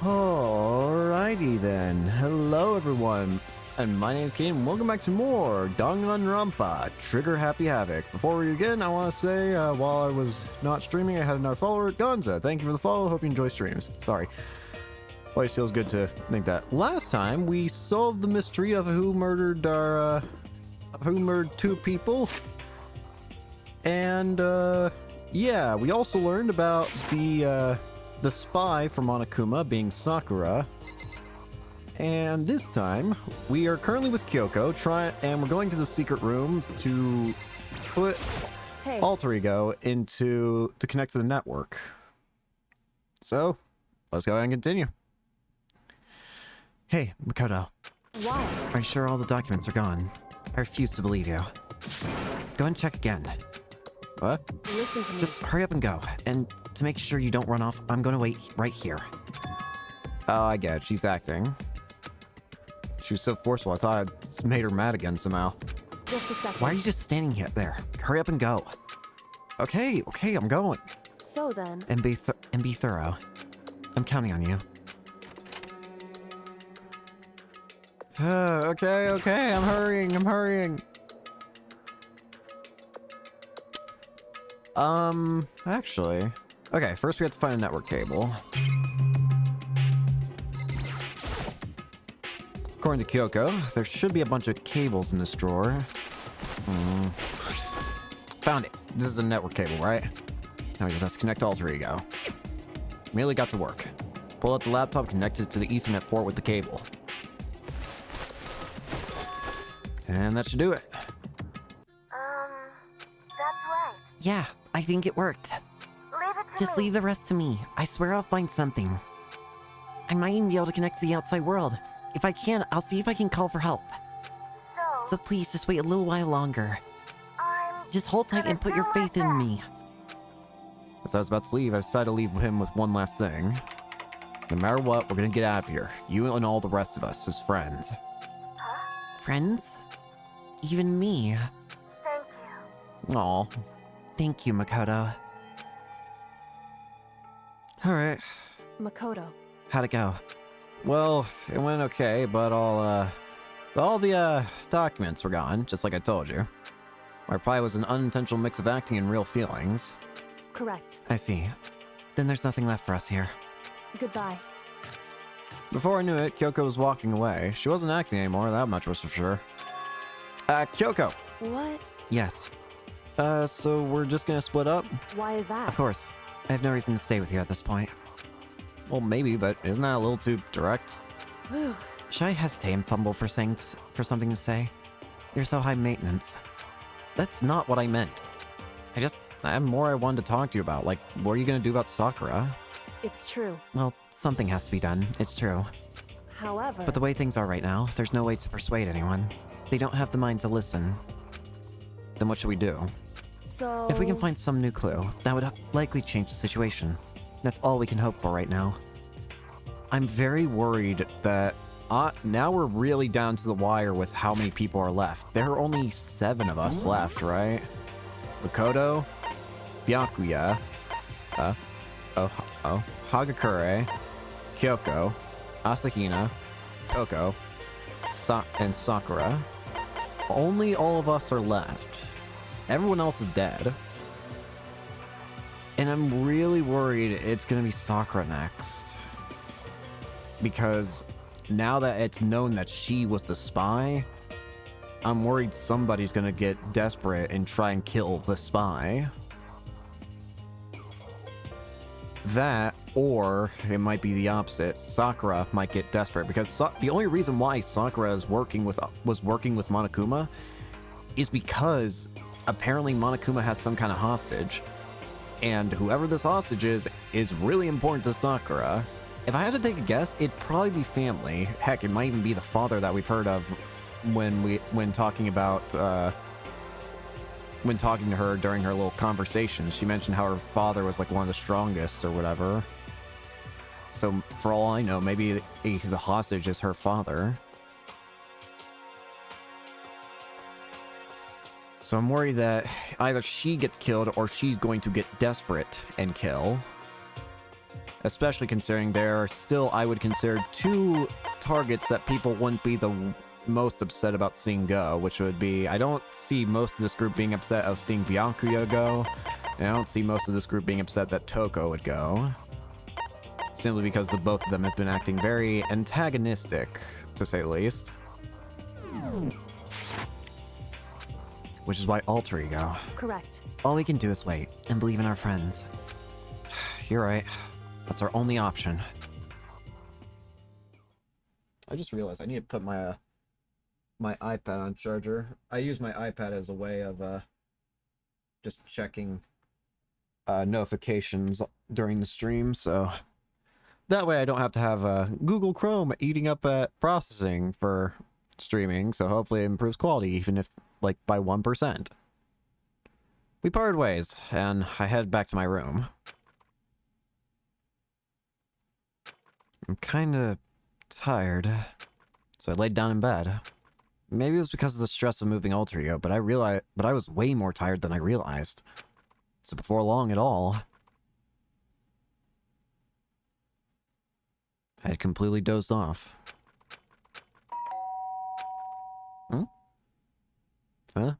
Alrighty then. Hello everyone, and my name is Kane, and welcome back to more Danganronpa, Trigger Happy Havoc. Before we begin, I want to say, while I was not streaming, I had another follower, Gonza. Thank you for the follow, hope you enjoy streams. Sorry. Always feels good to think that. Last time, we solved the mystery of who murdered two people. And, yeah, we also learned about the spy for Monokuma being Sakura. And this time, we are currently with Kyoko, and we're going to the secret room to put Alter Ego to connect to the network. So, let's go ahead and continue. Hey, Makoto. Why? Are you sure all the documents are gone? I refuse to believe you. Go and check again. What? Listen to me. Just hurry up and go. And to make sure you don't run off, I'm going to wait right here. Oh, I get it. She's acting. She was so forceful, I thought it made her mad again somehow. Just a second. Why are you just standing here there? Hurry up and go. Okay, I'm going. So then... And be thorough. I'm counting on you. Okay, I'm hurrying. Actually... Okay, first we have to find a network cable. According to Kyoko, there should be a bunch of cables in this drawer. Found it. This is a network cable, right? Now we just have to connect Alter Ego. Immediately got to work. Pull out the laptop, connect it to the Ethernet port with the cable. And that should do it. That's right. Yeah, I think it worked. Leave it to Just me. leave the rest to me. I swear I'll find something. I might even be able to connect to the outside world. If I can, I'll see if I can call for help. So please, just wait a little while longer. I'm Just hold tight gonna and put do your my faith in best. me. As I was about to leave, I decided to leave him with one last thing. No matter what, we're gonna get out of here. You and all the rest of us as friends. Friends? Even me. Thank you. Aw. Thank you, Makoto. Alright. Makoto. How'd it go? Well, it went okay, but all the documents were gone, just like I told you. My reply was an unintentional mix of acting and real feelings. Correct. I see. Then there's nothing left for us here. Goodbye. Before I knew it, Kyoko was walking away. She wasn't acting anymore, that much was for sure. Kyoko! What? Yes, So we're just gonna split up? Why is that? of course. I have no reason to stay with you at this point. Well, maybe, but isn't that a little too direct? Whew. Should I hesitate and fumble for something to say? You're so high maintenance. That's not what I meant. I have more I wanted to talk to you about. Like, what are you gonna do about Sakura? It's true. Well, something has to be done, it's true. However... But the way things are right now, there's no way to persuade anyone. They don't have the mind to listen. Then what should we do? So... If we can find some new clue, that would likely change the situation. That's all we can hope for right now. I'm very worried that now we're really down to the wire with how many people are left. There are only 7 of us left, right? Makoto, Byakuya, Hagakure, Kyoko, Asahina, Koko, and Sakura. Only all of us are left. Everyone else is dead. And I'm really worried it's gonna be Sakura next. Because now that it's known that she was the spy, I'm worried somebody's gonna get desperate and try and kill the spy. That, or it might be the opposite. Sakura might get desperate because the only reason why Sakura was working with Monokuma is because apparently Monokuma has some kind of hostage, and whoever this hostage is really important to Sakura. If I had to take a guess, it'd probably be family. Heck, it might even be the father that we've heard of when talking to her during her little conversation. She mentioned how her father was like one of the strongest or whatever. So for all I know, maybe the hostage is her father. So I'm worried that either she gets killed or she's going to get desperate and kill. Especially considering there are still, I would consider, two targets that people wouldn't be the most upset about seeing go, which would be, I don't see most of this group being upset of seeing Byakuya go, and I don't see most of this group being upset that Toko would go. Simply because the both of them have been acting very antagonistic, to say the least. Which is why alter ego. Correct. All we can do is wait and believe in our friends. You're right. That's our only option. I just realized I need to put my my iPad on charger. I use my iPad as a way of just checking notifications during the stream, so that way I don't have to have Google Chrome eating up at processing for streaming, so hopefully it improves quality, even if, like, by 1%. We parted ways, and I headed back to my room. I'm kinda tired, so I laid down in bed. Maybe it was because of the stress of moving alter ego, but I was way more tired than I realized. So before long at all, I had completely dozed off. Hmm? Huh?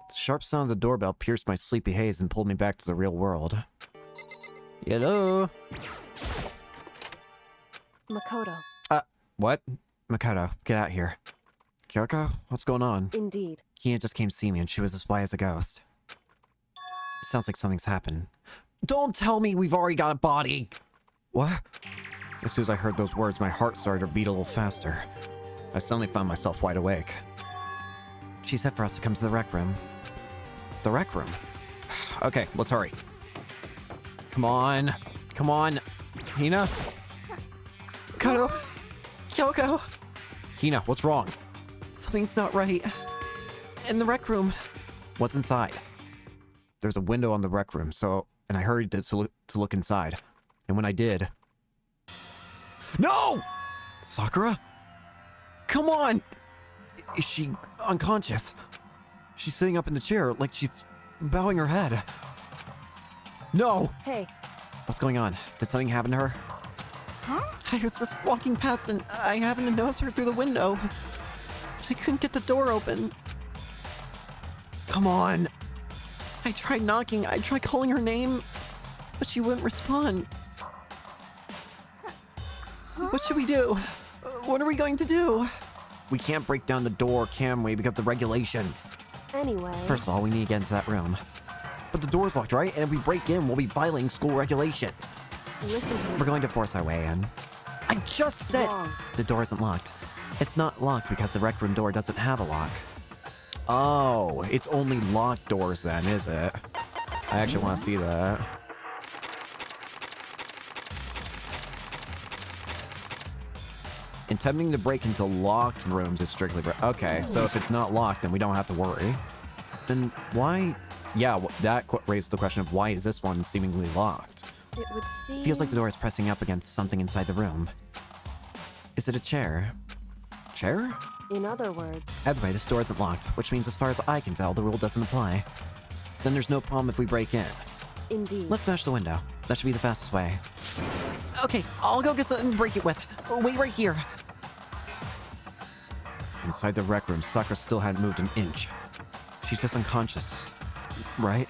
The sharp sound of the doorbell pierced my sleepy haze and pulled me back to the real world. Hello? Makoto. What? Makoto, get out here. Kyoko, what's going on? Indeed. Hina just came to see me and she was as white as a ghost. It sounds like something's happened. Don't tell me we've already got a body! What? As soon as I heard those words, my heart started to beat a little faster. I suddenly found myself wide awake. She said for us to come to the rec room. The rec room? Okay, let's hurry. Come on. Come on. Hina? Koto! Kyoko! Hina, what's wrong? Something's not right. In the rec room. What's inside? There's a window on the rec room, and I hurried to look inside. And when I did... No! Sakura? Come on! Is she unconscious? She's sitting up in the chair like she's bowing her head. No! Hey, What's going on? Did something happen to her? huh? I was just walking past and I happened to notice her through the window. I couldn't get the door open. Come on! I tried knocking, I tried calling her name, but she wouldn't respond. So what should we do? What are we going to do? We can't break down the door, can we? Because the regulations. Anyway. First of all, we need to get into that room. But the door's locked, right? And if we break in, we'll be violating school regulations. Listen to me. We're going to force our way in. I just said... Wrong. The door isn't locked. It's not locked because the rec room door doesn't have a lock. Oh, it's only locked doors then, is it? I actually want to see that. Attempting to break into locked rooms is strictly... Okay, so if it's not locked, then we don't have to worry. Then why... Yeah, that raises the question of why is this one seemingly locked? It would seem... Feels like the door is pressing up against something inside the room. Is it a chair? Chair? In other words, Either way, this door isn't locked, which means as far as I can tell, the rule doesn't apply. Then there's no problem if we break in. indeed. Let's smash the window. That should be the fastest way. Okay, I'll go get something to break it with. Wait right here. Inside the rec room, Sakura still hadn't moved an inch. She's just unconscious. Right?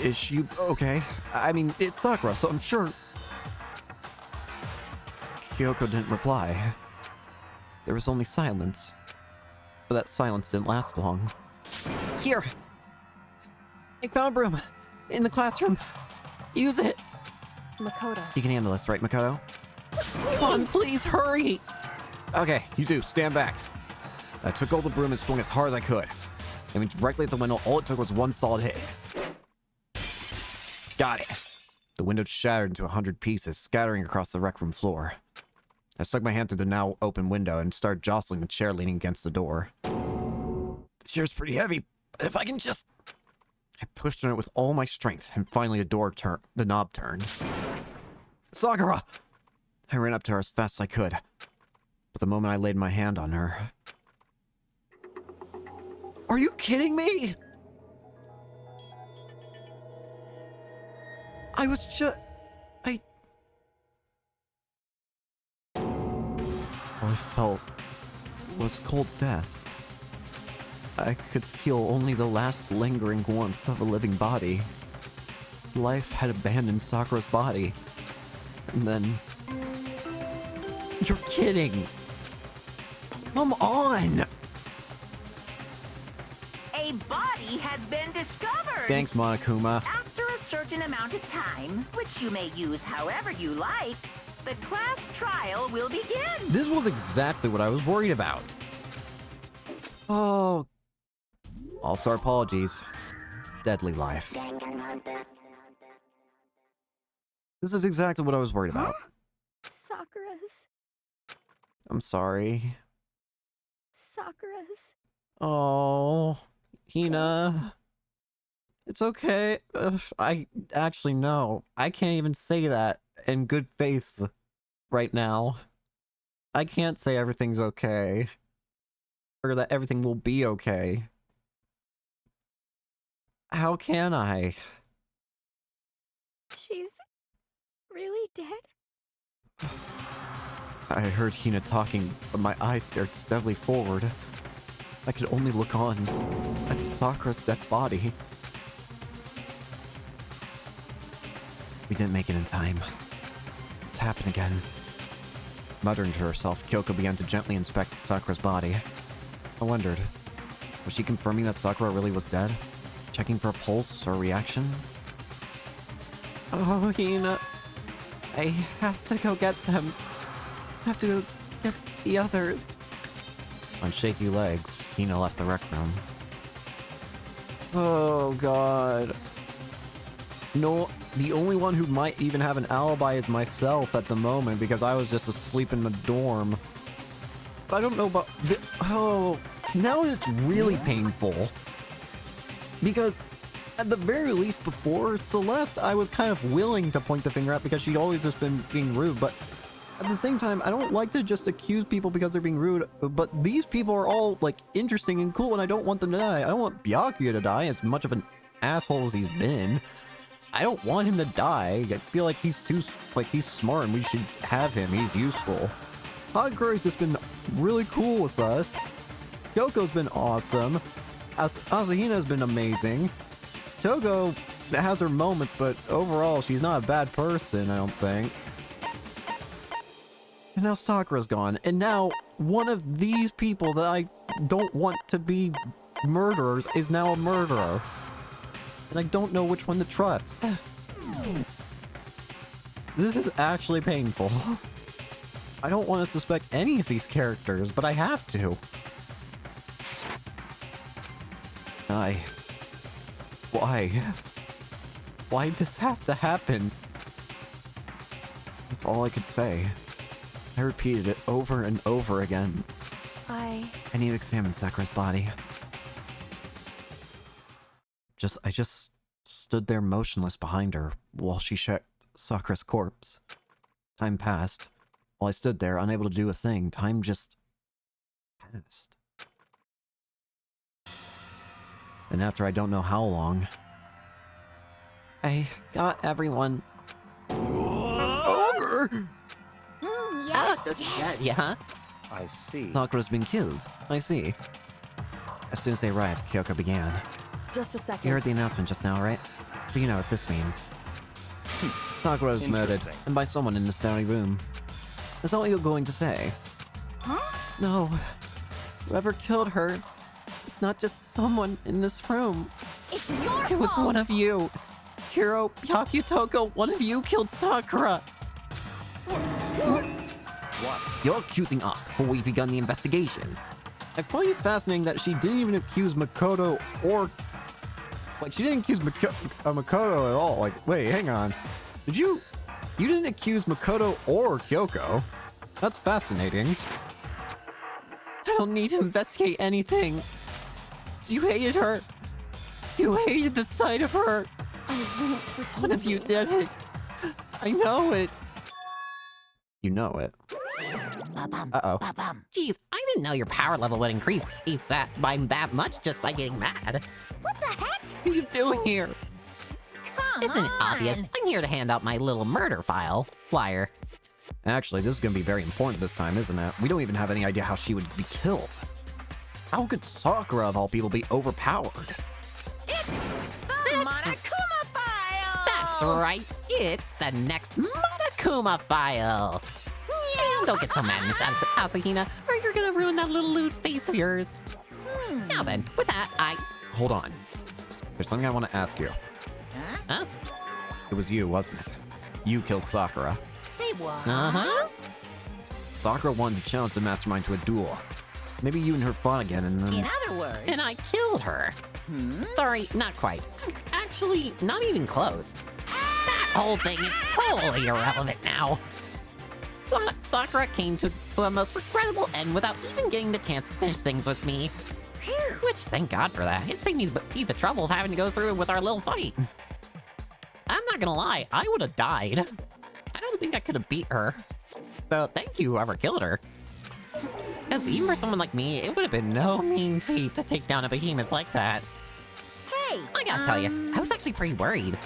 Is she okay? I mean, it's Sakura, so I'm sure... Kyoko didn't reply. There was only silence. But that silence didn't last long. Here! I found a room. In the classroom. Use it! Makoto. You can handle this, right, Makoto? Come on, please, hurry! Okay, you two, stand back. I took all the broom and swung as hard as I could. I mean, directly at the window, all it took was one solid hit. Got it. The window shattered into 100 pieces, scattering across the rec room floor. I stuck my hand through the now open window and started jostling the chair leaning against the door. The chair's pretty heavy, but if I can just... I pushed on it with all my strength, and finally the knob turned. Sakura! I ran up to her as fast as I could. But the moment I laid my hand on her... Are you kidding me? I was just... All I felt was cold death. I could feel only the last lingering warmth of a living body. Life had abandoned Sakura's body. And then... You're kidding! Come on! A body has been discovered! Thanks, Monokuma. After a certain amount of time, which you may use however you like, the class trial will begin! This was exactly what I was worried about. Oh. Also, our apologies. Deadly life. This is exactly what I was worried about. Sakura's. I'm sorry. Sakura's. Oh, Hina. It's okay. I actually no. I can't even say that in good faith right now. I can't say everything's okay. Or that everything will be okay. How can I? She's really dead? I heard Hina talking, but my eyes stared steadily forward. I could only look on at Sakura's dead body. We didn't make it in time. It's happened again. Muttering to herself, Kyoko began to gently inspect Sakura's body. I wondered, was she confirming that Sakura really was dead? Checking for a pulse or reaction? Oh, Hina. I have to go get them. I have to go get the others. On shaky legs, Hina left the rec room. Oh, God. No, the only one who might even have an alibi is myself at the moment because I was just asleep in the dorm. But I don't know about... Oh, now it's really painful. Because at the very least before Celeste, I was kind of willing to point the finger at because she'd always just been being rude. But at the same time, I don't like to just accuse people because they're being rude. But these people are all, like, interesting and cool, and I don't want them to die. I don't want Byakuya to die, as much of an asshole as he's been. I don't want him to die. I feel like he's too, like, he's smart and we should have him. He's useful. Hakuro's just been really cool with us. Kyoko's been awesome. Asahina's been amazing. Togo has her moments, but overall, she's not a bad person, I don't think. And now Sakura's gone. And now, one of these people that I don't want to be murderers is now a murderer. And I don't know which one to trust. This is actually painful. I don't want to suspect any of these characters, but I have to. Why? Why'd this have to happen? That's all I could say. I repeated it over and over again. I need to examine Sakura's body. I just stood there motionless behind her while she checked Sakura's corpse. Time passed. While I stood there, unable to do a thing, time just passed. And after I don't know how long, I got everyone. Ogre! Yes, Just yet, yeah? I see. Sakura's been killed. I see. As soon as they arrived, Kyoko began. just a second. You heard the announcement just now, right? So you know what this means. Sakura was murdered, Interesting. and by someone in the starry room. Is that what you're going to say? Huh? No. Whoever killed her, it's not just someone in this room. It's your It was fault! one of you. Hiro, Byakuya, Toko, one of you killed Sakura. What? You're accusing us before we've begun the investigation. I find it fascinating that she didn't even accuse Makoto or... Like, she didn't accuse Makoto at all. Like, wait, hang on. You didn't accuse Makoto or Kyoko. That's fascinating. I don't need to investigate anything. You hated her. You hated the sight of her. One of you did it. I know it. You know it. Uh-oh. Jeez, I didn't know your power level would increase by that much just by getting mad. What the heck? What are you doing here? Isn't it obvious? I'm here to hand out my little murder flyer. Actually, this is going to be very important this time, isn't it? We don't even have any idea how she would be killed. How could Sakura, of all people, be overpowered? It's the Monokuma file! That's right. It's the next Monokuma file. Yeah, don't get so mad, Miss Asahina, or you're gonna ruin that little lewd face of yours. Now then, with that, Hold on. There's something I want to ask you. Huh? It was you, wasn't it? You killed Sakura. Say what? Uh-huh. Sakura wanted to challenge the mastermind to a duel. Maybe you and her fought again and then... In other words... And I killed her. Sorry, not quite. Actually, not even close. That whole thing is totally irrelevant now. Sakura came to the most regrettable end without even getting the chance to finish things with me. Which, thank God for that. It saved me the trouble of having to go through with our little fight. I'm not gonna lie, I would have died. I don't think I could have beat her. So thank you, whoever killed her. Because even for someone like me, it would have been no mean feat to take down a behemoth like that. Hey! I gotta tell you, I was actually pretty worried.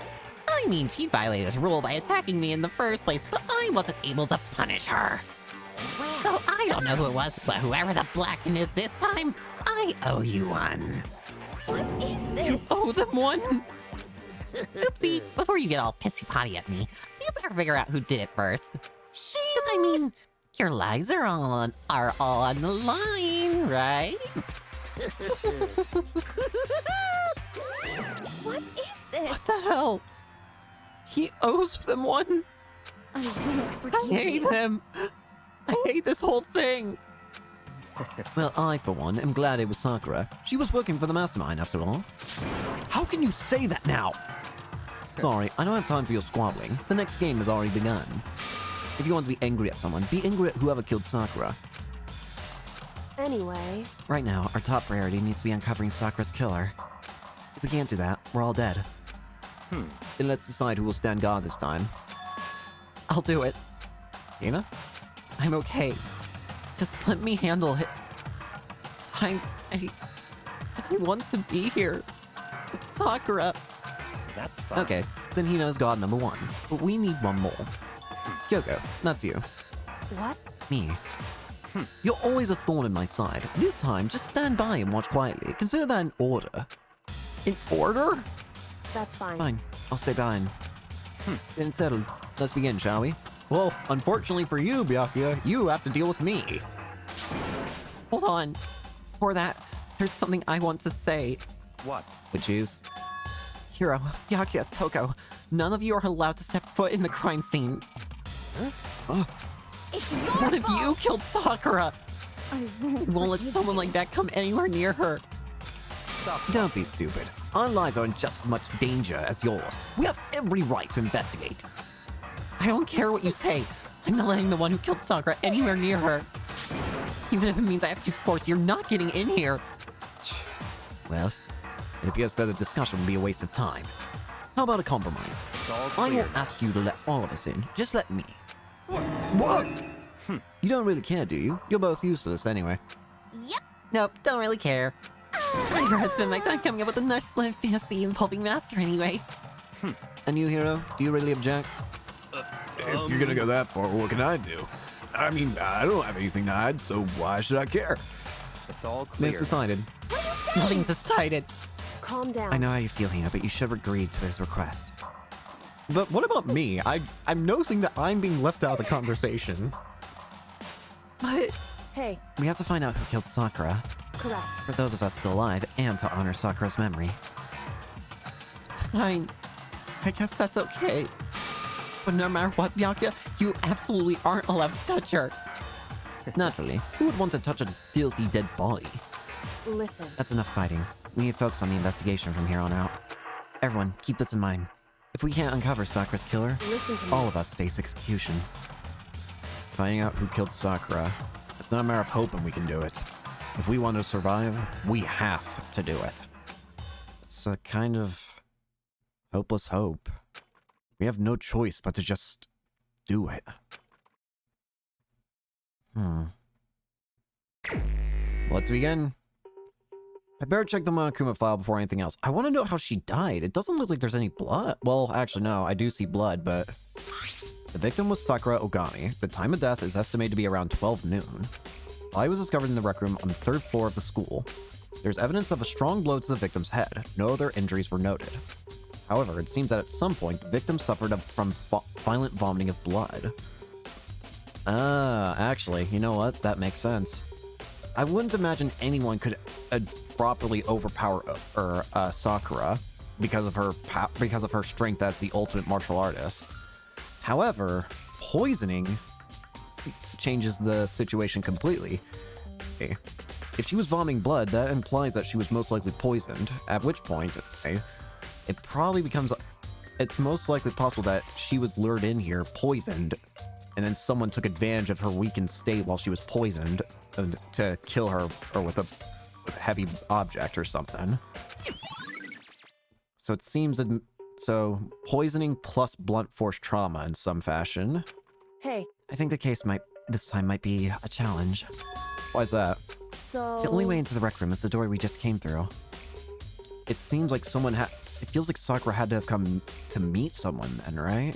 I mean, she violated this rule by attacking me in the first place, but I wasn't able to punish her. So I don't know who it was, but whoever the Blacken is this time, I owe you one. What is You this? owe them one? Oopsie, before you get all pissy-potty at me, you better figure out who did it first. Because, I mean, your lives are on the line, right? What is this? What the hell? He owes them one? I won't I forgive hate you. him. I hate this whole thing. Well, I, for one, am glad it was Sakura. She was working for the mastermind, after all. How can you say that now? Sorry, I don't have time for your squabbling. The next game has already begun. If you want to be angry at someone, be angry at whoever killed Sakura. Anyway, Right now, our top priority needs to be uncovering Sakura's killer. If we can't do that, we're all dead. Then let's decide who will stand guard this time. I'll do it. Hina? I'm okay. Just let me handle it. Besides, I want to be here with Sakura. That's fine. Okay, then Hina's guard number one. But we need one more. Kyoko, that's you. what? Me. You're always a thorn in my side. This time, just stand by and watch quietly. Consider that an order. In order? That's fine. Fine, I'll stay behind. Then settled. Let's begin, shall we? Well, unfortunately for you, Byakuya, you have to deal with me. Hold on. Before that, there's something I want to say. What? Which is... Hiro, Byakuya, Toko, none of you are allowed to step foot in the crime scene. It's your One of fault. you killed Sakura. I won't, You won't let forgive someone you. like that come anywhere near her. Stop. Don't be stupid. Our lives are in just as much danger as yours. We have every right to investigate. I don't care what you say. I'm not letting the one who killed Sakura anywhere near her. Even if it means I have to use force, you're not getting in here. Well, it appears further discussion will be a waste of time. How about a compromise? It's all I clear. won't ask you to let all of us in. Just let me. What? You don't really care, do you? You're both useless anyway. Yep. Nope, don't really care. I'd rather spend my time coming up with a nice plan fantasy involving Master anyway. And you, Hero, do you really object? If you're gonna go that far, what can I do? I mean, I don't have anything to hide, so why should I care? It's all clear. It's decided. Nothing's decided. Calm down. I know how you feel, Hina, but you should have agreed to his request. But what about me? I'm noticing that I'm being left out of the conversation. But Hey, We have to find out who killed Sakura, correct. for those of us still alive, and to honor Sakura's memory. fine. I guess that's okay. But no matter what, Byakuya, you absolutely aren't allowed to touch her. Naturally, who would want to touch a filthy dead body? Listen, That's enough fighting. We need to focus on the investigation from here on out. Everyone, keep this in mind. If we can't uncover Sakura's killer, listen to me. all of us face execution. Finding out who killed Sakura, it's not a matter of hoping we can do it. If we want to survive, we have to do it. It's a kind of hopeless hope. We have no choice but to just do it. Let's begin. I better check the Monokuma file before anything else. I want to know how she died. It doesn't look like there's any blood. Well, actually, no. I do see blood, but... The victim was Sakura Ogami. The time of death is estimated to be around 12 noon. Body was discovered in the rec room on the 3rd floor of the school. There's evidence of a strong blow to the victim's head. No other injuries were noted. However, it seems that at some point, the victim suffered from violent vomiting of blood. Actually, you know what? That makes sense. I wouldn't imagine anyone could properly overpower Sakura because of her strength as the ultimate martial artist. However, poisoning changes the situation completely. Okay. If she was vomiting blood, that implies that she was most likely poisoned, at which point, it probably becomes... It's most likely possible that she was lured in here, poisoned, and then someone took advantage of her weakened state while she was poisoned to kill her or with a heavy object or something. So it seems... So, poisoning plus blunt force trauma in some fashion. Hey, I think the case this time might be a challenge. Why is that? so... The only way into the rec room is the door we just came through. It seems like it feels like Sakura had to have come to meet someone then, right?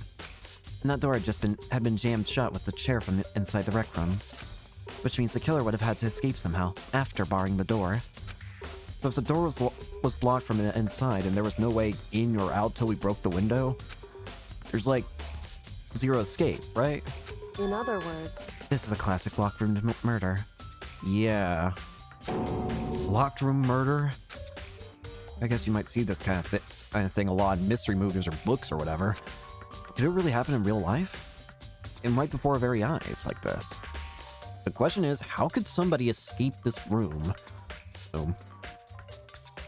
And that door had been jammed shut with the chair from inside the rec room. Which means the killer would have had to escape somehow, after barring the door. So if the door was blocked from the inside and there was no way in or out till we broke the window, there's like zero escape, right? In other words... This is a classic locked room murder. Yeah. Locked room murder? I guess you might see this kind of thing a lot in mystery movies or books or whatever. Did it really happen in real life? And right before our very eyes, like this. The question is, how could somebody escape this room?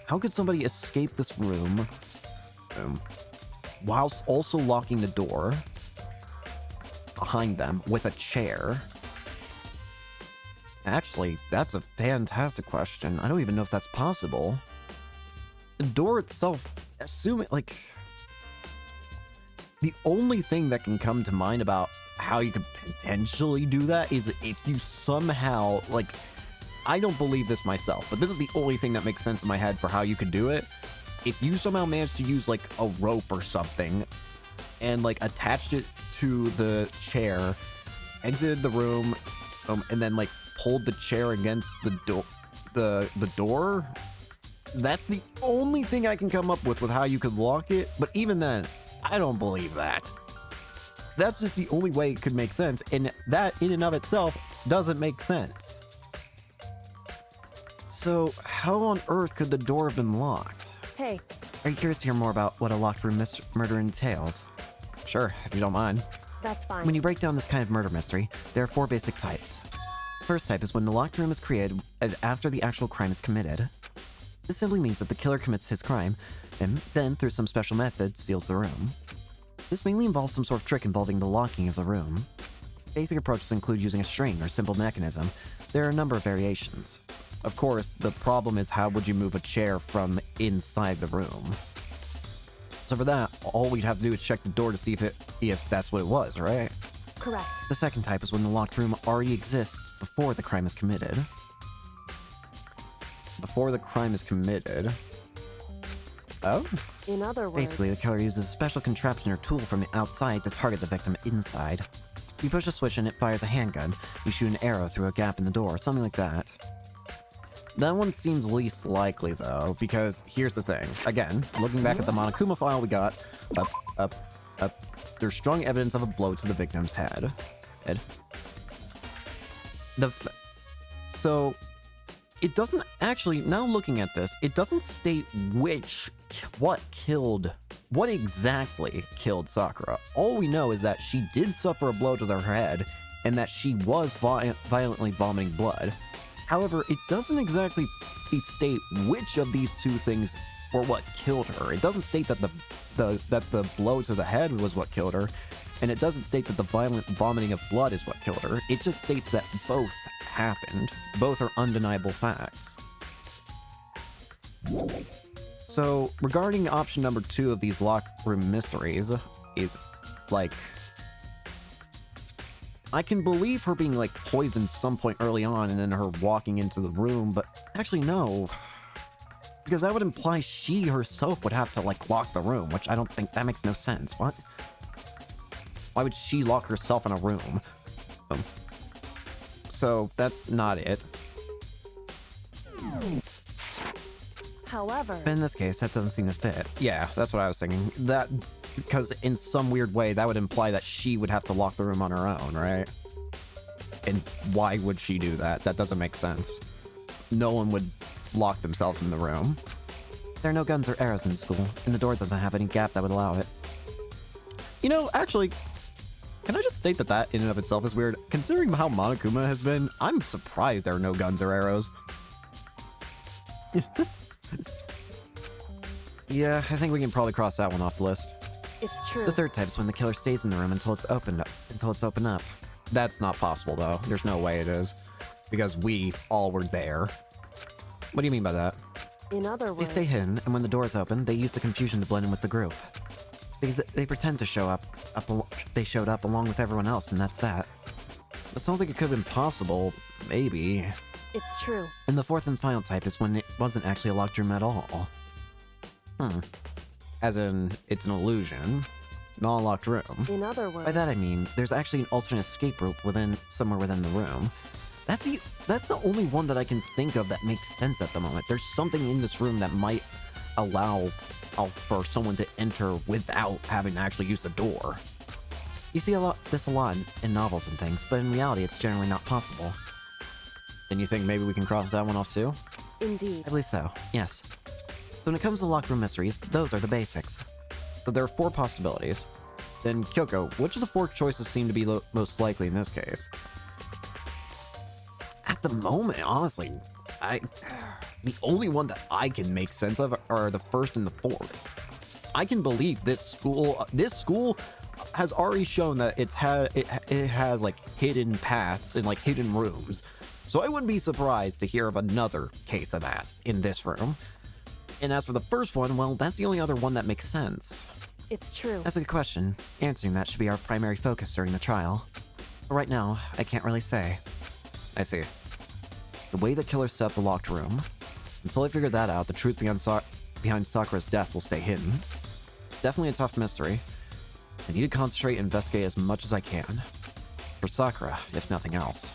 How could somebody escape this room whilst also locking the door behind them with a chair? Actually, that's a fantastic question. I don't even know if that's possible. The door itself, assuming, like... The only thing that can come to mind about how you could potentially do that is if you somehow, like... I don't believe this myself, but this is the only thing that makes sense in my head for how you could do it. If you somehow managed to use, like, a rope or something and, like, attached it to the chair, exited the room, and then, like, pulled the chair against the door, that's the only thing I can come up with how you could lock it. But even then, I don't believe that. That's just the only way it could make sense, and that in and of itself doesn't make sense. So, how on earth could the door have been locked? Hey, Are you curious to hear more about what a locked room murder entails? Sure, if you don't mind. that's fine. When you break down this kind of murder mystery, there are 4 basic types. First type is when the locked room is created after the actual crime is committed. This simply means that the killer commits his crime, and then, through some special method, seals the room. This mainly involves some sort of trick involving the locking of the room. Basic approaches include using a string or simple mechanism. There are a number of variations. Of course, the problem is how would you move a chair from inside the room? So for that, all we'd have to do is check the door to see if that's what it was, right? Correct. The second type is when the locked room already exists before the crime is committed. Before the crime is committed. Oh? In other words... Basically, the killer uses a special contraption or tool from the outside to target the victim inside. You push a switch and it fires a handgun. You shoot an arrow through a gap in the door, something like that. That one seems least likely, though, because here's the thing. Again, looking back at the Monokuma file we got, up. There's strong evidence of a blow to the victim's head. So, it doesn't actually, now looking at this, it doesn't state what exactly killed Sakura. All we know is that she did suffer a blow to her head, and that she was violently vomiting blood. However, it doesn't exactly state which of these two things were what killed her. It doesn't state that the blow to the head was what killed her, and it doesn't state that the violent vomiting of blood is what killed her. It just states that both happened. Both are undeniable facts. So, regarding option number 2 of these locked room mysteries, is, like... I can believe her being, like, poisoned some point early on and then her walking into the room, but actually, no. Because that would imply she herself would have to, like, lock the room, which I don't think... That makes no sense. What? Why would she lock herself in a room? So, that's not it. However, But in this case, that doesn't seem to fit. Yeah, that's what I was thinking. That... Because in some weird way, that would imply that she would have to lock the room on her own, right? And why would she do that? That doesn't make sense. No one would lock themselves in the room. There are no guns or arrows in the school, and the door doesn't have any gap that would allow it. You know, actually, can I just state that that in and of itself is weird? Considering how Monokuma has been, I'm surprised there are no guns or arrows. Yeah, I think we can probably cross that one off the list. it's true. The third type is when the killer stays in the room until it's opened up. That's not possible, though. There's no way it is. Because we all were there. What do you mean by that? In other They words, stay hidden, and when the doors open, they use the confusion to blend in with the group. They pretend to show up, they showed up along with everyone else, and that's that. It sounds like it could have been possible, maybe. it's true. And the fourth and final type is when it wasn't actually a locked room at all. As in, it's an illusion, not a locked room. In other words, By that I mean, there's actually an alternate escape route somewhere within the room. That's the only one that I can think of that makes sense at the moment. There's something in this room that might allow for someone to enter without having to actually use the door. You see this a lot in novels and things, but in reality it's generally not possible. Then you think maybe we can cross that one off too? indeed. I believe so, yes. So when it comes to locked room mysteries, those are the basics. So there are 4 possibilities. Then Kyoko, which of the 4 choices seem to be most likely in this case? At the moment, honestly, the only one that I can make sense of are the first and the fourth. I can believe this school has already shown that it has like hidden paths and like hidden rooms. So I wouldn't be surprised to hear of another case of that in this room. And as for the first one, well, that's the only other one that makes sense. It's true. That's a good question. Answering that should be our primary focus during the trial. But right now, I can't really say. I see. The way the killer set up the locked room. Until I figure that out, the truth behind Sakura's death will stay hidden. It's definitely a tough mystery. I need to concentrate and investigate as much as I can. For Sakura, if nothing else.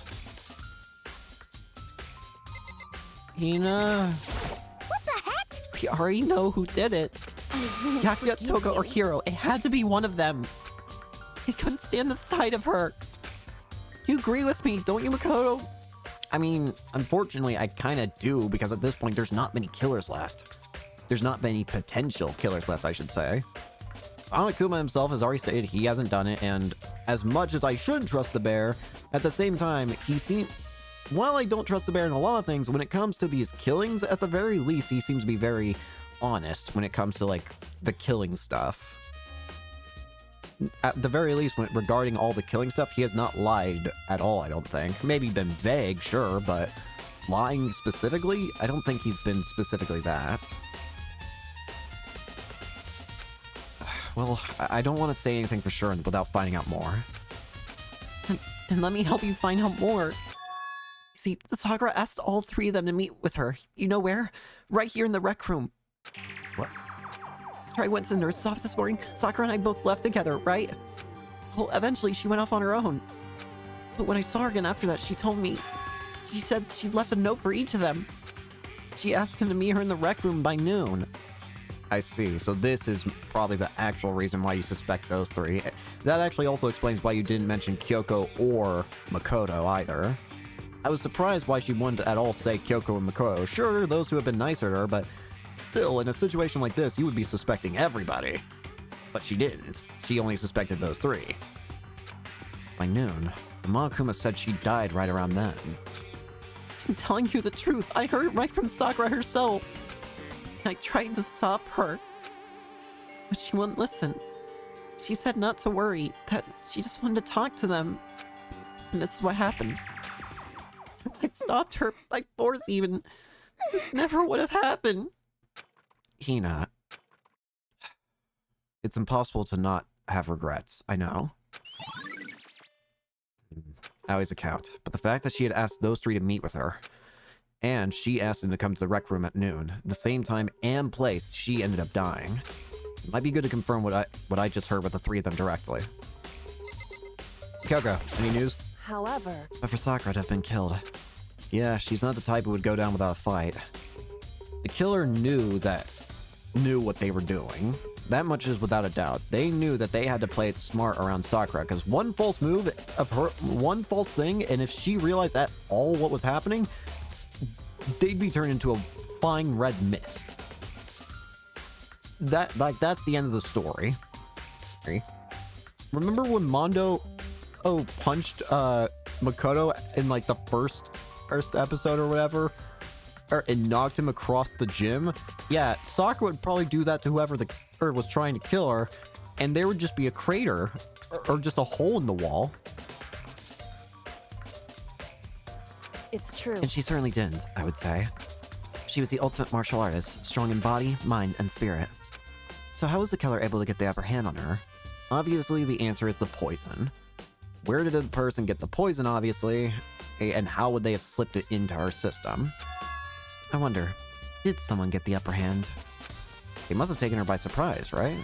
Hina... What the heck? We already know who did it. Yakuya, Toga, or Hiro. It had to be one of them. They couldn't stand the sight of her. You agree with me, don't you, Makoto? I mean, unfortunately, I kind of do, because at this point, there's not many killers left. There's not many potential killers left, I should say. Onokuma himself has already stated he hasn't done it, and as much as I should trust the bear, at the same time, while I don't trust the bear in a lot of things, when it comes to these killings, at the very least, he seems to be very honest when it comes to, like, the killing stuff. At the very least, regarding all the killing stuff, he has not lied at all, I don't think. Maybe been vague, sure, but lying specifically? I don't think he's been specifically that. Well, I don't want to say anything for sure without finding out more. And let me help you find out more. You see, Sakura asked all 3 of them to meet with her. You know where? Right here in the rec room. What? After I went to the nurse's office this morning, Sakura and I both left together, right? Well, eventually she went off on her own. But when I saw her again after that, she told me... She said she'd left a note for each of them. She asked him to meet her in the rec room by noon. I see. So this is probably the actual reason why you suspect those 3. That actually also explains why you didn't mention Kyoko or Makoto either. I was surprised why she wouldn't at all say Kyoko and Makoto. Sure, those 2 have been nicer to her, but still, in a situation like this, you would be suspecting everybody. But she didn't. She only suspected those 3. By noon, Monokuma said she died right around then. I'm telling you the truth. I heard it right from Sakura herself. I tried to stop her, but she wouldn't listen. She said not to worry, that she just wanted to talk to them. And this is what happened. I'd stopped her by force even. This never would have happened. Hina, it's impossible to not have regrets, I know. Aoi's account, but the fact that she had asked those 3 to meet with her, And she asked him to come to the rec room at noon, the same time and place she ended up dying. It might be good to confirm what I just heard with the three of them directly. Kyoko, any news? However, But for Sakura to have been killed. Yeah, she's not the type who would go down without a fight. The killer knew what they were doing. That much is without a doubt. They knew that they had to play it smart around Sakura, because one false move of her, one false thing, and if she realized at all what was happening, they'd be turned into a fine red mist. That's the end of the story. Remember when Mondo punched Makoto in like the first episode or whatever? And knocked him across the gym? Yeah, Sakura would probably do that to whoever was trying to kill her, and there would just be a crater or just a hole in the wall. it's true. And she certainly didn't, I would say. She was the ultimate martial artist, strong in body, mind, and spirit. So how was the killer able to get the upper hand on her? Obviously, the answer is the poison. Where did the person get the poison, obviously? And how would they have slipped it into her system? I wonder, did someone get the upper hand? They must have taken her by surprise, right?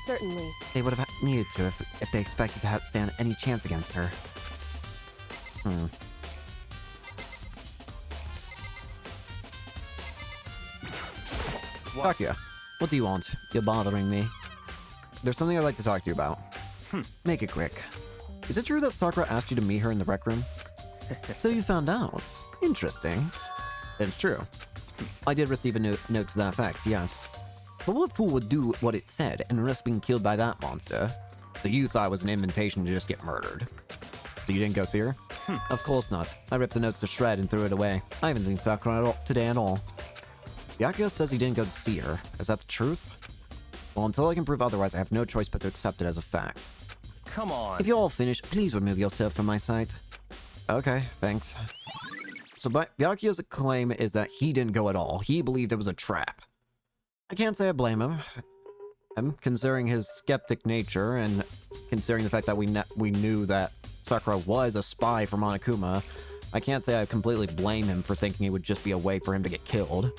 Certainly. They would have needed to if they expected to stand any chance against her. Fuck yeah. What do you want? You're bothering me. There's something I'd like to talk to you about. Make it quick. Is it true that Sakura asked you to meet her in the rec room? So you found out. Interesting. It's true. I did receive a note to that effect, yes. But what fool would do what it said and risk being killed by that monster? So you thought it was an invitation to just get murdered. So you didn't go see her? Of course not. I ripped the notes to shred and threw it away. I haven't seen Sakura today at all. Byakuya says he didn't go to see her. Is that the truth? Well, until I can prove otherwise, I have no choice but to accept it as a fact. Come on. If you're all finished, please remove yourself from my sight. Okay, thanks. So Byakuya's claim is that he didn't go at all. He believed it was a trap. I can't say I blame him. Considering his skeptic nature and considering the fact that we knew that Sakura was a spy for Monokuma, I can't say I completely blame him for thinking it would just be a way for him to get killed.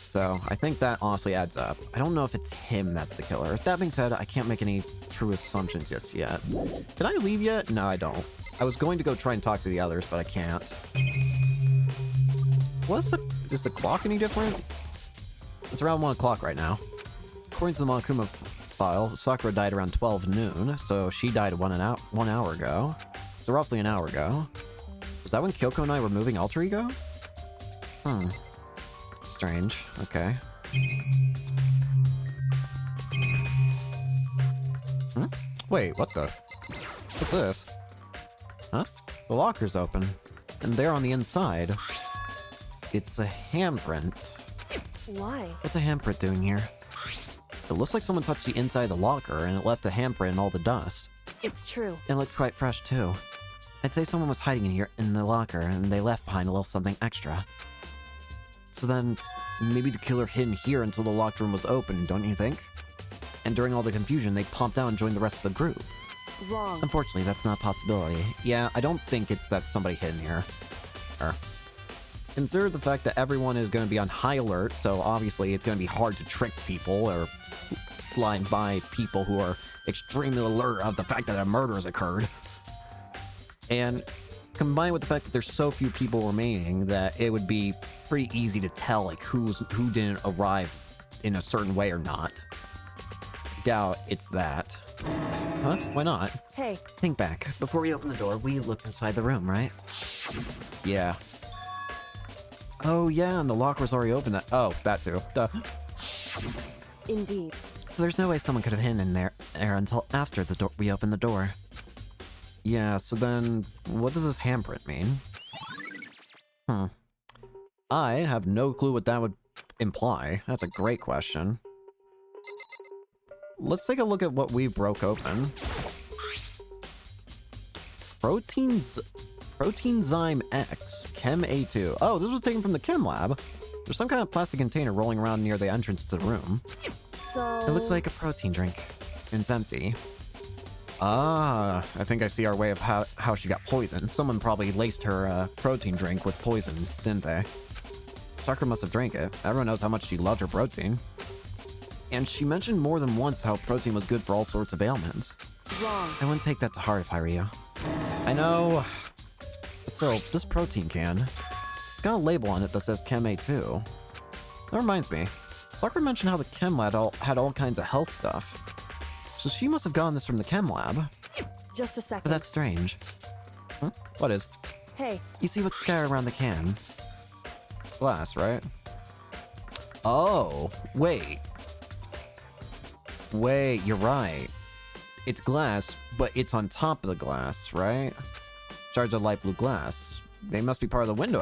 So, I think that honestly adds up. I don't know if it's him that's the killer. That being said, I can't make any true assumptions just yet. Did I leave yet? No, I don't. I was going to go try and talk to the others, but I can't. Is the clock any different? It's around 1 o'clock right now. According to the Monokuma file, Sakura died around 12 noon, so she died 1 hour ago. So roughly an hour ago. Was that when Kyoko and I were moving Alter Ego? Strange. Okay. Wait, what the? What's this? Huh? The locker's open. And there on the inside, it's a handprint. Why? What's a handprint doing here? It looks like someone touched the inside of the locker and it left a handprint in all the dust. It's true. It looks quite fresh too. I'd say someone was hiding in here in the locker and they left behind a little something extra. So then, maybe the killer hid in here until the locked room was open, don't you think? And during all the confusion, they popped out and joined the rest of the group. Wrong. Unfortunately, that's not a possibility. Yeah, I don't think it's that somebody hid in here. Consider the fact that everyone is going to be on high alert, so obviously it's going to be hard to trick people or slide by people who are extremely alert of the fact that a murder has occurred. And combined with the fact that there's so few people remaining that it would be pretty easy to tell like who didn't arrive in a certain way or not. Doubt it's that. Huh? Why not? Hey, Think back. Before we opened the door, we looked inside the room, right? Yeah. Oh yeah, and the locker was already open. That too. Duh. indeed. So there's no way someone could have hidden in there until after we opened the door. Yeah, so then what does this handprint mean? I have no clue what that would imply. That's a great question. Let's take a look at what we broke open. Proteinzyme X, Chem A2. Oh, this was taken from the Chem Lab. There's some kind of plastic container rolling around near the entrance to the room. So... It looks like a protein drink. And it's empty. Ah, I think I see our way of how she got poisoned. Someone probably laced her protein drink with poison, didn't they? Sakura must have drank it. Everyone knows how much she loved her protein. And she mentioned more than once how protein was good for all sorts of ailments. Wrong. I wouldn't take that to heart if I were you. I know, but still, this protein can, it's got a label on it that says Chem A2. That reminds me, Sakura mentioned how the Chem lab had all kinds of health stuff. So she must have gotten this from the Chem lab. Just a But second. that's strange. Huh? What is? Hey, You see what's scattered around the can? Glass, right? Oh, wait. Wait, you're right. It's glass, but it's on top of the glass, right? Shards of light blue glass. They must be part of the window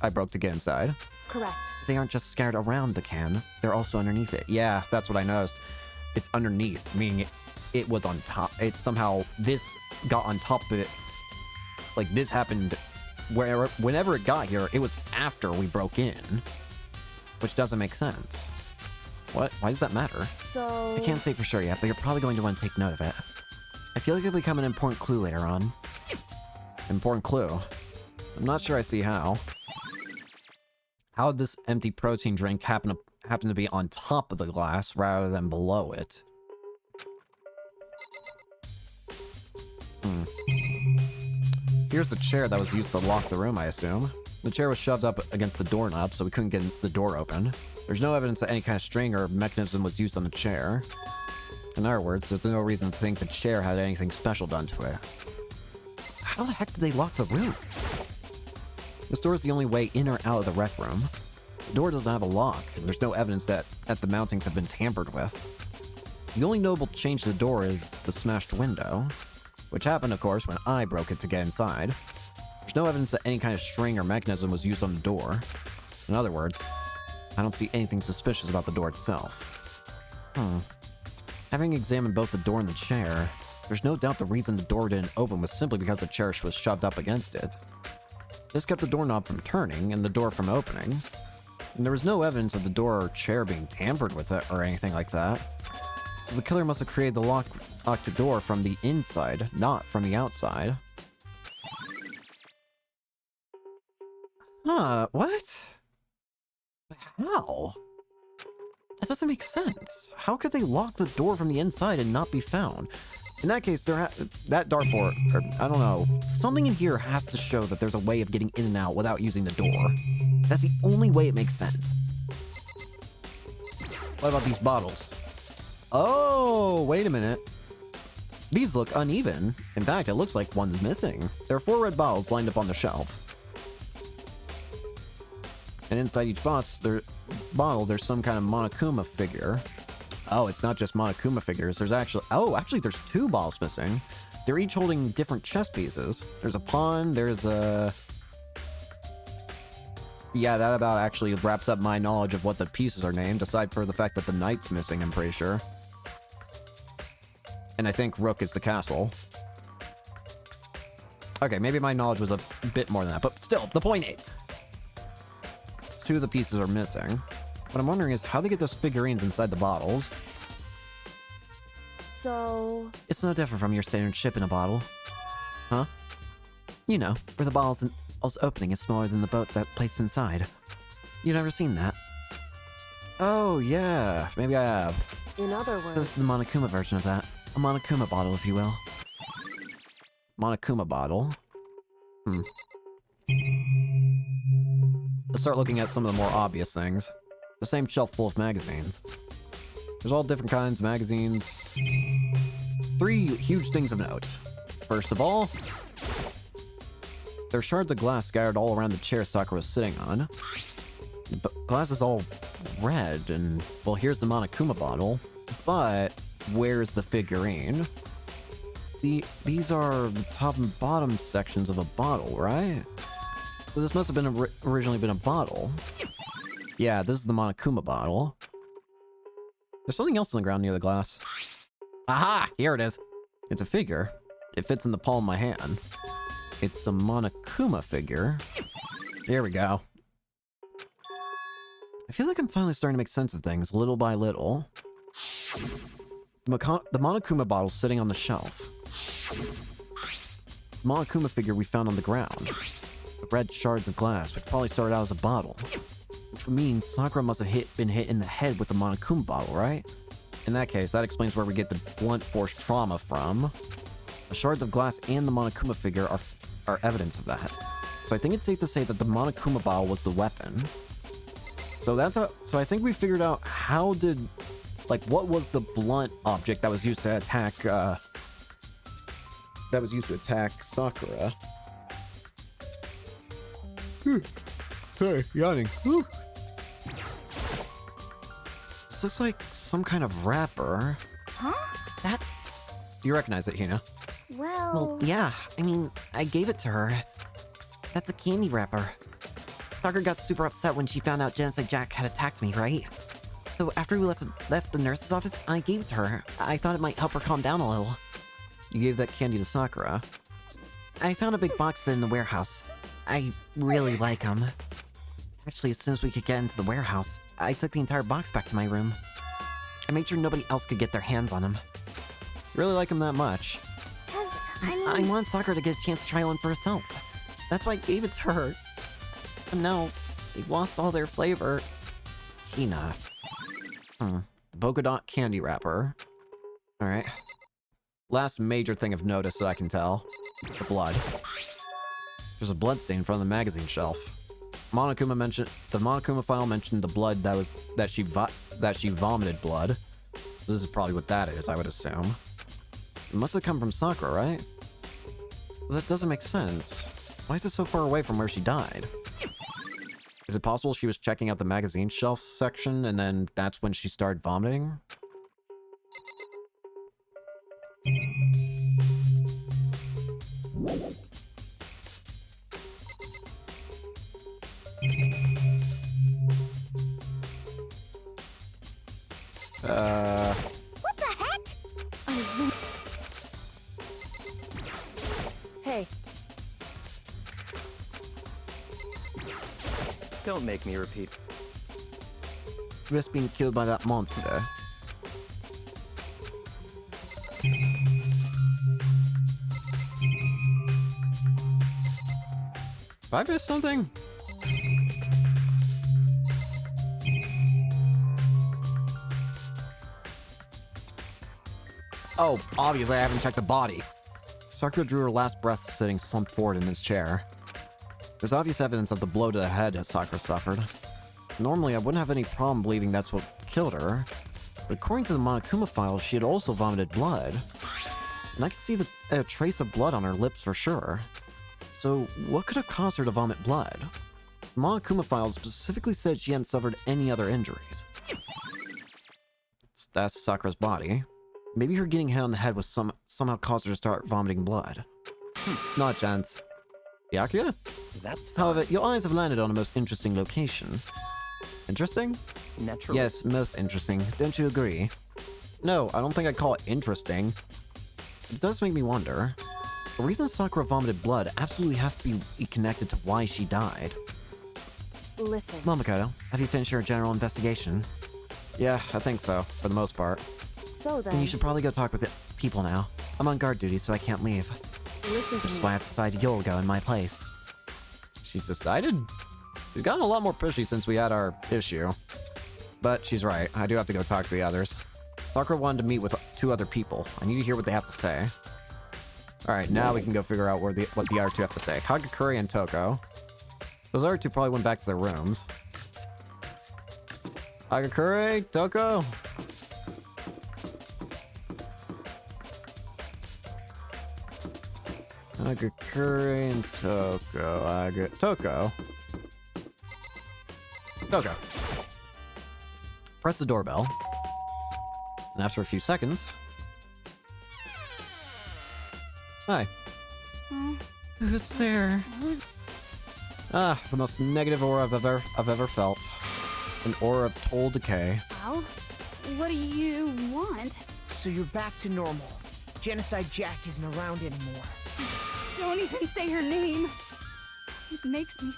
I broke to get inside. correct. They aren't just scattered around the can, they're also underneath it. Yeah, that's what I noticed. It's underneath, meaning it was on top. It's somehow, this got on top of it. Like, this happened whenever it got here, it was after we broke in. Which doesn't make sense. What? Why does that matter? So... I can't say for sure yet, but you're probably going to want to take note of it. I feel like it'll become an important clue later on. Important clue? I'm not sure I see how. How did this empty protein drink happen to be on top of the glass rather than below it? Here's the chair that was used to lock the room, I assume. The chair was shoved up against the doorknob, so we couldn't get the door open. There's no evidence that any kind of string or mechanism was used on the chair. In other words, there's no reason to think the chair had anything special done to it. How the heck did they lock the room? This door is the only way in or out of the rec room. The door doesn't have a lock, and there's no evidence that the mountings have been tampered with. The only notable change to the door is the smashed window, which happened, of course, when I broke it to get inside. There's no evidence that any kind of string or mechanism was used on the door. In other words, I don't see anything suspicious about the door itself. Having examined both the door and the chair, there's no doubt the reason the door didn't open was simply because the chair was shoved up against it. This kept the doorknob from turning and the door from opening. And there was no evidence of the door or chair being tampered with it or anything like that. So the killer must have created the locked door from the inside, not from the outside. Huh, what? How? That doesn't make sense. How could they lock the door from the inside and not be found? In that case, that dartboard, or I don't know, something in here has to show that there's a way of getting in and out without using the door. That's the only way it makes sense. What about these bottles? Oh, wait a minute. These look uneven. In fact, it looks like one's missing. There are 4 red bottles lined up on the shelf. And inside each bottle, there's some kind of Monokuma figure. Oh, it's not just Monokuma figures. There's actually there's 2 bottles missing. They're each holding different chess pieces. There's a pawn, there's a... Yeah, that about actually wraps up my knowledge of what the pieces are named, aside for the fact that the knight's missing, I'm pretty sure. And I think rook is the castle. Okay, maybe my knowledge was a bit more than that, but still, the point is, 2 of the pieces are missing. What I'm wondering is how they get those figurines inside the bottles. So... It's no different from your standard ship in a bottle. Huh? You know, where the bottle's opening is smaller than the boat that's placed inside. You've never seen that? Oh, yeah. Maybe I have. in other This words... is the Monokuma version of that. A Monokuma bottle, if you will. Monokuma bottle. Let's start looking at some of the more obvious things. The same shelf full of magazines. There's all different kinds of magazines. 3 huge things of note. First of all, there are shards of glass scattered all around the chair Sakura was sitting on. The glass is all red, and, well, here's the Monokuma bottle, but where's the figurine? These are the top and bottom sections of a bottle, right? So this must have been originally been a bottle. Yeah, this is the Monokuma bottle. There's something else on the ground near the glass. Aha! Here it is. It's a figure. It fits in the palm of my hand. It's a Monokuma figure. Here we go. I feel like I'm finally starting to make sense of things, little by little. The Monokuma bottle's sitting on the shelf. Monokuma figure we found on the ground. The red shards of glass, which probably started out as a bottle. Which would mean Sakura must have been hit in the head with the Monokuma bottle, right? In that case, that explains where we get the blunt force trauma from. The shards of glass and the Monokuma figure are evidence of that. So I think it's safe to say that the Monokuma bottle was the weapon. So I think we figured out what was the blunt object that was used to attack Sakura. Hey, yawning. Whew. This looks like some kind of wrapper. Huh? That's... Do you recognize it, Hina? Well, yeah. I mean, I gave it to her. That's a candy wrapper. Sakura got super upset when she found out Genocide Jack had attacked me, right? So after we left the nurse's office, I gave it to her. I thought it might help her calm down a little. You gave that candy to Sakura. I found a big box in the warehouse. I really like them. Actually, as soon as we could get into the warehouse, I took the entire box back to my room. I made sure nobody else could get their hands on them. Really like him that much. Cause, I mean... I wanted Sakura to get a chance to try one for herself. That's why I gave it to her. And now, they lost all their flavor. Hina. Polka dot candy wrapper. Alright. Last major thing of notice that I can tell. The blood. There's a blood stain in front of the magazine shelf. The Monokuma file mentioned the blood that she vomited blood. So this is probably what that is, I would assume. It must have come from Sakura, right? Well, that doesn't make sense. Why is it so far away from where she died? Is it possible she was checking out the magazine shelf section and then that's when she started vomiting? What the heck? Hey, Don't make me repeat. Risk being killed by that monster. Have I missed something? Oh, obviously I haven't checked the body. Sakura drew her last breath sitting slumped forward in his chair. There's obvious evidence of the blow to the head that Sakura suffered. Normally, I wouldn't have any problem believing that's what killed her. But according to the Monokuma file, she had also vomited blood. And I could see a trace of blood on her lips for sure. So, what could have caused her to vomit blood? The Monokuma file specifically said she hadn't suffered any other injuries. That's Sakura's body. Maybe her getting hit on the head was somehow caused her to start vomiting blood. Not a chance. Byakuya? That's fine. However, your eyes have landed on a most interesting location. Interesting? Naturally. Yes, most interesting. Don't you agree? No, I don't think I'd call it interesting. But it does make me wonder. The reason Sakura vomited blood absolutely has to be connected to why she died. listen. Momokoto, have you finished your general investigation? Yeah, I think so, for the most part. So Then then, you should probably go talk with the people now. I'm on guard duty, so I can't leave. listen to Which is me. why I've decided you'll go in my place. She's decided? She's gotten a lot more pushy since we had our issue. But she's right, I do have to go talk to the others. Sakura wanted to meet with 2 other people. I need to hear what they have to say. Alright, now we can go figure out what the other 2 have to say. Hagakure and Toko. Those other 2 probably went back to their rooms. Hagakure, Toko. Hagakure and Toko. Toko. Toko. Press the doorbell. And after a few seconds... Hi. Who's there? Who's... Ah, the most negative aura I've ever felt. An aura of total decay. Al? What do you want? So you're back to normal. Genocide Jack isn't around anymore. Don't even say her name. It makes me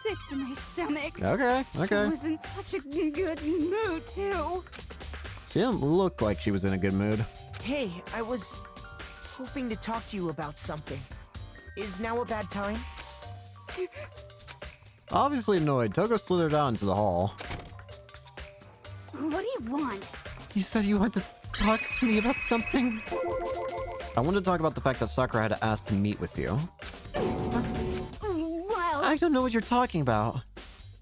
sick to my stomach. Okay, I okay. was in such a good mood, too. She didn't look like she was in a good mood. Hey, I was... hoping to talk to you about something. Is now a bad time? Obviously annoyed, Toko slithered out into the hall. What do you want? You said you wanted to talk to me about something? I wanted to talk about the fact that Sakura had asked to meet with you. Well, I don't know what you're talking about.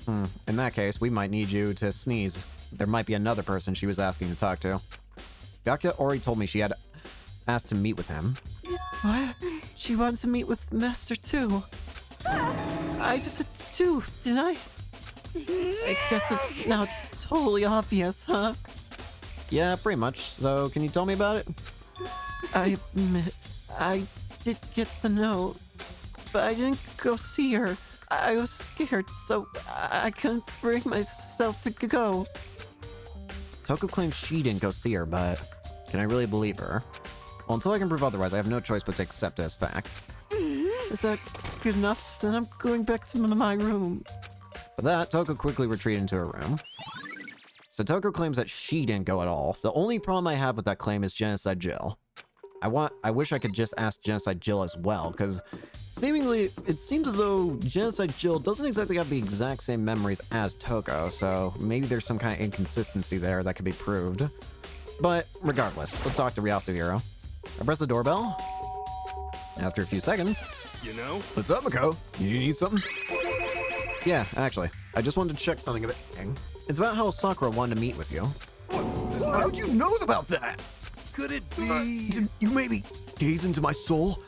In that case, we might need you to sneeze. There might be another person she was asking to talk to. Byakuya Ori told me she had asked to meet with him. What? She wanted to meet with Master too. I just said two, didn't I? I guess it's totally obvious, huh? Yeah, pretty much. So, can you tell me about it? I admit, I did get the note, but I didn't go see her. I was scared, so I couldn't bring myself to go. Toko claims she didn't go see her, but can I really believe her? Well, until I can prove otherwise, I have no choice but to accept it as fact. Is that good enough? Then I'm going back to my room. For that, Toko quickly retreated into her room. So Toko claims that she didn't go at all. The only problem I have with that claim is Genocide Jill. I wish I could just ask Genocide Jill as well, because seemingly it seems as though Genocide Jill doesn't exactly have the exact same memories as Toko, so maybe there's some kind of inconsistency there that could be proved. But regardless, let's talk to Ryasu Hiro. I press the doorbell. After a few seconds, You know? what's up, Mako? You need something? Yeah, actually, I just wanted to check something a bit. It's about how Sakura wanted to meet with you. How'd you know about that? Could it be? Did you maybe gaze into my soul?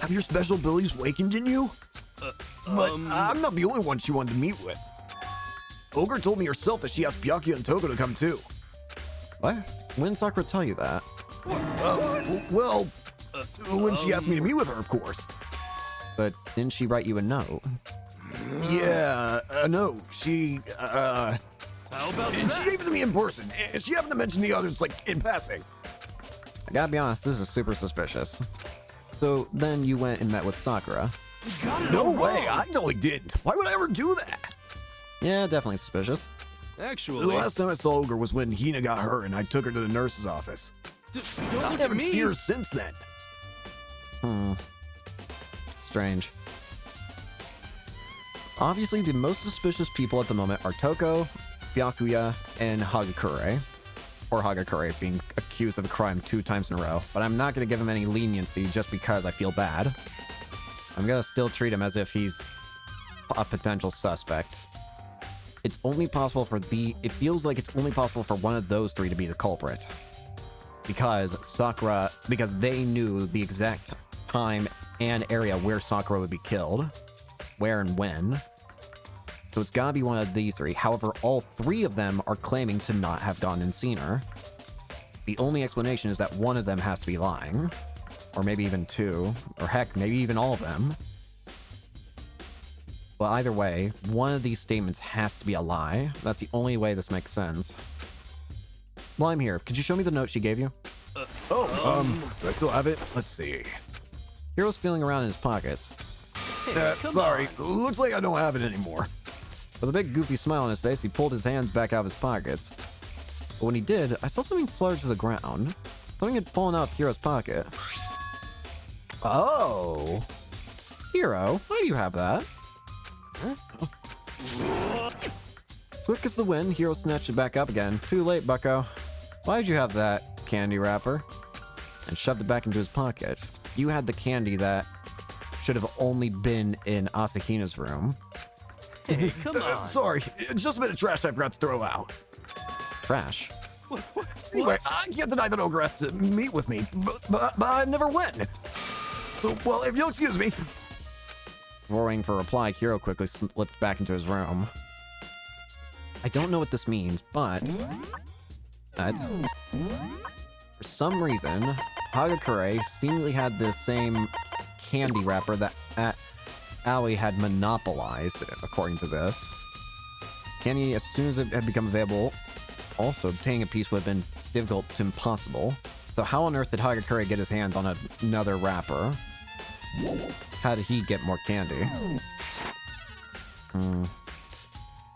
Have your special abilities awakened in you? But I'm not the only one she wanted to meet with. Ogre told me herself that she asked Byakuya and Toko to come too. What? When did Sakura tell you that? Well, when she asked me to meet with her, of course. But didn't she write you a note? Yeah, a note. She, How about she that? gave it to me in person, and she happened to mention the others, like, in passing. I gotta be honest, this is super suspicious. So then you went and met with Sakura. No way, I totally didn't. Why would I ever do that? Yeah, definitely suspicious. Actually, The last time I saw Ogre was when Hina got hurt and I took her to the nurse's office. don't I look at haven't me. seen her since then. Strange. Obviously, the most suspicious people at the moment are Toko, Byakuya, and Hagakure. Or Hagakure being accused of a crime 2 times in a row. But I'm not going to give him any leniency just because I feel bad. I'm going to still treat him as if he's a potential suspect. It's only possible for it feels like it's only possible for one of those 3 to be the culprit. Because they knew the exact time and area where Sakura would be killed. Where and when. So it's gotta be one of these 3. However, all 3 of them are claiming to not have gone and seen her. The only explanation is that one of them has to be lying. Or maybe even 2. Or heck, maybe even all of them. Well, either way, one of these statements has to be a lie. That's the only way this makes sense. Well, I'm here. Could you show me the note she gave you? Do I still have it? Let's see. Hiro's feeling around in his pockets. Sorry, looks like I don't have it anymore. With a big goofy smile on his face, he pulled his hands back out of his pockets. But when he did, I saw something flutter to the ground. Something had fallen out of Hiro's pocket. Oh! Hiro, why do you have that? Quick as the wind, Hiro snatched it back up again. Too late, bucko. Why'd you have that candy wrapper? And shoved it back into his pocket. You had the candy that should have only been in Asahina's room. Hey, come on. Sorry, it's just a bit of trash I forgot to throw out. Trash? Anyway, I can't deny that Ogre asked to meet with me, but I never went. So, well, if you'll excuse me. Before waiting for a reply, Hiro quickly slipped back into his room. I don't know what this means, but... for some reason, Hagakure seemingly had the same candy wrapper that Aoi had monopolized, according to this. Candy, as soon as it had become available, also obtaining a piece would have been difficult to impossible. So how on earth did Hagakure get his hands on another wrapper? How did he get more candy?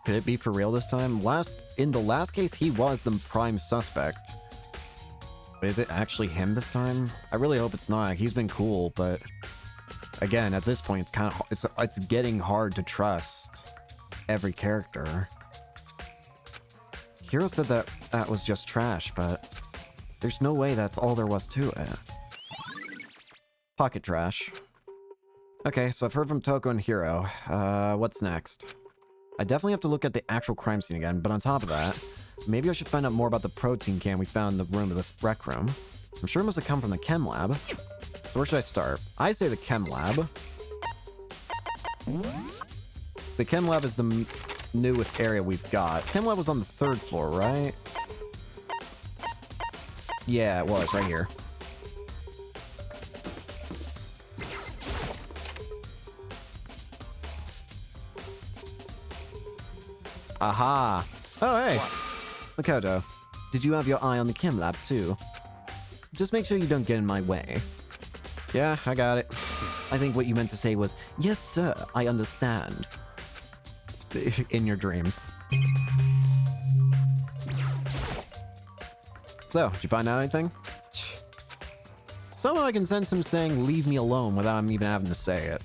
Could it be for real this time? In the last case, he was the prime suspect. But is it actually him this time? I really hope it's not. He's been cool, but again, at this point, it's getting hard to trust every character. Hiro said that that was just trash, but there's no way that's all there was to it. Pocket trash. Okay, so I've heard from Toko and Hiro. What's next? I definitely have to look at the actual crime scene again, but on top of that, maybe I should find out more about the protein can we found in the room of the rec room. I'm sure it must have come from the chem lab. So where should I start? I say the chem lab. The chem lab is the newest area we've got. Chem lab was on the 3rd floor, right? Yeah, it was, right here. Aha! Oh, hey! Makoto, did you have your eye on the chem lab, too? Just make sure you don't get in my way. Yeah, I got it. I think what you meant to say was, yes, sir, I understand. In your dreams. So, did you find out anything? Somehow I can sense him saying, leave me alone, without him even having to say it.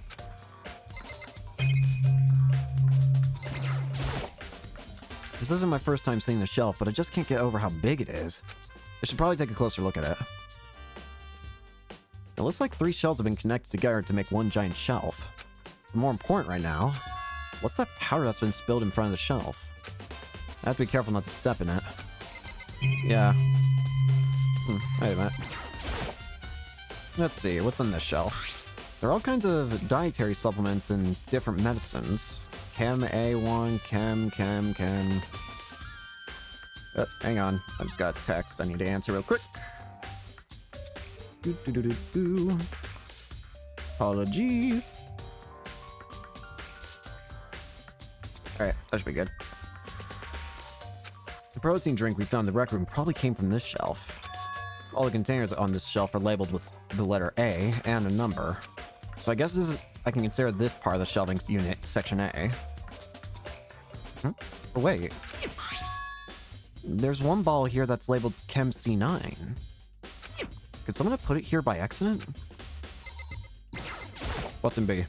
This isn't my first time seeing the shelf, but I just can't get over how big it is. I should probably take a closer look at it. It looks like 3 shelves have been connected together to make one giant shelf. But more important right now, what's that powder that's been spilled in front of the shelf? I have to be careful not to step in it. Yeah. Wait a minute. Let's see, what's on this shelf? There are all kinds of dietary supplements and different medicines. Chem A1, chem. Oh, hang on. I just got a text I need to answer real quick. Apologies. Alright, that should be good. The protein drink we found in the rec room probably came from this shelf. All the containers on this shelf are labeled with the letter A and a number. So I guess I can consider this part of the shelving unit Section A. Oh, wait. There's one bottle here that's labeled Chem C9. Could someone have put it here by accident? What's in B?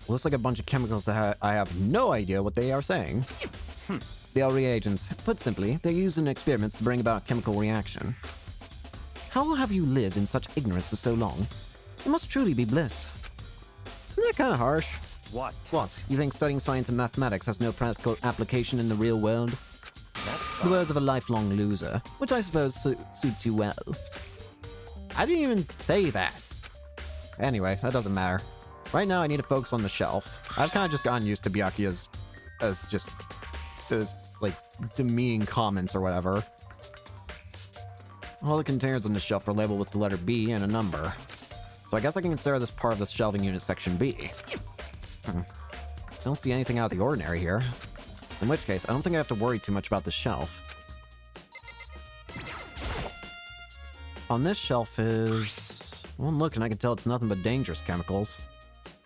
Looks like a bunch of chemicals that I have no idea what they are saying. They are reagents. Put simply, they're used in experiments to bring about chemical reaction. How have you lived in such ignorance for so long? It must truly be bliss. Isn't that kind of harsh? What? What? You think studying science and mathematics has no practical application in the real world? That's The fine. words of a lifelong loser, which I suppose suits you well. I didn't even say that. Anyway, that doesn't matter. Right now, I need to focus on the shelf. I've kind of just gotten used to Byakuya as like demeaning comments or whatever. All the containers on the shelf are labeled with the letter B and a number. So I guess I can consider this part of the shelving unit Section B. I don't see anything out of the ordinary here. In which case, I don't think I have to worry too much about the shelf. On this shelf is... Well, look, and I can tell it's nothing but dangerous chemicals.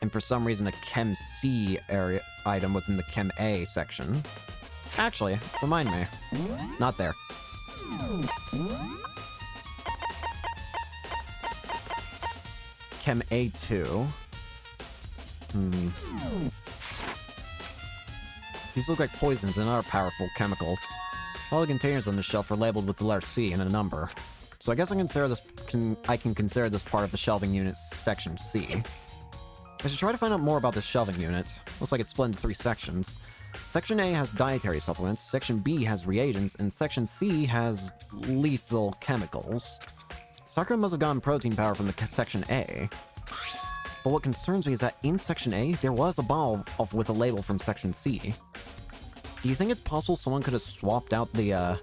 And for some reason, a Chem C area item was in the Chem A section. Actually, remind me. Not there. Chem A2. These look like poisons and other powerful chemicals. All the containers on the shelf are labeled with the letter C and a number. So I guess I can consider this part of the shelving unit Section C. I should try to find out more about this shelving unit. Looks like it's split into 3 sections. Section A has dietary supplements, Section B has reagents, and Section C has lethal chemicals. Sakura must have gotten protein powder from the Section A. But what concerns me is that in Section A, there was a bottle with a label from Section C. Do you think it's possible someone could have swapped out the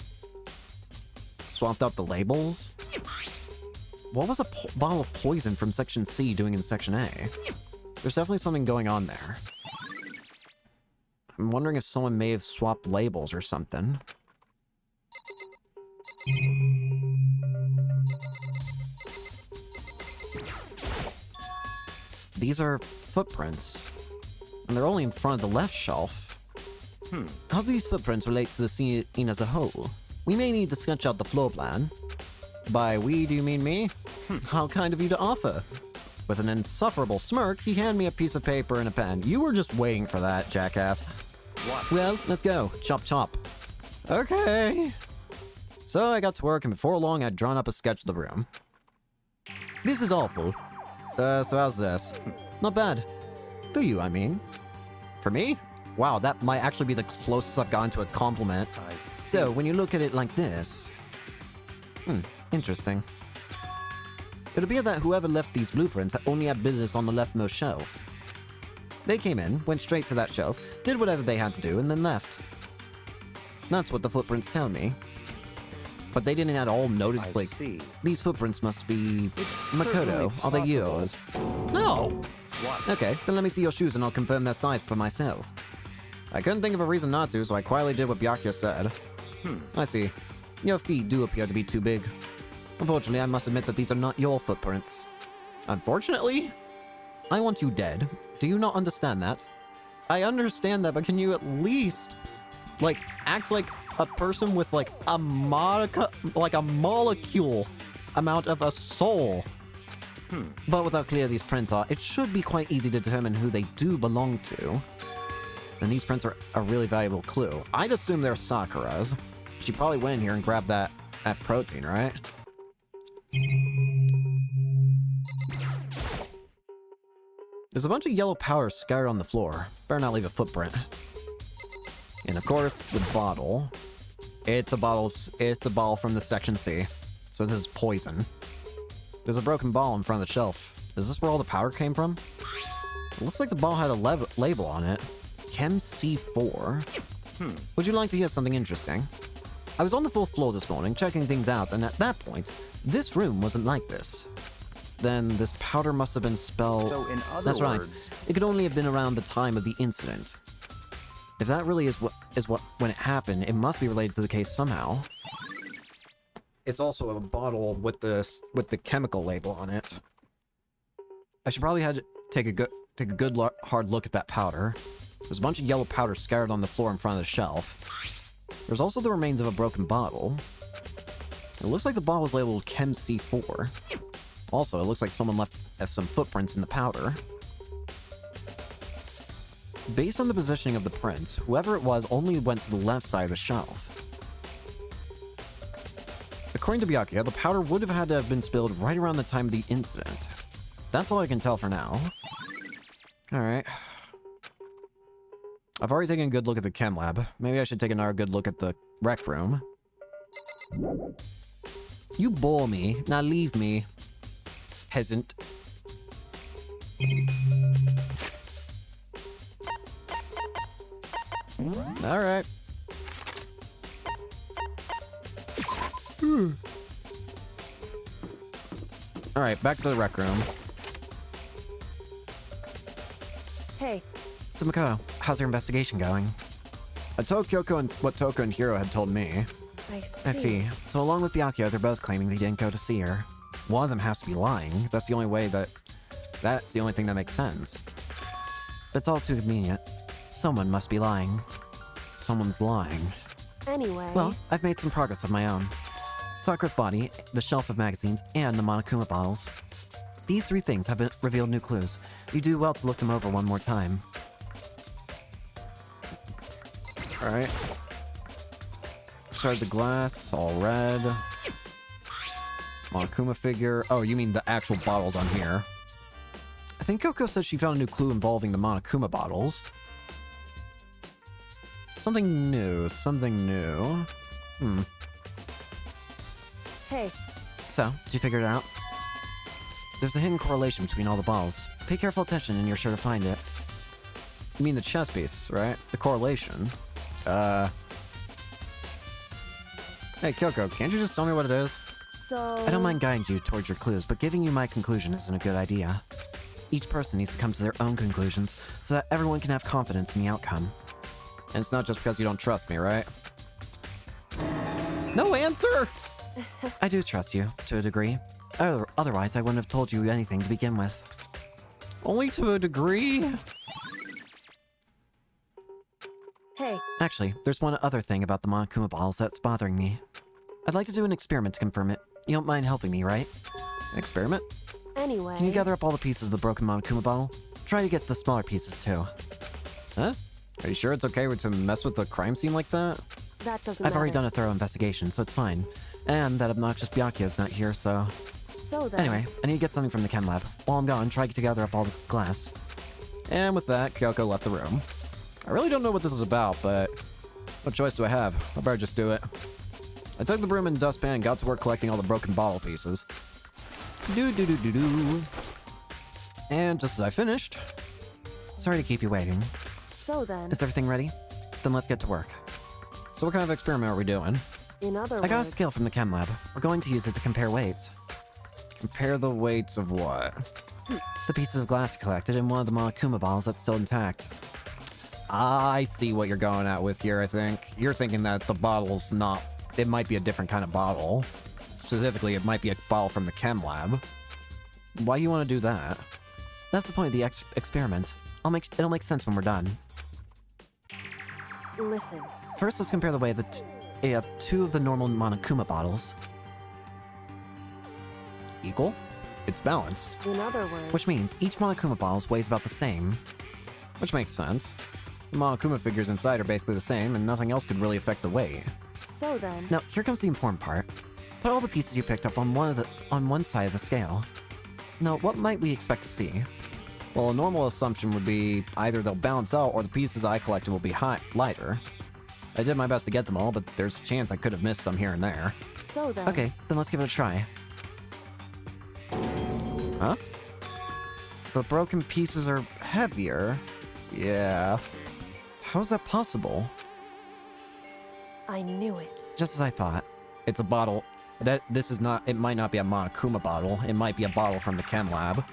labels? What was a bottle of poison from Section C doing in Section A? There's definitely something going on there. I'm wondering if someone may have swapped labels or something. These are footprints, and they're only in front of the left shelf. How do these footprints relate to the scene as a whole? We may need to sketch out the floor plan. By we, do you mean me? How kind of you to offer. With an insufferable smirk, he handed me a piece of paper and a pen. You were just waiting for that, jackass. What? Well, let's go. Chop chop. Okay. So I got to work, and before long, I'd drawn up a sketch of the room. This is awful. So how's this? Not bad. For you, I mean. For me? Wow, that might actually be the closest I've gotten to a compliment. I see. So, when you look at it like this... interesting. It appeared that whoever left these blueprints only had business on the leftmost shelf. They came in, went straight to that shelf, did whatever they had to do, and then left. That's what the footprints tell me. But they didn't at all notice, I see. these footprints must be... It's Makoto, certainly are they possible. yours? No! What? Okay, then let me see your shoes and I'll confirm their size for myself. I couldn't think of a reason not to, so I quietly did what Byakuya said. I see. Your feet do appear to be too big. Unfortunately, I must admit that these are not your footprints. Unfortunately? I want you dead. Do you not understand that? I understand that, but can you at least, act like a person with, a molecule amount of a soul? But without clear these prints are, it should be quite easy to determine who they do belong to. And these prints are a really valuable clue. I'd assume they're Sakura's. She probably went in here and grabbed that protein, right? There's a bunch of yellow powder scattered on the floor. Better not leave a footprint. And of course, the bottle. It's a bottle from the Section C. So this is poison. There's a broken bottle in front of the shelf. Is this where all the powder came from? It looks like the bottle had a label on it. Chem C4. Would you like to hear something interesting? I was on the 4th floor this morning, checking things out, and at that point, this room wasn't like this. Then this powder must have been spelled... So in other That's right. words... It could only have been around the time of the incident. If that really is what when it happened, it must be related to the case somehow. It's also a bottle with the chemical label on it. I should probably take a good hard look at that powder. There's a bunch of yellow powder scattered on the floor in front of the shelf. There's also the remains of a broken bottle. It looks like the bottle was labeled Chem C4. Also, it looks like someone left some footprints in the powder. Based on the positioning of the prints, whoever it was only went to the left side of the shelf. According to Byakuya, the powder would have had to have been spilled right around the time of the incident. That's all I can tell for now. Alright. I've already taken a good look at the chem lab. Maybe I should take another good look at the rec room. You bore me. Now leave me. Peasant. Alright. Alright, back to the rec room. Hey, So Makoto, how's your investigation going? I told Kyoko what Toko and Hiro had told me. I see. I see. So along with Byakuya, they're both claiming they didn't go to see her. One of them has to be lying. That's the only thing that makes sense. That's all too convenient. Someone must be lying. Someone's lying. Anyway. Well, I've made some progress of my own. Sakura's body, the shelf of magazines, and the Monokuma bottles. These 3 things have revealed new clues. You do well to look them over one more time. Alright. Shard the glass, all red. Monokuma figure. Oh, you mean the actual bottles on here. I think Kyoko said she found a new clue involving the Monokuma bottles. Something new. Hey, So, did you figure it out? There's a hidden correlation between all the bottles. Pay careful attention and you're sure to find it. You mean the chess piece, right? The correlation. Hey, Kyoko, can't you just tell me what it is? so... I don't mind guiding you towards your clues, but giving you my conclusion isn't a good idea. Each person needs to come to their own conclusions so that everyone can have confidence in the outcome. And it's not just because you don't trust me, right? No answer! I do trust you, to a degree. Otherwise, I wouldn't have told you anything to begin with. Only to a degree? Hey, Actually, there's one other thing about the Monokuma bottles that's bothering me. I'd like to do an experiment to confirm it. You don't mind helping me, right? An experiment? Anyway. Can you gather up all the pieces of the broken Monokuma bottle? Try to get the smaller pieces, too. Huh? Are you sure it's okay to mess with the crime scene like that? That doesn't I've already matter. done a thorough investigation, so it's fine. And that obnoxious Byakuya's not here, so... So then. Anyway, I need to get something from the chem lab. While I'm gone, try to gather up all the glass. And with that, Kyoko left the room. I really don't know what this is about, but... what choice do I have? I better just do it. I took the broom and dustpan and got to work collecting all the broken bottle pieces. Do-do-do-do-do. And just as I finished... Sorry to keep you waiting. So then. Is everything ready? Then let's get to work. So what kind of experiment are we doing? In other words. I got a scale from the chem lab. We're going to use it to compare weights. Compare the weights of what? The pieces of glass you collected in one of the Monokuma bottles that's still intact. I see what you're going at with here, I think. You're thinking that the bottle's not... it might be a different kind of bottle. Specifically, it might be a bottle from the chem lab. Why do you want to do that? That's the point of the experiment. It'll make sense when we're done. Listen. First, let's compare the weight of two of the normal Monokuma bottles. Equal? It's balanced. In other words. Which means each Monokuma bottle weighs about the same. Which makes sense. The Monokuma figures inside are basically the same, and nothing else could really affect the weight. So then. Now, here comes the important part. Put all the pieces you picked up on one side of the scale. Now, what might we expect to see? Well, a normal assumption would be either they'll balance out or the pieces I collected will be lighter. I did my best to get them all, but there's a chance I could have missed some here and there. So then. Okay, then let's give it a try. Huh? The broken pieces are heavier. Yeah. How's that possible? I knew it. Just as I thought. It's a bottle. It might not be a Monokuma bottle. It might be a bottle from the chem lab.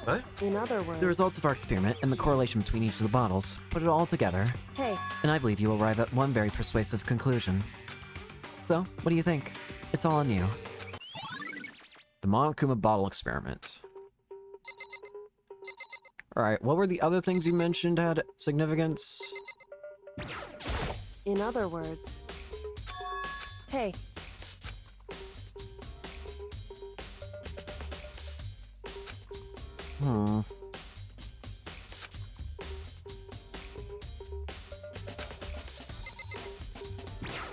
What? In other words. The results of our experiment and the correlation between each of the bottles. Put it all together, Hey. and I believe you will arrive at one very persuasive conclusion. So, what do you think? It's all on you. The Monokuma bottle experiment. Alright, what were the other things you mentioned had significance? In other words. Hey.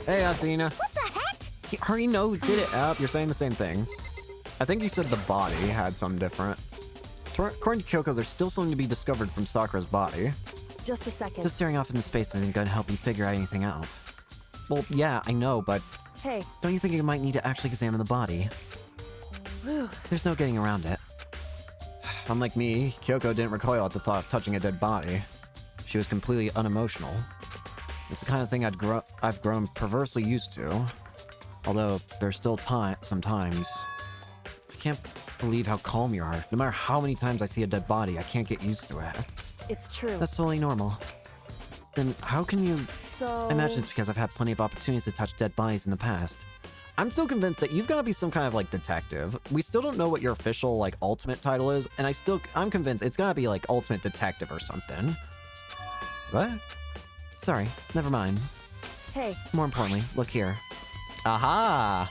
Hey, Asina. What the heck? You already know who did it, App. You're saying the same things. I think you said the body had something different. According to Kyoko, there's still something to be discovered from Sakura's body. Just a second. Just staring off into space isn't going to help you figure out anything out. Well, yeah, I know, but... Hey. Don't you think you might need to actually examine the body? Whew. There's no getting around it. Unlike me, Kyoko didn't recoil at the thought of touching a dead body. She was completely unemotional. It's the kind of thing I've grown perversely used to. Although, there's still sometimes. I can't believe how calm you are. No matter how many times I see a dead body, I can't get used to it. It's true. That's totally normal. Then how can you... So... I imagine it's because I've had plenty of opportunities to touch dead bodies in the past. I'm still convinced that you've got to be some kind of, like, detective. We still don't know what your official, like, ultimate title is, and I'm convinced it's gotta be, like, ultimate detective or something. What? Sorry, never mind. Hey. More importantly, look here. Aha!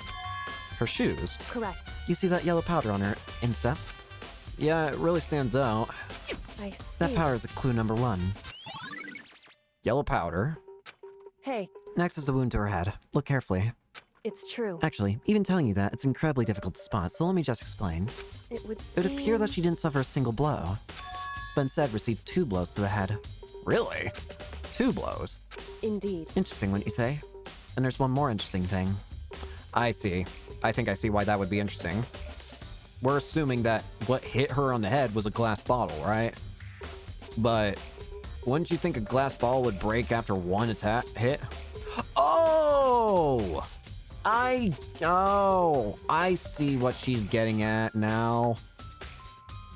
Her shoes. Correct. You see that yellow powder on her instep? Yeah, it really stands out. I see. That powder is a clue number 1. Yellow powder. Hey. Next is the wound to her head. Look carefully. It's true. Actually, even telling you that, it's incredibly difficult to spot, so let me just explain. It would It seem... would appear that she didn't suffer a single blow, but instead received 2 blows to the head. Really? 2 blows? Indeed. Interesting, wouldn't you say? And there's one more interesting thing. I see. I think I see why that would be interesting. We're assuming that what hit her on the head was a glass bottle, right? But wouldn't you think a glass bottle would break after one hit? Oh! I see what she's getting at now.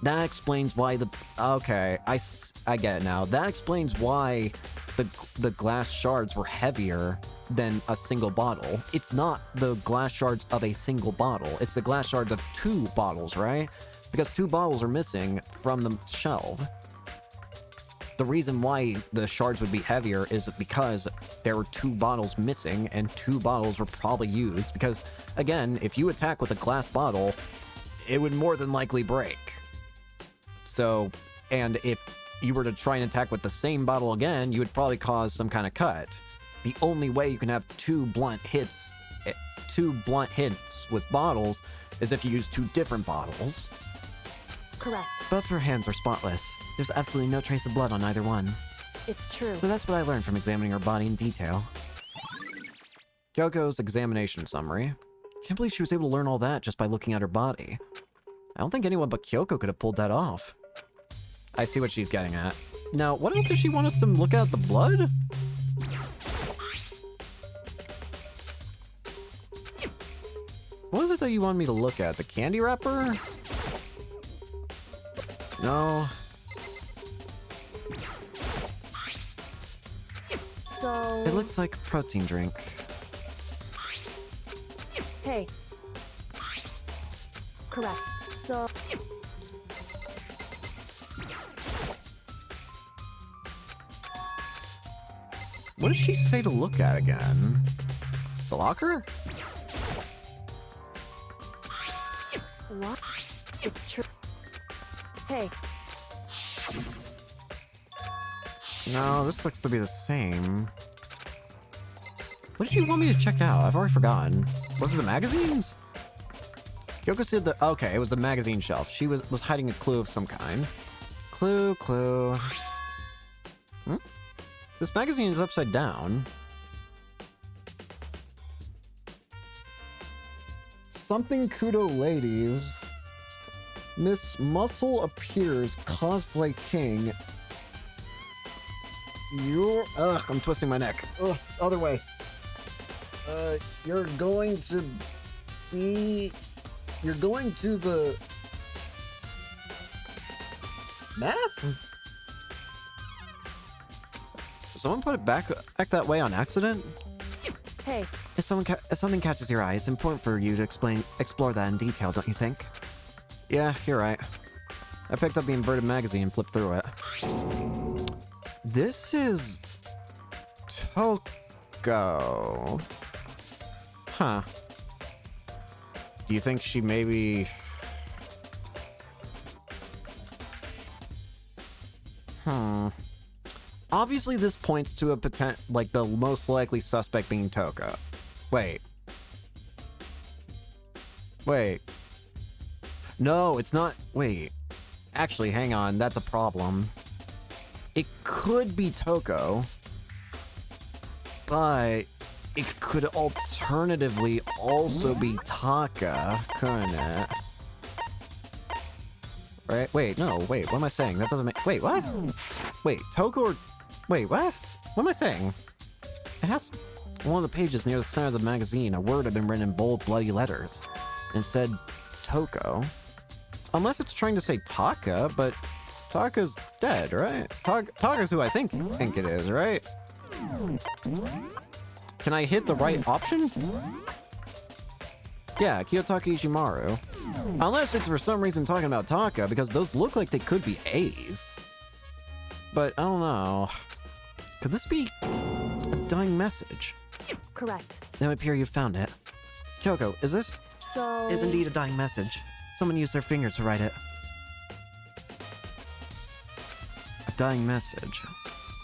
That explains why okay, I get it now. That explains why the glass shards were heavier than a single bottle. It's not the glass shards of a single bottle. It's the glass shards of 2 bottles, right? Because 2 bottles are missing from the shelf. the reason why the shards would be heavier is because there were 2 bottles missing, and 2 bottles were probably used. Because, again, if you attack with a glass bottle, it would more than likely break. So, and if you were to try and attack with the same bottle again, you would probably cause some kind of cut. The only way you can have 2 blunt hits with bottles is if you use 2 different bottles. Correct. Both her hands were spotless. There's absolutely no trace of blood on either one. It's true. So that's what I learned from examining her body in detail. Kyoko's examination summary. Can't believe she was able to learn all that just by looking at her body. I don't think anyone but Kyoko could have pulled that off. I see what she's getting at. Now, what else does she want us to look at? The blood? What is it that you want me to look at? The candy wrapper? No. So... It looks like a protein drink. Hey. Correct. So... What did she say to look at again? The locker? What? It's true. Hey. No, this looks to be the same. What did you want me to check out? I've already forgotten. Was it the magazines? Kyoko said the... Okay, it was the magazine shelf. She was hiding a clue of some kind. Clue. This magazine is upside down. Something Kudo ladies. Miss Muscle appears, cosplay king. Ugh, I'm twisting my neck. Ugh, other way. You're going to the... Math? Did someone put it back that way on accident? Hey. If something catches your eye, it's important for you to explore that in detail, don't you think? Yeah, you're right. I picked up the inverted magazine and flipped through it. This is... Toko. Huh. Do you think she maybe... Obviously this points to a the most likely suspect being Toko. Wait. No, it's not. Wait. Actually, hang on. That's a problem. It could be Toko, but it could alternatively also be Taka, couldn't it? Right? Wait, no, wait, what am I saying? That doesn't make... Wait, what? Wait, Toko or... Wait, what? What am I saying? It has... On one of the pages near the center of the magazine, a word had been written in bold, bloody letters. And it said, Toko. Unless it's trying to say Taka, but Taka's dead, right? Taka's who I think it is, right? Can I hit the right option? Yeah, Kiyotaka Ishimaru. Unless it's for some reason talking about Taka, because those look like they could be A's. But I don't know. Could this be a dying message? Correct. It would appear you've found it. Kyoko, is this... So... Is indeed a dying message. Someone used their fingers to write it. a dying message?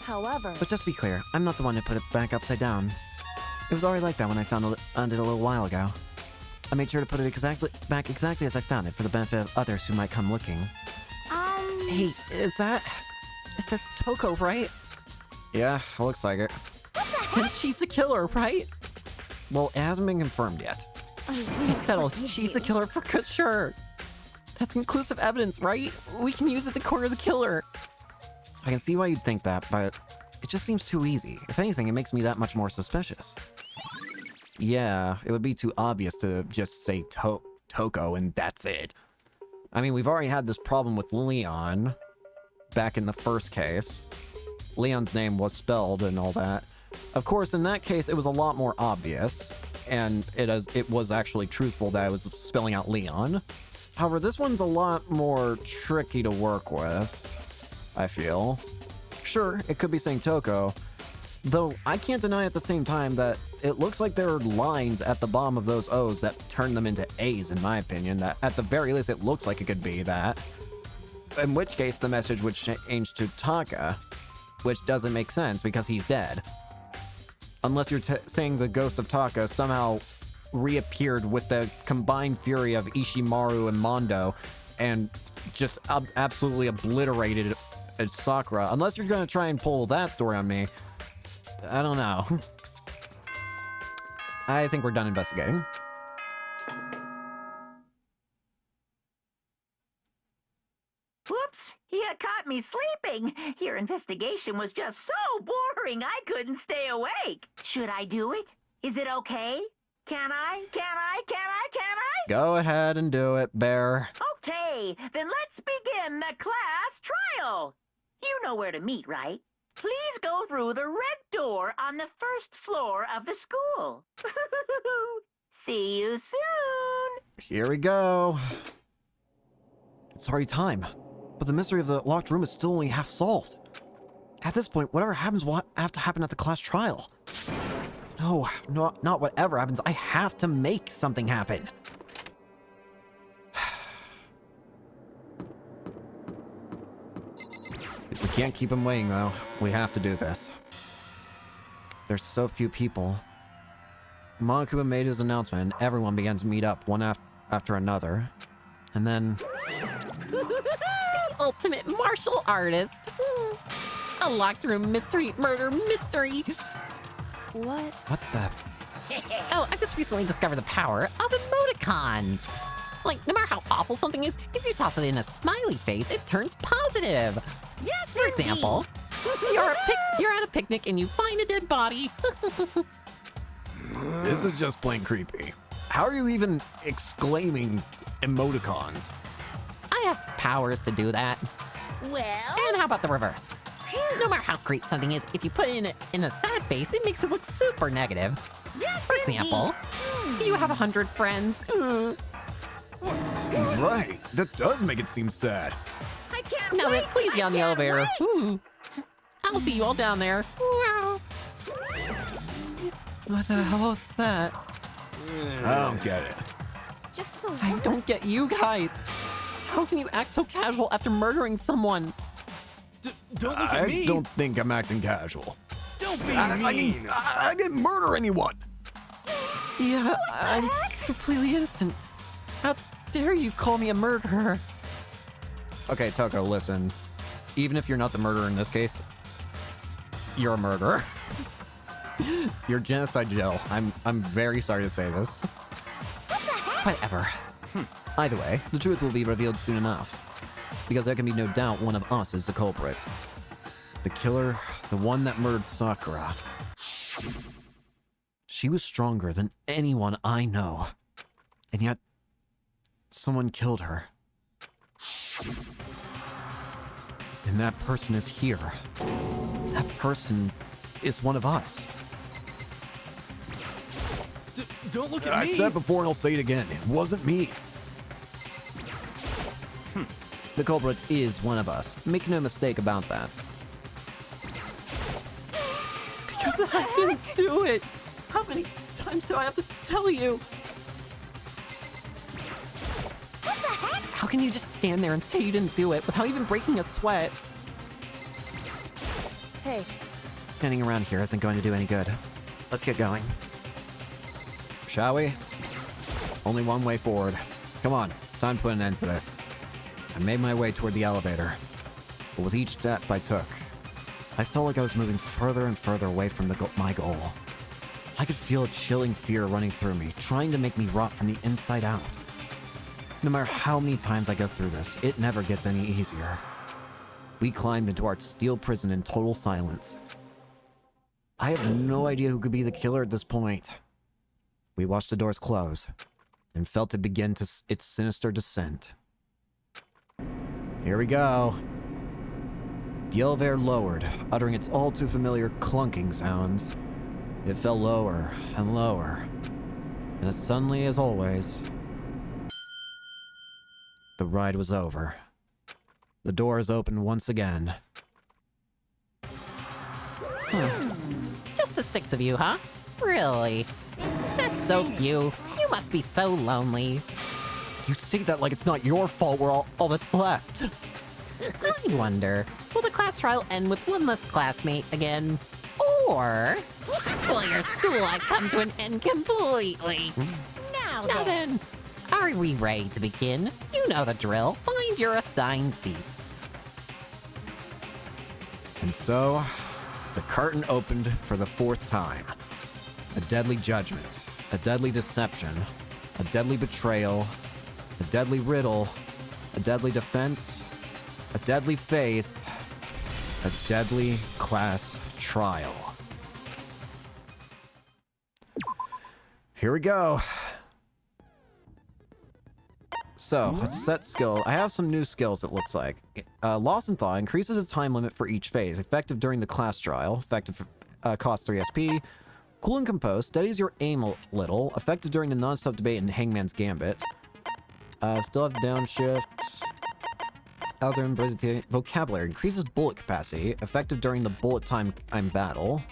However... But just to be clear, I'm not the one who put it back upside down. It was already like that when I found it a little while ago. I made sure to put it back exactly as I found it for the benefit of others who might come looking. Hey, is that... It says Toko, right? Yeah, looks like it. And she's the killer, right? Well, it hasn't been confirmed yet. It's settled. She's the killer for good, sure. That's conclusive evidence, right? We can use it to corner the killer. I can see why you'd think that, but it just seems too easy. If anything, it makes me that much more suspicious. Yeah, it would be too obvious to just say Toko and that's it. I mean, we've already had this problem with Leon back in the first case. Leon's name was spelled and all that. Of course, in that case, it was a lot more obvious, and it was actually truthful that I was spelling out Leon. However, this one's a lot more tricky to work with, I feel. Sure, it could be saying Toko, though I can't deny at the same time that it looks like there are lines at the bottom of those O's that turn them into A's, in my opinion. That at the very least, it looks like it could be that. In which case, the message would change to Taka, which doesn't make sense because he's dead. Unless you're saying the ghost of Taka somehow reappeared with the combined fury of Ishimaru and Mondo and just absolutely obliterated Sakura. Unless you're going to try and pull that story on me. I don't know. I think we're done investigating. Whoops, you caught me sleeping. Your investigation was just so boring I couldn't stay awake. Should I do it? Is it okay? Can I? Go ahead and do it, Bear. Okay, then let's begin the class trial. You know where to meet, right? Please go through the red door on the first floor of the school. See you soon. Here we go. It's already time, but the mystery of the locked room is still only half solved. At this point, whatever happens will have to happen at the class trial. No, not whatever happens. I have to make something happen. We can't keep him waiting, though. We have to do this. There's so few people. Monokuma made his announcement, and everyone began to meet up, one after another. And then... The ultimate martial artist. A locked room mystery, murder mystery. What? What the... Oh, I just recently discovered the power of emoticons. Like, no matter how awful something is, if you toss it in a smiley face, it turns positive. Yes, For example, you're at a picnic and you find a dead body. This is just plain creepy. How are you even exclaiming emoticons? I have powers to do that. Well, And how about the reverse? No matter how great something is, if you put it in a sad face, it makes it look super negative. yes, For example, do you have 100 friends? He's right. That does make it seem sad. I can't Now then, wait. please get on the elevator. Ooh. I'll see you all down there. Wow. What the hell is that? I don't get it. Just the I don't get you guys. How can you act so casual after murdering someone? Don't look at I me. don't think I'm acting casual. Don't be I mean. didn't murder anyone. Yeah, I'm completely innocent. How dare you call me a murderer? Okay, Toko, listen. Even if you're not the murderer in this case, you're a murderer. You're genocide Jill. I'm very sorry to say this. Whatever. Either way, the truth will be revealed soon enough. Because there can be no doubt one of us is the culprit. The killer, the one that murdered Sakura. She was stronger than anyone I know. And yet, someone killed her. And that person is here. That person is one of us. Don't look at I me. said before and I'll say it again. It wasn't me. The culprit is one of us. Make no mistake about that. Because I didn't do it. How many times do I have to tell you? How can you just stand there and say you didn't do it without even breaking a sweat? Hey, Standing around here isn't going to do any good. Let's get going. Shall we? Only one way forward. Come on, it's time to put an end to this. I made my way toward the elevator, but with each step I took, I felt like I was moving further and further away from my goal. I could feel a chilling fear running through me, trying to make me rot from the inside out. No matter how many times I go through this, it never gets any easier. We climbed into our steel prison in total silence. I have no idea who could be the killer at this point. We watched the doors close and felt it begin its sinister descent. Here we go. The elevator lowered, uttering its all too familiar clunking sounds. It fell lower and lower, and as suddenly as always, the ride was over. The doors opened once again. Just the 6 of you, huh? Really? That's so few. You must be so lonely. You say that like it's not your fault we're all that's left. I wonder, will the class trial end with one less classmate again? Or will your school life come to an end completely? Now then, are we ready to begin? You know the drill. Find your assigned seats. And so, the curtain opened for the 4th time. A deadly judgment, a deadly deception, a deadly betrayal, a deadly riddle, a deadly defense, a deadly faith, a deadly class trial. Here we go. So, let's set skill. I have some new skills, it looks like. Lost in Thought increases the time limit for each phase. Effective during the class trial. Effective cost 3 SP. Cool and Composed steadies your aim a little. Effective during the non-stop debate in Hangman's Gambit. Still have downshift. Outer and vocabulary increases bullet capacity. Effective during the bullet time battle.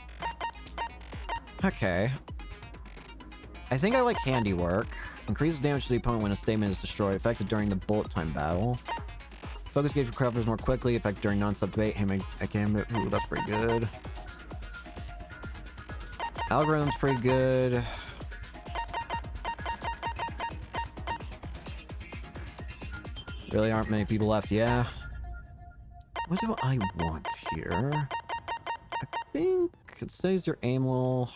Okay. I think I like Handiwork. Increases damage to the opponent when a statement is destroyed. Effective during the bullet time battle. Focus gauge recovers more quickly. Effective during non-stop debate. Hangman's Gambit. Ooh, that's pretty good. Algorithm's pretty good. Really aren't many people left, yeah. What do I want here? I think it stays your aim will.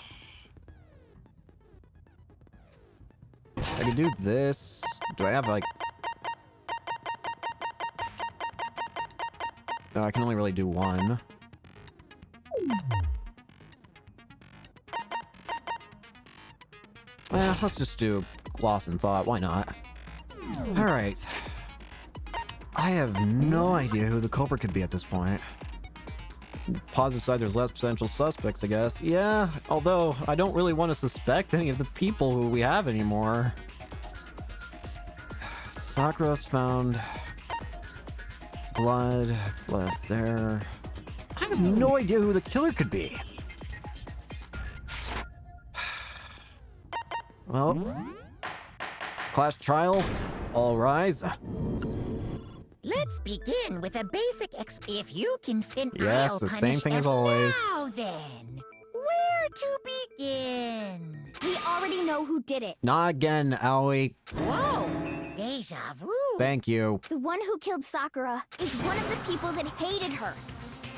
I could do this. Do I have like... No, I can only really do one. Let's just do Lost in Thought. Why not? Alright. I have no idea who the culprit could be at this point. On the positive side, there's less potential suspects, I guess. Yeah, although I don't really want to suspect any of the people who we have anymore. Sakura's found blood there. I have no idea who the killer could be. Well, class trial, all rise. Let's begin with a basic if you can fit. Yes, I'll the same punish thing as every- always. Now then, where to begin? We already know who did it. Not again, Aoi. Whoa, deja vu. Thank you. The one who killed Sakura is one of the people that hated her.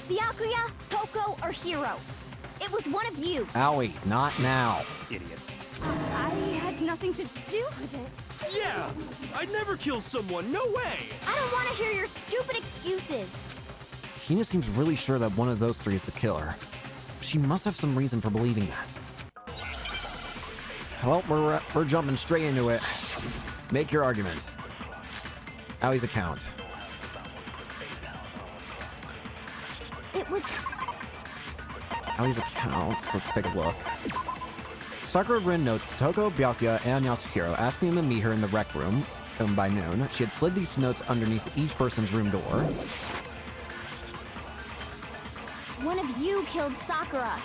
Byakuya, Toko, or Hiro. It was one of you. Aoi, not now. Idiot. I had nothing to do with it. Yeah! I'd never kill someone, no way! I don't want to hear your stupid excuses. Hina seems really sure that one of those three is the killer. She must have some reason for believing that. Well, we're jumping straight into it. Make your argument. Aoi's account. It was... Aoi's account. Let's take a look. Sakura Rin notes Toko, Byakuya, and Yasuhiro, asking them to meet her in the rec room by noon. She had slid these notes underneath each person's room door. One of you killed Sakura.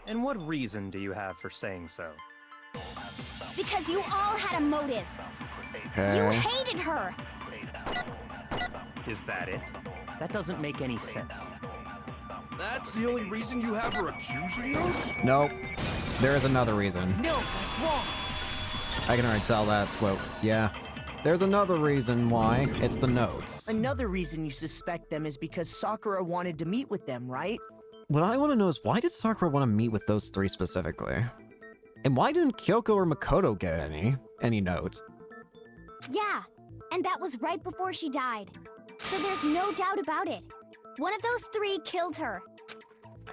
And what reason do you have for saying so? Because you all had a motive. You Okay. hated her. Is that it? That doesn't make any sense. That's the only reason you have her accusing us? Nope. There is another reason. No, that's wrong. I can already tell that's what... Yeah. There's another reason why. It's the notes. Another reason you suspect them is because Sakura wanted to meet with them, right? What I want to know is why did Sakura want to meet with those three specifically? And why didn't Kyoko or Makoto get any note? Yeah, and that was right before she died. So there's no doubt about it. One of those three killed her.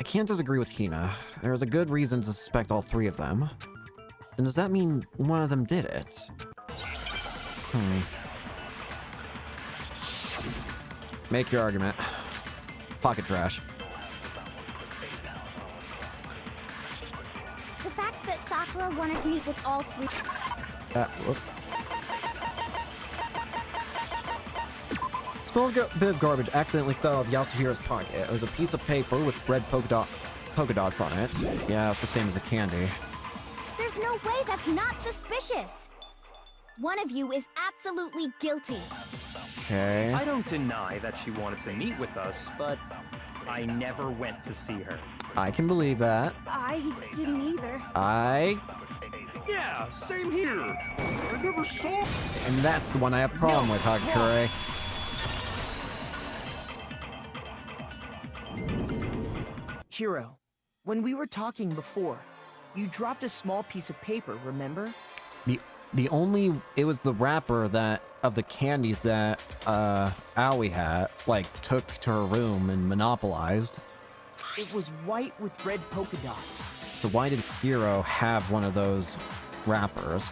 I can't disagree with Hina. There is a good reason to suspect all three of them. And does that mean one of them did it? Make your argument. Pocket trash. The fact that Sakura wanted to meet with all three... Whoop. small bit of garbage accidentally fell out of Yasuhiro's pocket. It was a piece of paper with red polka dots on it. Yeah, it's the same as the candy. There's no way that's not suspicious. One of you is absolutely guilty. Okay. I don't deny that she wanted to meet with us, but I never went to see her. I can believe that. I didn't either. Yeah, same here. I never saw. And that's the one I have a problem with, Hagakure. Hiro, when we were talking before, you dropped a small piece of paper, remember? It was the wrapper of the candies that Aoi had, took to her room and monopolized. It was white with red polka dots. So why did Hiro have one of those wrappers?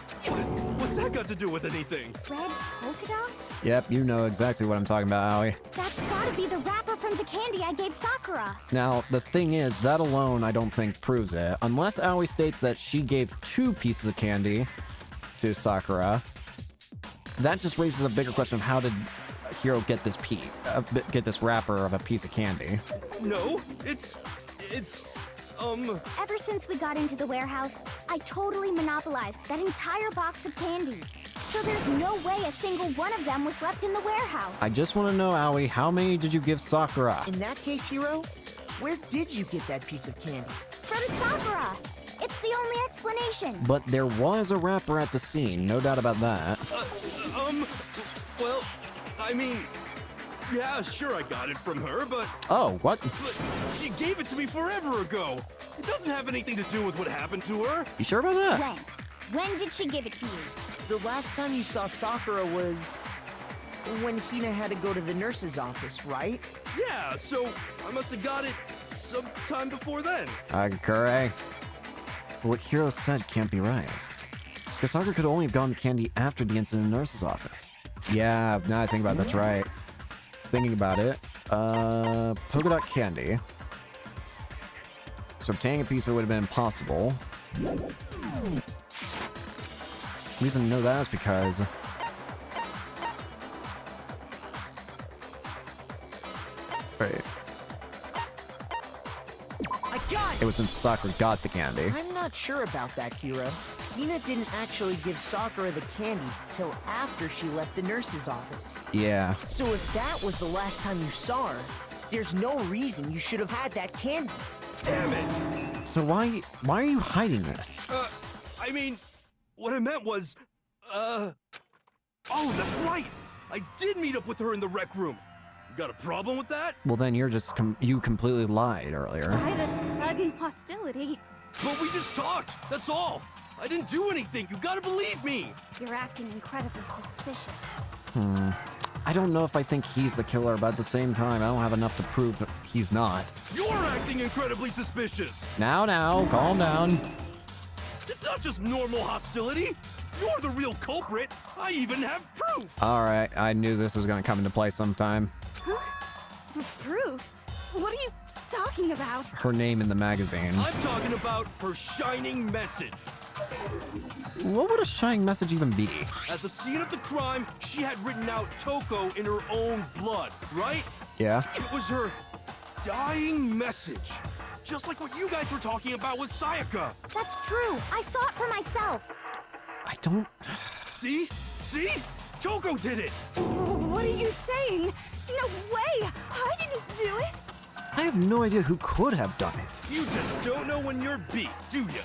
What's that got to do with anything? Red polka dots? Yep, you know exactly what I'm talking about, Aoi. That's gotta be the wrapper from the candy I gave Sakura. Now, the thing is, that alone I don't think proves it. Unless Aoi states that she gave 2 pieces of candy to Sakura, that just raises a bigger question of how did Hiro get this wrapper of a piece of candy? No, it's Ever since we got into the warehouse, I totally monopolized that entire box of candy. So there's no way a single one of them was left in the warehouse. I just want to know, Aoi, how many did you give Sakura? In that case, Hiro, where did you get that piece of candy? From Sakura! It's the only explanation. But there was a wrapper at the scene, no doubt about that. well, I mean, yeah, sure I got it from her, but Oh, what? she gave it to me forever ago. It doesn't have anything to do with what happened to her. You sure about that? When did she give it to you? The last time you saw Sakura was when Hina had to go to the nurse's office, right? Yeah, so I must have got it sometime before then. Hagakure. What Hiro said can't be right. Because Sakura could only have gotten the candy after the incident in the nurse's office. Yeah, now I think about it, that's right. Thinking about it, polka dot candy. So obtaining a piece of it would have been impossible. The reason I know that is because wait. I got it! It was when Sakura got the candy. I'm not sure about that, Hiro. Hina didn't actually give Sakura the candy till after she left the nurse's office. Yeah. So if that was the last time you saw her, there's no reason you should have had that candy. Damn it. So why are you hiding this? I mean, what I meant was, oh, that's right. I did meet up with her in the rec room. You got a problem with that? Well, then you're just you completely lied earlier. Why the sudden hostility? But we just talked, that's all. I didn't do anything, you gotta believe me. You're acting incredibly suspicious. I don't know if I think he's the killer, but at the same time, I don't have enough to prove that he's not. You're acting incredibly suspicious. Now, calm down. It's not just normal hostility. You're the real culprit. I even have proof. All right, I knew this was going to come into play sometime. Huh? Proof? What are you talking about? Her name in the magazine. I'm talking about her shining message. What would a shining message even be? At the scene of the crime, she had written out Toko in her own blood, right? Yeah. It was her dying message. Just like what you guys were talking about with Sayaka. That's true. I saw it for myself. I don't... See? See? Toko did it! What are you saying? No way! I didn't do it! I have no idea who could have done it. You just don't know when you're beat, do ya?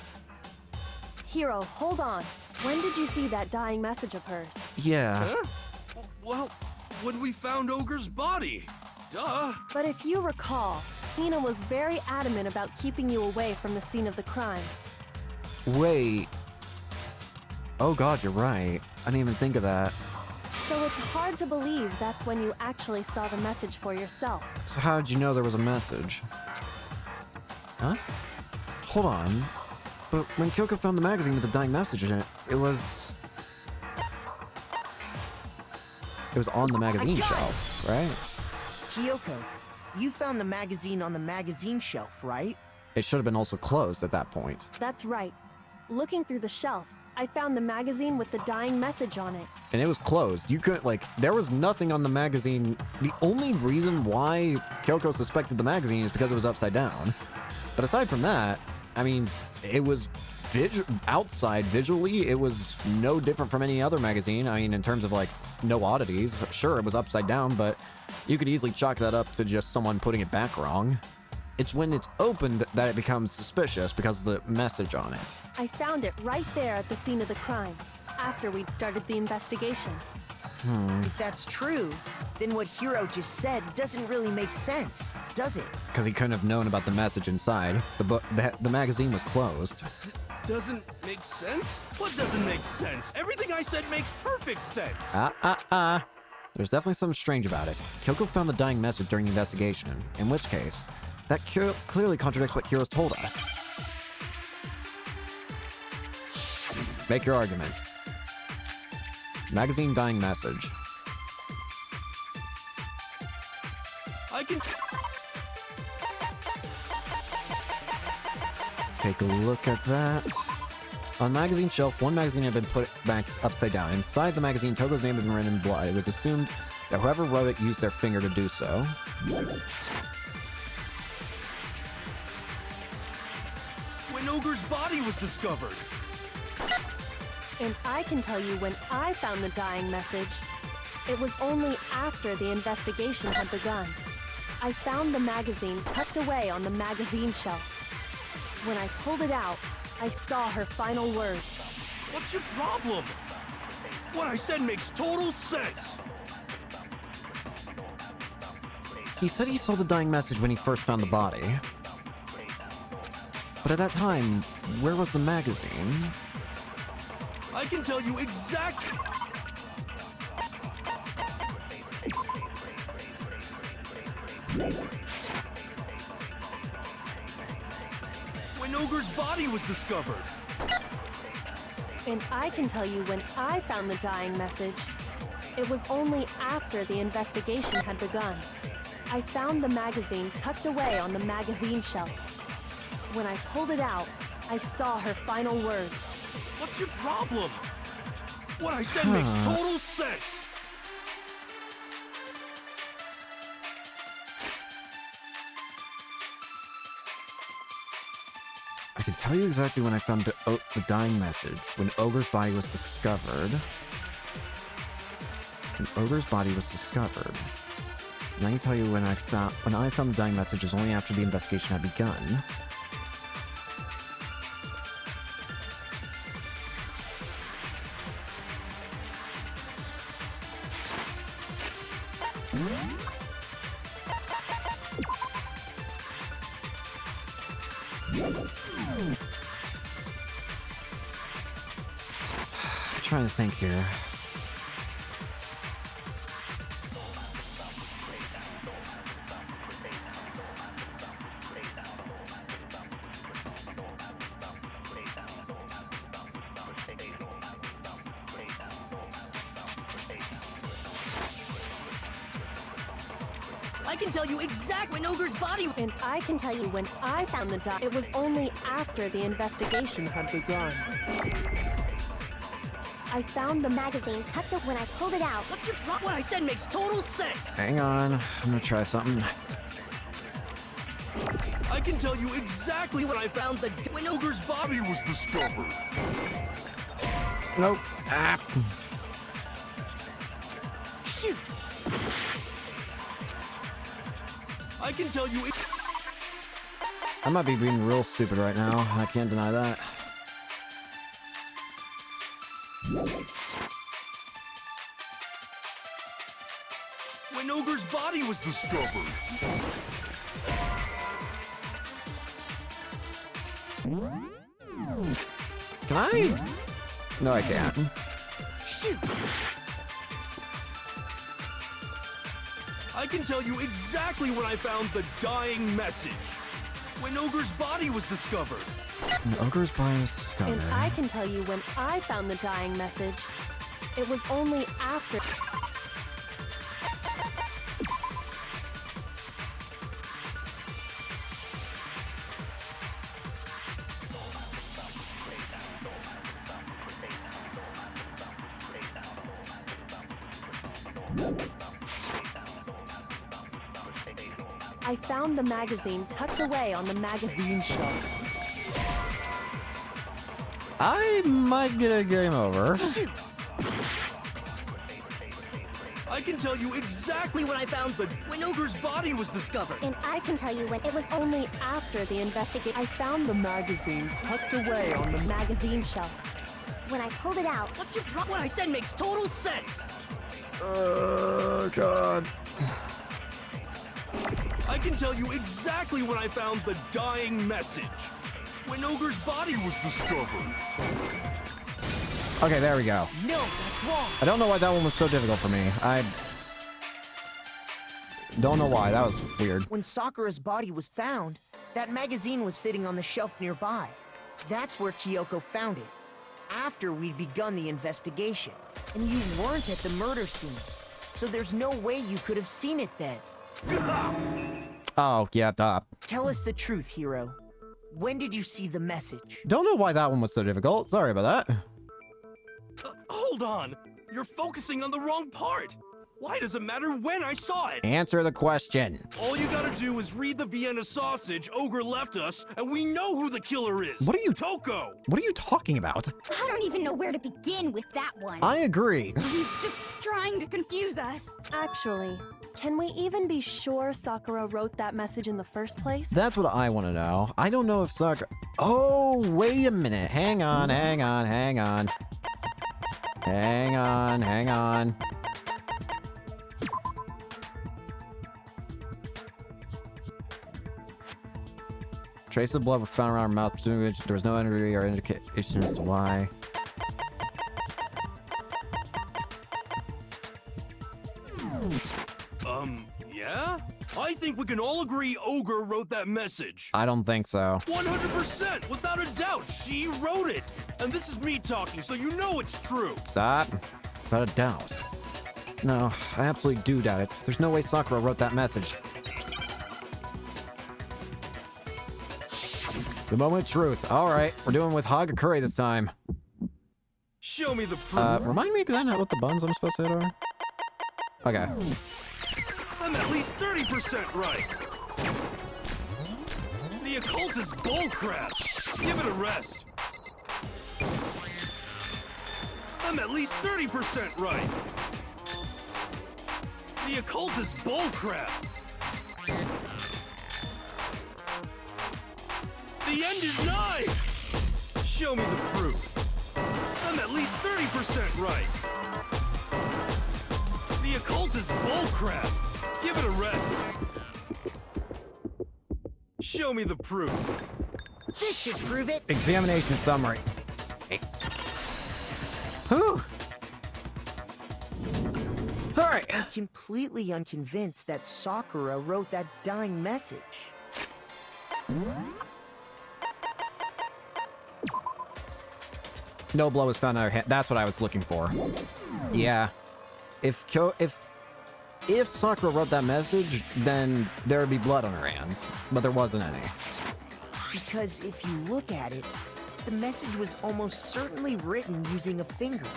Hiro, hold on. When did you see that dying message of hers? Yeah. Huh? Well, when we found Ogre's body. Duh. But if you recall, Hina was very adamant about keeping you away from the scene of the crime. Wait. Oh god, you're right. I didn't even think of that. So it's hard to believe that's when you actually saw the message for yourself. So how did you know there was a message? Huh? Hold on. But when Kyoko found the magazine with the dying message in it, it was on the magazine shelf, right? Kyoko, you found the magazine on the magazine shelf, right? It should have been also closed at that point. That's right. Looking through the shelf, I found the magazine with the dying message on it. And it was closed. You couldn't, like, there was nothing on the magazine. The only reason why Kyoko suspected the magazine is because it was upside down. But aside from that, I mean, it was outside visually, it was no different from any other magazine. I mean, in terms of, like, no oddities. Sure, it was upside down, but you could easily chalk that up to just someone putting it back wrong. It's when it's opened that it becomes suspicious because of the message on it. I found it right there at the scene of the crime, after we'd started the investigation. If that's true, then what Hiro just said doesn't really make sense, does it? Because he couldn't have known about the message inside. The magazine was closed. Doesn't make sense? What doesn't make sense? Everything I said makes perfect sense. There's definitely something strange about it. Kyoko found the dying message during the investigation, in which case, that clearly contradicts what Hiro's told us. Make your argument. Magazine dying message. I can... Let's take a look at that. On the magazine shelf, one magazine had been put back upside down. Inside the magazine, Togo's name had been written in blood. It was assumed that whoever wrote it used their finger to do so. When Ogre's body was discovered. And I can tell you when I found the dying message. It was only after the investigation had begun. I found the magazine tucked away on the magazine shelf. When I pulled it out, I saw her final words. What's your problem? What I said makes total sense. He said he saw the dying message when he first found the body. But at that time, where was the magazine? I can tell you exactly... When Ogre's body was discovered. And I can tell you when I found the dying message. It was only after the investigation had begun. I found the magazine tucked away on the magazine shelf. When I pulled it out, I saw her final words. What's your problem? What I said makes total sense. I can tell you exactly when I found the dying message. When Ogre's body was discovered. When Ogre's body was discovered. And I can tell you when I found the dying message is only after the investigation had begun. I'm trying to think here. I can tell you exactly when Ogre's body... And I can tell you when I found the it was only after the investigation had begun. I found the magazine tucked up when I pulled it out. What's your problem? What I said makes total sense. Hang on, I'm gonna try something. I can tell you exactly when I found when Ogre's body was discovered. Nope. Ah. Shoot. I can tell you... I might be being real stupid right now. I can't deny that. When Ogre's body was discovered. Can I? No, I can't. Shoot. I can tell you exactly when I found the dying message. When Ogre's body was discovered. When Ogre's body was discovered. And I can tell you when I found the dying message. It was only after... I found the magazine tucked away on the magazine shelf. I might get a game over. Shoot! I can tell you exactly when I found when Ogre's body was discovered. And I can tell you when It was only after the investigation I found the magazine tucked away on the magazine shelf. when I pulled it out. What's your problem? What I said makes total sense. Oh, God. I can tell you exactly when I found the dying message. When Ogre's body was discovered. Okay, there we go. No, that's wrong. I don't know why that one was so difficult for me. I don't know why. That was weird. When Sakura's body was found, that magazine was sitting on the shelf nearby. That's where Kyoko found it, after we'd begun the investigation. And you weren't at the murder scene, so there's no way you could have seen it then. Oh, yeah, duh. Tell us the truth, Hiro. When did you see the message? Don't know why that one was so difficult. Sorry about that. Hold on. You're focusing on the wrong part. Why does it matter when I saw it? Answer the question. All you gotta do is read the Vienna sausage Ogre left us, and we know who the killer is. What are you- Toko! What are you talking about? I don't even know where to begin with that one. I agree. He's just trying to confuse us. Actually, can we even be sure Sakura wrote that message in the first place? That's what I want to know. I don't know if Sakura... Oh, wait a minute. Hang on, hang on, hang on. Hang on, hang on. Traces of blood were found around her mouth, presumably there was no injury or indication as to why. Yeah? I think we can all agree Ogre wrote that message. I don't think so. 100%, without a doubt, she wrote it. And this is me talking, so you know it's true. Stop. Without a doubt. No, I absolutely do doubt it. There's no way Sakura wrote that message. The moment of truth. Alright, we're doing with Hagakure this time. Show me the proof. Remind me again what the buttons I'm supposed to hit are? Okay. I'm at least 30% right. The occult is bullcrap. Give it a rest. I'm at least 30% right. The occult is bullcrap. The end is nigh. Show me the proof. I'm at least 30% right. The occult is bullcrap. Give it a rest. Show me the proof. This should prove it. Examination summary. Whew. Alright. I'm completely unconvinced that Sakura wrote that dying message. No blood was found on her hand. That's what I was looking for. Yeah. If Sakura wrote that message, then there would be blood on her hands. But there wasn't any. Because if you look at it, the message was almost certainly written using a finger.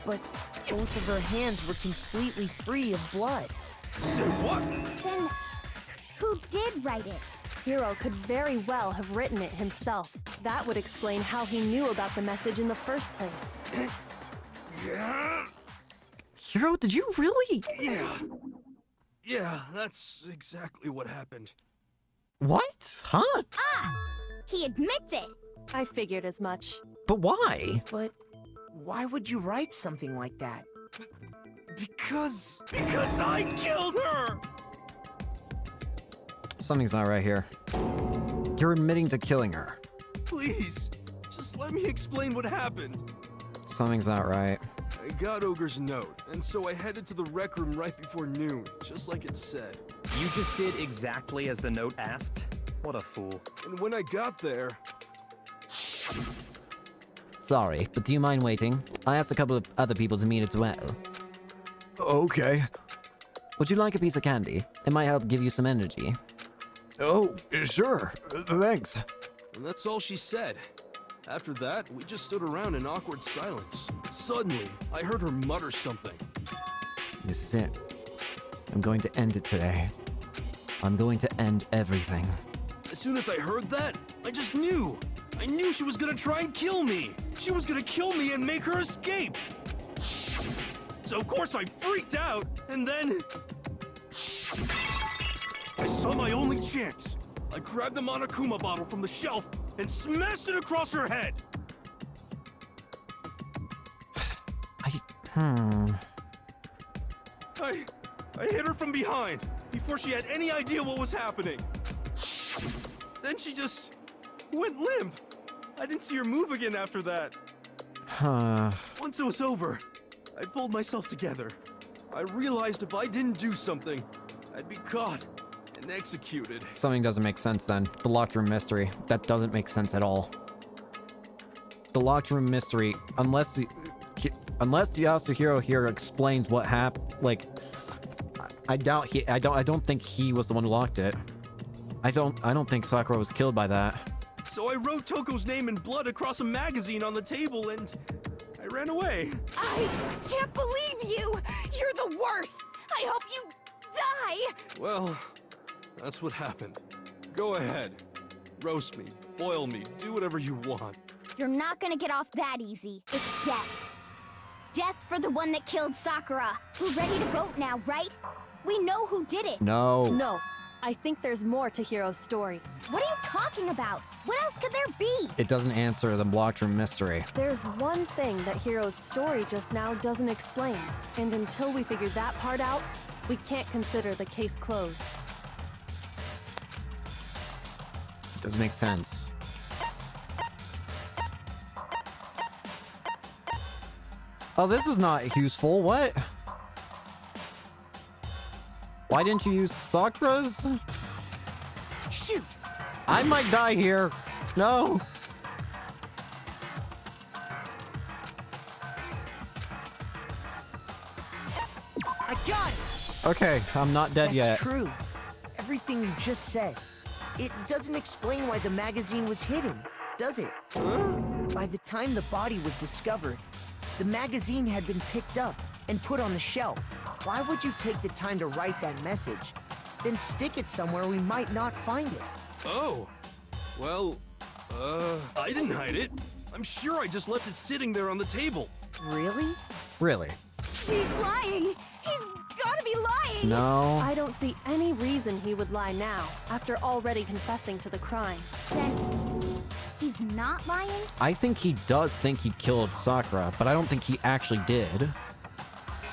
But both of her hands were completely free of blood. Say what? Then, who did write it? Hiro could very well have written it himself. That would explain how he knew about the message in the first place. Yeah? Hiro, did you really? Yeah. Yeah, that's exactly what happened. What? Huh? Ah! He admits it! I figured as much. But why? But why would you write something like that? Because I killed her! Something's not right here. You're admitting to killing her. Please, just let me explain what happened. Something's not right. I got Ogre's note, and so I headed to the rec room right before noon, just like it said. You just did exactly as the note asked? What a fool. And when I got there... Sorry, but do you mind waiting? I asked a couple of other people to meet as well. Okay. Would you like a piece of candy? It might help give you some energy. Oh, sure. Thanks. And that's all she said. After that, we just stood around in awkward silence. Suddenly, I heard her mutter something. This is it. I'm going to end it today. I'm going to end everything. As soon as I heard that, I just knew. I knew she was gonna try and kill me. She was gonna kill me and make her escape. So of course I freaked out, and then... I saw my only chance. I grabbed the Monokuma bottle from the shelf and smashed it across her head. I hit her from behind before she had any idea what was happening. Then she just went limp. I didn't see her move again after that. Once it was over, I pulled myself together. I realized if I didn't do something, I'd be caught and executed. Something doesn't make sense then. The locked room mystery. That doesn't make sense at all. The locked room mystery, unless the Yasuhiro here explains what happened, like, I doubt he. I don't think he was the one who locked it. I don't think Sakura was killed by that. So I wrote Toko's name in blood across a magazine on the table and I ran away. I can't believe you! You're the worst! I hope you die! Well, that's what happened. Go ahead. Roast me, boil me, do whatever you want. You're not gonna get off that easy. It's death. Death for the one that killed Sakura. We're ready to vote now, right? We know who did it. No. No, I think there's more to Hiro's story. What are you talking about? What else could there be? It doesn't answer the locked room mystery. There's one thing that Hiro's story just now doesn't explain, and until we figure that part out, we can't consider the case closed. It doesn't make sense. Oh, this is not useful. What? Why didn't you use Sakura's? Shoot! I might die here. No. I got it! Okay, I'm not dead yet. That's true. Everything you just said. It doesn't explain why the magazine was hidden, does it? By the time the body was discovered, the magazine had been picked up and put on the shelf. Why would you take the time to write that message, then stick it somewhere we might not find it? Oh. Well, I didn't hide it. I'm sure I just left it sitting there on the table. Really? Really? He's lying! He's gotta be lying! No. I don't see any reason he would lie now, after already confessing to the crime. Then he's not lying? I think he does think he killed Sakura, but I don't think he actually did.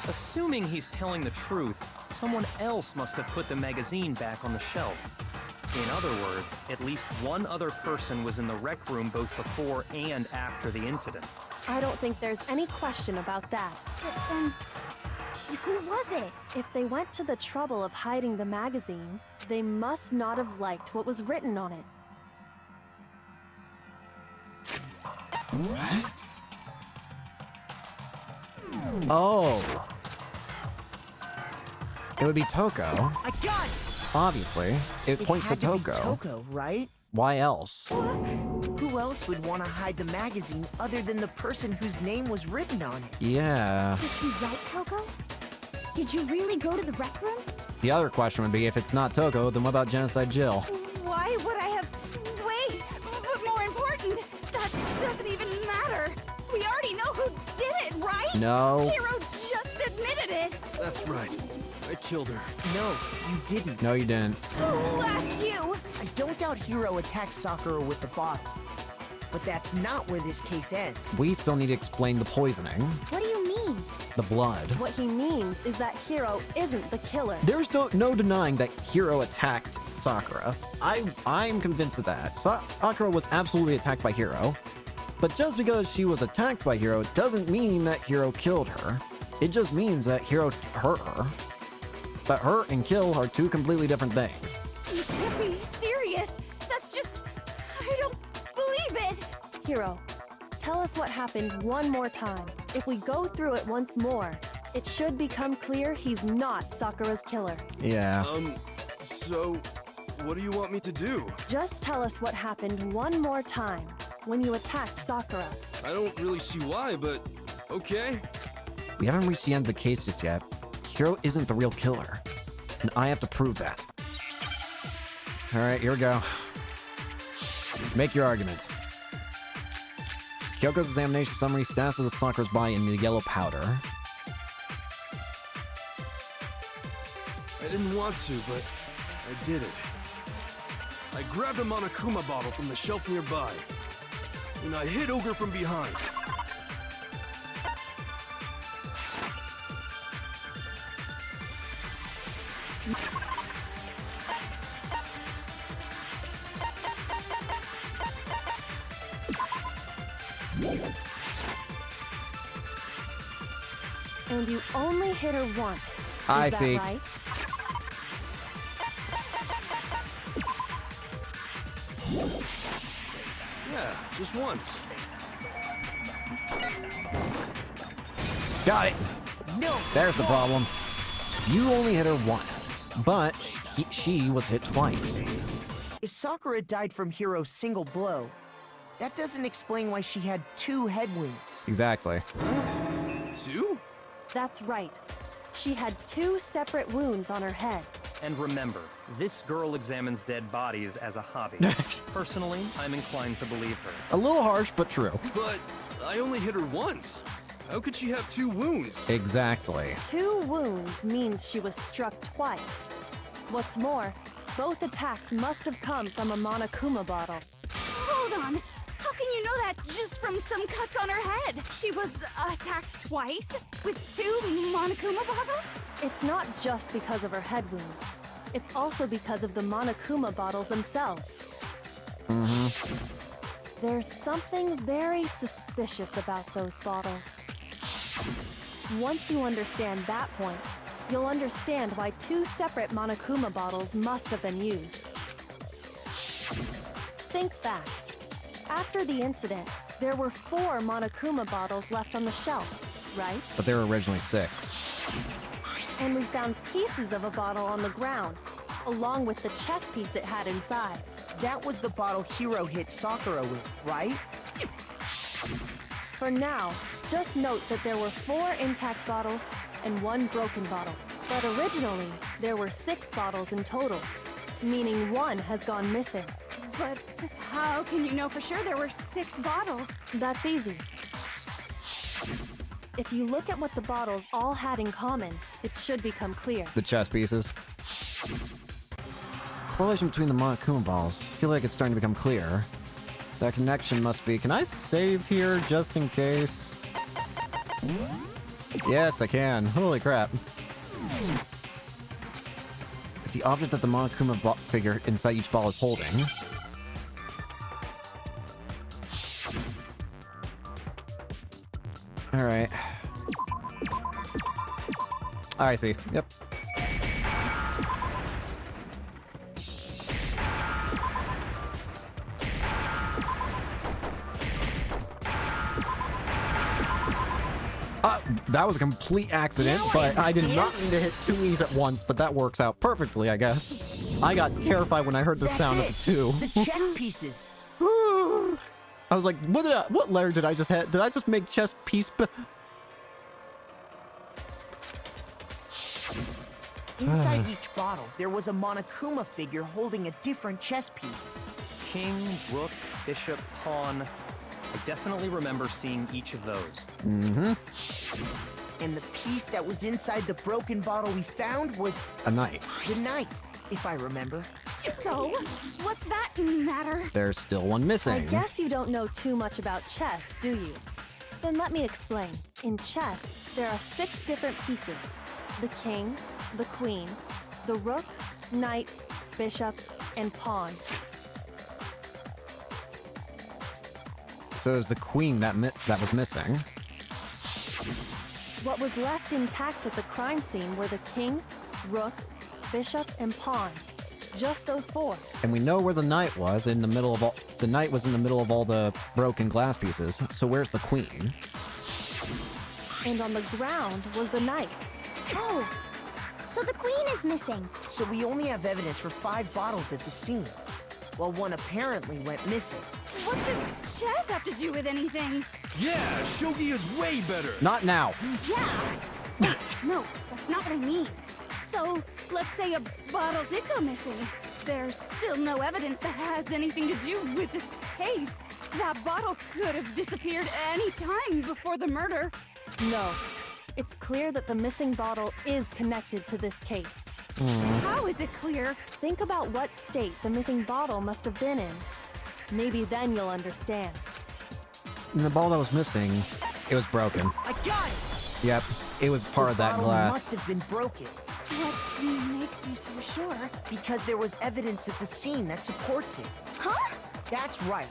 Assuming he's telling the truth, someone else must have put the magazine back on the shelf. In other words, at least one other person was in the rec room both before and after the incident. I don't think there's any question about that. But then, who was it? If they went to the trouble of hiding the magazine, they must not have liked what was written on it. What? Oh. It would be Toko. I got it! Obviously. It points to had to be Toko. Toko, right? Why else? Who else would want to hide the magazine other than the person whose name was written on it? Yeah. Is he right, Toko? Did you really go to the rec room? The other question would be, if it's not Toko, then what about Genocide Jill? Why would I have... Wait! But more important, that doesn't even matter! We already know who did it, right? No. Hiro just admitted it! That's right. I killed her. No, you didn't. No, you didn't. Who asked you? I don't doubt Hiro attacked Sakura with the bottle. But that's not where this case ends. We still need to explain the poisoning. What do you mean? The blood. What he means is that Hiro isn't the killer. There's no denying that Hiro attacked Sakura. I'm convinced of that. Sakura was absolutely attacked by Hiro. But just because she was attacked by Hiro doesn't mean that Hiro killed her. It just means that Hiro hurt her. But hurt and kill are two completely different things. You can't be serious! That's just... I don't believe it! Hiro, tell us what happened one more time. If we go through it once more, it should become clear he's not Sakura's killer. Yeah. So, what do you want me to do? Just tell us what happened one more time when you attacked Sakura. I don't really see why, but okay. We haven't reached the end of the case just yet. Hiro isn't the real killer. And I have to prove that. Alright, here we go. Make your argument. Kyoko's examination summary status of the Sakura's body in the yellow powder. I didn't want to, but I did it. I grabbed a Monokuma bottle from the shelf nearby, and I hit Ogre from behind. And you only hit her once. I Is that see. right? Yeah, just once. Got it! No! There's the problem. You only hit her once, but she was hit twice. If Sakura died from Hiro's single blow, that doesn't explain why she had 2 head wounds. Exactly. 2? That's right. She had 2 separate wounds on her head. And remember, this girl examines dead bodies as a hobby. Personally, I'm inclined to believe her. A little harsh, but true. But I only hit her once. How could she have 2 wounds? Exactly. 2 wounds means she was struck twice. What's more, both attacks must have come from a Monokuma bottle. Hold on. How can you know that just from some cuts on her head? She was attacked twice with 2 Monokuma bottles? It's not just because of her head wounds. It's also because of the Monokuma bottles themselves. There's something very suspicious about those bottles. Once you understand that point, you'll understand why 2 separate Monokuma bottles must have been used. Think back. After the incident, there were 4 Monokuma bottles left on the shelf, right? But there were originally 6. And we found pieces of a bottle on the ground, along with the chess piece it had inside. That was the bottle Hiro hit Sakura with, right? For now, just note that there were 4 intact bottles and 1 broken bottle. But originally, there were 6 bottles in total, meaning 1 has gone missing. But how can you know for sure there were 6 bottles? That's easy. If you look at what the bottles all had in common, it should become clear. The chess pieces. Correlation between the Monokuma balls. I feel like it's starting to become clear. That connection must be... Can I save here just in case? Yes, I can. Holy crap. It's the object that the Monokuma figure inside each ball is holding. Alright. I see. Yep. That was a complete accident, but I did not mean to hit 2 wings at once, but that works out perfectly, I guess. I got terrified when I heard the sound of the 2. The chess pieces. I was like, what letter did I just hit? Did I just make chess piece? Inside each bottle, there was a Monokuma figure holding a different chess piece. King, rook, bishop, pawn. I definitely remember seeing each of those. And the piece that was inside the broken bottle we found was A knight. the knight, if I remember. So, what's that matter? There's still one I missing. guess you don't know too much about chess, do you? Then let me explain. In chess, there are 6 different pieces. The king, the queen, the rook, knight, bishop, and pawn. So it was the queen that was missing. What was left intact at the crime scene were the king, rook, bishop, and pawn. Just those 4. And we know where the knight was in the middle of all... The knight was in the middle of all the broken glass pieces. So where's the queen? And on the ground was the knight. Oh, so the queen is missing. So we only have evidence for 5 bottles at the scene, while 1 apparently went missing. What does chess have to do with anything? Yeah, shogi is way better. Not now. Yeah, No, that's not what I mean. So, let's say a bottle did go missing. There's still no evidence that has anything to do with this case. That bottle could have disappeared any time before the murder. No. It's clear that the missing bottle is connected to this case. How is it clear? Think about what state the missing bottle must have been in. Maybe then you'll understand. And the ball that was missing, it was broken. I got it! Yep, it was part of that The bottle glass. must have been broken. What makes you so sure? Because there was evidence at the scene that supports it. Huh? That's right.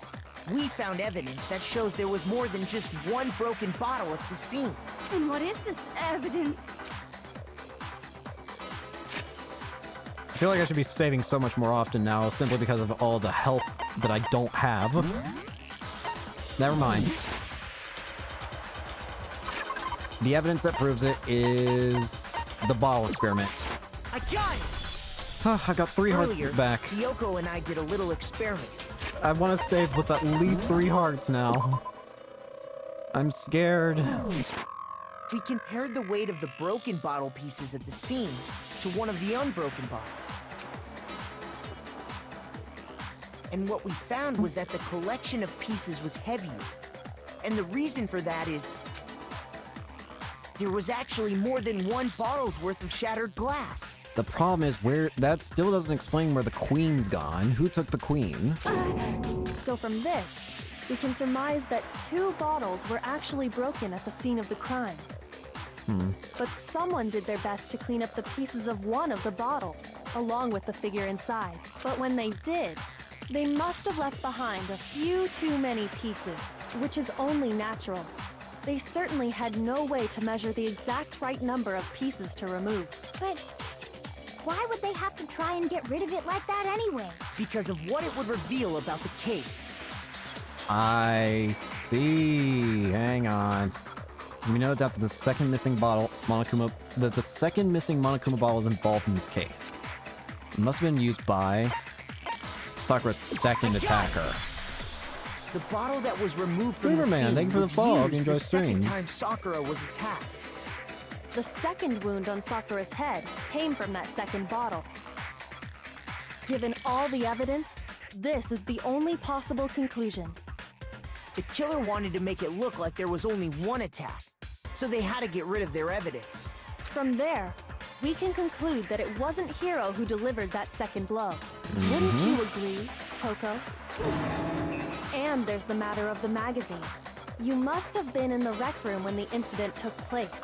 We found evidence that shows there was more than just one broken bottle at the scene. And what is this evidence? I feel like I should be saving so much more often now, simply because of all the health that I don't have. Never mind. The evidence that proves it is the bottle experiment. I got it! I got 3 hearts Earlier, back. Kyoko and I did a little experiment. I want to save with at least 3 hearts now. I'm scared. We compared the weight of the broken bottle pieces at the scene to one of the unbroken bottles. And what we found was that the collection of pieces was heavier. And the reason for that is there was actually more than one bottle's worth of shattered glass. The problem is that still doesn't explain where the queen's gone. Who took the queen? So from this, we can surmise that 2 bottles were actually broken at the scene of the crime. But someone did their best to clean up the pieces of one of the bottles, along with the figure inside. But when they did, they must have left behind a few too many pieces, which is only natural. They certainly had no way to measure the exact right number of pieces to remove. But why would they have to try and get rid of it like that anyway? Because of what it would reveal about the case. I see. Hang on. We know it's after the second missing bottle, the second missing Monokuma bottle is involved in this case. It must have been used by Sakura's second attacker. The bottle that was removed from the Flavorman, scene thank you for the was follow. Hope used you enjoy the second streams. time Sakura was attacked. The second wound on Sakura's head came from that second bottle. Given all the evidence, this is the only possible conclusion. The killer wanted to make it look like there was only one attack, so they had to get rid of their evidence. From there, we can conclude that it wasn't Hiro who delivered that second blow. Wouldn't you agree, Toko? And there's the matter of the magazine. You must have been in the rec room when the incident took place.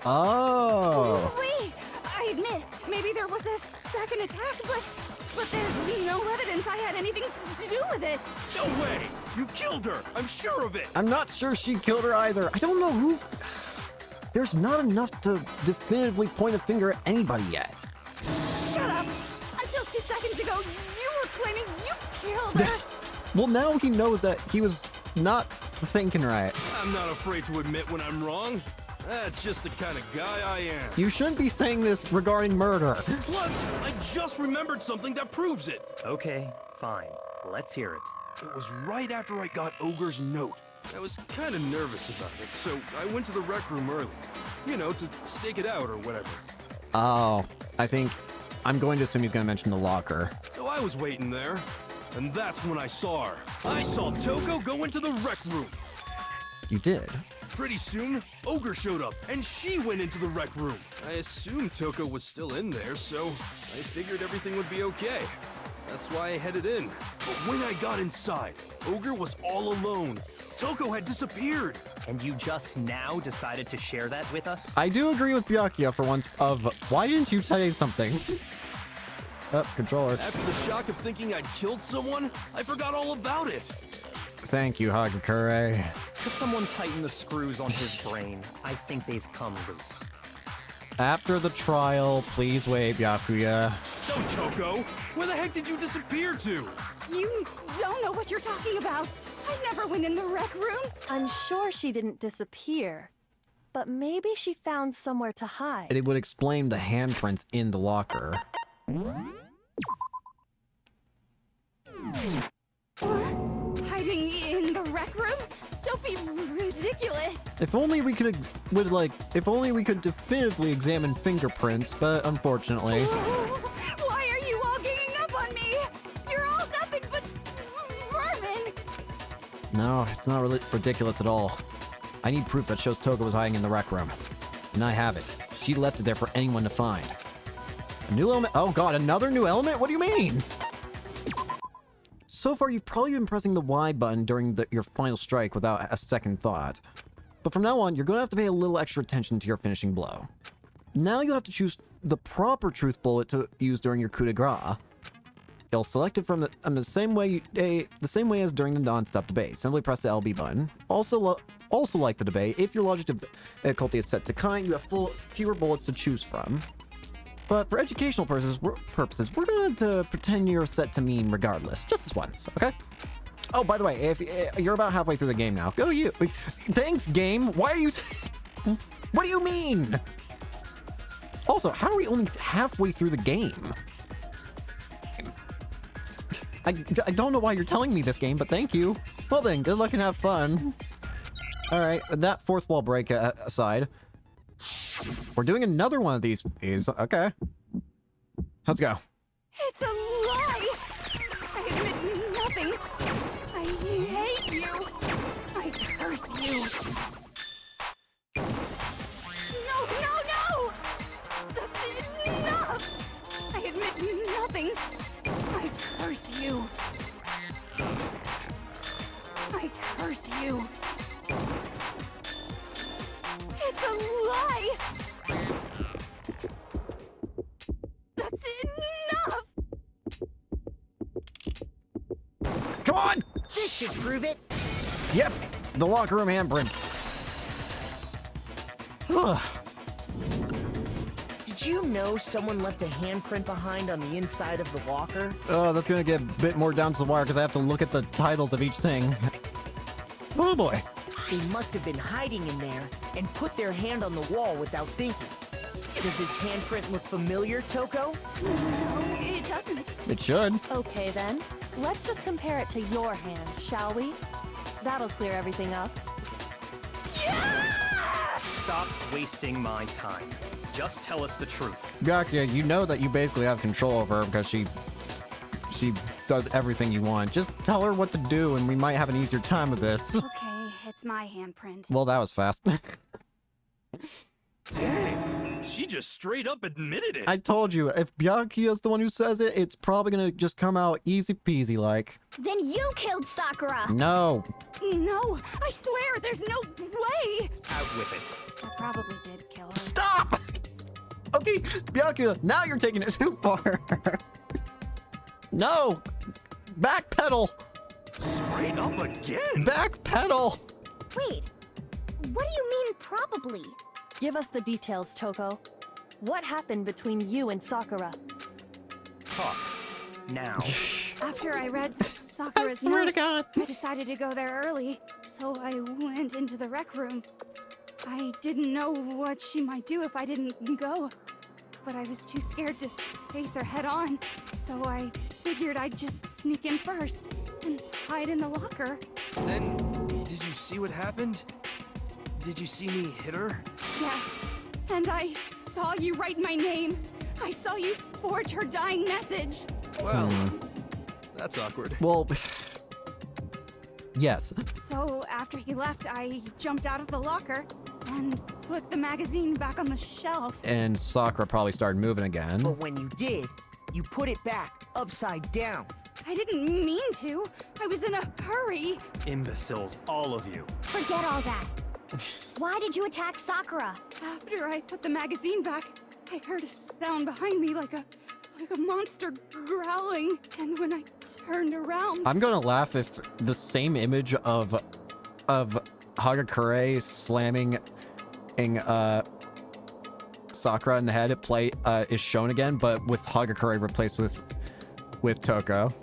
Oh! Wait! I admit, maybe there was a second attack, but there's no evidence I had anything to do with it. No way! You killed her! I'm sure of it! I'm not sure she killed her either. I don't know who... There's not enough to definitively point a finger at anybody yet. Shut up! Until 2 seconds ago, you were claiming you killed her! Well, now he knows that he was not thinking right. I'm not afraid to admit when I'm wrong. That's just the kind of guy I am. You shouldn't be saying this regarding murder. Plus, I just remembered something that proves it. Okay, fine. Let's hear it. It was right after I got Ogre's note. I was kind of nervous about it, so I went to the rec room early. You know, to stake it out or whatever. Oh, I think I'm going to assume he's going to mention the locker. So I was waiting there, and that's when I saw her. I saw Toko go into the rec room. You did? Pretty soon, Ogre showed up, and she went into the rec room. I assumed Toko was still in there, so I figured everything would be okay. That's why I headed in. But when I got inside, Ogre was all alone. Toko had disappeared. And you just now decided to share that with us? I do agree with Byakuya for once of, why didn't you say something? Controller. After the shock of thinking I'd killed someone, I forgot all about it. Thank you, Hagakure. Could someone tighten the screws on his brain? I think they've come loose. After the trial, please wait, Byakuya. So, Toko, where the heck did you disappear to? You don't know what you're talking about. I never went in the rec room. I'm sure she didn't disappear, but maybe she found somewhere to hide. It would explain the handprints in the locker. What? Hiding in the rec room? Don't be ridiculous. ridiculous. If only we could if only we could definitively examine fingerprints, but unfortunately. Why are you all ganging up on me? You're all nothing but vermin. No, it's not really ridiculous at all. I need proof that shows Toga was hiding in the rec room. And I have it. She left it there for anyone to find. A new element? Oh god, another new element? What do you mean? So far, you've probably been pressing the Y button during your final strike without a second thought. But from now on, you're going to have to pay a little extra attention to your finishing blow. Now you'll have to choose the proper truth bullet to use during your coup de grace. You'll select it from the same way as during the non-stop debate. Simply press the LB button. Also like the debate, if your logic difficulty is set to kind, you have fewer bullets to choose from. But for educational purposes, we're going to pretend you're set to mean regardless. Just this once, okay? Oh, by the way, if you're about halfway through the game now, go you. Thanks, game. Why are you... What do you mean? Also, how are we only halfway through the game? I don't know why you're telling me this game, but thank you. Well then, good luck and have fun. Alright, that fourth wall break aside. We're doing another one of these. Okay. Let's go. It's a lie. I admit nothing. I hate you. I curse you. No! That's enough. I admit nothing. I curse you. I curse you. It's a lie! That's enough! Come on! This should prove it. Yep, the locker room handprints. Did you know someone left a handprint behind on the inside of the locker? Oh, that's gonna get a bit more down to the wire because I have to look at the titles of each thing. Oh boy. They must have been hiding in there and put their hand on the wall without thinking. Does this handprint look familiar, Toko? No, it doesn't. It should. Okay then, let's just compare it to your hand, shall we? That'll clear everything up. Stop wasting my time. Just tell us the truth. Gakia, you know that you basically have control over her because she does everything you want. Just tell her what to do and we might have an easier time with this. Okay, it's my handprint. Well, that was fast. Dang, she just straight up admitted it. I told you, if Byakuya's the one who says it, it's probably gonna just come out easy peasy like. Then you killed Sakura! No. No, I swear, there's no way! Out with it. I probably did kill her. Stop! Okay, Byakuya, now you're taking it too far. No! Backpedal! Straight up again? Backpedal! Wait, what do you mean probably? Give us the details, Toko. What happened between you and Sakura? Talk. Now. After I read Sakura's I swear to note, God. I decided to go there early, so I went into the rec room. I didn't know what she might do if I didn't go, but I was too scared to face her head on, so I figured I'd just sneak in first and hide in the locker. Then, did you see what happened? Did you see me hit her? Yes, and I saw you write my name. I saw you forge her dying message. Well, that's awkward. Well, yes. So after he left, I jumped out of the locker and put the magazine back on the shelf. And Sakura probably started moving again. But when you did, you put it back upside down. I didn't mean to. I was in a hurry. Imbeciles, all of you. Forget all that. Why did you attack Sakura? After I put the magazine back, I heard a sound behind me like a monster growling. And when I turned around, I'm gonna laugh if the same image of Hagakure slamming Sakura in the head is shown again, but with Hagakure replaced with Toko.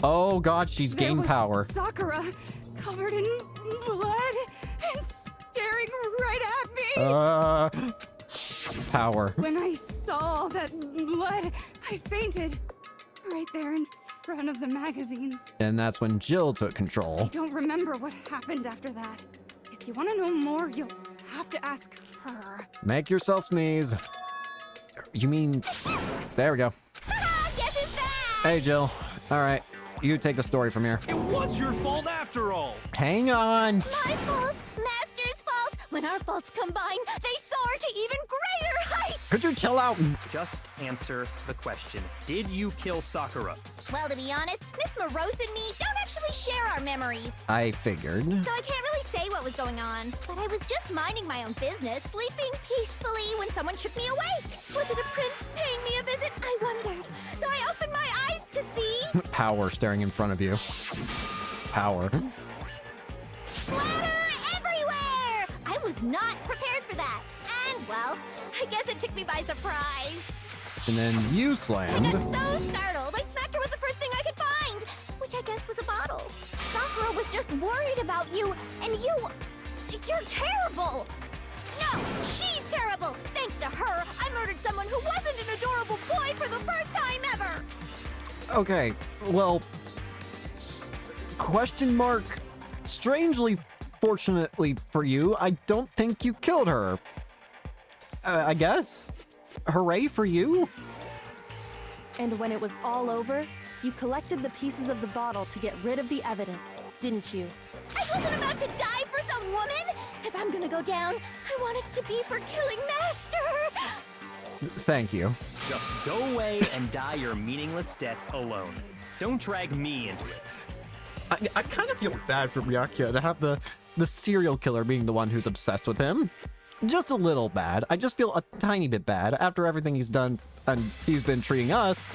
Oh god, she's there gained was power. Sakura, covered in blood and staring right at me. Power. When I saw all that blood, I fainted right there in front of the magazines. And that's when Jill took control. I don't remember what happened after that. If you want to know more, you'll have to ask her. Make yourself sneeze. You mean... There we go. Guess who's back? Hey, Jill. All right, you take the story from here. It was your fault after all. Hang on. My fault, Master's fault. When our faults combine, they soar to even greater heights. Could you chill out? Just answer the question. Did you kill Sakura? Well, to be honest, Miss Morose and me don't actually share our memories. I figured. So I can't really say what was going on. But I was just minding my own business, sleeping peacefully when someone shook me awake. Was it a prince paying me a visit? I wondered. So I opened my eyes to see... Power staring in front of you. Power. Splatter everywhere! I was not prepared for that. And, well, I guess it took me by surprise. And then you I slammed. got so startled, I smacked her with the first thing I could find, which I guess was a bottle. Sakura was just worried about you, and you're terrible. No, she's terrible. Thanks to her, I murdered someone who wasn't an adorable boy for the first time ever. Okay, well... Question mark. Strangely, fortunately for you, I don't think you killed her. I guess? Hooray for you? And when it was all over, you collected the pieces of the bottle to get rid of the evidence, didn't you? I wasn't about to die for some woman. If I'm gonna go down, I want it to be for killing Master. Thank you. Just go away and die your meaningless death alone. Don't drag me into it. I kind of feel bad for Ryakuya to have the serial killer being the one who's obsessed with him. Just a little bad. I just feel a tiny bit bad after everything he's done and he's been treating us.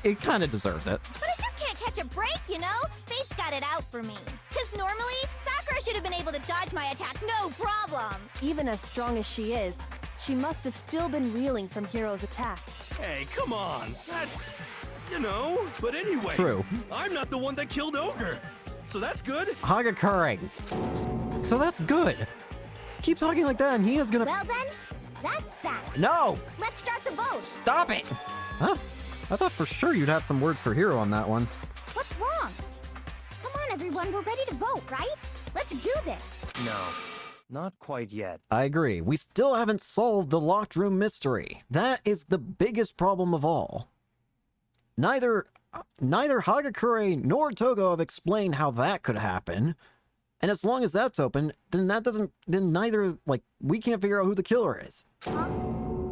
It kind of deserves it. But I just can't catch a break, you know? Fate's got it out for me. Because normally, Sakura should have been able to dodge my attack, no problem. Even as strong as she is, she must have still been reeling from Hiro's attack. Hey, come on. That's... you know. But anyway. True. I'm not the one that killed Ogre. So that's good. Hagakure. So that's good. Keep talking like that and Hina's gonna... Well then, that's that. No! Let's start the vote. Stop it! Huh? I thought for sure you'd have some words for Hiro on that one. What's wrong? Come on, everyone, we're ready to vote, right? Let's do this. No, not quite yet. I agree. We still haven't solved the locked room mystery. That is the biggest problem of all. Neither Hagakure nor Togo have explained how that could happen. And as long as that's open, then neither, we can't figure out who the killer is. Huh?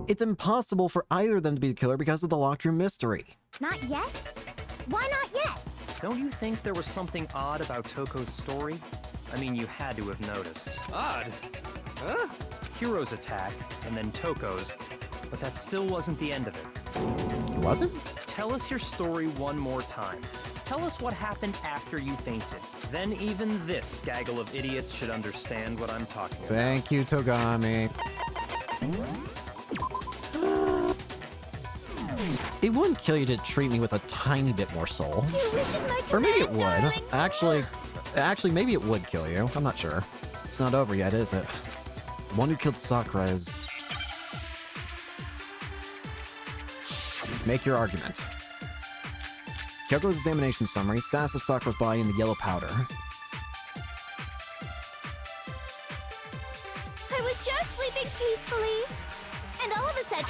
It's impossible for either of them to be the killer because of the locked room mystery. Not yet? Why not yet? Don't you think there was something odd about Toko's story? I mean, you had to have noticed. Odd. Huh? Hiro's attack, and then Toko's, but that still wasn't the end of it. It wasn't? Tell us your story one more time. Tell us what happened after you fainted. Then even this gaggle of idiots should understand what I'm talking about. Thank you, Togami. It wouldn't kill you to treat me with a tiny bit more soul. Your wish is my Or maybe it command, would. darling. Actually, maybe it would kill you. I'm not sure. It's not over yet, is it? The one who killed Sakura is... Make your argument. Kyoko's examination summary, status of Sakura's body in the yellow powder. I was just sleeping peacefully, and all of a sudden...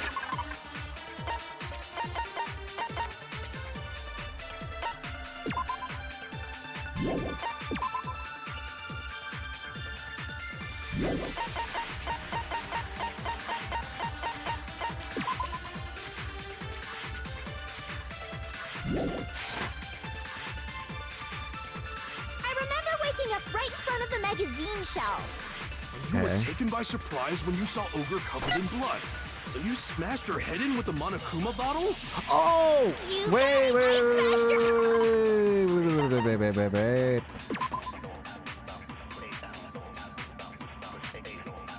I remember waking up right in front of the magazine shelf. You were Okay. taken by surprise when you saw Ogre covered in blood. So you smashed your head in with the Monokuma bottle? Oh! You Wait.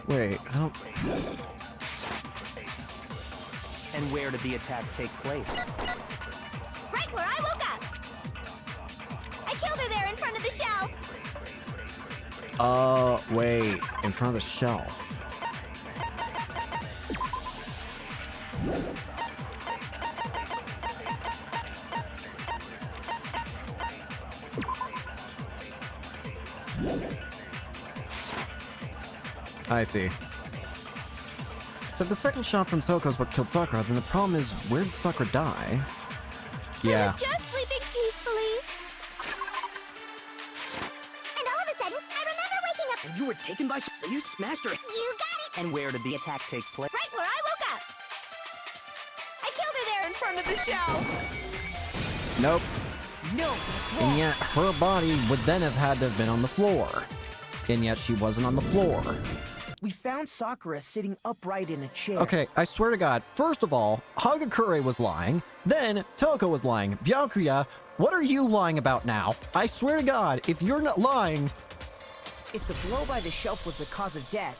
Wait, I don't... And where did the attack take place? Right where I woke up. I killed her there in front of the shelf. Wait, in front of the shelf. I see. So if the second shot from Toko is what killed Sakura, then the problem is, where did Sakura die? I Yeah. was just sleeping peacefully. And all of a sudden, I remember waking up. And you were taken by so you smashed her. You got it! And where did the attack take place? Right where I woke up. I killed her there in front of the shelf. Nope. No, that's And wrong. yet, her body would then have had to have been on the floor. And yet, she wasn't on the floor. We found Sakura sitting upright in a chair. Okay, I swear to God, first of all, Hagakure was lying, then Toko was lying. Byakuya, what are you lying about now? I swear to God, if you're not lying... If the blow by the shelf was the cause of death,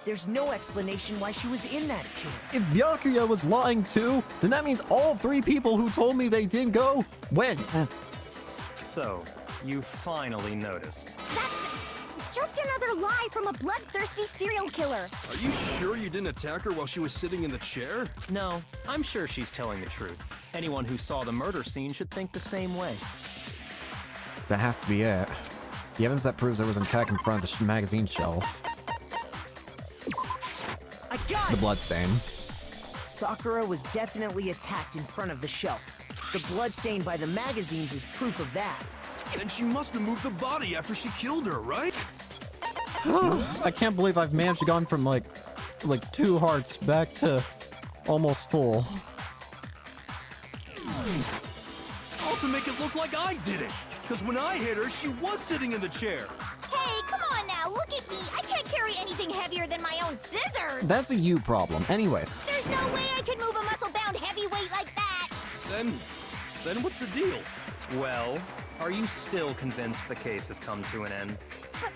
there's no explanation why she was in that chair. If Byakuya was lying too, then that means all 3 people who told me they didn't go went. So, you finally noticed. That's just another lie from a bloodthirsty serial killer. Are you sure you didn't attack her while she was sitting in the chair? No, I'm sure she's telling the truth. Anyone who saw the murder scene should think the same way. That has to be it. The evidence that proves there was an attack in front of the magazine shelf. I got The it! bloodstain. Sakura was definitely attacked in front of the shelf. The blood stain by the magazines is proof of that. Then she must have moved the body after she killed her, right? I can't believe I've managed to gone from like 2 hearts back to almost full. All to make it look like I did it. Because when I hit her, she was sitting in the chair. Hey, come on now, look at me. I can't carry anything heavier than my own scissors. That's a you problem. Anyway, There's no way I could move a muscle-bound heavyweight like that. Then what's the deal? Well, are you still convinced the case has come to an end? But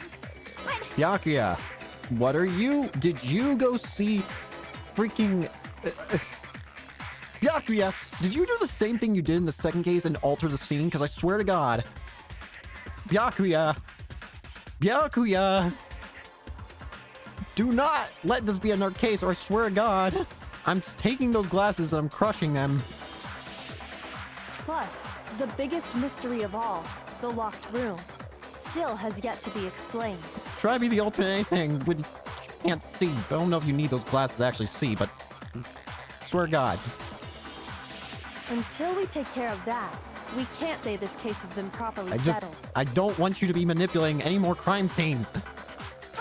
Byakuya, what are you? Did you go see freaking... Byakuya, did you do the same thing you did in the second case and alter the scene? Because I swear to God... Byakuya! Byakuya! Do not let this be another case, or I swear to God, I'm taking those glasses and I'm crushing them. Plus, the biggest mystery of all, the locked room, still has yet to be explained. Try to be the ultimate anything when you can't see. I don't know if you need those glasses to actually see, but... Swear to God. Until we take care of that, we can't say this case has been properly I settled. don't want you to be manipulating any more crime scenes.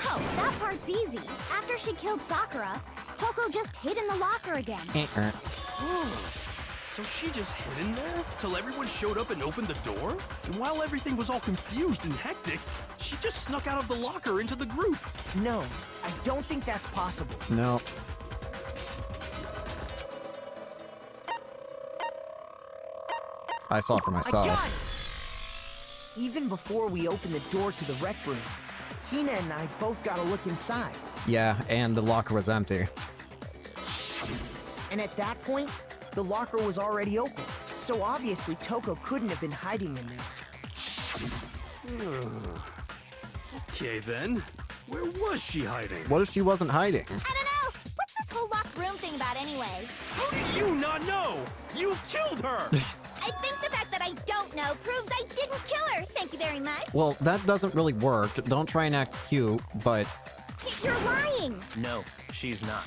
oh, that part's easy. After she killed Sakura, Toko just hid in the locker again. So she just hid in there till everyone showed up and opened the door? And while everything was all confused and hectic, she just snuck out of the locker into the group. No, I don't think that's possible. No. I saw it for I myself. got it! Even before we opened the door to the rec room, Hina and I both got a look inside. Yeah, and the locker was empty. And at that point, the locker was already open. So obviously Toko couldn't have been hiding in there. Okay then, where was she hiding? What if she wasn't hiding? I don't know. What's this whole locked room thing about anyway? How do you not know? You killed her! I think the fact that I don't know proves I didn't kill her. Thank you very much. Well, that doesn't really work. Don't try and act cute, but... You're lying. No, she's not.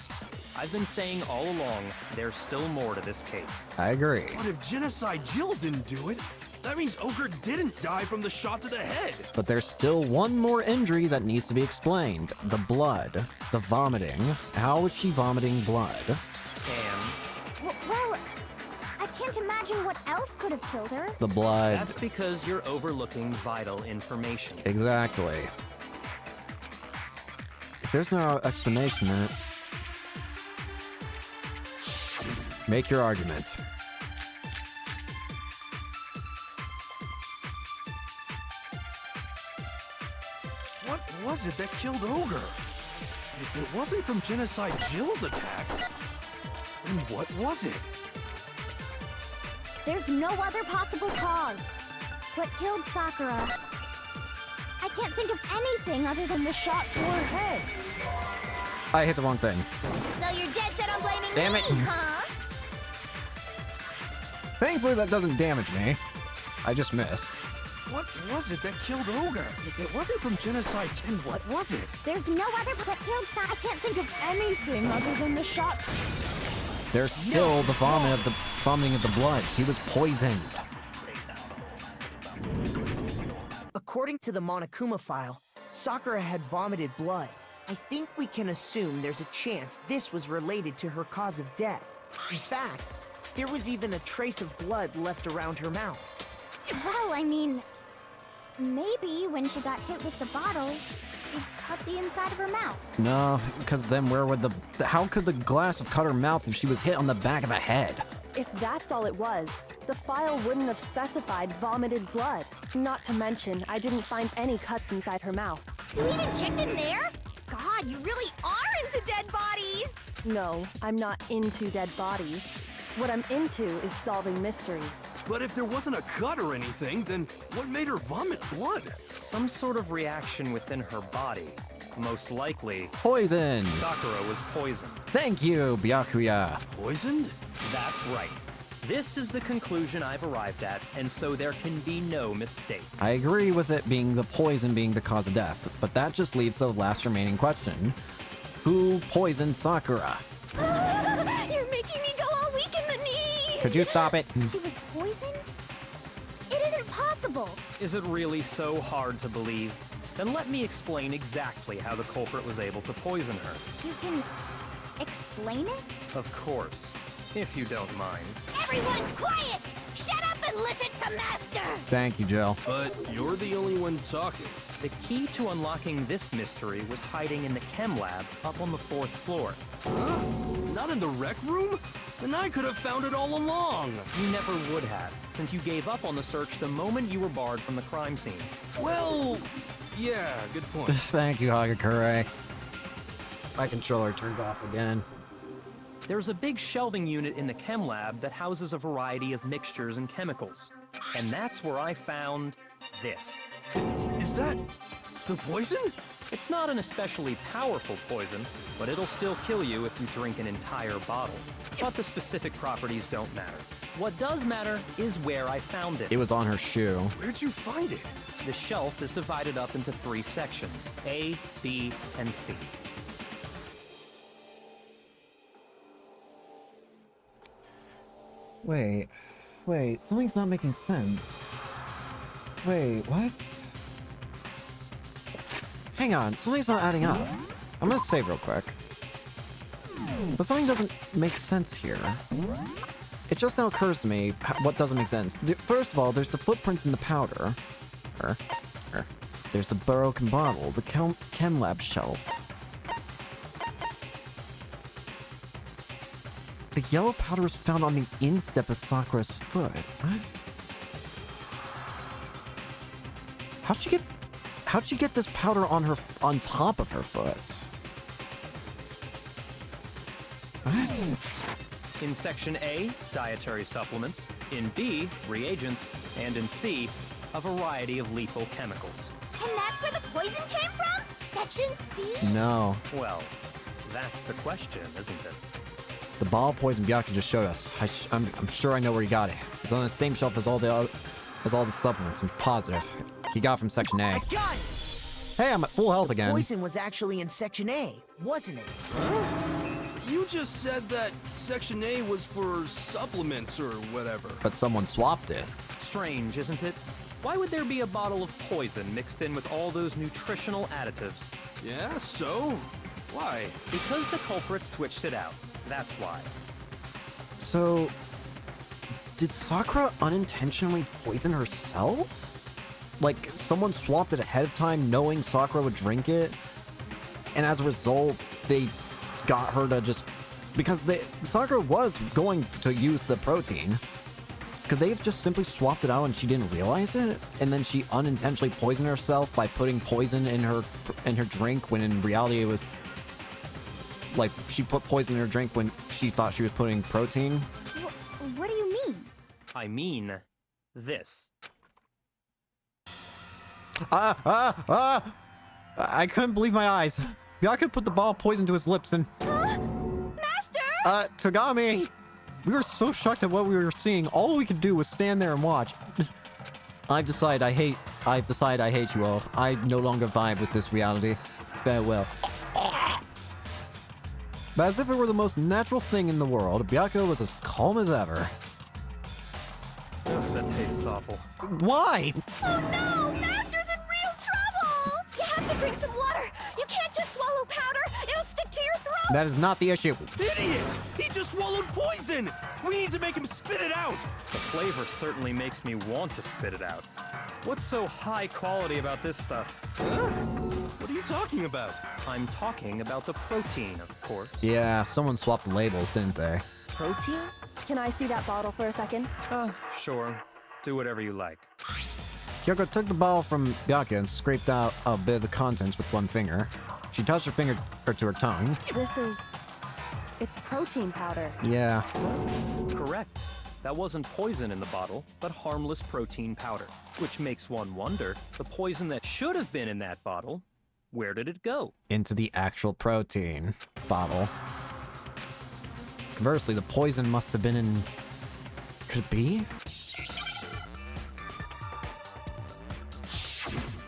I've been saying all along, there's still more to this case. I agree. But if Genocide Jill didn't do it, that means Ogre didn't die from the shot to the head. But there's still one more injury that needs to be explained. The blood. The vomiting. How is she vomiting blood? And Well, I can't imagine what else could have killed her. The blood. that's because you're overlooking vital information. Exactly. If there's no explanation, then it's... Make your argument. What was it that killed Ogre? If it wasn't from Genocide Jill's attack, then what was it? There's no other possible cause. What killed Sakura? I can't think of anything other than the shot to her head. I hit the wrong thing. So you're dead set on blaming Damn me, it. huh? Thankfully, that doesn't damage me. I just miss. What was it that killed Ogre? If it wasn't from genocide, then what was it? There's no other that killed Sa. I can't think of anything other than the shot. There's still the vomiting of the blood. He was poisoned. According to the Monokuma file, Sakura had vomited blood. I think we can assume there's a chance this was related to her cause of death. In fact, there was even a trace of blood left around her mouth. Well, I mean, maybe when she got hit with the bottles, she cut the inside of her mouth. No, because then where would how could the glass have cut her mouth if she was hit on the back of the head? If that's all it was, the file wouldn't have specified vomited blood. Not to mention, I didn't find any cuts inside her mouth. You even checked in there? God, you really are into dead bodies! No, I'm not into dead bodies. What I'm into is solving mysteries. But if there wasn't a cut or anything, then what made her vomit blood? Some sort of reaction within her body. Most likely, Poison! Sakura was poisoned. Thank you, Byakuya. Poisoned? That's right. This is the conclusion I've arrived at, and so there can be no mistake. I agree with it being the poison being the cause of death, but that just leaves the last remaining question. Who poisoned Sakura? You're making me go all weak in the knees! Could you stop it? She was poisoned? It isn't possible! Is it really so hard to believe? Then let me explain exactly how the culprit was able to poison her. You can explain it? Of course, if you don't mind. Everyone quiet! Shut up and listen to Master! Thank you, Jill. But you're the only one talking. The key to unlocking this mystery was hiding in the chem lab up on the 4th floor. Huh? Not in the rec room? Then I could have found it all along. You never would have, since you gave up on the search the moment you were barred from the crime scene. Well, yeah, good point. Thank you, Hagakure. My controller turned off again. There's a big shelving unit in the chem lab that houses a variety of mixtures and chemicals. And that's where I found this. Is that the poison? It's not an especially powerful poison, but it'll still kill you if you drink an entire bottle. But the specific properties don't matter. What does matter is where I found it. It was on her shoe. Where'd you find it? The shelf is divided up into 3 sections, A, B, and C. Wait, something's not making sense. Wait, what? Hang on, something's not adding up. I'm gonna save real quick. But something doesn't make sense here. It just now occurs to me what doesn't make sense. First of all, there's the footprints in the powder. There's the broken bottle, the chem lab shelf. The yellow powder was found on the instep of Sakura's foot. What? How'd she get this powder on top of her foot? What? In Section A, dietary supplements. In B, reagents. And in C, a variety of lethal chemicals. And that's where the poison came from? Section C? No. Well, that's the question, isn't it? The ball of poison Byakuya just showed us. I'm sure I know where he got it. It's on the same shelf as all the supplements. I'm positive. He got it from Section A. I got it! Hey, I'm at full health again. Poison was actually in Section A, wasn't it? Huh? You just said that Section A was for supplements or whatever. But someone swapped it. Strange, isn't it? Why would there be a bottle of poison mixed in with all those nutritional additives? Yeah, so? Why? Because the culprit switched it out. That's why. So, did Sakura unintentionally poison herself? Like, someone swapped it ahead of time knowing Sakura would drink it? And as a result, they got her to just... Because Sakura was going to use the protein. Could they have just simply swapped it out and she didn't realize it? And then she unintentionally poisoned herself by putting poison in her drink when in reality it was... Like, she put poison in her drink when she thought she was putting protein? What do you mean? I mean, this. I couldn't believe my eyes. Byakuya put the ball of poison to his lips and... Master! Tagami! We were so shocked at what we were seeing, all we could do was stand there and watch. I've decided I hate you all. I no longer vibe with this reality. Farewell. But as if it were the most natural thing in the world, Byakko was as calm as ever. Ugh, that tastes awful. Why? Oh no! Master's in real trouble! You have to drink some water! You can't just swallow powder! It'll stick to your throat! That is not the issue. Idiot! He just swallowed poison! We need to make him spit it out! The flavor certainly makes me want to spit it out. What's so high quality about this stuff? Huh? What are you talking about? I'm talking about the protein, of course. Yeah, someone swapped the labels, didn't they? Protein? Can I see that bottle for a second? Sure. Do whatever you like. Kyoko took the bottle from Byakko and scraped out a bit of the contents with one finger. She touched her finger to her tongue. It's protein powder. Yeah. Correct. That wasn't poison in the bottle, but harmless protein powder. Which makes one wonder, the poison that should have been in that bottle, where did it go? Into the actual protein bottle. Conversely, the poison must have been in... Could it be?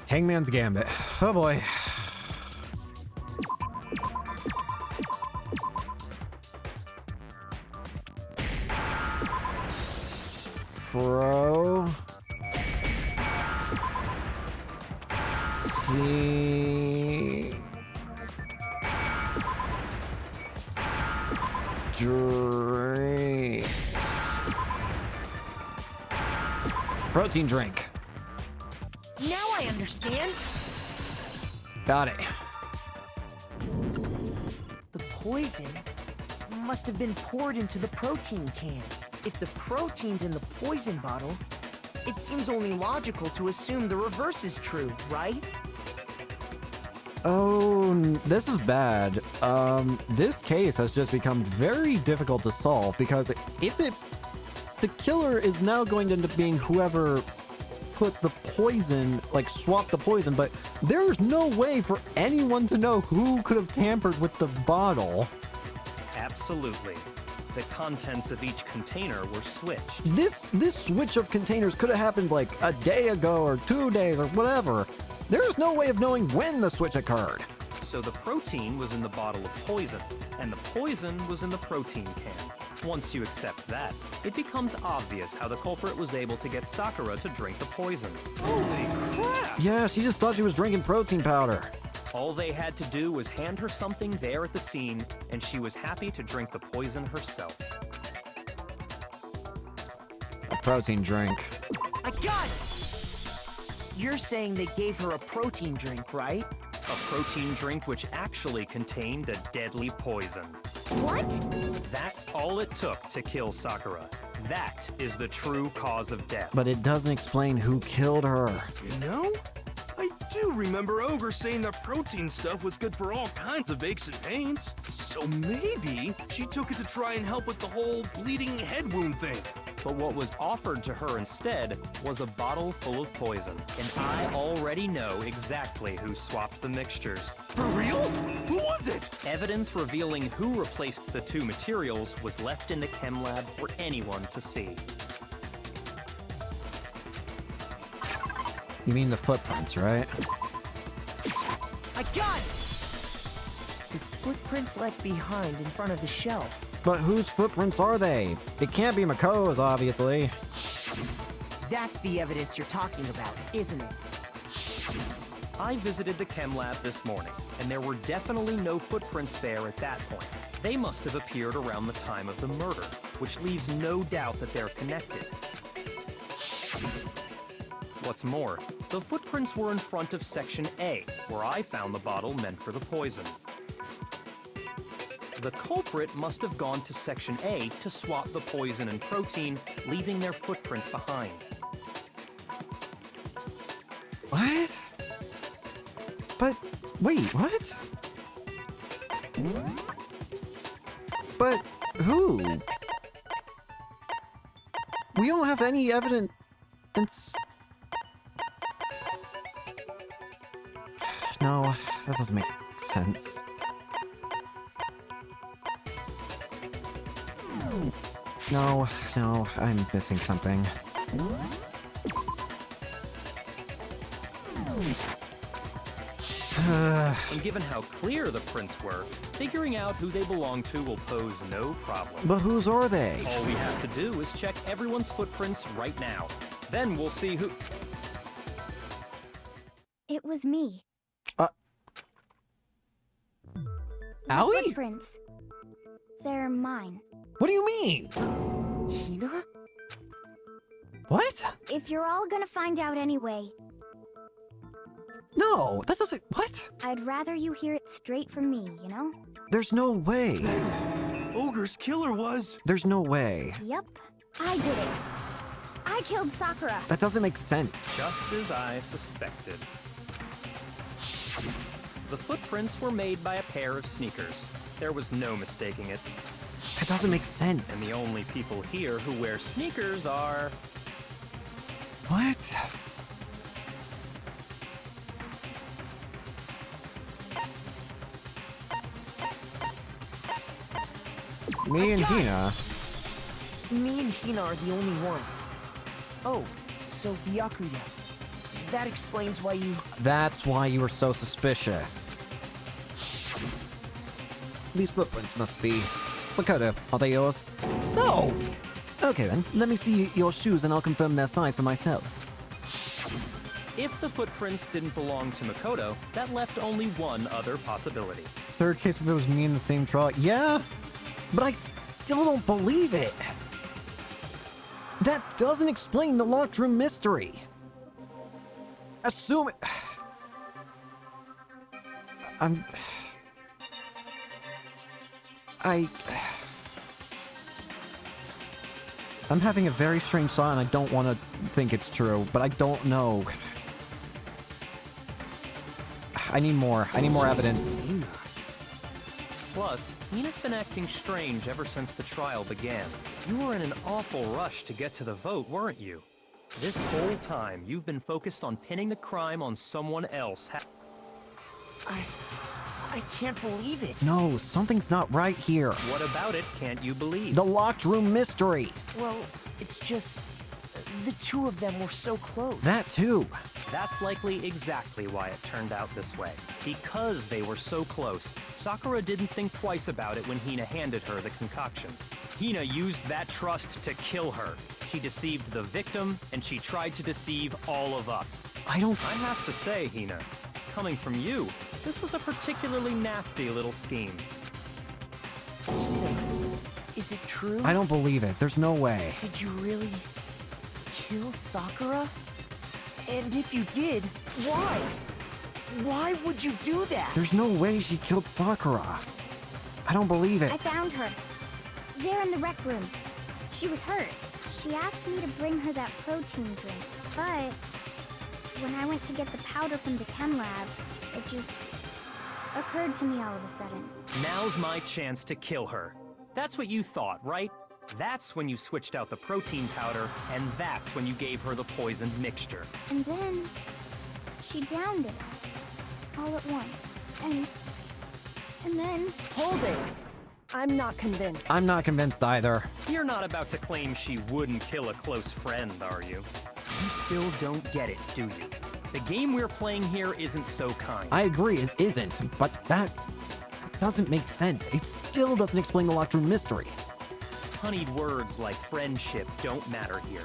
Hangman's Gambit. Oh boy. Pro... T... Drink... Protein drink. Now I understand. Got it. The poison must have been poured into the protein can. If the protein's in the poison bottle, it seems only logical to assume the reverse is true, right? Oh, this is bad. This case has just become very difficult to solve because the killer is now going to end up being whoever put the poison, like swap the poison, but there's no way for anyone to know who could have tampered with the bottle. Absolutely. The contents of each container were switched. This switch of containers could have happened like a day ago or 2 days or whatever. There's no way of knowing when the switch occurred. So the protein was in the bottle of poison, and the poison was in the protein can. Once you accept that, it becomes obvious how the culprit was able to get Sakura to drink the poison. Holy crap! Yeah, she just thought she was drinking protein powder. All they had to do was hand her something there at the scene, and she was happy to drink the poison herself. A protein drink. I got it! You're saying they gave her a protein drink, right? A protein drink which actually contained a deadly poison. What? That's all it took to kill Sakura. That is the true cause of death. But it doesn't explain who killed her. You know? I do remember Ogre saying that protein stuff was good for all kinds of aches and pains. So maybe she took it to try and help with the whole bleeding head wound thing. But what was offered to her instead was a bottle full of poison. And I already know exactly who swapped the mixtures. For real? Who was it? Evidence revealing who replaced the two materials was left in the chem lab for anyone to see. You mean the footprints, right? I got it! The footprints left behind in front of the shelf. But whose footprints are they? It can't be Mako's, obviously. That's the evidence you're talking about, isn't it? I visited the chem lab this morning, and there were definitely no footprints there at that point. They must have appeared around the time of the murder, which leaves no doubt that they're connected. What's more, the footprints were in front of Section A, where I found the bottle meant for the poison. The culprit must have gone to Section A to swap the poison and protein, leaving their footprints behind. What? But, wait, what? But, who? We don't have any evidence... No, that doesn't make sense. No, I'm missing something. And given how clear the prints were, figuring out who they belong to will pose no problem. But whose are they? All we have to do is check everyone's footprints right now. Then we'll see who... It was me. Owie? Footprints. They're mine. What do you mean? Hina? What? If you're all gonna find out anyway, No, that doesn't... What? I'd rather you hear it straight from me, you know? There's no way. Ogre's killer was... There's no way. Yep, I did it. I killed Sakura. That doesn't make sense. Just as I suspected. The footprints were made by a pair of sneakers. There was no mistaking it. That doesn't make sense. And the only people here who wear sneakers are... What? Me and Hina. Me and Hina are the only ones. Oh, so Byakuya. That explains why you... That's why you were so suspicious. These footprints must be... Makoto, are they yours? No! Okay then, let me see your shoes and I'll confirm their size for myself. If the footprints didn't belong to Makoto, that left only one other possibility. Third case if it was me in the same trial. Yeah, but I still don't believe it. That doesn't explain the locked room mystery. Assume it... I'm having a very strange thought and I don't want to think it's true, but I don't know. I need more evidence. Plus, Nina's been acting strange ever since the trial began. You were in an awful rush to get to the vote, weren't you? This whole time, you've been focused on pinning the crime on someone else. I can't believe it. No, something's not right here. What about it can't you believe? The locked room mystery. Well, it's just... the two of them were so close. That too. That's likely exactly why it turned out this way. Because they were so close, Sakura didn't think twice about it when Hina handed her the concoction. Hina used that trust to kill her. She deceived the victim, and she tried to deceive all of us. I have to say, Hina, coming from you, this was a particularly nasty little scheme. Is it true? I don't believe it. There's no way. Did you really kill Sakura? And if you did, why? Why would you do that? There's no way she killed Sakura. I don't believe it. I found her. There in the rec room. She was hurt. She asked me to bring her that protein drink, but when I went to get the powder from the chem lab, it just occurred to me all of a sudden. Now's my chance to kill her. That's what you thought, right? That's when you switched out the protein powder, and that's when you gave her the poisoned mixture. And then she downed it all at once. And then... Hold it. I'm not convinced. I'm not convinced either. You're not about to claim she wouldn't kill a close friend, are you? You still don't get it, do you? The game we're playing here isn't so kind. I agree, it isn't, but that doesn't make sense. It still doesn't explain the locked room mystery. Honeyed words like friendship don't matter here.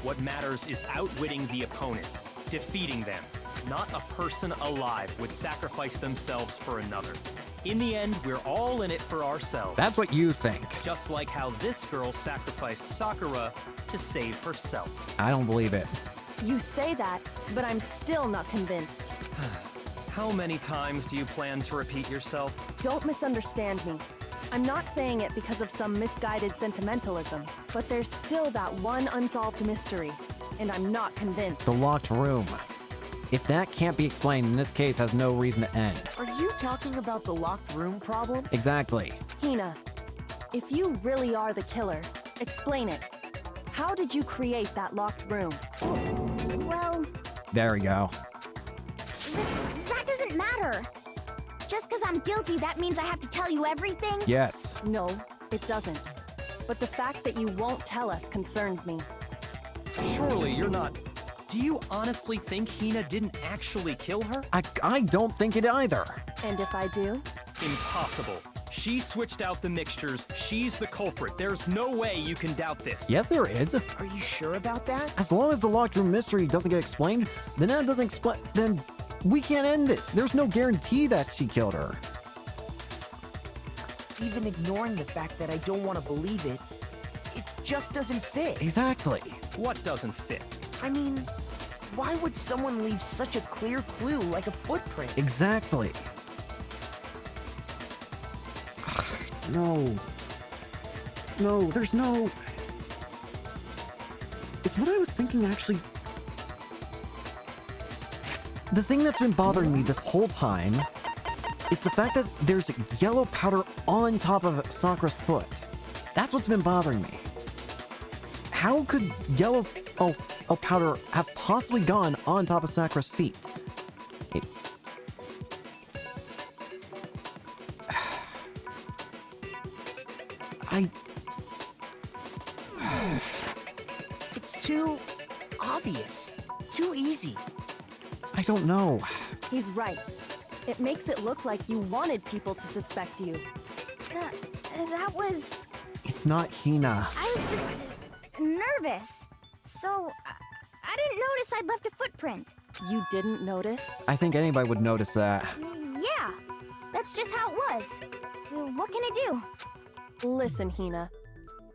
What matters is outwitting the opponent, defeating them. Not a person alive would sacrifice themselves for another. In the end, we're all in it for ourselves. That's what you think. Just like how this girl sacrificed Sakura to save herself. I don't believe it. You say that, but I'm still not convinced. How many times do you plan to repeat yourself? Don't misunderstand me. I'm not saying it because of some misguided sentimentalism, but there's still that one unsolved mystery, and I'm not convinced. The locked room. If that can't be explained, then this case has no reason to end. Are you talking about the locked room problem? Exactly. Hina, if you really are the killer, explain it. How did you create that locked room? Well... There we go. That doesn't matter. Just because I'm guilty, that means I have to tell you everything? Yes. No, it doesn't. But the fact that you won't tell us concerns me. Surely you're not... Do you honestly think Hina didn't actually kill her? I don't think it either. And if I do? Impossible. She switched out the mixtures. She's the culprit. There's no way you can doubt this. Yes, there is. Are you sure about that? As long as the locked room mystery doesn't get explained, then we can't end this. There's no guarantee that she killed her. Even ignoring the fact that I don't want to believe it, it just doesn't fit. Exactly. What doesn't fit? I mean, why would someone leave such a clear clue like a footprint? Exactly. No. No, there's no... Is what I was thinking actually... The thing that's been bothering me this whole time is the fact that there's yellow powder on top of Sakura's foot. That's what's been bothering me. How could yellow powder have possibly gone on top of Sakura's feet? It's too obvious. Too easy. I don't know. He's right. It makes it look like you wanted people to suspect you. That was... It's not Hina. I was just nervous. So, I didn't notice I'd left a footprint. You didn't notice? I think anybody would notice that. Yeah, that's just how it was. What can I do? Listen, Hina.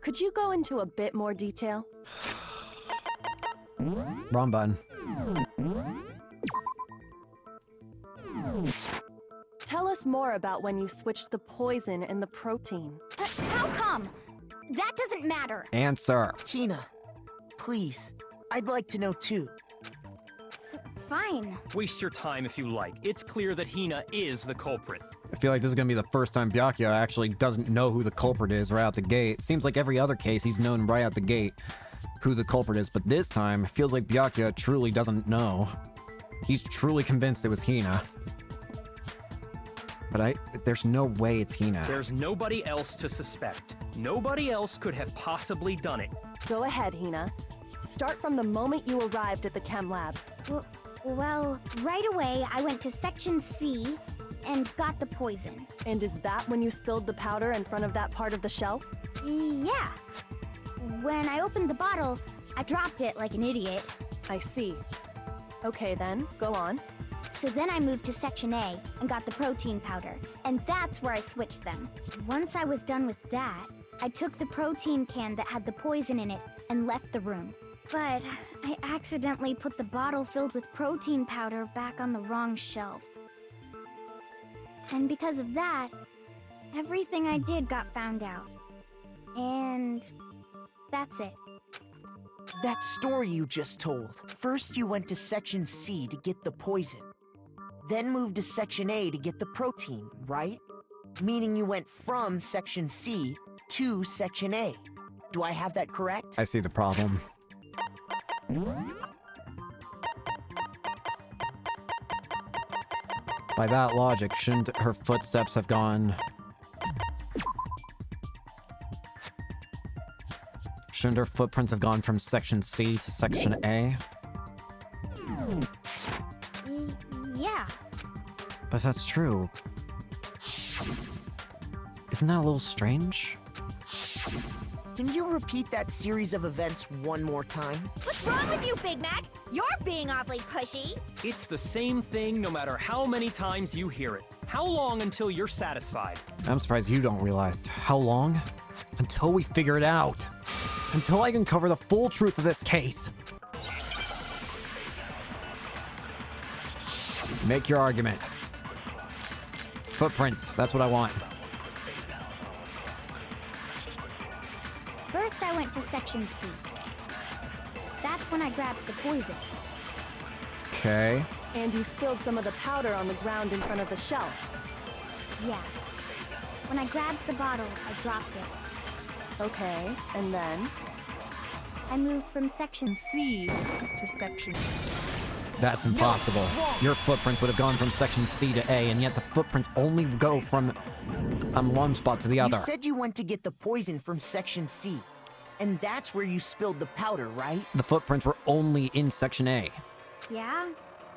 Could you go into a bit more detail? Wrong button. Tell us more about when you switched the poison and the protein. How come? That doesn't matter. Answer. Hina, please. I'd like to know too. Fine. Waste your time if you like. It's clear that Hina is the culprit. I feel like this is gonna be the first time Byakuya actually doesn't know who the culprit is right out the gate. Seems like every other case he's known right out the gate who the culprit is, but this time it feels like Byakuya truly doesn't know. He's truly convinced it was Hina. But there's no way it's Hina. There's nobody else to suspect. Nobody else could have possibly done it. Go ahead, Hina. Start from the moment you arrived at the chem lab. Well, right away I went to Section C and got the poison. And is that when you spilled the powder in front of that part of the shelf? Yeah. When I opened the bottle, I dropped it like an idiot. I see. Okay then, go on. So then I moved to Section A and got the protein powder, and that's where I switched them. Once I was done with that, I took the protein can that had the poison in it and left the room. But I accidentally put the bottle filled with protein powder back on the wrong shelf. And because of that, everything I did got found out. And that's it. That story you just told. First you went to Section C to get the poison. Then moved to Section A to get the protein, right? Meaning you went from Section C to Section A. Do I have that correct? I see the problem. By that logic, shouldn't her footsteps have gone... Shouldn't her footprints have gone from Section C to Section A? Yeah. But if that's true, isn't that a little strange? Can you repeat that series of events one more time? What's wrong with you, Big Mac? You're being awfully pushy. It's the same thing no matter how many times you hear it. How long until you're satisfied? I'm surprised you don't realize. How long? Until we figure it out. Until I can cover the full truth of this case. Make your argument. Footprints, that's what I want. First, I went to Section C. That's when I grabbed the poison. Okay. And you spilled some of the powder on the ground in front of the shelf. Yeah. When I grabbed the bottle, I dropped it. Okay, and then? I moved from Section C to Section... That's impossible. Your footprints would have gone from Section C to A, and yet the footprints only go from one spot to the other. You said you went to get the poison from Section C. And that's where you spilled the powder, right? The footprints were only in Section A. Yeah?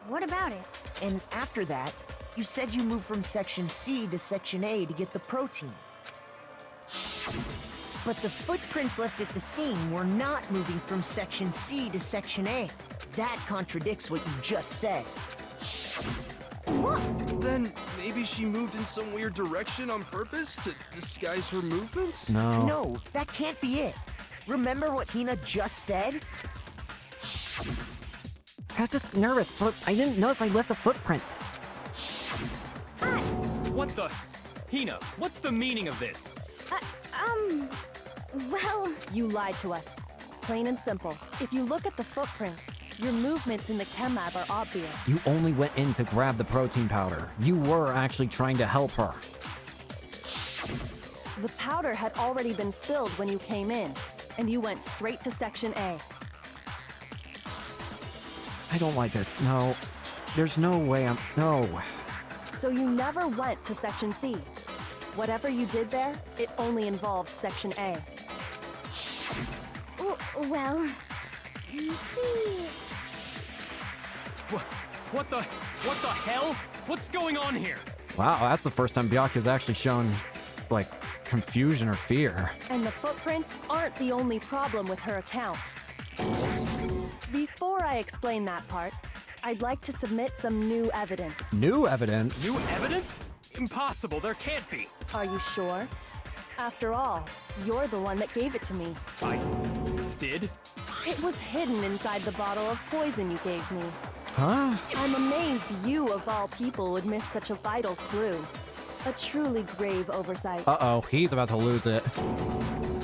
What about it? And after that, you said you moved from Section C to Section A to get the protein. But the footprints left at the scene were not moving from Section C to Section A. That contradicts what you just said. Then maybe she moved in some weird direction on purpose to disguise her movements? No. No, that can't be it. Remember what Hina just said? I was just nervous, so I didn't notice I left a footprint. What the? Hina, what's the meaning of this? Well, You lied to us. Plain and simple. If you look at the footprints, your movements in the chem lab are obvious. You only went in to grab the protein powder. You were actually trying to help her. The powder had already been spilled when you came in, and you went straight to Section A. I don't like this. No. There's no way No. So you never went to Section C. Whatever you did there, it only involved Section A. well, you see... What the hell? What's going on here? Wow, that's the first time Byakuya's actually shown, like, confusion or fear. And the footprints aren't the only problem with her account. Before I explain that part, I'd like to submit some new evidence. New evidence? New evidence? Impossible, there can't be. Are you sure? After all, you're the one that gave it to me. I did? It was hidden inside the bottle of poison you gave me. Huh? I'm amazed you, of all people, would miss such a vital clue. A truly grave oversight. Uh-oh, he's about to lose it.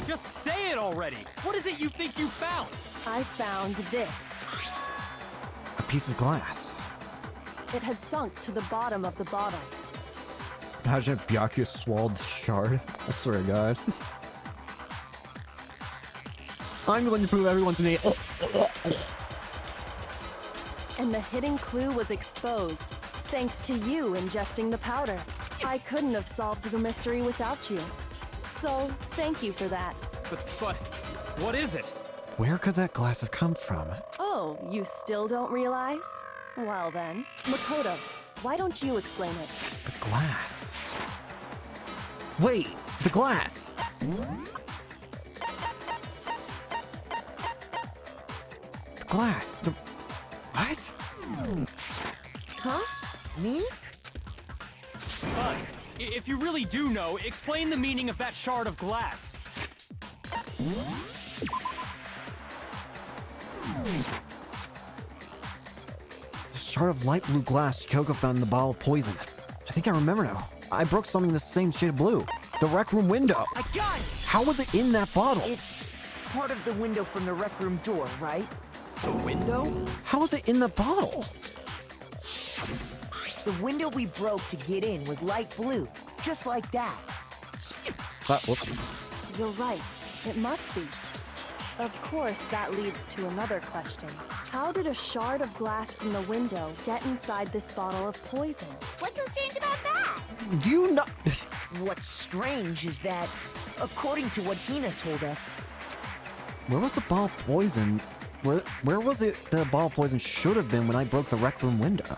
Just say it already! What is it you think you found? I found this. A piece of glass. It had sunk to the bottom of the bottle. Imagine if Byakuya swallowed the shard. I swear to God. I'm going to prove everyone's name. And the hidden clue was exposed, thanks to you ingesting the powder. I couldn't have solved the mystery without you. So, thank you for that. But, what is it? Where could that glass have come from? Oh, you still don't realize? Well then, Makoto, why don't you explain it? The glass. Wait, the glass! The glass. The... What? Huh? Me? Fine. If you really do know, explain the meaning of that shard of glass. The shard of light blue glass Kyoko found in the bottle of poison. I think I remember now. I broke something the same shade of blue. The rec room window. I got it! How was it in that bottle? It's part of the window from the rec room door, right? The window? How was it in the bottle? The window we broke to get in was light blue, just like that. Whoops. You're right. It must be. Of course, that leads to another question. How did a shard of glass from the window get inside this bottle of poison? What's so strange about that? Do you not... What's strange is that, according to what Hina told us, Where was the ball of poison? Where was it the ball of poison should have been when I broke the rec room window?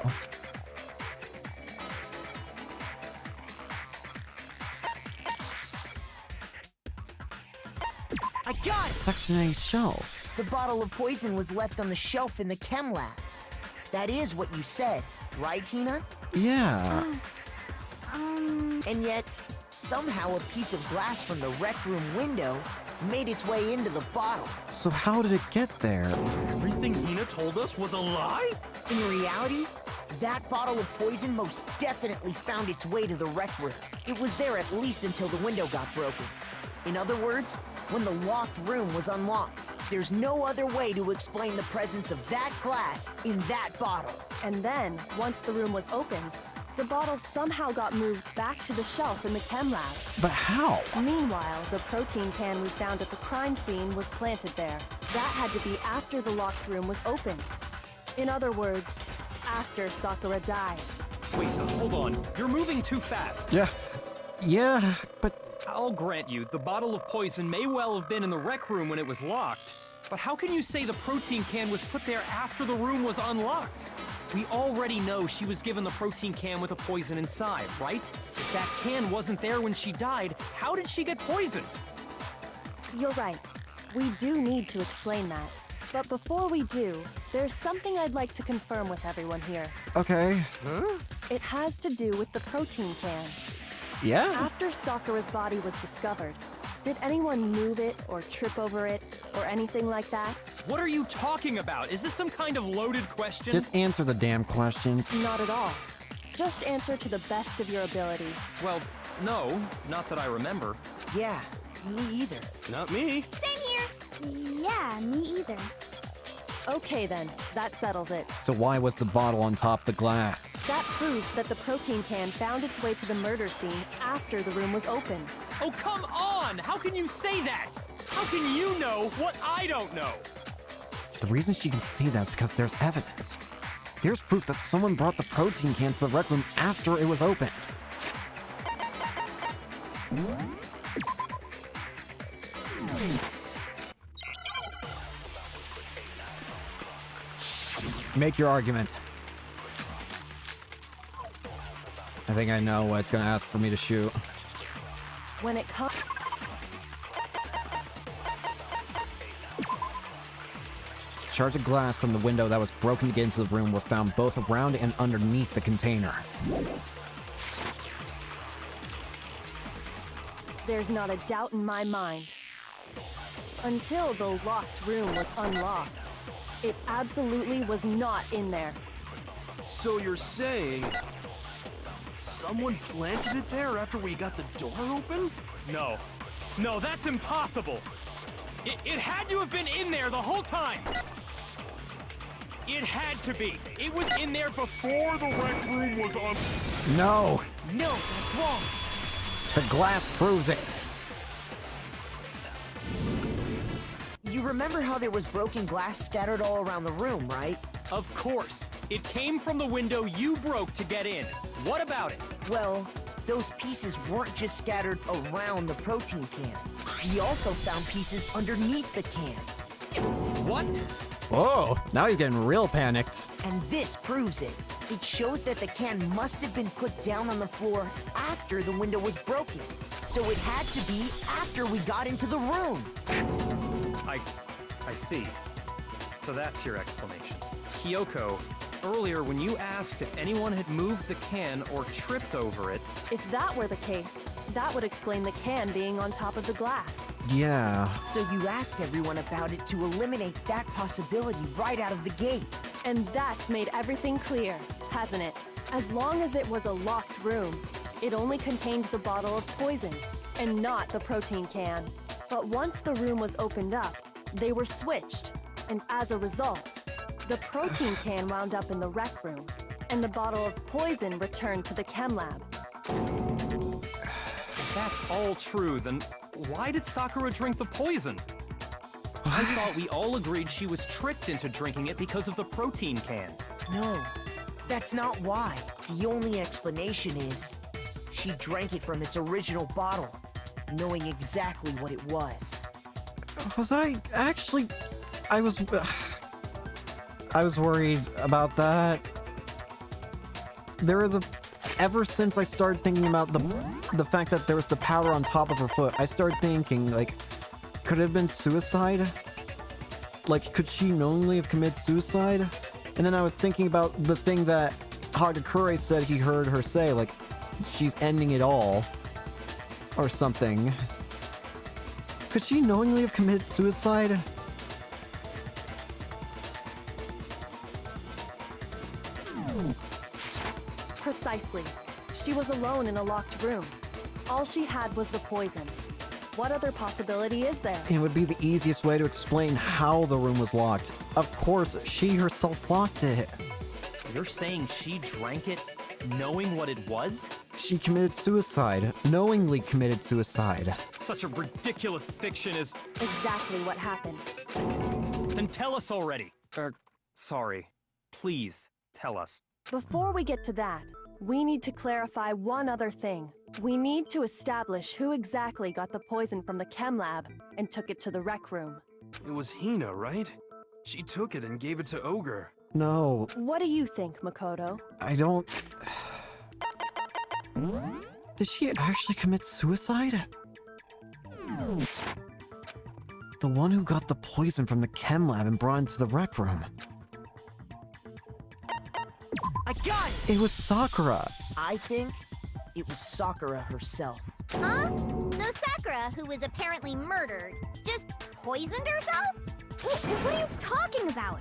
I got it! Section A shelf. The bottle of poison was left on the shelf in the chem lab. That is what you said, right, Hina? Yeah. And yet, somehow a piece of glass from the rec room window made its way into the bottle. So how did it get there? Everything Hina told us was a lie? In reality, that bottle of poison most definitely found its way to the rec room. It was there at least until the window got broken. In other words, when the locked room was unlocked. There's no other way to explain the presence of that glass in that bottle. And then, once the room was opened, the bottle somehow got moved back to the shelf in the chem lab. But how? Meanwhile, the protein can we found at the crime scene was planted there. That had to be after the locked room was opened. In other words, after Sakura died. Wait, hold on. You're moving too fast. Yeah, but... I'll grant you, the bottle of poison may well have been in the rec room when it was locked. But how can you say the protein can was put there after the room was unlocked? We already know she was given the protein can with the poison inside, right? If that can wasn't there when she died, how did she get poisoned? You're right. We do need to explain that. But before we do, there's something I'd like to confirm with everyone here. Okay. Huh? It has to do with the protein can. Yeah? After Sakura's body was discovered, did anyone move it or trip over it or anything like that? What are you talking about? Is this some kind of loaded question? Just answer the damn question. Not at all. Just answer to the best of your ability. Well, no, not that I remember. Yeah, me either. Not me. Same here. Yeah, me either. Okay then, that settles it. So why was the bottle on top of the glass? That proves that the protein can found its way to the murder scene after the room was opened. Oh, come on! How can you say that? How can you know what I don't know? The reason she can say that is because there's evidence. There's proof that someone brought the protein can to the rec room after it was opened. Make your argument. I think I know what it's gonna ask for me to shoot. When it comes... Shards of glass from the window that was broken to get into the room were found both around and underneath the container. There's not a doubt in my mind. Until the locked room was unlocked, it absolutely was not in there. So you're saying someone planted it there after we got the door open? No. No, that's impossible! It had to have been in there the whole time! It had to be! It was in there before the rec room was on... No! No, that's wrong. The glass proves it! You remember how there was broken glass scattered all around the room, right? Of course! It came from the window you broke to get in. What about it? Well, those pieces weren't just scattered around the protein can. We also found pieces underneath the can. What? Whoa, now you're getting real panicked. And this proves it. It shows that the can must have been put down on the floor after the window was broken. So it had to be after we got into the room. I see. So that's your explanation. Kyoko, earlier when you asked if anyone had moved the can or tripped over it... If that were the case, that would explain the can being on top of the glass. Yeah. So you asked everyone about it to eliminate that possibility right out of the gate. And that's made everything clear, hasn't it? As long as it was a locked room, it only contained the bottle of poison, and not the protein can. But once the room was opened up, they were switched, and as a result, the protein can wound up in the rec room, and the bottle of poison returned to the chem lab. If that's all true, then why did Sakura drink the poison? I thought we all agreed she was tricked into drinking it because of the protein can. No, that's not why. The only explanation is she drank it from its original bottle, knowing exactly what it was. Was I actually... I was worried about that. There is a... Ever since I started thinking about the fact that there was the powder on top of her foot, I started thinking, like, could it have been suicide? Like, could she knowingly have committed suicide? And then I was thinking about the thing that Hagakure said he heard her say, like, she's ending it all. Or something. Could she knowingly have committed suicide? Precisely. She was alone in a locked room. All she had was the poison. What other possibility is there? It would be the easiest way to explain how the room was locked. Of course, she herself locked it. You're saying she drank it knowing what it was? She committed suicide. Knowingly committed suicide. Such a ridiculous fiction is... Exactly what happened. Then tell us already. Sorry. Please, tell us. Before we get to that, We need to clarify one other thing. We need to establish who exactly got the poison from the chem lab and took it to the rec room. It was Hina, right? She took it and gave it to Ogre. No, What do you think, Makoto? I don't... Did she actually commit suicide? The one who got the poison from the chem lab and brought it to the rec room. I got it! It was Sakura. I think it was Sakura herself. Huh? So Sakura, who was apparently murdered, just poisoned herself? What are you talking about?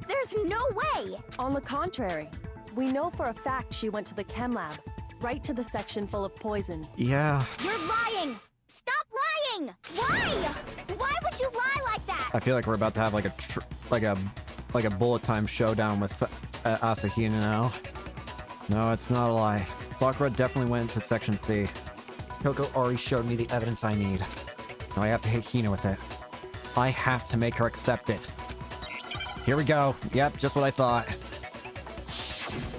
There's no way! On the contrary, we know for a fact she went to the chem lab, right to the section full of poisons. Yeah, You're lying! Stop lying! Why? Why would you lie like that? I feel like we're about to have like a bullet time showdown with Asahina now. No, it's not a lie. Sakura definitely went to Section C. Kyoko already showed me the evidence I need. Now I have to hit Hina with it. I have to make her accept it. Here we go. Yep, just what I thought.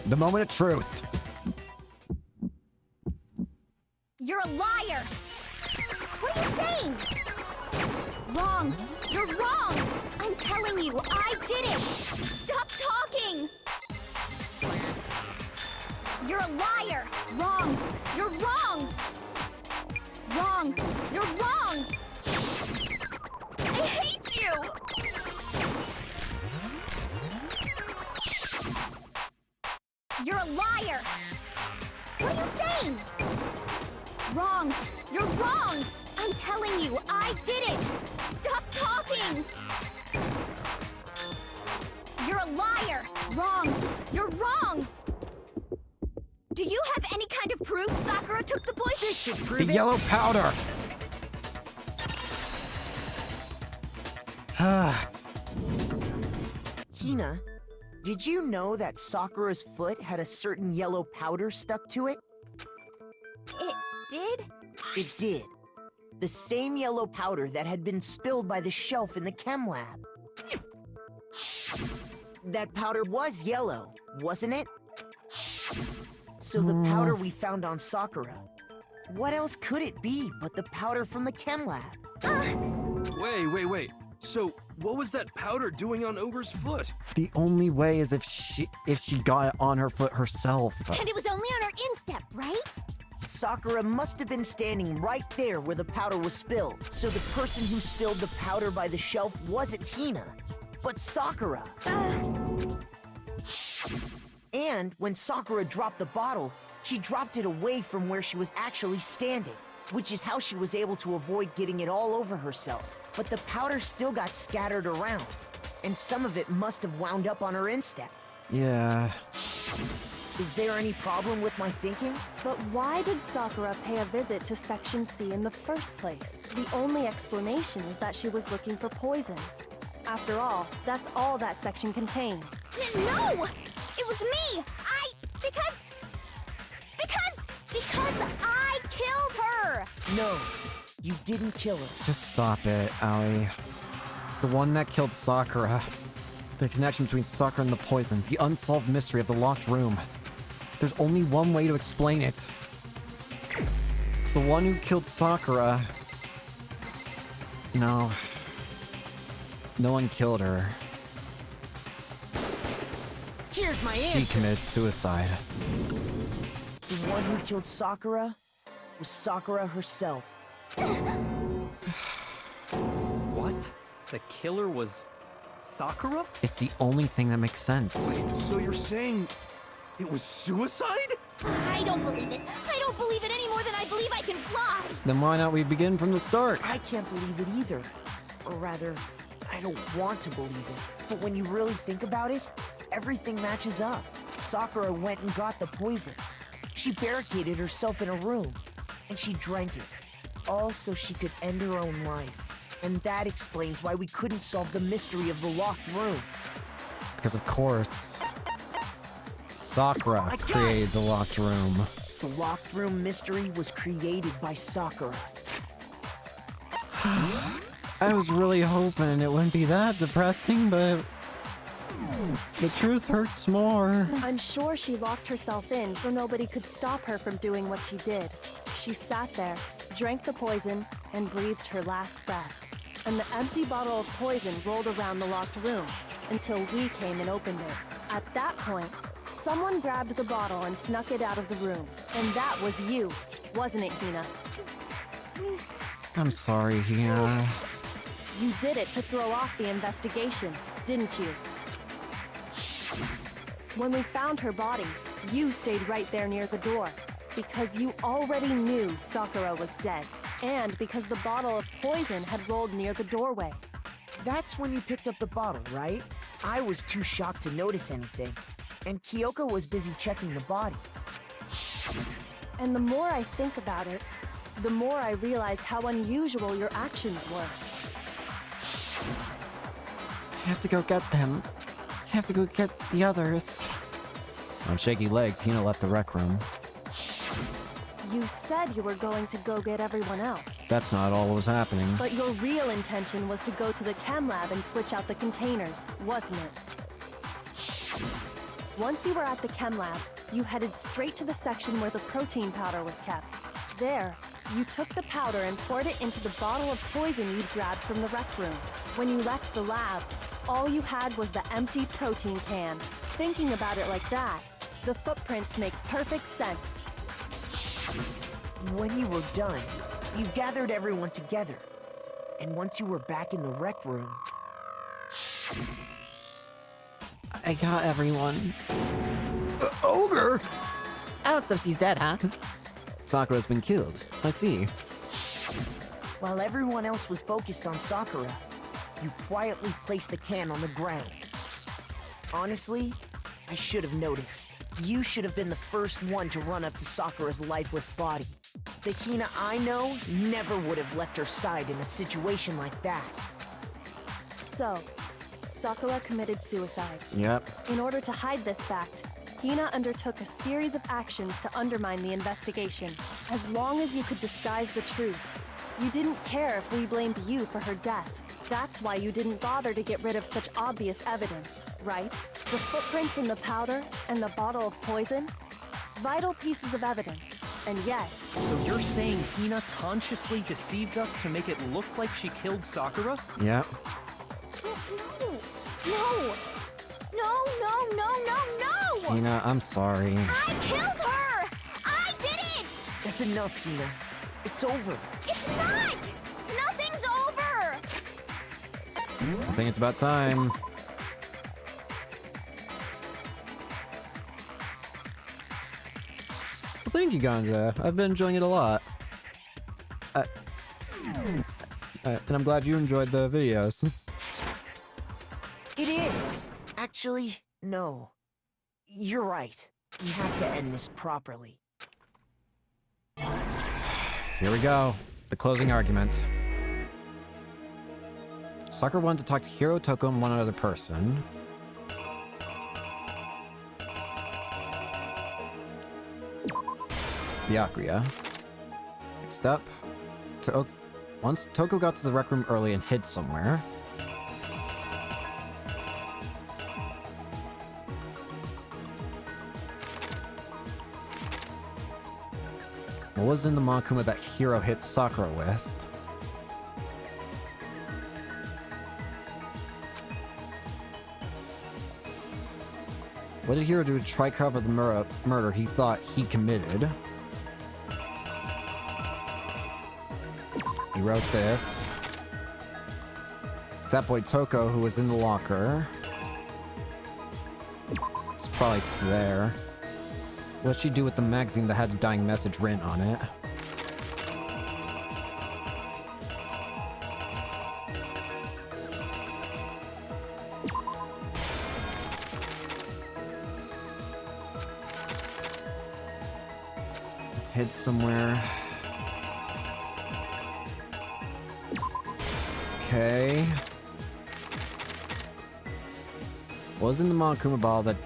The moment of truth. You're a liar! What are you saying? Wrong! You're wrong! I'm telling you, I did it! Stop talking! You're a liar! Wrong! You're wrong! Wrong! You're wrong! I hate you! You're a liar! What are you saying? Wrong! You're wrong! I'm telling you, I did it! Stop talking! You're a liar! Wrong! You're wrong! Do you have any kind of proof Sakura took the poison? This should prove The it. yellow powder. Hina, did you know that Sakura's foot had a certain yellow powder stuck to it? It did? It did. The same yellow powder that had been spilled by the shelf in the chem lab. That powder was yellow, wasn't it? So the powder we found on Sakura. What else could it be but the powder from the chem lab? Wait. So, what was that powder doing on Ogre's foot? The only way is if she got it on her foot herself. And it was only on her instep, right? Sakura must have been standing right there where the powder was spilled. So the person who spilled the powder by the shelf wasn't Hina, but Sakura. And when Sakura dropped the bottle, she dropped it away from where she was actually standing, which is how she was able to avoid getting it all over herself. But the powder still got scattered around, and some of it must have wound up on her instep. Yeah. Is there any problem with my thinking? But why did Sakura pay a visit to Section C in the first place? The only explanation is that she was looking for poison. After all, that's all that section contained. No! It was me! Because I killed her! No, you didn't kill her. Just stop it, Aoi. The one that killed Sakura. The connection between Sakura and the poison. The unsolved mystery of the locked room. There's only one way to explain it. The one who killed Sakura... No. No one killed her. Here's my She answer. committed suicide. The one who killed Sakura was Sakura herself. What? The killer was Sakura? It's the only thing that makes sense. Wait, so you're saying it was suicide? I don't believe it. I don't believe it any more than I believe I can fly. Then why not we begin from the start? I can't believe it either. Or rather, I don't want to believe it. But when you really think about it, everything matches up. Sakura went and got the poison. She barricaded herself in a room, and she drank it. All so she could end her own life. And that explains why we couldn't solve the mystery of the locked room. Because of course, Sakura got it! created the locked room. The locked room mystery was created by Sakura. I was really hoping it wouldn't be that depressing, but The truth hurts more. I'm sure she locked herself in so nobody could stop her from doing what she did. She sat there, drank the poison, and breathed her last breath. And the empty bottle of poison rolled around the locked room until we came and opened it. At that point, someone grabbed the bottle and snuck it out of the room. And that was you, wasn't it, Hina? I'm sorry, Hina. You did it to throw off the investigation, didn't you? When we found her body, you stayed right there near the door. Because you already knew Sakura was dead. And because the bottle of poison had rolled near the doorway. That's when you picked up the bottle, right? I was too shocked to notice anything. And Kyoko was busy checking the body. And the more I think about it, the more I realize how unusual your actions were. I have to go get them. I have to go get the others. On shaky legs, Hina left the rec room. You said you were going to go get everyone else. That's not all that was happening. But your real intention was to go to the chem lab and switch out the containers, wasn't it? Once you were at the chem lab, you headed straight to the section where the protein powder was kept. There, you took the powder and poured it into the bottle of poison you'd grabbed from the rec room. When you left the lab, all you had was the empty protein can. Thinking about it like that, the footprints make perfect sense. When you were done, you gathered everyone together. And once you were back in the rec room... I got everyone. Ogre! Oh, so she's dead, huh? Sakura's been killed. I see. While everyone else was focused on Sakura, you quietly placed the can on the ground. Honestly, I should have noticed. You should have been the first one to run up to Sakura's lifeless body. The Hina I know never would have left her side in a situation like that. So, Sakura committed suicide. Yep. In order to hide this fact, Hina undertook a series of actions to undermine the investigation. As long as you could disguise the truth, you didn't care if we blamed you for her death. That's why you didn't bother to get rid of such obvious evidence, right? The footprints in the powder and the bottle of poison? Vital pieces of evidence. And yet... So you're saying Hina consciously deceived us to make it look like she killed Sakura? Yep. No! Hina, I'm sorry. I killed her! I did it! That's enough, Hina. It's over. It's not! Nothing's over! I think it's about time. Well, thank you, Gonza. I've been enjoying it a lot. And I'm glad you enjoyed the videos. It is. Actually, no. You're right. We have to end this properly. Here we go. The closing argument. Sakura wanted to talk to Hiro, Toko, and one other person. Byakuya. Next up, once Toko got to the rec room early and hid somewhere. What was in the Monokuma that Hiro hit Sakura with? What did Hiro do to try cover the murder he thought he committed? He wrote this. That boy Toko, who was in the locker. It's probably there. What'd she do with the magazine that had the dying message written on it? Hid somewhere. Okay. Was in the Monokuma ball that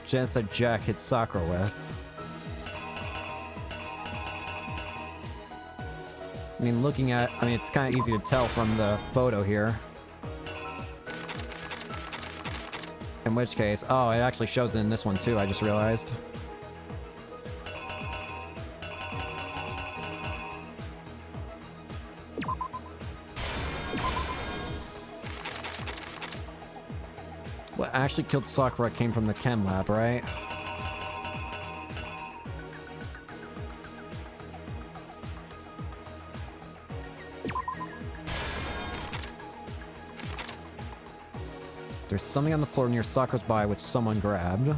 Genocide Jack hit Sakura with. I mean, it's kind of easy to tell from the photo here. In which case, oh, it actually shows it in this one too, I just realized. What actually killed Sakura came from the chem lab, right? There's something on the floor near Sakura's body which someone grabbed.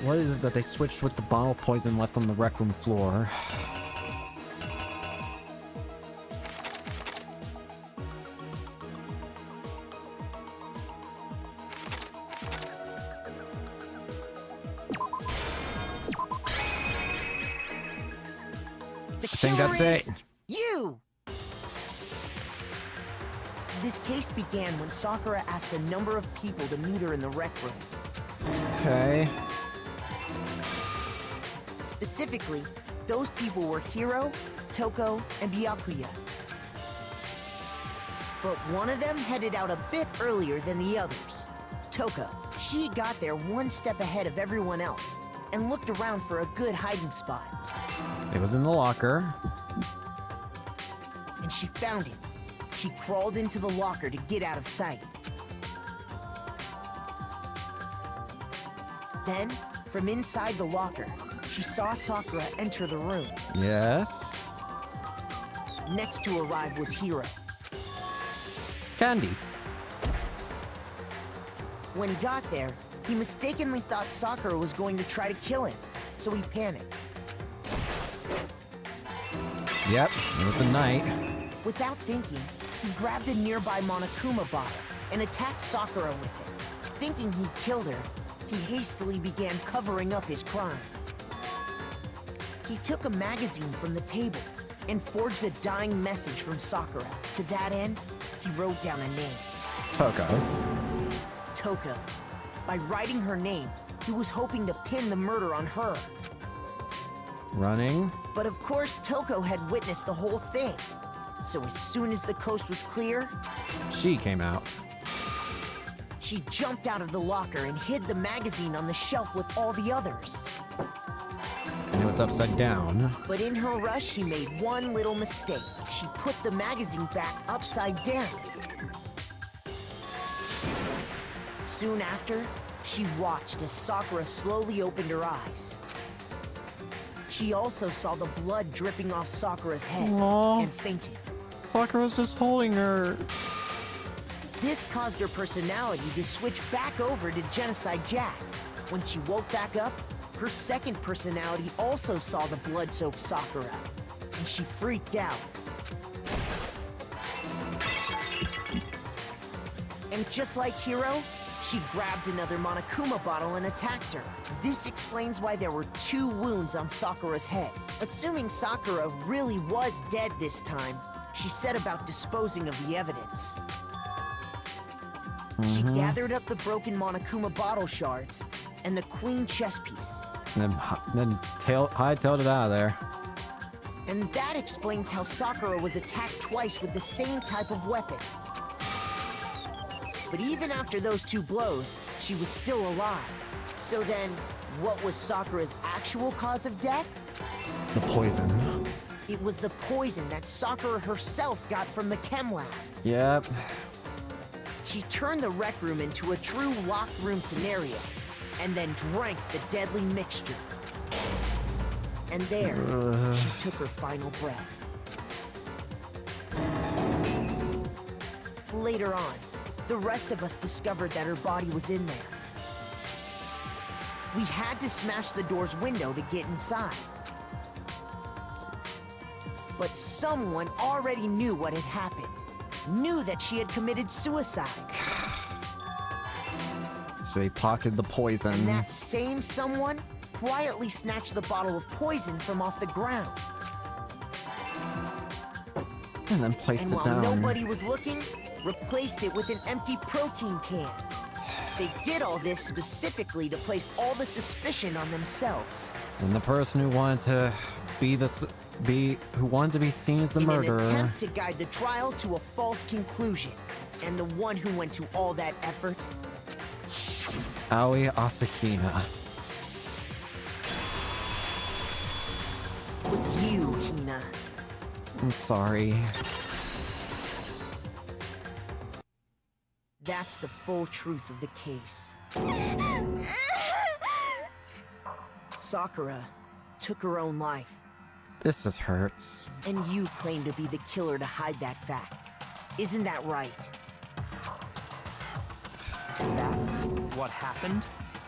What is it that they switched with the bottle of poison left on the rec room floor? The I think killer that's is it. you! This case began when Sakura asked a number of people to meet her in the rec room. Okay. Specifically, those people were Hiro, Toko, and Byakuya. But one of them headed out a bit earlier than the others. Toko, she got there one step ahead of everyone else and looked around for a good hiding spot. It was in the locker. And she found it. She crawled into the locker to get out of sight. Then, from inside the locker, she saw Sakura enter the room. Yes. Next to arrive was Hiro. Candy. When he got there, he mistakenly thought Sakura was going to try to kill him, so he panicked. Yep, it was the night. Without thinking, he grabbed a nearby Monokuma bottle and attacked Sakura with it. Thinking he'd killed her, he hastily began covering up his crime. He took a magazine from the table and forged a dying message from Sakura. To that end, he wrote down a name. Toko's. Toko. By writing her name, he was hoping to pin the murder on her. Running. But of course, Toko had witnessed the whole thing. So as soon as the coast was clear, She came out. she jumped out of the locker and hid the magazine on the shelf with all the others. And it was upside down. But in her rush, she made one little mistake. She put the magazine back upside down. Soon after, she watched as Sakura slowly opened her eyes. She also saw the blood dripping off Sakura's head Aww. and fainted. Sakura's just holding her. This caused her personality to switch back over to Genocide Jack. When she woke back up, her second personality also saw the blood-soaked Sakura, and she freaked out. And just like Hiro, she grabbed another Monokuma bottle and attacked her. This explains why there were 2 wounds on Sakura's head. Assuming Sakura really was dead this time, she set about disposing of the evidence. She gathered up the broken Monokuma bottle shards and the queen chess piece. And then hightailed it out of there. And that explains how Sakura was attacked twice with the same type of weapon. But even after those 2 blows, she was still alive. So then, what was Sakura's actual cause of death? The poison. It was the poison that Sakura herself got from the chem lab. Yep. She turned the rec room into a true locked room scenario, and then drank the deadly mixture. And there, she took her final breath. Later on, the rest of us discovered that her body was in there. We had to smash the door's window to get inside. But someone already knew what had happened. Knew that she had committed suicide. So he pocketed the poison. And that same someone quietly snatched the bottle of poison from off the ground. And then placed And it while down. nobody was looking, replaced it with an empty protein can. They did all this specifically to place all the suspicion on themselves. And the person who wanted to who wanted to be seen as the murderer. In an attempt to guide the trial to a false conclusion. And the one who went to all that effort? Aoi Asahina. Was you, Hina. I'm sorry. That's the full truth of the case. Sakura took her own life. This just hurts. And you claim to be the killer to hide that fact. Isn't that right? That's what happened?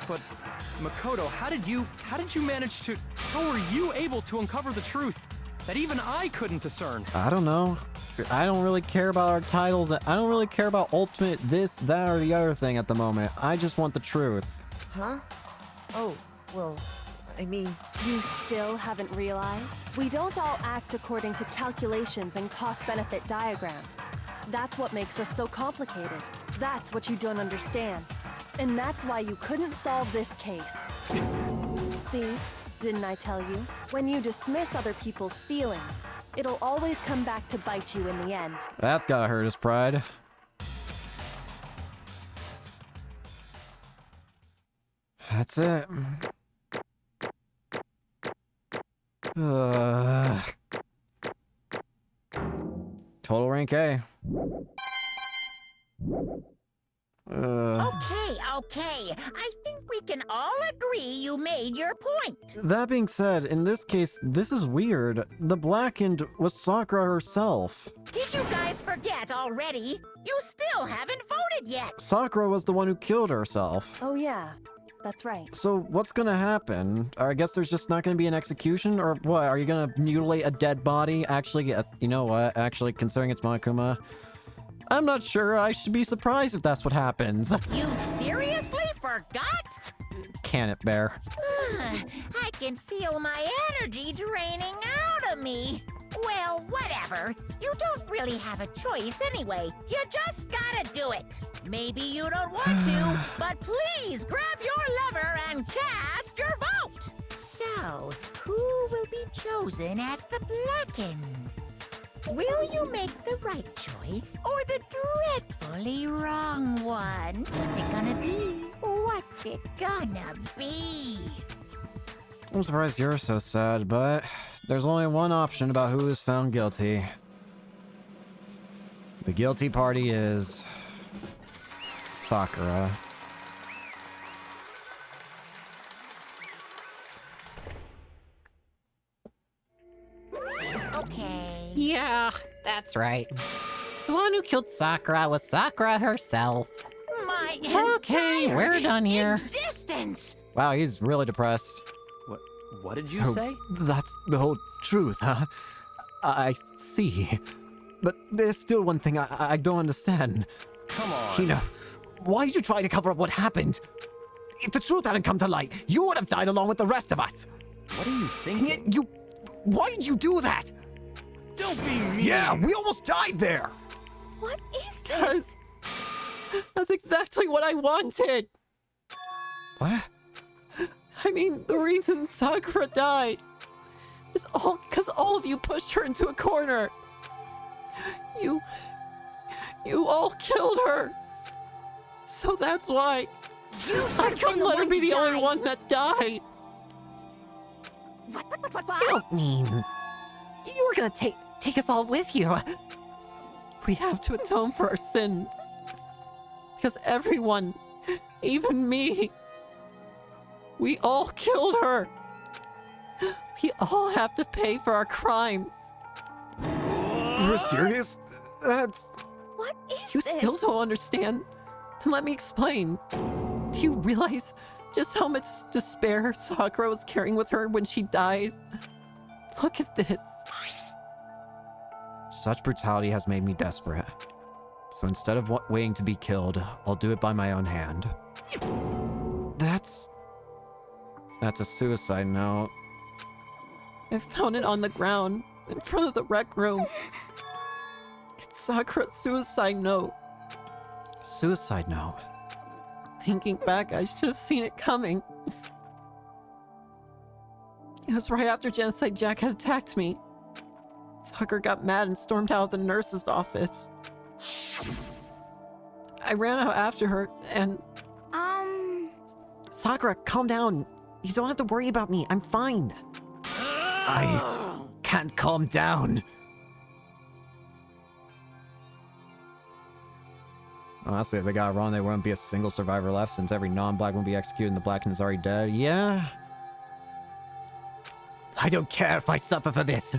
But Makoto, how did you manage to... How were you able to uncover the truth that even I couldn't discern? I don't know. I don't really care about our titles. I don't really care about ultimate this, that, or the other thing at the moment. I just want the truth. Huh? Oh, well, I mean... You still haven't realized? We don't all act according to calculations and cost-benefit diagrams. That's what makes us so complicated. That's what you don't understand. And that's why you couldn't solve this case. See? Didn't I tell you? When you dismiss other people's feelings, it'll always come back to bite you in the end. That's gotta hurt his pride. That's it. Total rank A. Okay. I think we can all agree you made your point. That being said, in this case, this is weird. The blackened was Sakura herself. Did you guys forget already? You still haven't voted yet. Sakura was the one who killed herself. Oh yeah, that's right. So what's gonna happen? I guess there's just not gonna be an execution, or what? Are you gonna mutilate a dead body? Actually, you know what? Actually, considering it's Monokuma, I'm not sure. I should be surprised if that's what happens. You seriously forgot? Can it, Bear? I can feel my energy draining out of me. Well, whatever. You don't really have a choice anyway. You just gotta do it. Maybe you don't want to, but please grab your lever and cast your vote. So, who will be chosen as the blackened? Will you make the right choice or the dreadfully wrong one? What's it gonna be? What's it gonna be? I'm surprised you're so sad, but there's only one option about who is found guilty. The guilty party is Sakura. Okay. Yeah, that's right. The one who killed Sakura was Sakura herself. My Okay, entire we're done here. existence. Wow, he's really depressed. What did you So, say? that's the whole truth, huh? I see. But there's still one thing I don't understand. Come on. Hina, why did you try to cover up what happened? If the truth hadn't come to light, you would have died along with the rest of us. What are you And yet thinking? why did you do that? Don't be mean! Yeah, we almost died there. What is this? That's exactly what I wanted. What? I mean, the reason Sakura died is all because all of you pushed her into a corner. You all killed her. So that's why I couldn't let her be the only one that died. What? You don't mean you were gonna take us all with you. We have to atone for our sins. Because everyone, even me, we all killed her. We all have to pay for our crimes. You're serious? That's... What is You this? still don't understand? Then let me explain. Do you realize just how much despair Sakura was carrying with her when she died? Look at this. Such brutality has made me desperate. So instead of waiting to be killed, I'll do it by my own hand. That's a suicide note. I found it on the ground in front of the rec room. It's Sakura's suicide note. Suicide note? Thinking back, I should have seen it coming. It was right after Genocide Jack had attacked me. Sakura got mad and stormed out of the nurse's office. I ran out after her and... Sakura, calm down. You don't have to worry about me. I'm fine. I can't calm down. Honestly, if they got it wrong, there wouldn't be a single survivor left since every non-black won't be executed and the black is already dead. Yeah. I don't care if I suffer for this.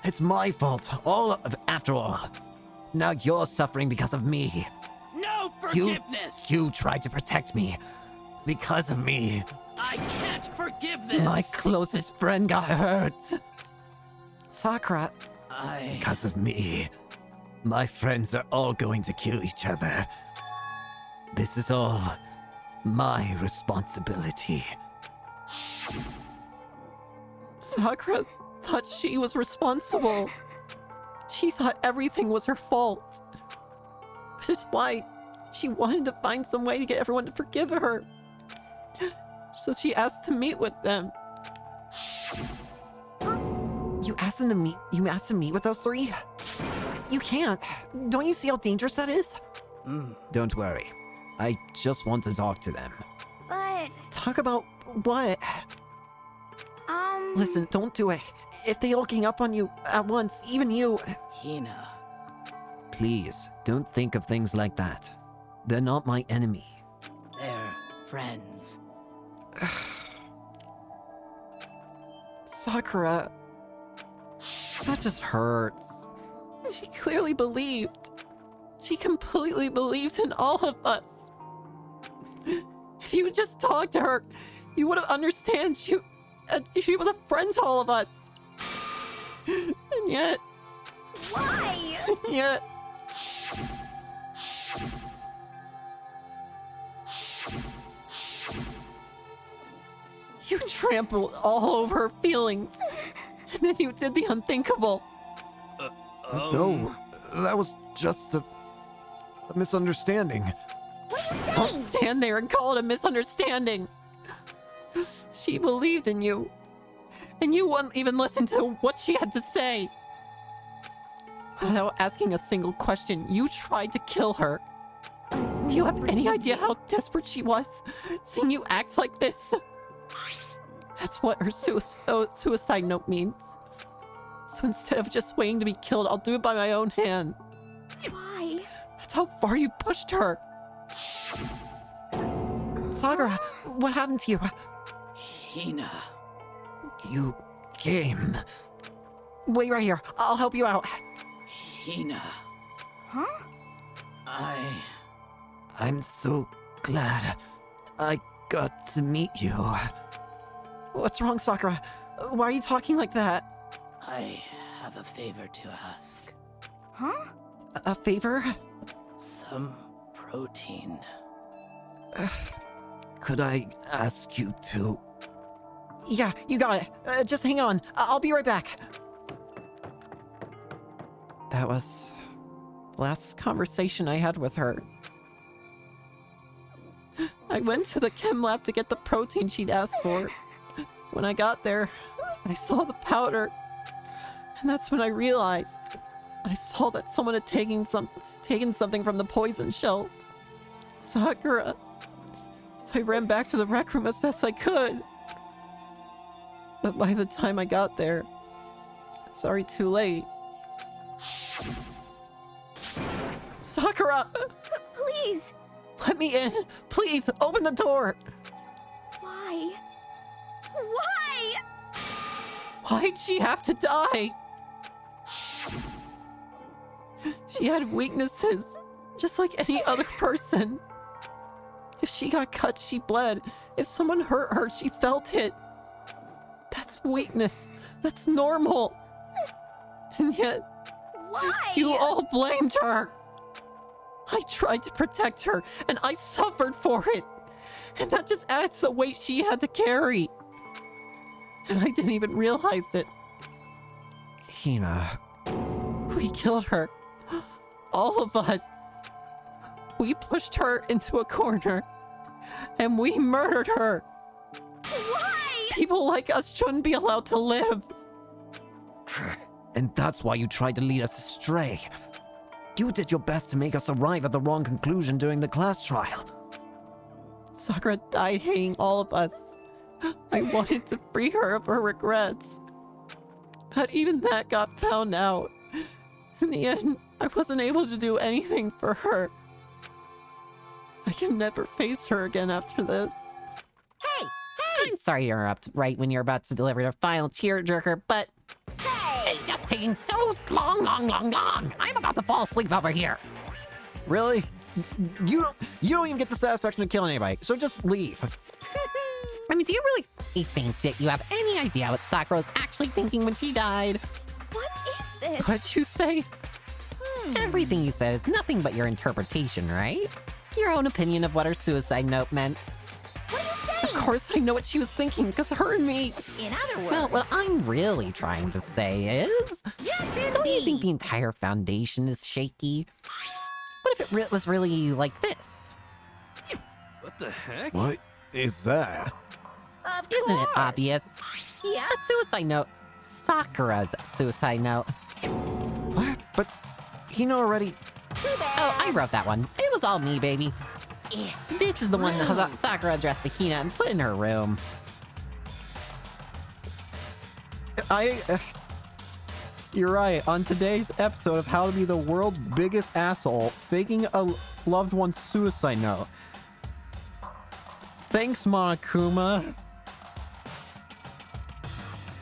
It's my fault, after all. Now you're suffering because of me. No forgiveness! You tried to protect me. Because of me. I can't forgive this! My closest friend got hurt. Sakura. Because of me. My friends are all going to kill each other. This is all my responsibility. Sakura thought she was responsible. She thought everything was her fault. Which is why she wanted to find some way to get everyone to forgive her. So she asked to meet with them. You asked him to meet with those three? You can't. Don't you see how dangerous that is? Don't worry. I just want to talk to them. But... Talk about what? Listen, don't do it. If they all gang up on you at once, even you... Hina. Please, don't think of things like that. They're not my enemy. They're friends. Sakura... That just hurts. She clearly believed. She completely believed in all of us. If you would just talk to her, you would have understood she was a friend to all of us. And yet... Why? Yet... You trampled all over her feelings. And then you did the unthinkable. No, that was just a misunderstanding. What are you saying? Don't stand there and call it a misunderstanding. She believed in you. And you wouldn't even listen to what she had to say. Without asking a single question, you tried to kill her. Do you have any idea how desperate she was, seeing you act like this? That's what her suicide note means. So instead of just waiting to be killed, I'll do it by my own hand. Why? That's how far you pushed her. Sakura, what happened to you? Hina. You came. Wait right here. I'll help you out. Hina. Huh? I'm so glad I got to meet you. What's wrong, Sakura? Why are you talking like that? I have a favor to ask. Huh? A favor? Some protein. Could I ask you to... Yeah, you got it. Just hang on. I'll be right back. That was the last conversation I had with her. I went to the chem lab to get the protein she'd asked for. When I got there, I saw the powder. And that's when I realized. I saw that someone had taken something from the poison shelf. Sakura. So I ran back to the rec room as best I could. But by the time I got there, it's already too late. Sakura! Please! Let me in! Please, open the door! Why? Why? Why'd she have to die? She had weaknesses, just like any other person. If she got cut, she bled. If someone hurt her, she felt it. That's weakness. That's normal. And yet, Why? you all blamed her. I tried to protect her, and I suffered for it. And that just adds to the weight she had to carry. And I didn't even realize it. Hina. We killed her. All of us. We pushed her into a corner. and we murdered her. Why? People like us shouldn't be allowed to live. And that's why you tried to lead us astray. You did your best to make us arrive at the wrong conclusion during the class trial. Sakura died hating all of us. I wanted to free her of her regrets. But even that got found out. In the end, I wasn't able to do anything for her. I can never face her again after this. Hey! I'm sorry to interrupt right when you're about to deliver the final tearjerker, but Hey! it's just taking so long. I'm about to fall asleep over here. Really? You don't even get the satisfaction of killing anybody, so just leave. I mean, do you really think that you have any idea what Sakura was actually thinking when she died? What is this? What'd you say? Everything you said is nothing but your interpretation, right? Your own opinion of what her suicide note meant. What are you Of saying? course I know what she was thinking, because her and me... In other words... Well, what I'm really trying to say is... yes, Don't you think indeed! the entire foundation is shaky? What if it was really like this? What the heck? What is that? Of Isn't it course. obvious? Yeah. A suicide note. Sakura's suicide note. What? But Hina already... Too bad. Oh, I wrote that one. It was all me, baby. It's This is the one true. that Sakura addressed to Hina and put in her room. You're right. On today's episode of How to Be the World's Biggest Asshole, faking a loved one's suicide note. Thanks, Monokuma.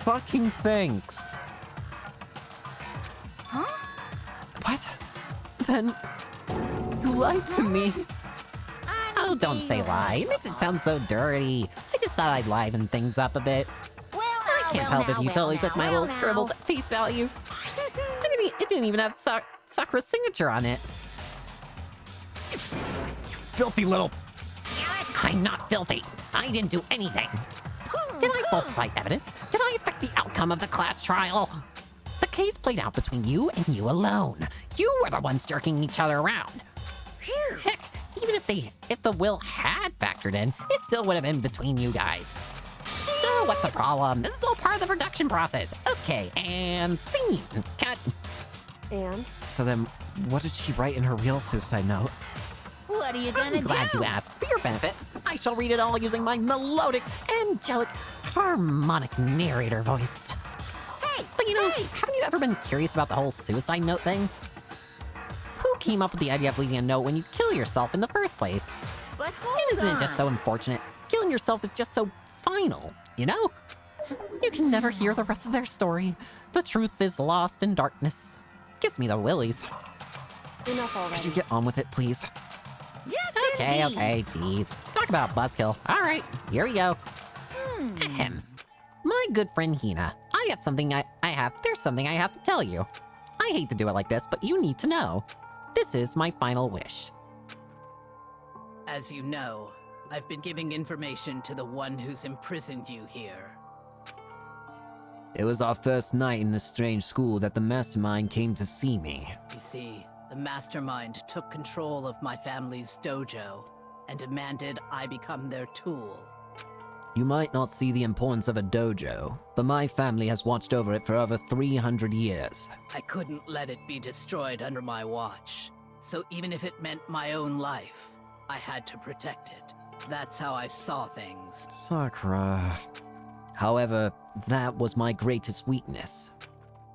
Fucking thanks. Huh? What? Then you lied to me. Oh, don't say Unbelievable. lie. It makes it sound so dirty. I just thought I'd liven things up a bit. Well, I can't help if you totally took my little scribbles at face value. I mean, it didn't even have Sakura's signature on it. Filthy little... I'm not filthy. I didn't do anything. Did I falsify evidence? Did I affect the outcome of the class trial? The case played out between you and you alone. You were the ones jerking each other around. Heck, even if the will had factored in, it still would have been between you guys. So what's the problem? This is all part of the production process. Okay, and scene. Cut. And So then, what did she write in her real suicide note? What are you gonna I'm glad do? you asked. For your benefit, I shall read it all using my melodic, angelic, harmonic narrator voice. Hey! But you know, hey! haven't you ever been curious about the whole suicide note thing? Who came up with the idea of leaving a note when you kill yourself in the first place? But hold And isn't on. it just so unfortunate? Killing yourself is just so final, you know? You can never hear the rest of their story. The truth is lost in darkness. Gives me the willies. enough Could already. you get on with it, please? Yes, Okay, indeed. okay, jeez. Talk about buzzkill. Alright, here we go. Ahem. My good friend Hina, there's something I have to tell you. I hate to do it like this, but you need to know. This is my final wish. As you know, I've been giving information to the one who's imprisoned you here. It was our first night in the strange school that the mastermind came to see me. You see, the mastermind took control of my family's dojo and demanded I become their tool. You might not see the importance of a dojo, but my family has watched over it for over 300 years. I couldn't let it be destroyed under my watch, so even if it meant my own life, I had to protect it. That's how I saw things. Sakura. However, that was my greatest weakness.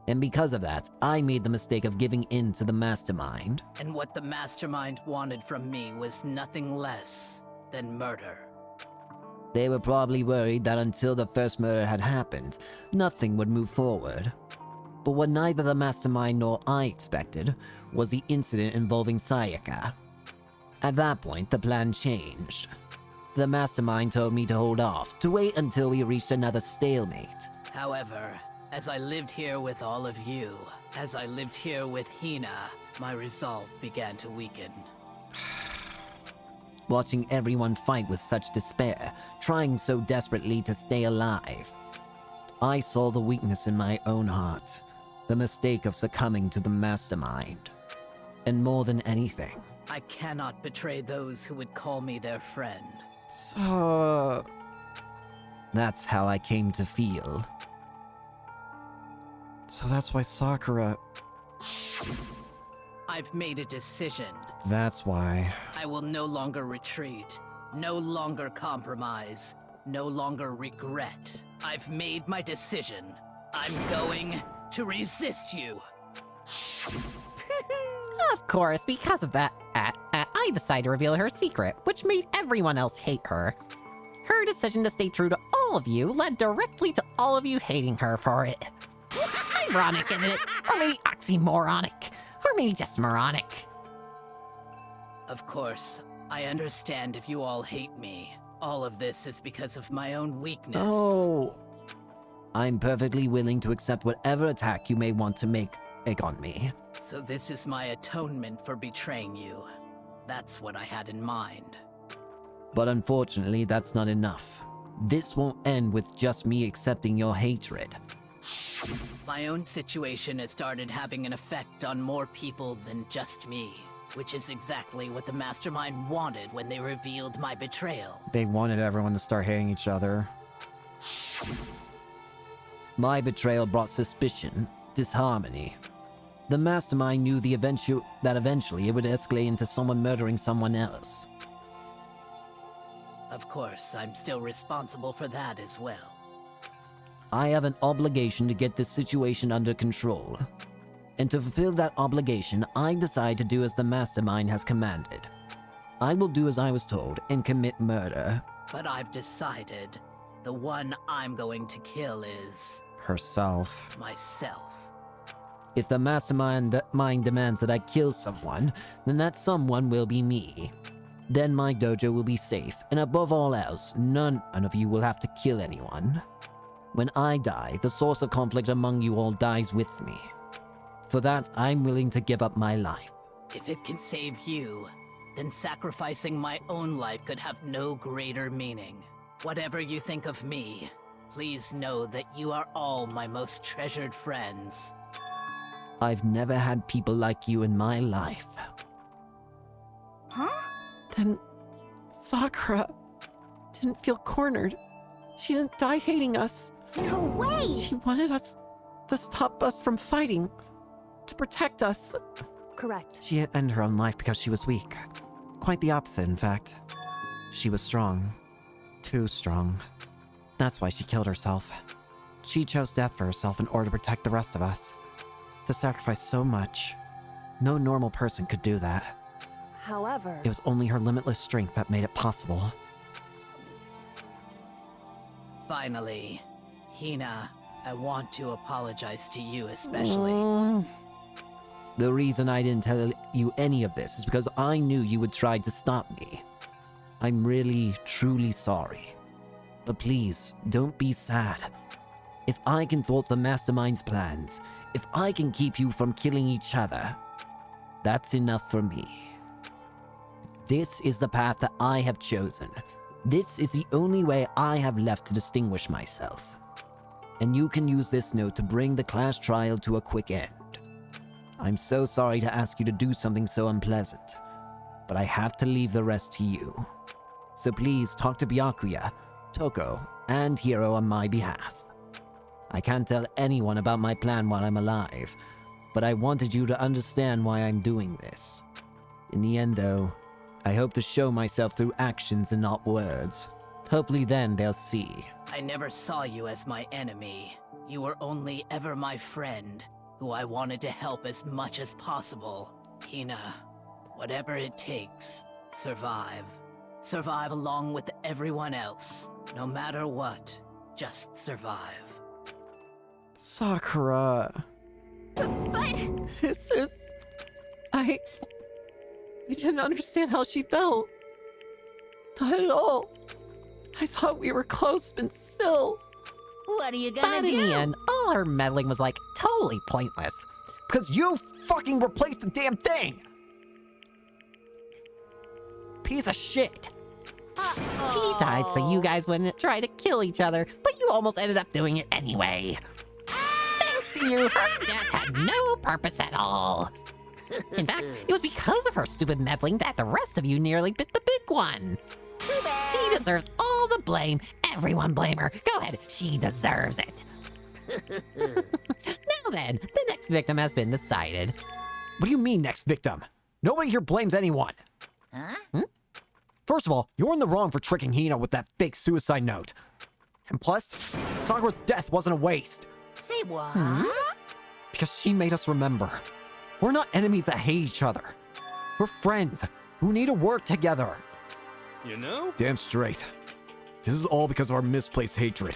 And because of that, I made the mistake of giving in to the mastermind. And what the mastermind wanted from me was nothing less than murder. They were probably worried that until the first murder had happened, nothing would move forward. But what neither the mastermind nor I expected was the incident involving Sayaka. At that point, the plan changed. The mastermind told me to hold off, to wait until we reached another stalemate. However, as I lived here with all of you, as I lived here with Hina, my resolve began to weaken. Watching everyone fight with such despair, trying so desperately to stay alive. I saw the weakness in my own heart, the mistake of succumbing to the mastermind. And more than anything, I cannot betray those who would call me their friend. So... That's how I came to feel. So that's why Sakura... I've made a decision. That's why. I will no longer retreat, no longer compromise, no longer regret. I've made my decision. I'm going to resist you. Of course, because of that, I decided to reveal her secret, which made everyone else hate her. Her decision to stay true to all of you led directly to all of you hating her for it. Ironic, isn't it? Or maybe oxymoronic. Or maybe just moronic. Of course, I understand if you all hate me. All of this is because of my own weakness. Oh. I'm perfectly willing to accept whatever attack you may want to make on me. So this is my atonement for betraying you. That's what I had in mind. But unfortunately, that's not enough. This won't end with just me accepting your hatred. My own situation has started having an effect on more people than just me, which is exactly what the Mastermind wanted when they revealed my betrayal. They wanted everyone to start hating each other. My betrayal brought suspicion, disharmony. The Mastermind knew that eventually it would escalate into someone murdering someone else. Of course, I'm still responsible for that as well. I have an obligation to get this situation under control. And to fulfill that obligation, I decide to do as the Mastermind has commanded. I will do as I was told and commit murder. But I've decided the one I'm going to kill is... herself. myself. If the Mastermind demands that I kill someone, then that someone will be me. Then my dojo will be safe, and above all else, none of you will have to kill anyone. When I die, the source of conflict among you all dies with me. For that, I'm willing to give up my life. If it can save you, then sacrificing my own life could have no greater meaning. Whatever you think of me, please know that you are all my most treasured friends. I've never had people like you in my life. Huh? Then Sakura didn't feel cornered. She didn't die hating us. No way! She wanted us to stop us from fighting, to protect us. Correct. She didn't end her own life because she was weak. Quite the opposite, in fact. She was strong. Too strong. That's why she killed herself. She chose death for herself in order to protect the rest of us. To sacrifice so much. No normal person could do that. However... It was only her limitless strength that made it possible. Finally, Hina, I want to apologize to you especially. The reason I didn't tell you any of this is because I knew you would try to stop me. I'm really, truly sorry. But please, don't be sad. If I can thwart the Mastermind's plans, if I can keep you from killing each other, that's enough for me. This is the path that I have chosen. This is the only way I have left to distinguish myself. And you can use this note to bring the class trial to a quick end. I'm so sorry to ask you to do something so unpleasant, but I have to leave the rest to you. So please talk to Byakuya, Toko, and Hiro on my behalf. I can't tell anyone about my plan while I'm alive, but I wanted you to understand why I'm doing this. In the end, though, I hope to show myself through actions and not words. Hopefully then they'll see. I never saw you as my enemy. You were only ever my friend, who I wanted to help as much as possible. Hina, whatever it takes, survive. Survive along with everyone else. No matter what, just survive. Sakura. But... This is... I didn't understand how she felt. Not at all. I thought we were close, but still. What are you But gonna in do? the end, all her meddling was like totally pointless. Because you fucking replaced the damn thing! Piece of shit. She died so you guys wouldn't try to kill each other, but you almost ended up doing it anyway. Thanks to you, her death had no purpose at all. In fact, it was because of her stupid meddling that the rest of you nearly bit the big one. Too bad. She She deserves all the blame. Everyone blame her. Go ahead, she deserves it. Now then, the next victim has been decided. What do you mean, next victim? Nobody here blames anyone. Huh? First of all, you're in the wrong for tricking Hina with that fake suicide note. And plus, Sakura's death wasn't a waste. Say what? Because she made us remember. We're not enemies that hate each other. We're friends who need to work together. You know? Damn straight. This is all because of our misplaced hatred.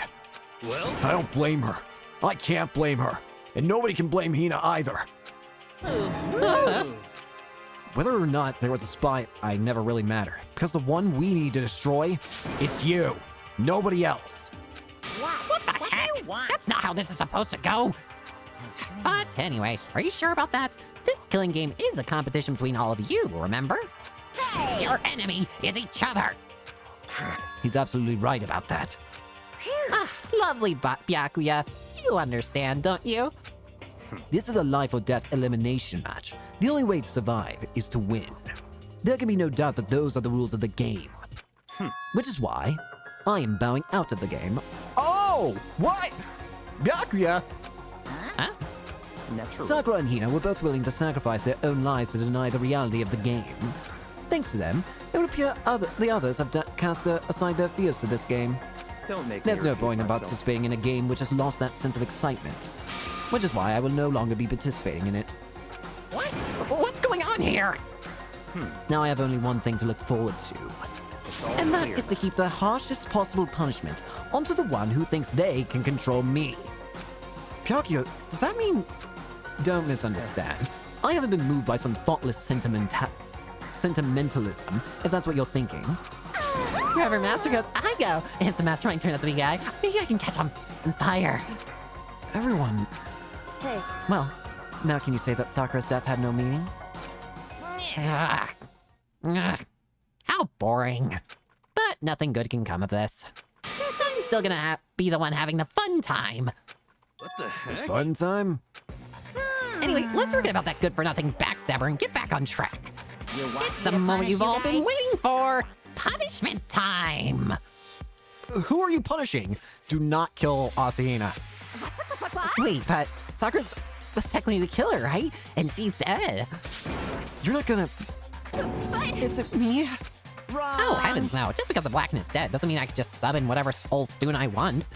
Well, I don't blame her. I can't blame her. And nobody can blame Hina either. Whether or not there was a spy, I never really mattered. Because the one we need to destroy is you. Nobody else. What the do heck? you want? That's not how this is supposed to go. But anyway, are you sure about that? This killing game is a competition between all of you, remember? Hey! Your enemy is each other. He's absolutely right about that. Lovely Byakuya. You understand, don't you? This is a life or death elimination match. The only way to survive is to win. There can be no doubt that those are the rules of the game. Which is why I am bowing out of the game. Oh! What? Byakuya! Huh? Naturally. Sakura and Hina were both willing to sacrifice their own lives to deny the reality of the game. Thanks to them, it would appear the others have cast aside their fears for this game. Don't make me There's no repeat point in myself. participating in a game which has lost that sense of excitement. Which is why I will no longer be participating in it. What's going on here? Now I have only one thing to look forward to. It's all And that clear. is to heap the harshest possible punishment onto the one who thinks they can control me. Pyakyo, does that mean... Don't misunderstand. I haven't been moved by some thoughtless sentimentalism, if that's what you're thinking. Wherever Master goes, I go. If the mastermind turns out to be a guy, maybe I can catch on fire. Everyone... Hey, Well, now can you say that Sakura's death had no meaning? Ugh. Ugh. How boring. But nothing good can come of this. I'm still gonna be the one having the fun time. what the heck? Fun time? Anyway, let's forget about that good-for-nothing backstabber and get back on track. You want It's me the to moment punish you've you all been guys? waiting for. Punishment time. Who are you punishing? Do not kill Asahina. Wait, but Sakura was technically the killer, right? And she's dead. You're not gonna... Is it me? Oh, heavens no. Just because the Blacken is dead doesn't mean I can just sub in whatever soul spoon I want.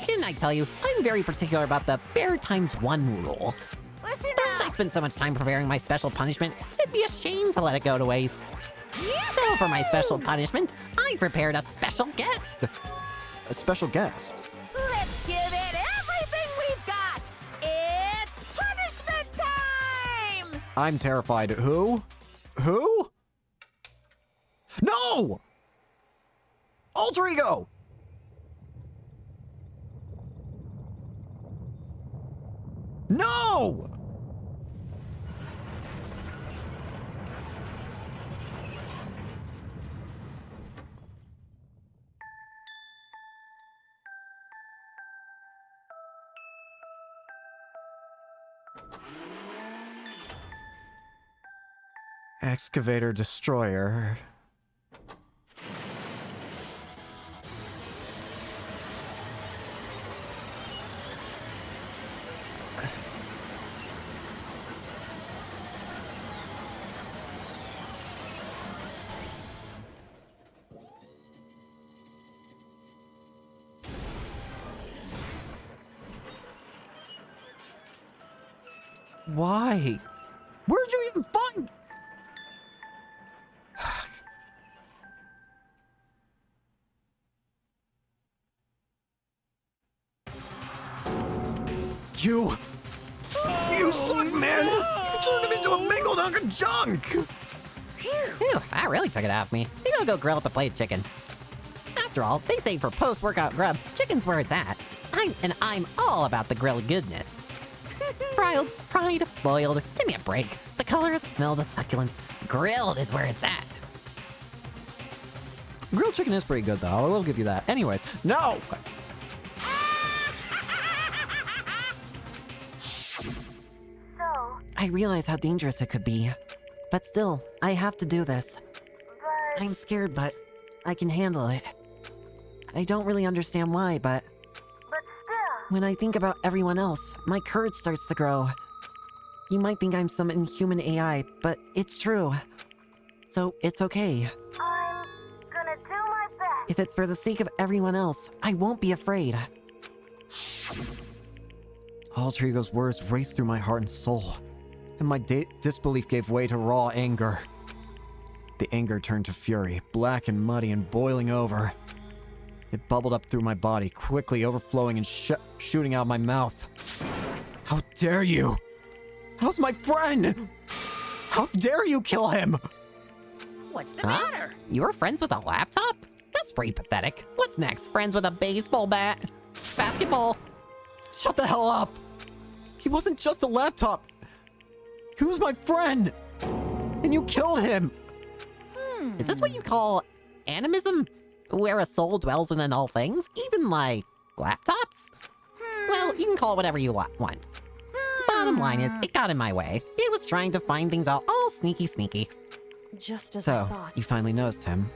Didn't I tell you, I'm very particular about the bear times one rule. Listen I up! spent so much time preparing my special punishment, it'd be a shame to let it go to waste. So for my special punishment, I prepared a special guest. A special guest? Let's give it everything we've got! It's punishment time! I'm terrified. Who? Who? No! Alter Ego! No! Excavator Destroyer. Why? Where'd you even find... You suck, man! You turned him into a mingled hunk of junk! Phew, that really took it out of me. Maybe I'll go grill up a plate of chicken. After all, they say for post-workout grub, chicken's where it's at. I'm all about the grilled goodness. Fried, boiled, give me a break. The color, the smell, the succulence. Grilled is where it's at. Grilled chicken is pretty good, though. I will give you that. Anyways, no! I realize how dangerous it could be. But still, I have to do this. I'm scared, but I can handle it. I don't really understand why, but still. when I think about everyone else, my courage starts to grow. You might think I'm some inhuman AI, but it's true. So it's okay. I'm gonna do my best. If it's for the sake of everyone else, I won't be afraid. Alter Ego's words raced through my heart and soul, and my disbelief gave way to raw anger. The anger turned to fury, black and muddy and boiling over. It bubbled up through my body, quickly overflowing and shooting out my mouth. How dare you! How's my friend? How dare you kill him? What's the matter? You were friends with a laptop? That's pretty pathetic. What's next? Friends with a baseball bat? Basketball? Shut the hell up! He wasn't just a laptop. He was my friend! And you killed him! Is this what you call animism? Where a soul dwells within all things? Even, like, laptops? Well, you can call it whatever you want. Bottom line is, it got in my way. It was trying to find things out all sneaky. Just as I So, thought. you finally noticed him.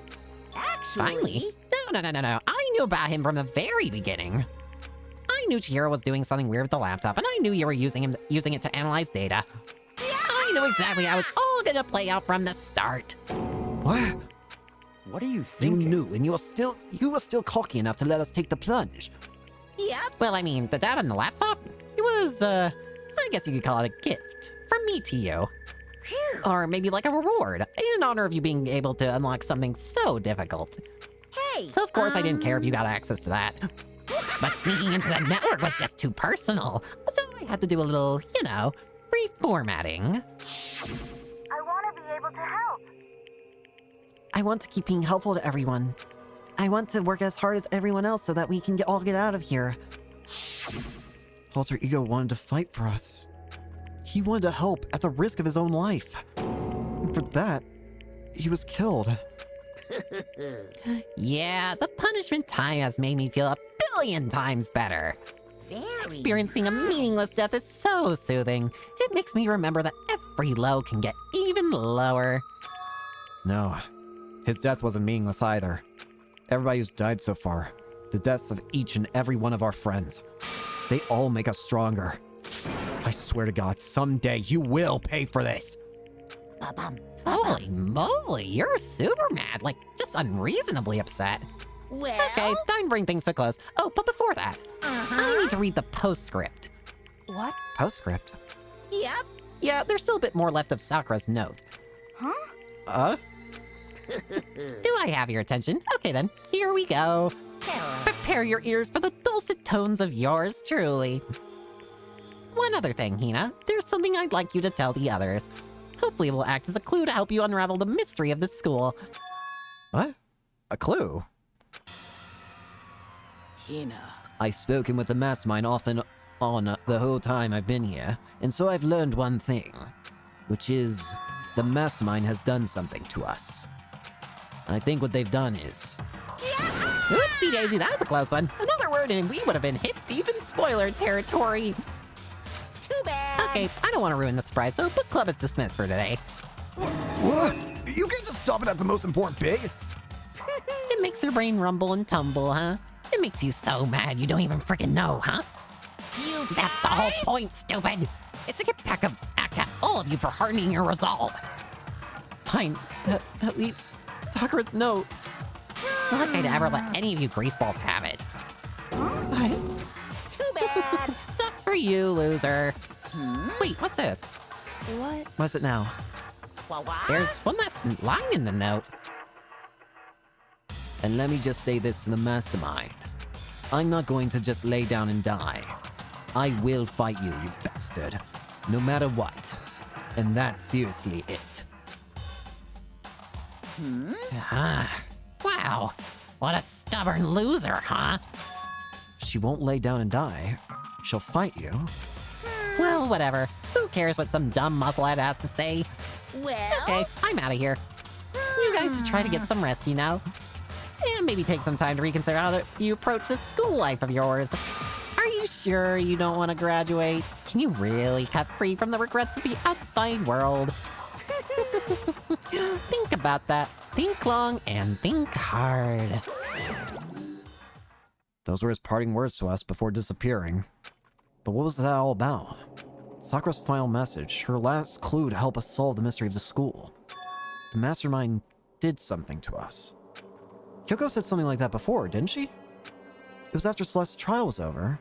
Actually, Finally? No. I knew about him from the very beginning. I knew Chihiro was doing something weird with the laptop, and I knew you were using it to analyze data. I knew exactly how it was all gonna play out from the start. What? What are you You thinking? knew, and you were still cocky enough to let us take the plunge. Yep. Well, I mean, the data on the laptop? It was, I guess you could call it a gift. From me to you. Or maybe like a reward, in honor of you being able to unlock something so difficult. Hey. So of course I didn't care if you got access to that. But sneaking into the network was just too personal. So I had to do a little, reformatting. I want to be able to help. I want to keep being helpful to everyone. I want to work as hard as everyone else so that we can all get out of here. Alter Ego wanted to fight for us. He wanted to help at the risk of his own life. And for that, he was killed. Yeah, the punishment time has made me feel 1,000,000,000 times better. Very Experiencing a meaningless death is so soothing. It makes me remember that every low can get even lower. No, his death wasn't meaningless either. Everybody who's died so far, the deaths of each and every one of our friends, they all make us stronger. I swear to God, someday you will pay for this. Holy moly, you're super mad, like just unreasonably upset. well. Okay, time to bring things to a close. Oh, but before that, I need to read the postscript. What? Postscript. Yep. Yeah, there's still a bit more left of Sakura's note. Do I have your attention? Okay then, here we go. Prepare your ears for the dulcet tones of yours truly. One other thing, Hina. There's something I'd like you to tell the others. Hopefully it will act as a clue to help you unravel the mystery of this school. What? A clue? Hina. I've spoken with the mastermind off and on the whole time I've been here, and so I've learned one thing, which is the mastermind has done something to us. I think what they've done is... Oopsie daisy, that was a close one. Another word and we would have been hip deep in spoiler territory. Too bad. Okay, I don't want to ruin the surprise, so book club is dismissed for today. What? You can't just stop it at the most important bit. It makes your brain rumble and tumble, huh? It makes you so mad you don't even freaking know, huh? You That's the whole guys? point, stupid! It's to get back at all of you for hardening your resolve. Fine, at least Sakura's note. Not like I'd ever let any of you greaseballs have it. Too bad. Sucks for you, loser. Wait, what's this? What? What's it now? Well, what? There's one last line in the note. And let me just say this to the mastermind. I'm not going to just lay down and die. I will fight you, you bastard. No matter what. And that's seriously it. Ah, wow. What a stubborn loser, huh? She won't lay down and die. She'll fight you. Well, whatever. Who cares what some dumb musclehead has to say? Well. Okay, I'm out of here. You guys should try to get some rest, And maybe take some time to reconsider how you approach this school life of yours. Are you sure you don't want to graduate? Can you really cut free from the regrets of the outside world? Think about that. Think long and think hard. Those were his parting words to us before disappearing. But what was that all about? Sakura's final message, her last clue to help us solve the mystery of the school. The mastermind did something to us. Kyoko said something like that before, didn't she? It was after Celeste's trial was over.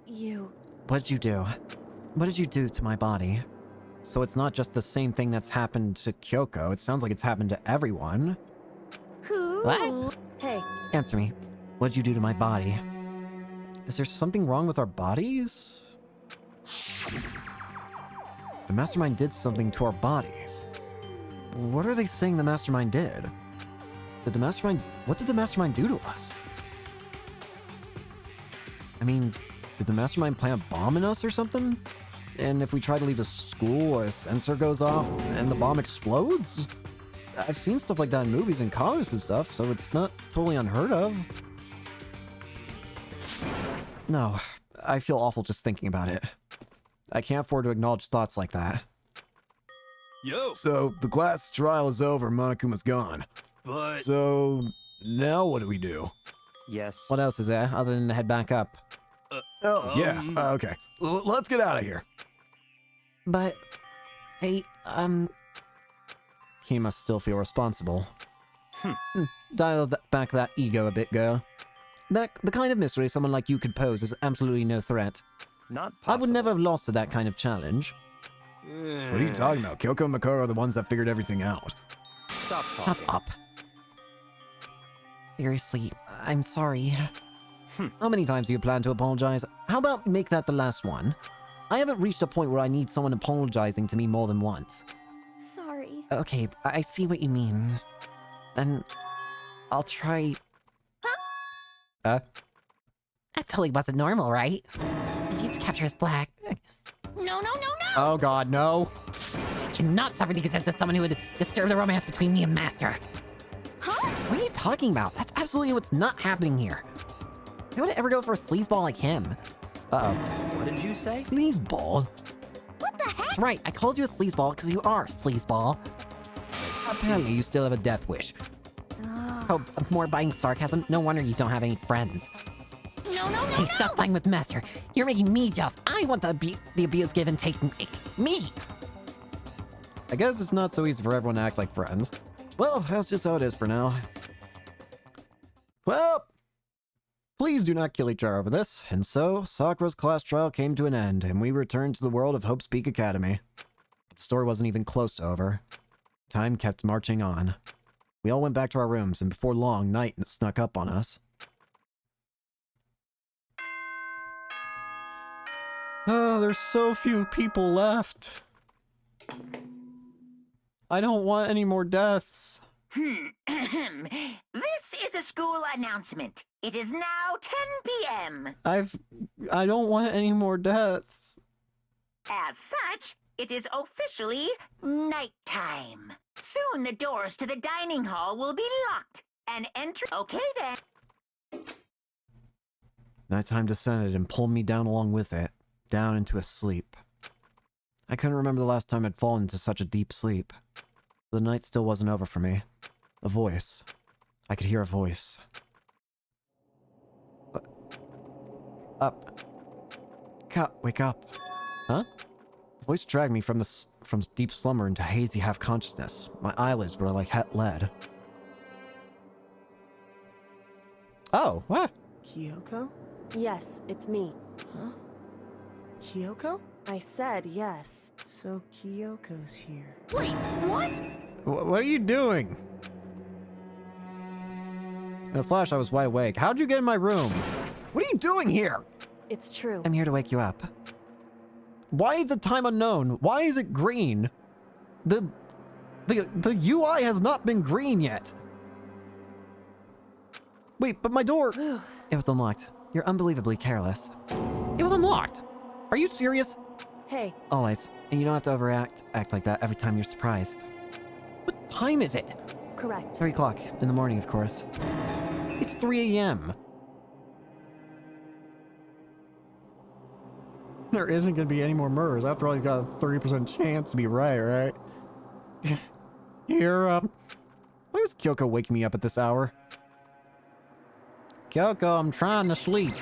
You... What did you do? What did you do to my body? So it's not just the same thing that's happened to Kyoko. It sounds like it's happened to everyone. Who? What? Hey, Answer me. What did you do to my body? Is there something wrong with our bodies? The mastermind did something to our bodies. What are they saying the mastermind did? Did the mastermind... What did the mastermind do to us? I mean, did the mastermind plant a bomb in us or something? And if we try to leave the school, a sensor goes off and the bomb explodes? I've seen stuff like that in movies and comics and stuff, so it's not totally unheard of. No, I feel awful just thinking about it. I can't afford to acknowledge thoughts like that. Yo! So, the class trial is over, Monokuma's gone. But... So, now what do we do? Yes. What else is there other than to head back up? Okay. Let's get out of here. But, hey, he must still feel responsible. Dial back that ego a bit, girl. The kind of mystery someone like you could pose is absolutely no threat. Not possible. I would never have lost to that kind of challenge. What are you talking about? Kyoko and Makoro are the ones that figured everything out. Stop talking. Shut up. Seriously, I'm sorry. How many times do you plan to apologize? How about make that the last one? I haven't reached a point where I need someone apologizing to me more than once. Sorry. Okay, I see what you mean. Then I'll try... That totally wasn't normal, right? She's captured as black. No, no, no, no! Oh god, no. I cannot suffer the existence of someone who would disturb the romance between me and Master. Huh? What are you talking about? That's absolutely what's not happening here. Who would ever go for a sleazeball like him? Uh-oh. What did you say? Sleazeball? What the heck? That's right, I called you a sleazeball because you are a sleazeball. Apparently you still have a death wish. Oh, more biting sarcasm? No wonder you don't have any friends. No, no, no, Hey, no! stop playing with Master. You're making me jealous. I want the abuse give and take me. I guess it's not so easy for everyone to act like friends. Well, that's just how it is for now. Well, please do not kill each other over this. And so, Sakura's class trial came to an end, and we returned to the world of Hope's Peak Academy. The story wasn't even close to over. Time kept marching on. We all went back to our rooms, and before long, night snuck up on us. Oh, there's so few people left. I don't want any more deaths. This is a school announcement. It is now 10 p.m. I don't want any more deaths. As such, it is officially nighttime. Soon the doors to the dining hall will be locked and enter. Okay then. Nighttime descended and pulled me down along with it, down into a sleep. I couldn't remember the last time I'd fallen into such a deep sleep. The night still wasn't over for me. A voice. I could hear a voice. Up. Wake up. Huh? The voice dragged me from deep slumber into hazy half-consciousness. My eyelids were like lead. Oh, what? Kyoko? yes, it's me. Huh? Kyoko? I said yes. So Kyoko's here. Wait, what? What are you doing? In a flash, I was wide awake. How'd you get in my room? What are you doing here? It's true. I'm here to wake you up. Why is the time unknown? Why is it green? The UI has not been green yet. Wait, but my door... It was unlocked. You're unbelievably careless. It was unlocked! Are you serious? Hey, Always. And you don't have to act like that every time you're surprised. What time is it? correct. 3 o'clock in the morning, of course. It's 3 a.m. There isn't going to be any more murders. After all, you've got a 30% chance to be right? You're up. Why was Kyoko waking me up at this hour? Kyoko, I'm trying to sleep.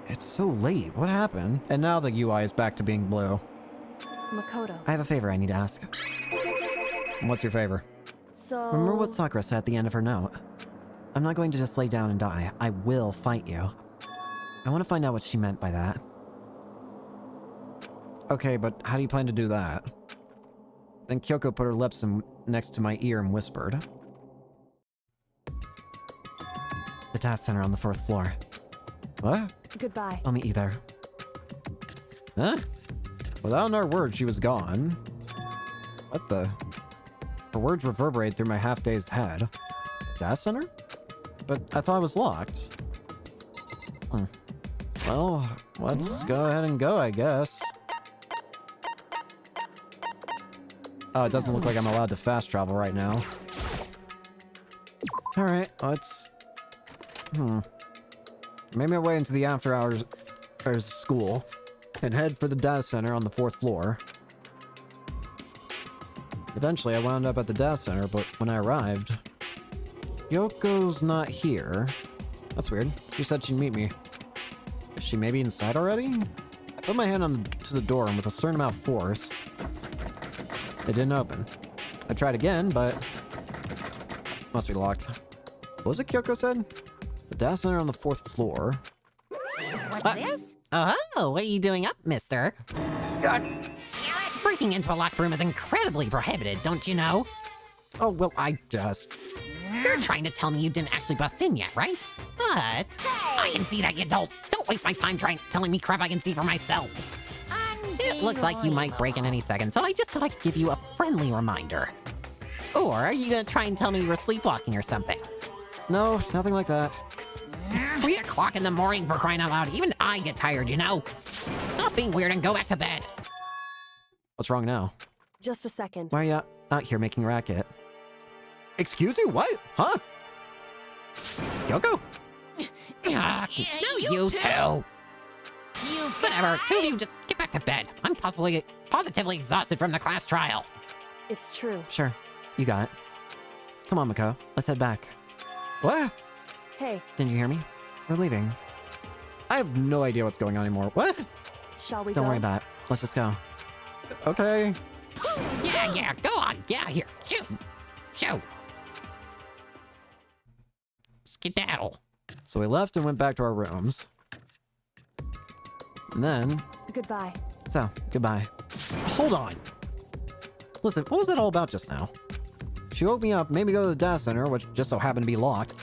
It's so late. What happened? And now the UI is back to being blue. Makoto. I have a favor I need to ask. What's your favor? So... Remember what Sakura said at the end of her note? I'm not going to just lay down and die. I will fight you. I want to find out what she meant by that. Okay, but how do you plan to do that? Then Kyoko put her lips next to my ear and whispered. The data center on the 4th floor. What? Goodbye. I'll meet you there. Huh? Without another word, she was gone. What the? Her words reverberated through my half-dazed head. Data center? But I thought it was locked. Well, let's go ahead and go, I guess. Oh, it doesn't look like I'm allowed to fast travel right now. Alright, let's... Make my way into the after hours school and head for the data center on the 4th floor. Eventually, I wound up at the data center, but when I arrived, Yoko's not here. That's weird. She said she'd meet me. Is she maybe inside already? I put my hand to the door, and with a certain amount of force, it didn't open. I tried again, but must be locked. What was it Kyoko said? The data center on the 4th floor. What's this? Oh, what are you doing up, mister? Breaking into a locked room is incredibly prohibited, don't you know? Oh, well, I just... You're trying to tell me you didn't actually bust in yet, right? But I can see that you don't. Don't waste my time telling me crap I can see for myself. It looks like you might break in any second, so I just thought I'd give you a friendly reminder. Or are you gonna try and tell me you were sleepwalking or something? No, nothing like that. It's 3 o'clock in the morning, for crying out loud. Even I get tired, you know? Stop being weird and go back to bed. What's wrong now? Just a second. Why are you out here making racket? Excuse you? What? Huh? Kyoko? No, you two. Whatever, two of you just get back to bed. I'm positively exhausted from the class trial. It's true. Sure, you got it. Come on, Mako. Let's head back. What? Hey, Didn't you hear me? We're leaving. I have no idea what's going on anymore. What? shall we Don't go? worry about it. Let's just go. Okay. Yeah, go on. Get out here. Shoot. Skedaddle. So we left and went back to our rooms. And then... Goodbye. So, goodbye. Hold on. Listen, what was that all about just now? She woke me up, made me go to the data center, which just so happened to be locked.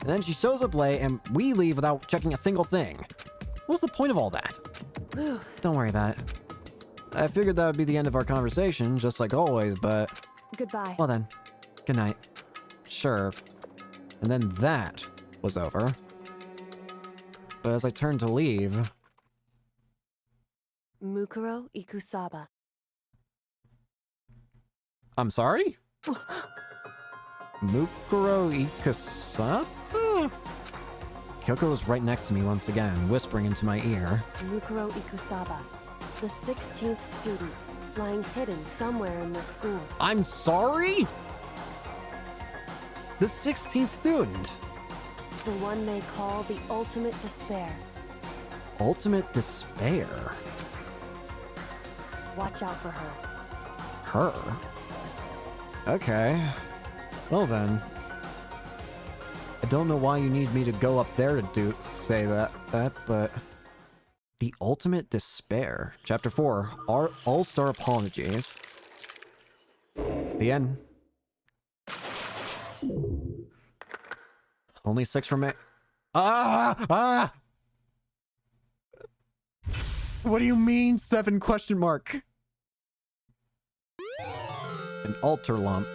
And then she shows up late, and we leave without checking a single thing. What was the point of all that? Don't worry about it. I figured that would be the end of our conversation, just like always, but... Goodbye. Well then, good night. Sure. And then that was over. But as I turned to leave... Mukuro Ikusaba. I'm sorry? Mukuro Ikusaba? Kyoko was right next to me once again, whispering into my ear. Mukuro Ikusaba. The 16th student, lying hidden somewhere in the school. I'm sorry? The 16th student? The one they call the ultimate despair. Ultimate despair? Watch out for her. Her? Okay. Well then. I don't know why you need me to go up there to say that, but... The Ultimate Despair. Chapter 4. Our All-Star Apologies. The end. Only 6 remain. Ah! What do you mean, 7 question mark? An altar lump.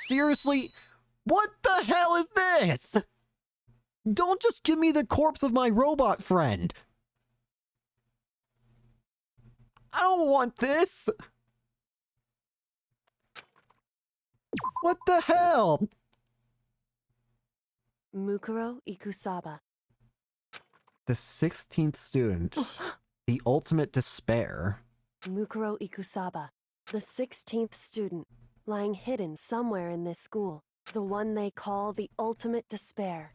Seriously? What the hell is this? Don't just give me the corpse of my robot friend. I don't want this. What the hell? Mukuro Ikusaba. The 16th student. The ultimate despair. Mukuro Ikusaba. The 16th student, lying hidden somewhere in this school. The one they call the ultimate despair.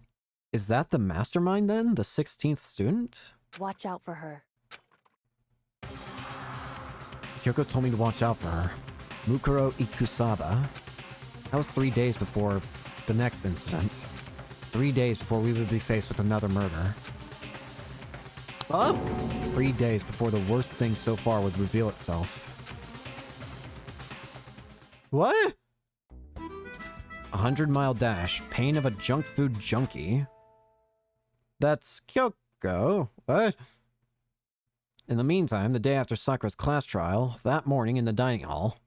Is that the mastermind then? The 16th student? Watch out for her. Kyoko told me to watch out for her. Mukuro Ikusaba. That was 3 days before the next incident. 3 days before we would be faced with another murder. 3 days before the worst thing so far would reveal itself. What? 100-mile dash. Pain of a junk food junkie. That's Kyoko. What? In the meantime, the day after Sakura's class trial, that morning in the dining hall.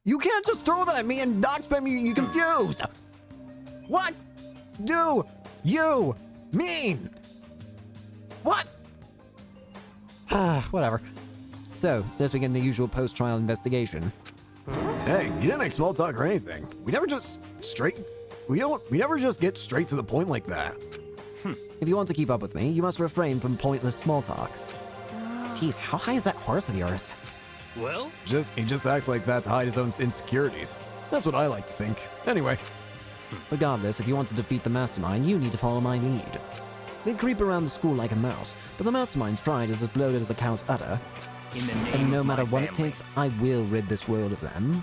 You can't just throw that at me and not expect me you confused! What do you mean? What? Whatever. So, let's begin the usual post-trial investigation. Hey, you didn't make small talk or anything. We never just get straight to the point like that. If you want to keep up with me, you must refrain from pointless small talk. Jeez, how high is that horse of yours? Well? He just acts like that to hide his own insecurities. That's what I like to think. Anyway. Regardless, if you want to defeat the mastermind, you need to follow my lead. They creep around the school like a mouse, but the mastermind's pride is as bloated as a cow's udder. And no matter what it takes, I will rid this world of them.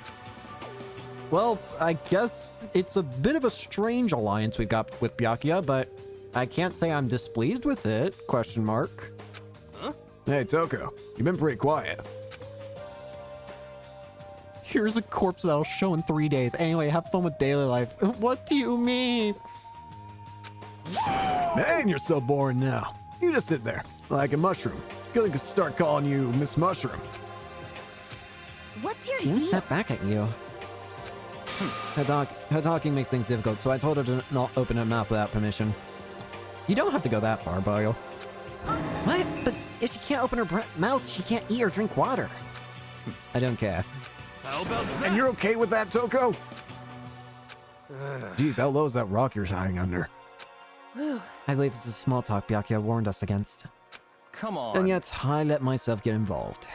Well, I guess it's a bit of a strange alliance we've got with Byakuya, but I can't say I'm displeased with it, question mark. Huh? Hey, Toko, you've been pretty quiet. Here's a corpse that'll show in 3 days. Anyway, have fun with daily life. What do you mean? Man, you're so boring now. You just sit there, like a mushroom. Gonna start calling you Miss Mushroom. What's your She didn't deal? step back at you. Her talking makes things difficult, so I told her to not open her mouth without permission. You don't have to go that far, Boyle. What? But if she can't open her mouth, she can't eat or drink water. I don't care. How about that? And you're okay with that, Toko? Geez, how low is that rock you're hiding under? Whew. I believe this is small talk Byakuya warned us against. Come on. And yet, I let myself get involved.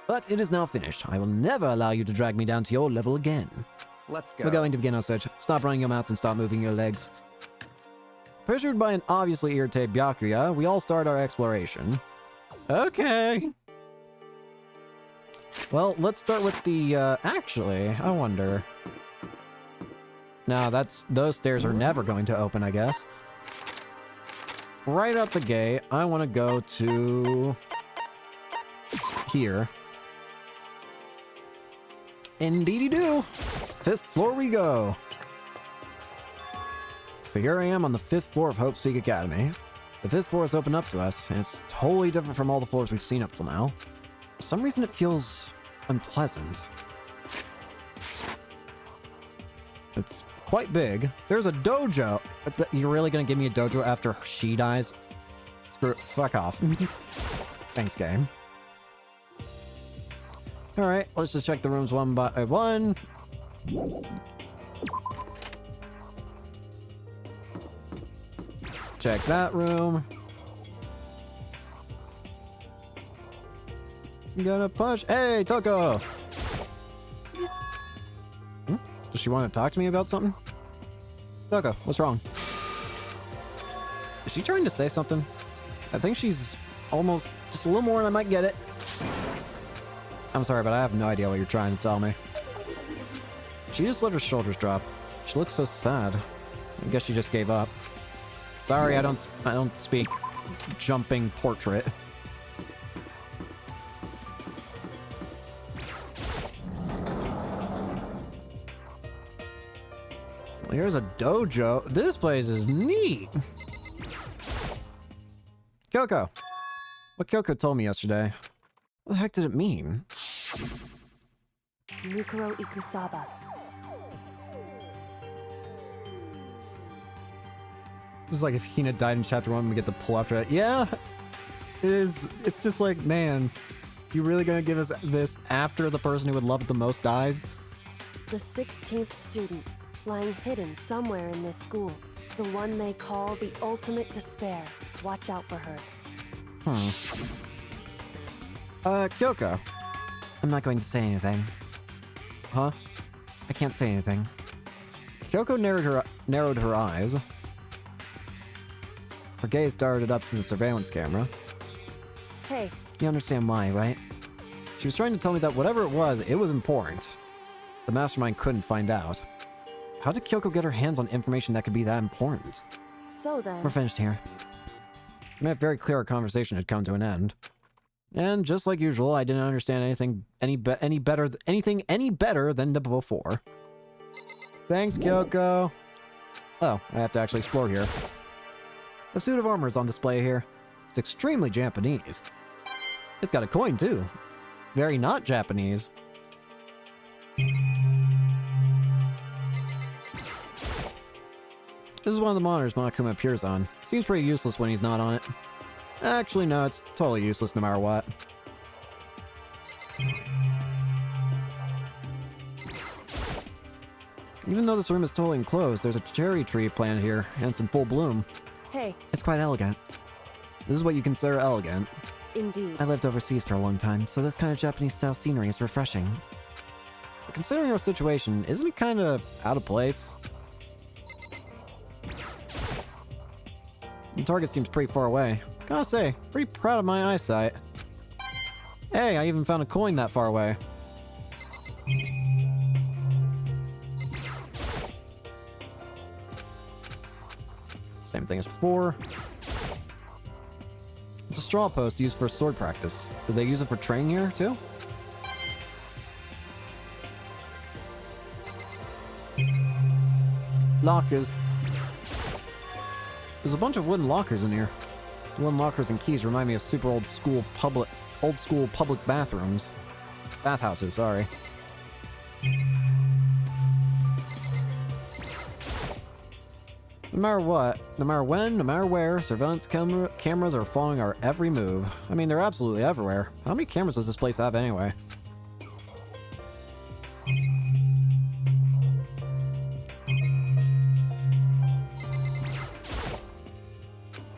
But it is now finished. I will never allow you to drag me down to your level again. Let's go. We're going to begin our search. Stop running your mouths and stop moving your legs. Pressured by an obviously irritated Byakuya, we all start our exploration. Okay. Well, let's start with the, actually, I wonder. No, those stairs are never going to open, I guess. Right up the gate, I want to go to here. Indeedy do. 5th floor we go. So here I am on the 5th floor of Hope's Peak Academy. The 5th floor is open up to us, and it's totally different from all the floors we've seen up till now. For some reason it feels unpleasant. It's quite big. There's a dojo. You're really gonna give me a dojo after she dies? Fuck off. Thanks, game. Alright, let's just check the rooms one by one. Check that room. You gonna push? Hey, Toko! Does she want to talk to me about something? Toko, what's wrong? Is she trying to say something? I think she's almost just a little more and I might get it. I'm sorry, but I have no idea what you're trying to tell me. She just let her shoulders drop. She looks so sad. I guess she just gave up. Sorry, I don't speak jumping portrait. Here's a dojo. This place is neat. Kyoko. What Kyoko told me yesterday. What the heck did it mean? Mukuro Ikusaba. This is like if Hina died in chapter 1, we get the pull after it. Yeah, it is. It's just like, man, you really gonna give us this after the person who would love it the most dies? The 16th student, lying hidden somewhere in this school. The one they call the ultimate despair. Watch out for her. Kyoko. I'm not going to say anything. Huh? I can't say anything. Kyoko narrowed her eyes. Her gaze darted up to the surveillance camera. Hey, You understand why, right? She was trying to tell me that whatever it was important. The mastermind couldn't find out. How did Kyoko get her hands on information that could be that important? so then... We're finished here. We made it very clear our conversation had come to an end. And just like usual, I didn't understand anything any better than before. Thanks, Kyoko. Oh, I have to actually explore here. A suit of armor is on display here. It's extremely Japanese. It's got a coin, too. Very not Japanese. This is one of the monitors Monokuma appears on. Seems pretty useless when he's not on it. Actually, no, it's totally useless no matter what. Even though this room is totally enclosed, there's a cherry tree planted here, and it's in full bloom. Hey, It's quite elegant. This is what you consider elegant. indeed. I lived overseas for a long time, so this kind of Japanese-style scenery is refreshing. But considering our situation, isn't it kind of out of place? The target seems pretty far away. Gotta say, pretty proud of my eyesight. Hey, I even found a coin that far away. Same thing as before. It's a straw post used for sword practice. Did they use it for training here, too? Lockers. There's a bunch of wooden lockers in here. The wooden lockers and keys remind me of super old school public bathrooms. Bathhouses, sorry. No matter what, no matter when, no matter where, surveillance cameras are following our every move. I mean, they're absolutely everywhere. How many cameras does this place have anyway?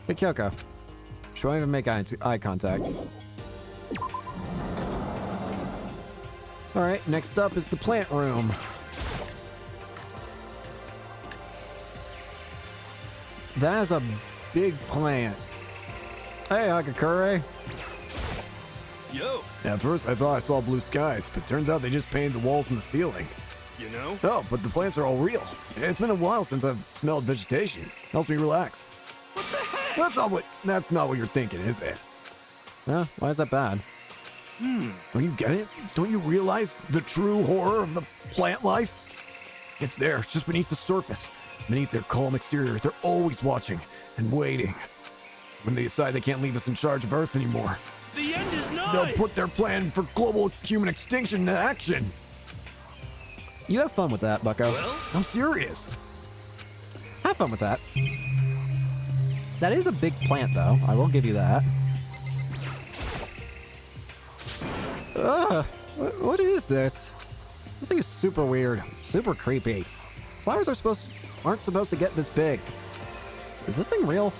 Hey, Kyoko. Should I even make eye contact? Alright, next up is the plant room. That is a big plant. Hey, Hakakure. Yo, At first, I thought I saw blue skies, but turns out they just painted the walls and the ceiling. you know? Oh, but the plants are all real. It's been a while since I've smelled vegetation. Helps me relax. What the heck? That's not what you're thinking, is it? Huh? Why is that bad? Don't you get it? Don't you realize the true horror of the plant life? It's there, it's just beneath the surface. Beneath their calm exterior, they're always watching and waiting. When they decide they can't leave us in charge of Earth anymore, The end is nigh! they'll put their plan for global human extinction into action. You have fun with that, Bucko. Well, I'm serious. Have fun with that. That is a big plant, though. I will give you that. Ugh. What is this? This thing is super weird. Super creepy. Flowers aren't supposed to get this big. Is this thing real?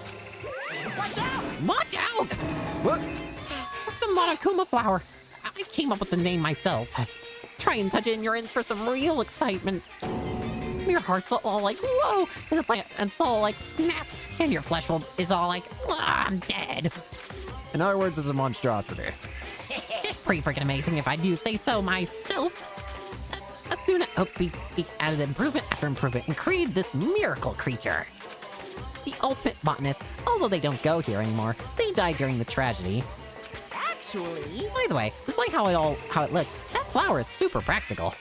Watch out! Watch out! What? The Monokuma flower. I came up with the name myself. Try and touch it and you're in for some real excitement. Your heart's all like, whoa, and the plant's all like, snap, and your flesh is all like, I'm dead. In other words, it's a monstrosity. It's pretty freaking amazing if I do say so myself. Asuna we added improvement after improvement and created this miracle creature. The ultimate botanist, although they don't go here anymore, they died during the tragedy. Actually, By the way, despite how it looks, that flower is super practical.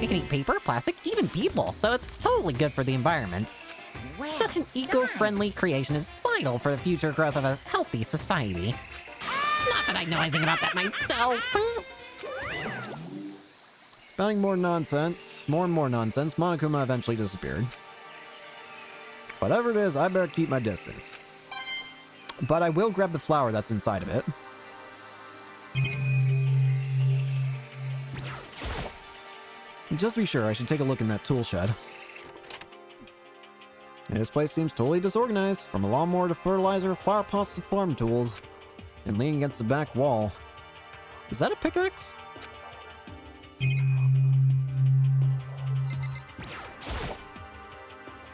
It can eat paper, plastic, even people, so it's totally good for the environment. well Such an eco-friendly creation is vital for the future growth of a healthy society. Not that I know anything about that myself. Spelling more and more nonsense, Monokuma eventually disappeared. Whatever it is, I better keep my distance. But I will grab the flower that's inside of it. And just to be sure, I should take a look in that tool shed. This place seems totally disorganized, from a lawnmower to fertilizer, flower pots to farm tools, and leaning against the back wall. Is that a pickaxe?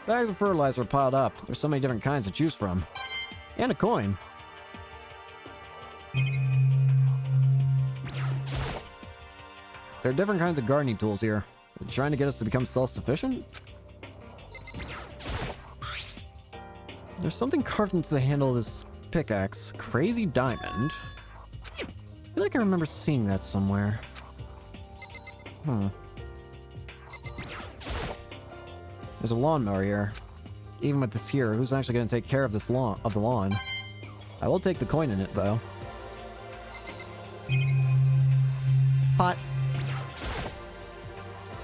Bags of fertilizer piled up. There's so many different kinds to choose from. And a coin. There are different kinds of gardening tools here. Are you trying to get us to become self-sufficient? There's something carved into the handle of this pickaxe. Crazy diamond. I feel like I remember seeing that somewhere. There's a lawnmower here. Even with this here, who's actually going to take care of this lawn? I will take the coin in it, though. Pot.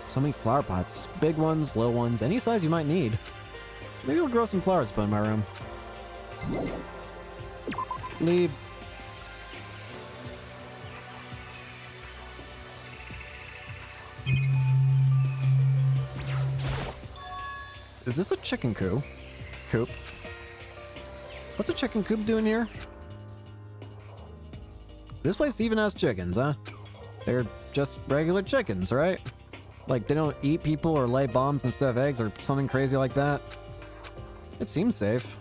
So many flower pots. Big ones, little ones, any size you might need. Maybe I'll grow some flowers to put in my room. Leave. Is this a chicken coop? What's a chicken coop doing here? This place even has chickens, huh? They're just regular chickens, right? Like, they don't eat people or lay bombs instead of eggs or something crazy like that? It seems safe.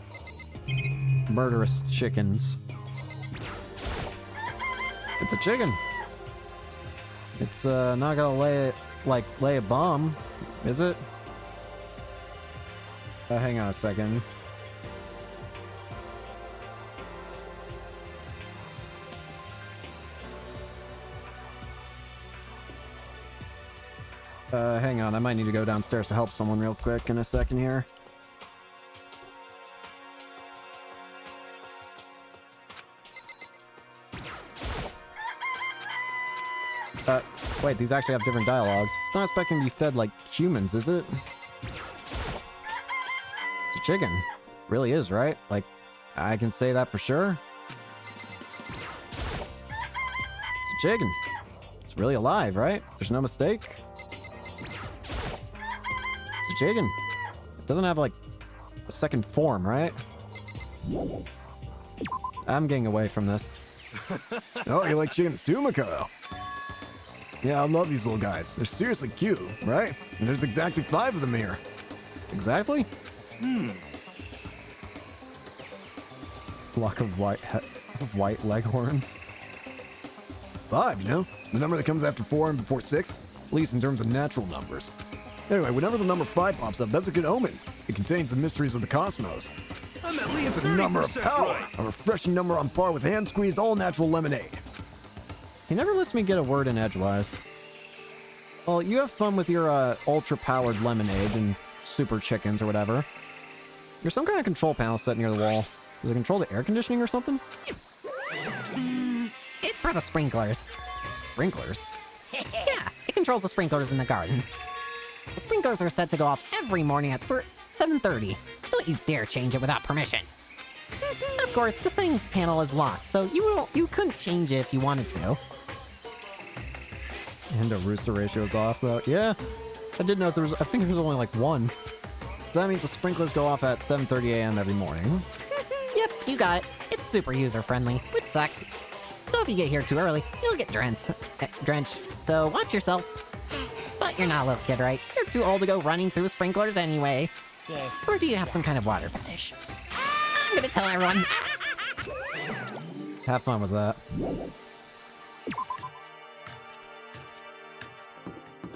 Murderous chickens. It's a chicken. It's not gonna lay a bomb, is it? Hang on a second. Hang on, I might need to go downstairs to help someone real quick in a second here. Wait, these actually have different dialogues. It's not expecting to be fed like humans, is it? It's a chicken. Really is, right? Like, I can say that for sure. It's a chicken. It's really alive, right? There's no mistake. It's a chicken. It doesn't have, like, a second form, right? I'm getting away from this. Oh, you like chickens too, Makoto? Yeah, I love these little guys. They're seriously cute, right? And there's exactly 5 of them here. Exactly? Flock of white leghorns. 5, you know? The number that comes after 4 and before 6? At least in terms of natural numbers. Anyway, whenever the number 5 pops up, that's a good omen. It contains the mysteries of the cosmos. I'm at least It's a number of 30% power. right. A refreshing number on par with hand-squeezed all-natural lemonade. He never lets me get a word in edgewise. Well, you have fun with your ultra-powered lemonade and super chickens or whatever. There's some kind of control panel set near the wall. Does it control the air conditioning or something? It's for the sprinklers. Sprinklers? Yeah, it controls the sprinklers in the garden. The sprinklers are set to go off every morning at 7:30. Don't you dare change it without permission. Of course, the settings panel is locked, so you couldn't change it if you wanted to. And the rooster ratio is off, though. Yeah, I did notice I think there was only like 1. So that means the sprinklers go off at 7:30 a.m. every morning. Yep, you got it. It's super user-friendly, which sucks. So if you get here too early, you'll get drenched. So watch yourself. But you're not a little kid, right? You're too old to go running through sprinklers anyway. Or do you have some kind of water fetish? I'm gonna tell everyone. Have fun with that.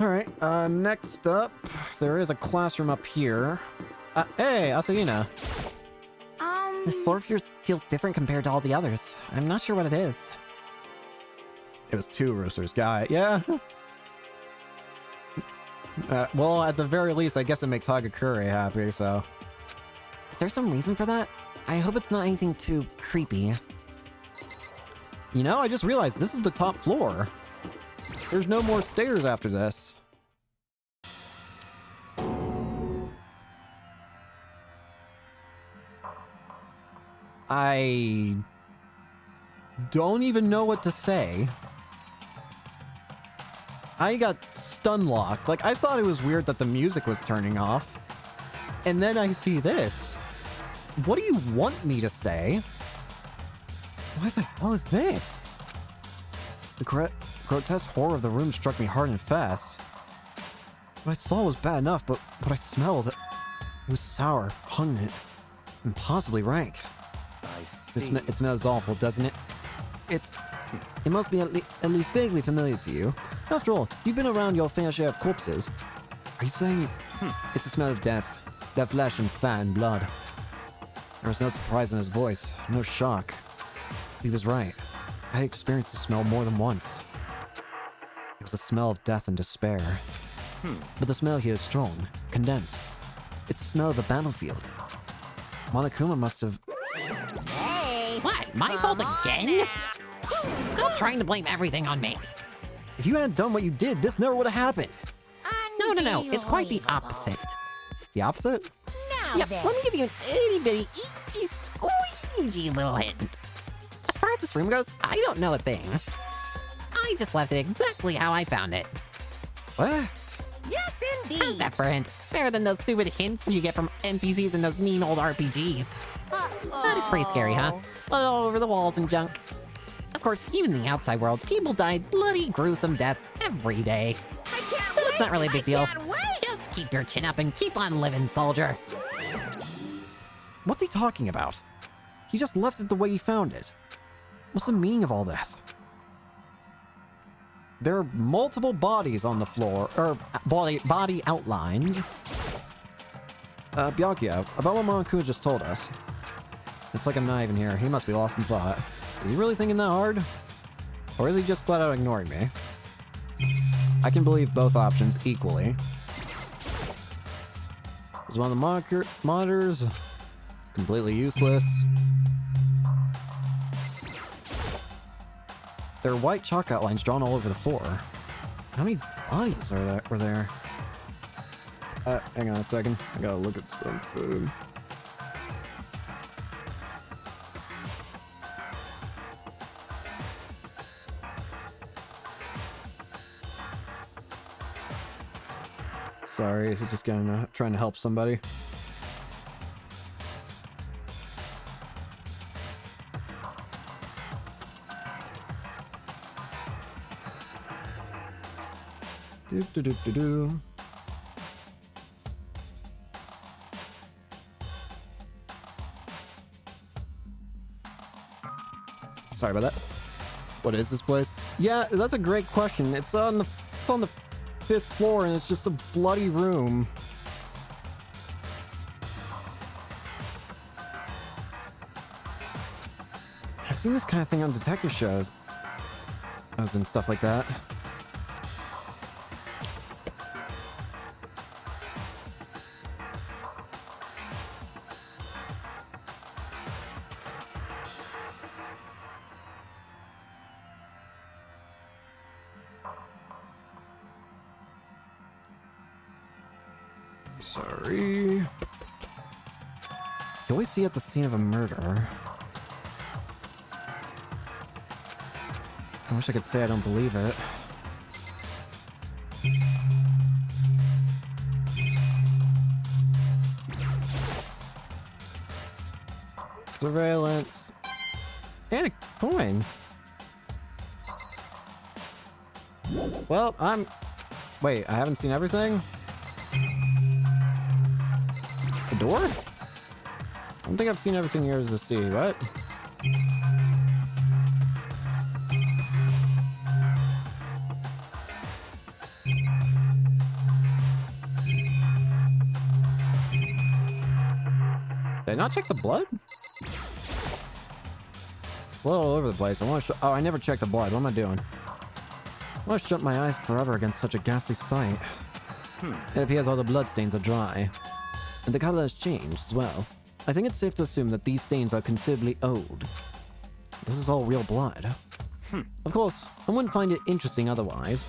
Alright, next up, there is a classroom up here. Hey, Asahina. This floor feels different compared to all the others. I'm not sure what it is. It was 2 roosters, got it, yeah. Well, at the very least, I guess it makes Hagakure happy, so. Is there some reason for that? I hope it's not anything too creepy. You know, I just realized this is the top floor. There's no more stairs after this. I don't even know what to say. I got stun locked. Like, I thought it was weird that the music was turning off. And then I see this. What do you want me to say? What the hell is this? The grotesque horror of the room struck me hard and fast. What I saw was bad enough, but what I smelled, it was sour, pungent, and possibly rank. I see. It smells awful, doesn't it? It must be at least vaguely familiar to you. After all, you've been around your fair share of corpses. Are you saying it's the smell of death? Their flesh and fat and blood. There was no surprise in his voice, no shock. He was right. I had experienced the smell more than once. It was the smell of death and despair. But the smell here is strong, condensed. It's the smell of a battlefield. Monokuma must have... Hey! What? My fault again? Stop trying to blame everything on me. If you hadn't done what you did, this never would have happened. No. It's quite the opposite. The opposite? Now Yep, then. let me give you an itty bitty, itchy, squeegee little hint. As far as this room goes, I don't know a thing. I just left it exactly how I found it. What? Yes, How's indeed. that for a hint? Better than those stupid hints you get from NPCs in those mean old RPGs. But it's pretty scary, huh? Blood all over the walls and junk. Of course, even in the outside world, people died bloody, gruesome deaths every day. I can't But wait. it's not really a big deal. I can't wait. Just keep your chin up and keep on living, soldier. What's he talking about? He just left it the way he found it. What's the meaning of all this? There are multiple bodies on the floor, or body outlined. Byakuya, about what Monokuma just told us. It's like I'm not even here. He must be lost in thought. Is he really thinking that hard? Or is he just flat out ignoring me? I can believe both options equally. Is one of the monitors completely useless? There are white chalk outlines drawn all over the floor. How many bodies were there? Hang on a second. I gotta look at something. Sorry, if you're just trying to help somebody. Do. Sorry about that. What is this place? Yeah, that's a great question. It's on the 5th floor and it's just a bloody room. I've seen this kind of thing on detective shows. And stuff like that. Sorry. You always see at the scene of a murder. I wish I could say I don't believe it. Surveillance. And a coin. Well, wait, I haven't seen everything? The door? I don't think I've seen everything here as to see. What? Did I not check the blood? Blood all over the place. I want to oh, I never checked the blood. What am I doing? I want to shut my eyes forever against such a ghastly sight. It appears all the blood stains are dry. And the color has changed as well. I think it's safe to assume that these stains are considerably old. This is all real blood. Of course, I wouldn't find it interesting otherwise.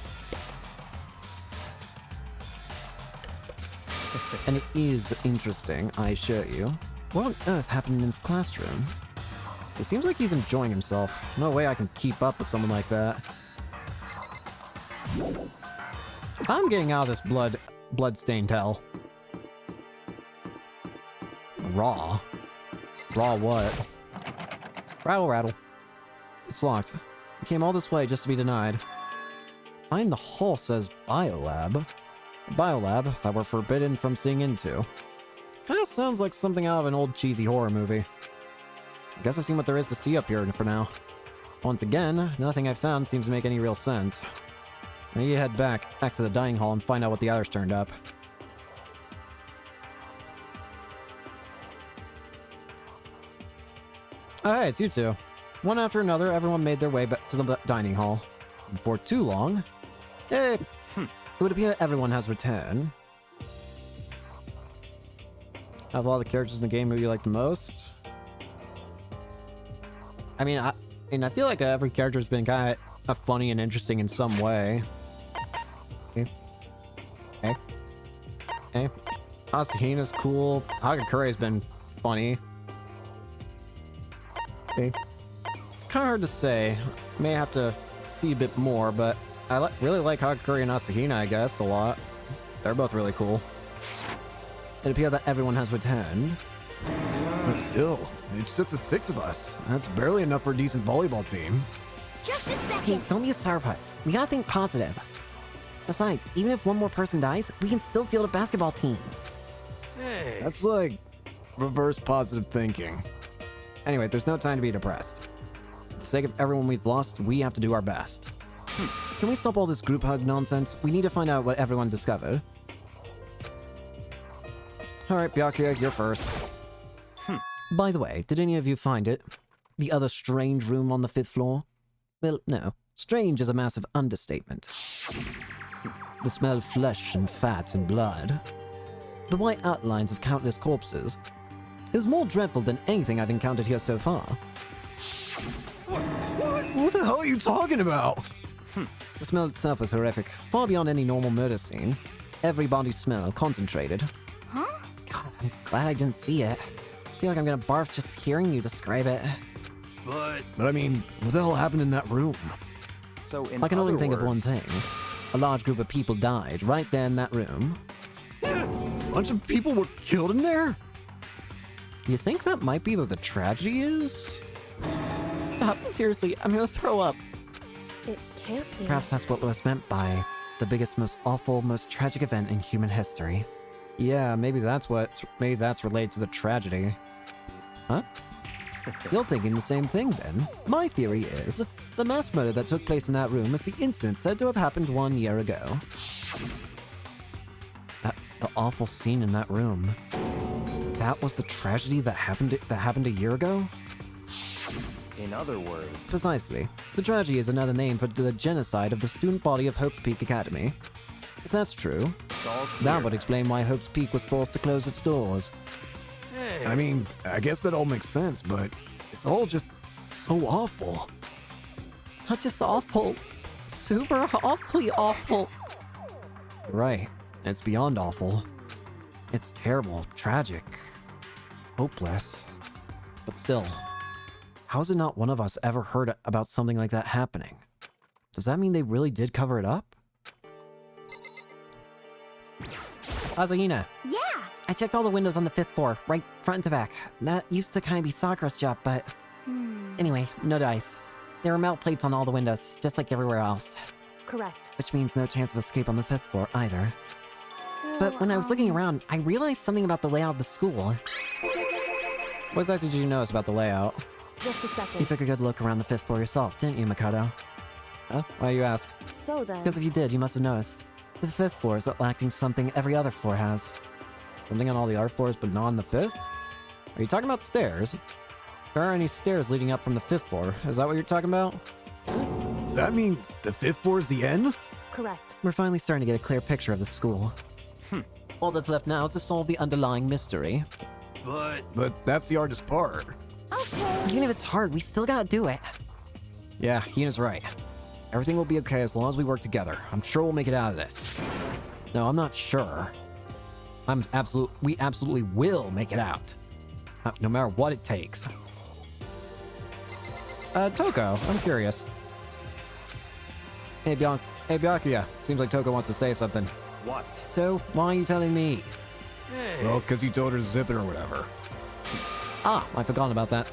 And it is interesting, I assure you. What on earth happened in his classroom? It seems like he's enjoying himself. No way I can keep up with someone like that. I'm getting out of this blood-stained hell. Raw what? Rattle. It's locked. We came all this way just to be denied. Sign in the hall says Biolab. A biolab that we're forbidden from seeing into. Kinda sounds like something out of an old cheesy horror movie. I guess I've seen what there is to see up here for now. Once again, nothing I've found seems to make any real sense. I need to head back to the dining hall and find out what the others turned up. Oh, hey, it's you two. One after another, everyone made their way back to the dining hall. Before too long, it would appear everyone has returned. Of all the characters in the game, who you like the most? I mean, I feel like every character's been kind of funny and interesting in some way. Okay. Asahina's cool. Hagakure's been funny. Okay. It's kind of hard to say. May have to see a bit more, but I really like Hagakure and Asahina, I guess, a lot. They're both really cool. It appears that everyone has returned. But still, it's just the 6 of us. That's barely enough for a decent volleyball team. Just a second. Hey, don't be a sourpuss. We gotta think positive. Besides, even if one more person dies, we can still field a basketball team. Hey. That's like reverse positive thinking. Anyway, there's no time to be depressed. For the sake of everyone we've lost, we have to do our best. Can we stop all this group hug nonsense? We need to find out what everyone discovered. Alright, Byakuya, you're first. By the way, did any of you find it? The other strange room on the 5th floor? Well, no. Strange is a massive understatement. The smell of flesh and fat and blood. The white outlines of countless corpses. It was more dreadful than anything I've encountered here so far. What the hell are you talking about? The smell itself was horrific, far beyond any normal murder scene. Every body smell concentrated. Huh? God, I'm glad I didn't see it. I feel like I'm gonna barf just hearing you describe it. But I mean, what the hell happened in that room? So in I can only other think of one words- thing. A large group of people died right there in that room. A bunch of people were killed in there? You think that might be what the tragedy is? Stop, seriously, I'm gonna throw up. It can't be. Perhaps that's what was meant by the biggest, most awful, most tragic event in human history. Yeah, maybe that's related to the tragedy. Huh? You're thinking the same thing then. My theory is, the mass murder that took place in that room is the incident said to have happened 1 year ago. The awful scene in that room. That was the tragedy that happened a year ago? In other words, Precisely. The tragedy is another name for the genocide of the student body of Hope's Peak Academy. If that's true, it's all clear. that would explain why Hope's Peak was forced to close its doors. hey. I mean, I guess that all makes sense, but it's all just so awful. Not just awful. Super awfully awful. Right. It's beyond awful. It's terrible, tragic, hopeless. But still, how's it not one of us ever heard about something like that happening? Does that mean they really did cover it up? Asahina, Yeah. I checked all the windows on the 5th floor, right front to back. That used to kind of be Sakura's job, but... Anyway, no dice. There were melt plates on all the windows, just like everywhere else. Correct. which means no chance of escape on the 5th floor either. So, But when I was looking around, I realized something about the layout of the school. What exactly did you notice about the layout? Just a You second. took a good look around the 5th floor yourself, didn't you, Makoto? Huh? Why you ask? So then... Because if you did, you must have noticed. The 5th floor is lacking something every other floor has. Something on all the other floors, but not on the 5th? Are you talking about stairs? There aren't any stairs leading up from the 5th floor. Is that what you're talking about? Does that mean the 5th floor is the end? Correct. We're finally starting to get a clear picture of the school. All that's left now is to solve the underlying mystery. But that's the hardest part. Okay. Even if it's hard, we still gotta do it. Yeah, Hina's right. Everything will be okay as long as we work together. I'm sure we'll make it out of this. No, I'm not sure. We absolutely will make it out. No matter what it takes. Toko, I'm curious. Hey, Byakuya. Seems like Toko wants to say something. What? So, why are you telling me? Well, because you told her to zip it or whatever. Ah, I forgot about that.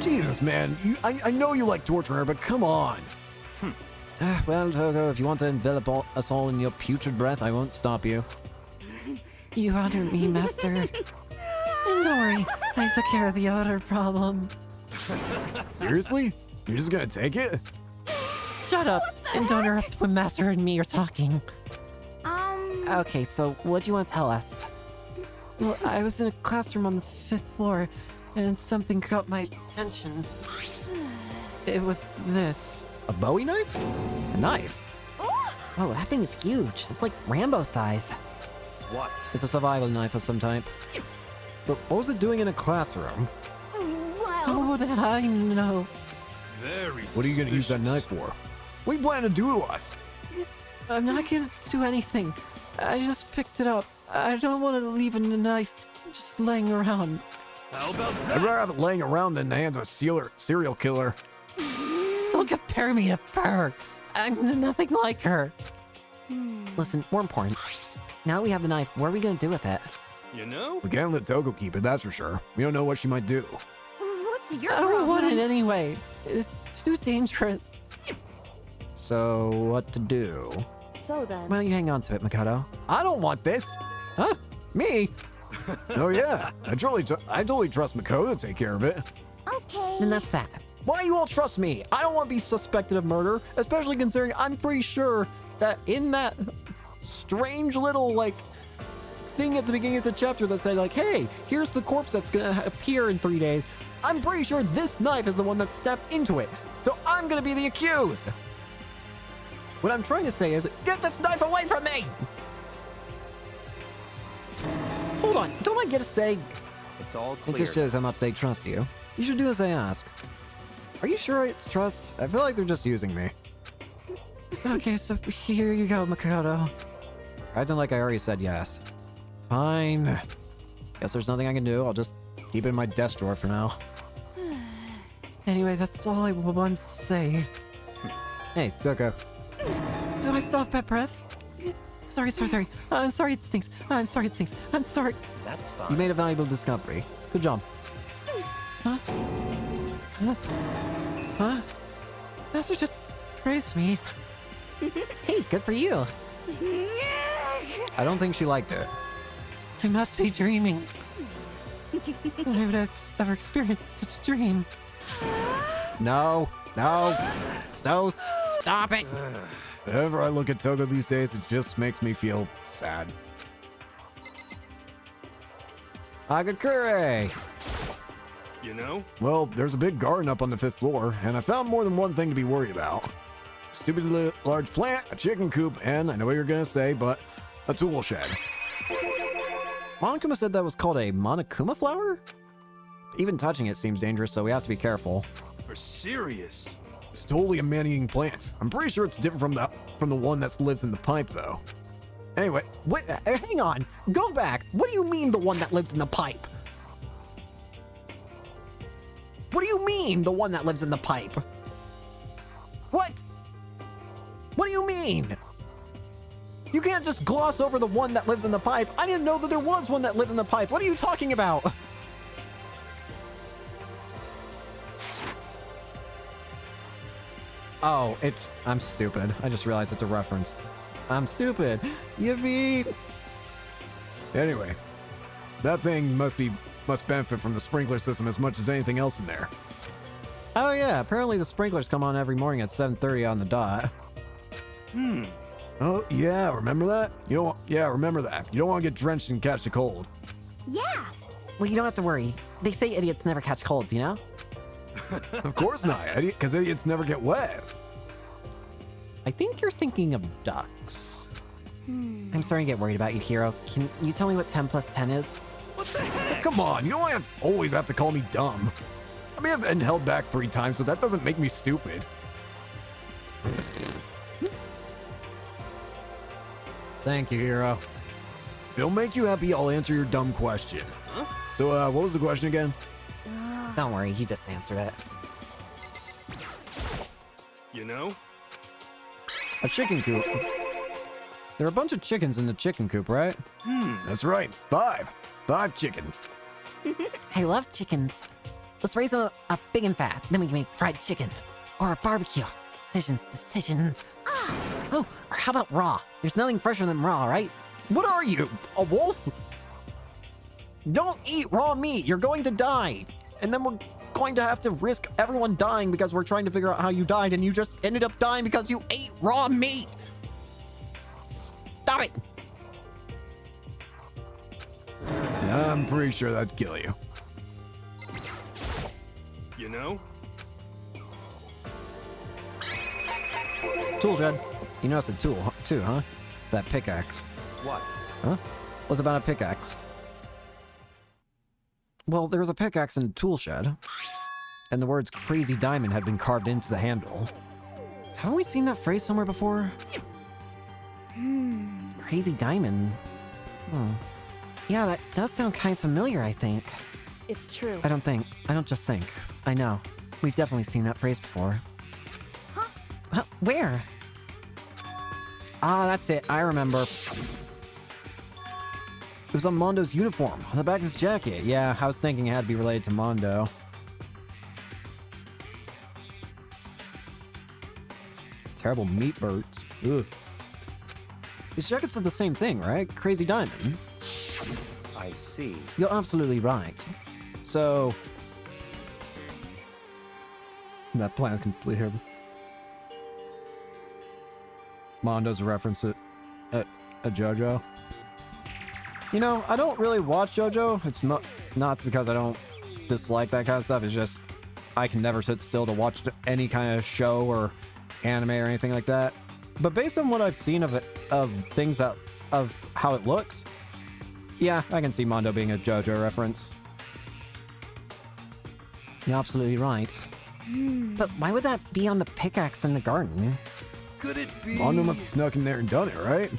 Jesus, man. I know you like torturing her, but come on. Well, Togo, if you want to envelop us all in your putrid breath, I won't stop you. You honor me, Master. And don't worry, I took care of the odor problem. Seriously? You're just gonna take it? Shut up and don't interrupt when Master and me are talking. Okay, so what do you want to tell us? Well, I was in a classroom on the 5th floor, and something caught my attention. It was this. A Bowie knife? A knife? Oh, that thing is huge. It's like Rambo size. What? It's a survival knife of some type. But what was it doing in a classroom? How would I know? Very What are you gonna use that knife for? What do you plan to do to us? I'm not gonna do anything. I just picked it up. I don't want to leave a knife just laying around. How about I'd that? rather have it laying around than in the hands of a serial killer. Don't compare me to her. I'm nothing like her. Listen, more important. Now we have the knife. What are we gonna do with it? You know? We can't let Togo keep it, that's for sure. We don't know what she might do. What's your I don't want it problem? anyway. It's too dangerous. So, what to do? So then, Well, you hang on to it, Makoto. I don't want this. Huh? Me? Oh yeah, I totally trust Makoto to take care of it. Okay. And that's that. Why you all trust me? I don't want to be suspected of murder, especially considering I'm pretty sure that in that strange little, like, thing at the beginning of the chapter that said, like, hey, here's the corpse that's gonna appear in 3 days. I'm pretty sure this knife is the one that stepped into it. So I'm gonna be the accused. What I'm trying to say is, get this knife away from me! Hold on, don't I get a say? It's all It clear. just shows how much they trust you. You should do as they ask. Are you sure it's trust? I feel like they're just using me. Okay, so here you go, Makoto. Acting like I already said yes. Fine. Guess there's nothing I can do. I'll just keep it in my desk drawer for now. Anyway, that's all I wanted to say. Hey, Toko. Do I still have bad breath? Sorry. I'm sorry it stinks. I'm sorry it stinks. I'm sorry. That's fine. You made a valuable discovery. Good job. Huh? Master just praised me. Hey, good for you. I don't think she liked it. I must be dreaming. I would ever experienced such a dream. No. Stop it! Whenever I look at Togo these days, it just makes me feel sad. Agakure! You know? Well, there's a big garden up on the 5th floor, and I found more than one thing to be worried about. Stupidly large plant, a chicken coop, and I know what you're gonna say, but a tool shed. Monokuma said that was called a Monokuma flower? Even touching it seems dangerous, so we have to be careful. For serious? It's totally a man-eating plant. I'm pretty sure it's different from the one that lives in the pipe, though. Anyway, wait, hang on. Go back. What do you mean the one that lives in the pipe? What do you mean the one that lives in the pipe? What? What do you mean? You can't just gloss over the one that lives in the pipe. I didn't know that there was one that lived in the pipe. What are you talking about? Oh, I'm stupid. I just realized it's a reference. I'm stupid. Yippee! Anyway, that thing must benefit from the sprinkler system as much as anything else in there. Oh yeah, apparently the sprinklers come on every morning at 7:30 on the dot. Oh yeah, remember that? Remember that. You don't want to get drenched and catch the cold. Yeah. Well, you don't have to worry. They say idiots never catch colds, you know? Of course not, because idiots never get wet. I think you're thinking of ducks. I'm starting to get worried about you, Hiro. Can you tell me what 10 plus 10 is? Come on, you don't always have to call me dumb. I may have been held back 3 times, but that doesn't make me stupid. Thank you, Hiro. If it'll make you happy, I'll answer your dumb question. So, what was the question again? Don't worry, he just answered it. You know? A chicken coop. There are a bunch of chickens in the chicken coop, right? That's right. 5 chickens. I love chickens. Let's raise them up big and fat. Then we can make fried chicken. Or a barbecue. Decisions. Oh, or how about raw? There's nothing fresher than raw, right? What are you? A wolf? Don't eat raw meat. You're going to die. And then we're going to have to risk everyone dying because we're trying to figure out how you died and you just ended up dying because you ate raw meat. Stop it. I'm pretty sure that'd kill you. You know? Tool shed. You noticed a tool too, huh? That pickaxe. What? Huh? What's about a pickaxe? Well, there was a pickaxe in the tool shed, and the words Crazy Diamond had been carved into the handle. Haven't we seen that phrase somewhere before? Crazy Diamond? Yeah, that does sound kind of familiar, I think. It's true. I don't just think. I know. We've definitely seen that phrase before. Huh? Where? Ah, that's it. I remember. It was on Mondo's uniform, on the back of his jacket. Yeah, I was thinking it had to be related to Mondo. Terrible meat birds. Ugh. His jacket said the same thing, right? Crazy Diamond. I see. You're absolutely right. So... that plan is complete here. Mondo's a reference to a JoJo. You know, I don't really watch JoJo. It's not because I don't dislike that kind of stuff. It's just I can never sit still to watch any kind of show or anime or anything like that. But based on what I've seen of how it looks, yeah, I can see Mondo being a JoJo reference. You're absolutely right. But why would that be on the pickaxe in the garden? Could it be? Mondo must have snuck in there and done it, right?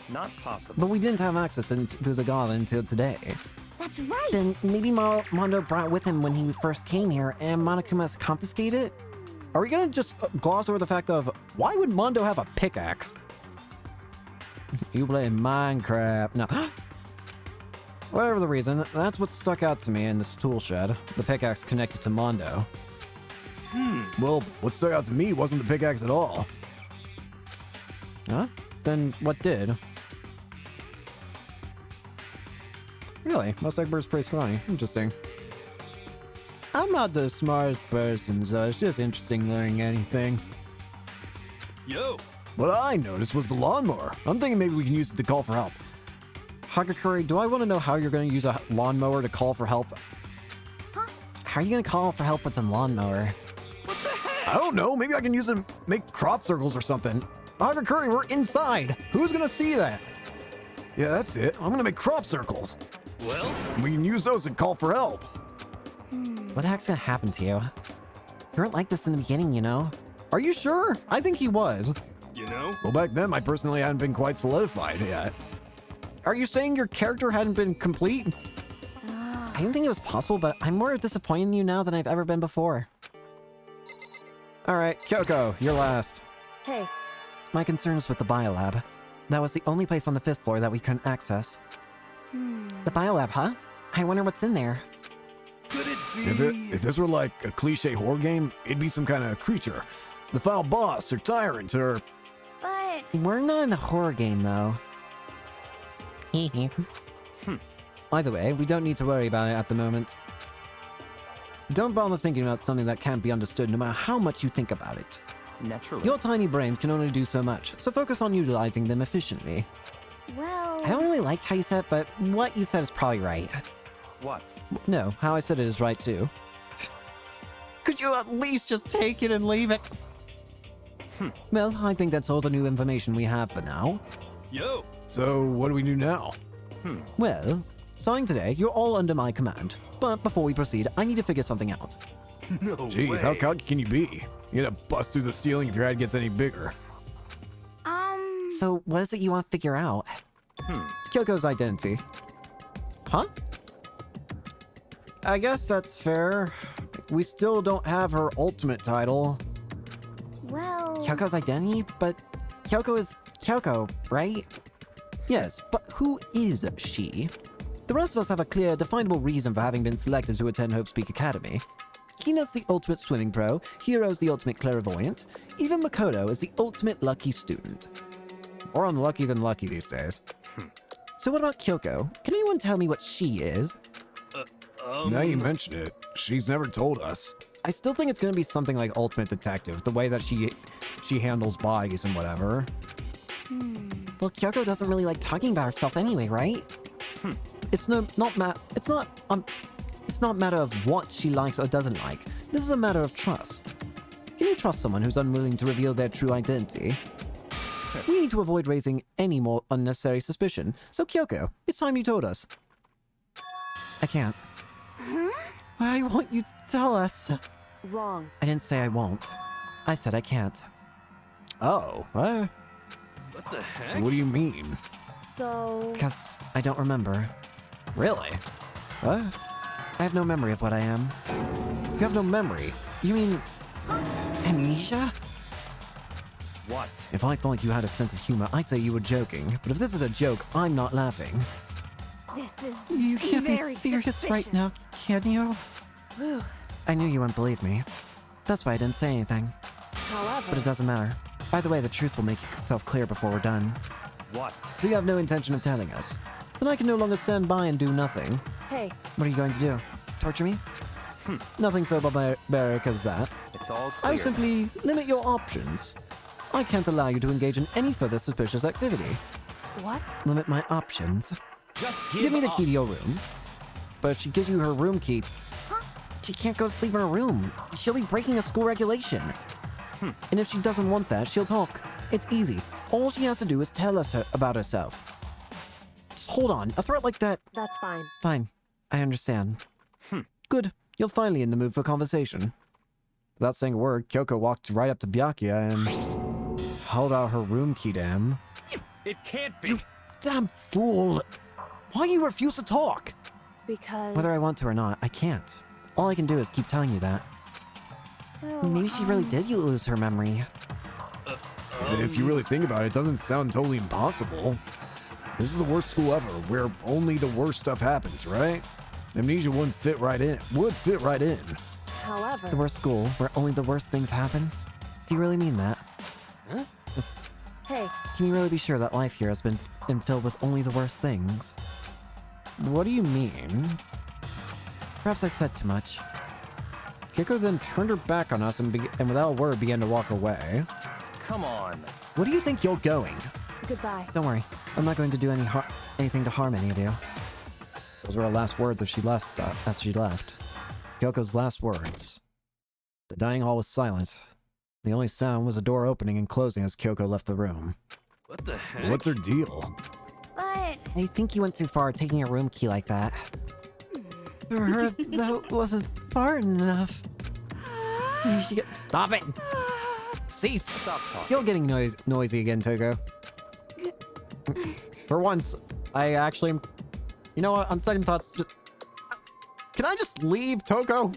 Not possible. But we didn't have access to the garden until today. That's right. Then maybe Mondo brought with him when he first came here, and Monokuma's confiscated it? Are we gonna just gloss over the fact of why would Mondo have a pickaxe? You play Minecraft. No. Whatever the reason, that's what stuck out to me in this tool shed. The pickaxe connected to Mondo. Well, what stuck out to me wasn't the pickaxe at all. Huh? Then what did? Really? Most Eggbird's pretty scrawny. Interesting. I'm not the smartest person, so it's just interesting learning anything. Yo! What I noticed was the lawnmower. I'm thinking maybe we can use it to call for help. Hagakure, do I want to know how you're going to use a lawnmower to call for help? Huh? How are you going to call for help with a lawnmower? I don't know. Maybe I can use it to make crop circles or something. Hagakure, we're inside! Who's going to see that? Yeah, that's it. I'm gonna make crop circles. Well? We can use those to call for help. What the heck's going to happen to you? You weren't like this in the beginning, you know? Are you sure? I think he was. You know? Well, back then, I personally hadn't been quite solidified yet. Are you saying your character hadn't been complete? I didn't think it was possible, but I'm more disappointed in you now than I've ever been before. Alright, Kyoko, you're last. Hey, My concern is with the biolab. That was the only place on the 5th floor that we couldn't access. The biolab, huh? I wonder what's in there. Could it be? If this were like a cliche horror game, it'd be some kind of creature. The final boss, or tyrant, or... But We're not in a horror game, though. Either way, we don't need to worry about it at the moment. Don't bother thinking about something that can't be understood no matter how much you think about it. Naturally. Your tiny brains can only do so much, so focus on utilizing them efficiently. well, I don't really like how you said it, but what you said is probably right. What? No, how I said it is right too. Could you at least just take it and leave it? Well, I think that's all the new information we have for now. Yo! So, what do we do now? Well, starting today, you're all under my command. But before we proceed, I need to figure something out. No Jeez, way. how cocky can you be? You're gonna bust through the ceiling if your head gets any bigger. So, what is it you want to figure out? Kyoko's identity. Huh? I guess that's fair. We still don't have her ultimate title. well, Kyoko's identity? But Kyoko is Kyoko, right? Yes, but who is she? The rest of us have a clear, definable reason for having been selected to attend Hope Speak Academy. Hina's the ultimate swimming pro, Hiro's the ultimate clairvoyant, even Makoto is the ultimate lucky student. More unlucky than lucky these days. So what about Kyoko? Can anyone tell me what she is? Now you mention it, she's never told us. I still think it's gonna be something like Ultimate Detective, the way that she handles bodies and whatever. Well, Kyoko doesn't really like talking about herself anyway, right? It's not matter of what she likes or doesn't like. This is a matter of trust. Can you trust someone who's unwilling to reveal their true identity? We need to avoid raising any more unnecessary suspicion. So Kyoko, it's time you told us. I can't. I want you to tell us. Wrong. I didn't say I won't. I said I can't. Oh, what? What the heck? What do you mean? So... Because I don't remember. Really? What? I have no memory of what I am. You have no memory? You mean... amnesia? What? If I thought you had a sense of humor, I'd say you were joking. But if this is a joke, I'm not laughing. This is You can't be very serious right now, can you? Whew. I knew you wouldn't believe me. That's why I didn't say anything. However... But it doesn't matter. By the way, the truth will make itself clear before we're done. What? So you have no intention of telling us? Then I can no longer stand by and do nothing. Hey, What are you going to do? Torture me? Nothing so barbaric as that. It's all I clear. will simply limit your options. I can't allow you to engage in any further suspicious activity. what? Limit my options. Just Give me the key to your room. But if she gives you her room key, she can't go to sleep in her room. She'll be breaking a school regulation. And if she doesn't want that, she'll talk. It's easy. All she has to do is tell us about herself. Just hold on. A threat like that... That's fine. Fine. I understand. Good. You're finally in the mood for conversation. Without saying a word, Kyoko walked right up to Byakuya and held out her room key to him. It can't be. You damn fool! Why do you refuse to talk? Because... Whether I want to or not, I can't. All I can do is keep telling you that. So, Maybe she really did lose her memory. If you really think about it, it doesn't sound totally impossible. This is the worst school ever, where only the worst stuff happens, right? Amnesia wouldn't fit right in. Would fit right in. However... The worst school, where only the worst things happen? Do you really mean that? Hey, Can you really be sure that life here has been filled with only the worst things? What do you mean? Perhaps I said too much. Kyoko then turned her back on us and without a word began to walk away. Come on. Where do you think you're going? goodbye. Don't worry. I'm not going to do anything to harm any of you. Those were her last words as she left. Kyoko's last words. The dining hall was silent. The only sound was a door opening and closing as Kyoko left the room. What the heck? What's her deal? But I think you went too far taking a room key like that. For her, that wasn't far enough. Stop it! Cease! Stop talking. You're getting noisy again, Toko. For once, I actually am... You know what? On second thoughts, just... Can I just leave, Toko?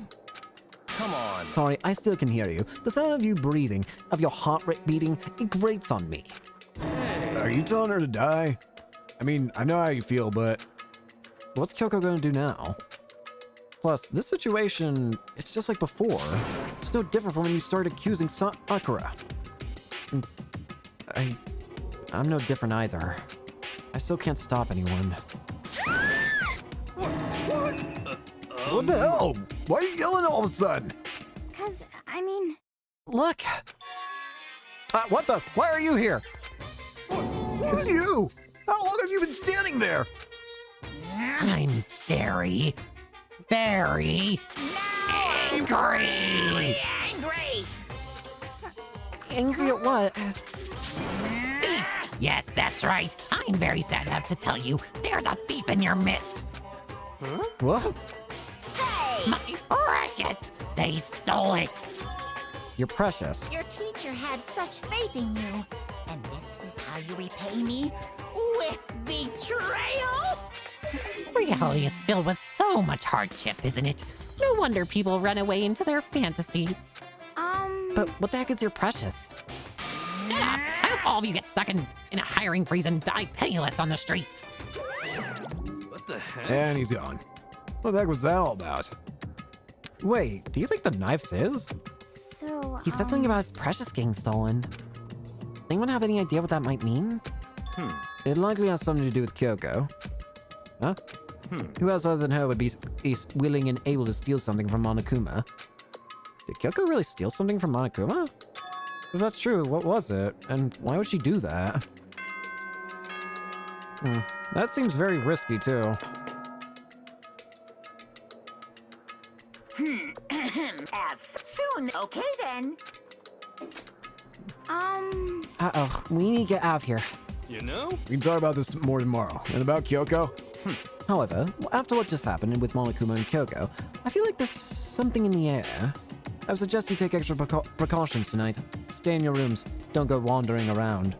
Come on. Sorry, I still can hear you. The sound of you breathing, of your heart rate beating, it grates on me. Are you telling her to die? I mean, I know how you feel, but... What's Kyoko gonna do now? Plus, this situation, it's just like before. It's no different from when you started accusing Sakura. I'm no different either. I still can't stop anyone. What the hell? Why are you yelling all of a sudden? 'cause, I mean... Look! What the? Why are you here? It's you! How long have you been standing there? I'm very, very angry. Angry! Angry at what? Yes, that's right. I'm very sad to have to tell you, there's a thief in your midst. What? Hey! My precious. They stole it. You're precious. Your teacher had such faith in you. And this is how you repay me? With betrayal? Reality is filled with so much hardship, isn't it? No wonder people run away into their fantasies. But what the heck is your precious? Shut up! I hope all of you get stuck in a hiring freeze and die penniless on the streets. What the heck? And he's gone. What the heck was that all about? Wait, do you think the knife's his? So, He said something about his precious getting stolen. Does anyone have any idea what that might mean? It likely has something to do with Kyoko. Huh? Who else other than her would be willing and able to steal something from Monokuma? Did Kyoko really steal something from Monokuma? If that's true, what was it? And why would she do that? That seems very risky, too. As soon. Okay then. Uh-oh, we need to get out of here. You know? We can talk about this more tomorrow. And about Kyoko? However, after what just happened with Monokuma and Kyoko, I feel like there's something in the air. I would suggest you take extra precautions tonight. Stay in your rooms. Don't go wandering around.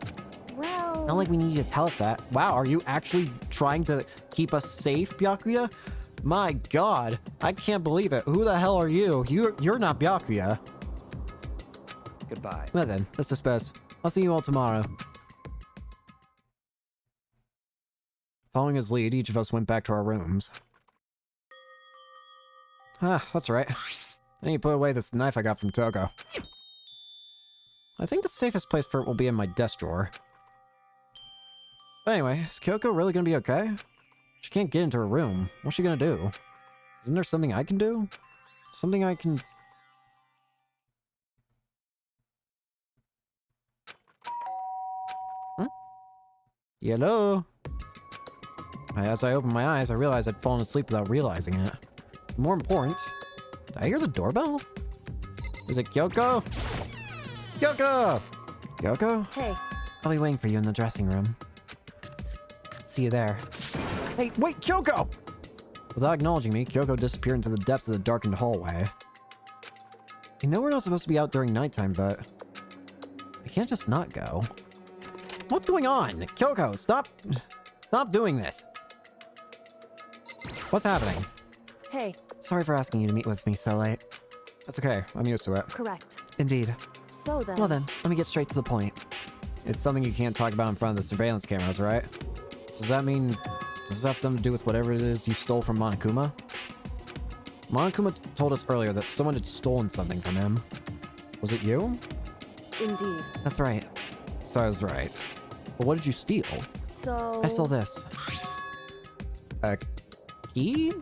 well... Not like we need you to tell us that. Wow, are you actually trying to keep us safe, Byakuya? My god, I can't believe it. Who the hell are you? You're not Byakuya. Goodbye. Well then, let's disperse. I'll see you all tomorrow. Following his lead, each of us went back to our rooms. Ah, that's right. I need to put away this knife I got from Togo. I think the safest place for it will be in my desk drawer. But anyway, is Kyoko really gonna be okay? She can't get into her room. What's she gonna do? Isn't there something I can do? Something I can... Huh? Hello? As I opened my eyes, I realized I'd fallen asleep without realizing it. More important, did I hear the doorbell? Is it Kyoko? Kyoko! Kyoko? Hey, I'll be waiting for you in the dressing room. See you there. Hey, wait, Kyoko! Without acknowledging me, Kyoko disappeared into the depths of the darkened hallway. I know we're not supposed to be out during nighttime, but... I can't just not go. What's going on? Kyoko, stop... Stop doing this! What's happening? hey, Sorry for asking you to meet with me so late. That's okay, I'm used to it. correct. Indeed. So then... Well then, let me get straight to the point. It's something you can't talk about in front of the surveillance cameras, right? Does that mean... Does this have something to do with whatever it is you stole from Monokuma? Monokuma told us earlier that someone had stolen something from him. Was it you? Indeed. That's right. So I was right. But what did you steal? So... I stole this. A key?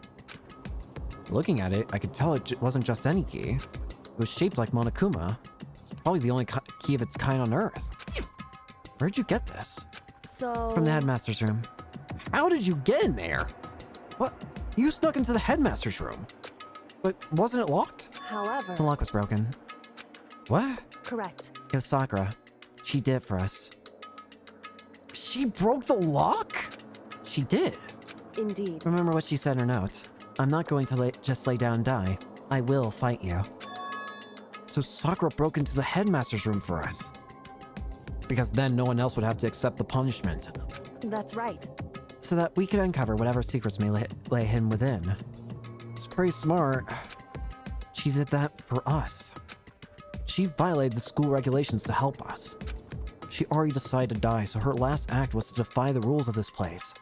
Looking at it, I could tell it wasn't just any key. It was shaped like Monokuma. It's probably the only key of its kind on Earth. Where'd you get this? So... From the headmaster's room. How did you get in there? What? You snuck into the headmaster's room. But wasn't it locked? However... The lock was broken. What? Correct. It was Sakura. She did it for us. She broke the lock? She did. Indeed. Remember what she said in her notes. I'm not going to just lay down and die. I will fight you. So Sakura broke into the headmaster's room for us. Because then no one else would have to accept the punishment. That's right. So that we could uncover whatever secrets may lay hidden within. It's pretty smart. She did that for us. She violated the school regulations to help us. She already decided to die, so her last act was to defy the rules of this place.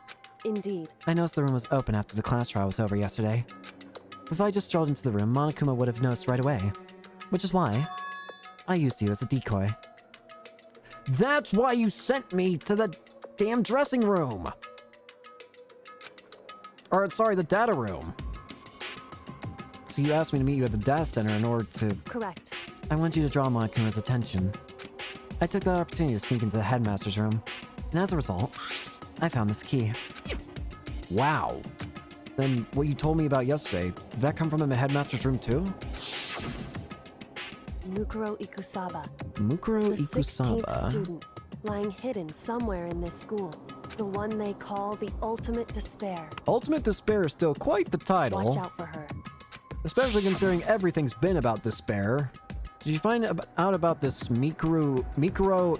Indeed. I noticed the room was open after the class trial was over yesterday. If I just strolled into the room, Monokuma would have noticed right away. Which is why I used you as a decoy. That's why you sent me to the damn dressing room! Or, sorry, the data room. So you asked me to meet you at the data center in order to... Correct. I want you to draw Monokuma's attention. I took that opportunity to sneak into the headmaster's room, and as a result, I found this key. Wow. Then what you told me about yesterday, did that come from the headmaster's room too? Mukuro Ikusaba. Mukuro The 16th Ikusaba. student, lying hidden somewhere in this school. The one they call the Ultimate Despair. Ultimate Despair is still quite the title. Watch out for her. Especially considering everything's been about despair. Did you find out about this Mikuro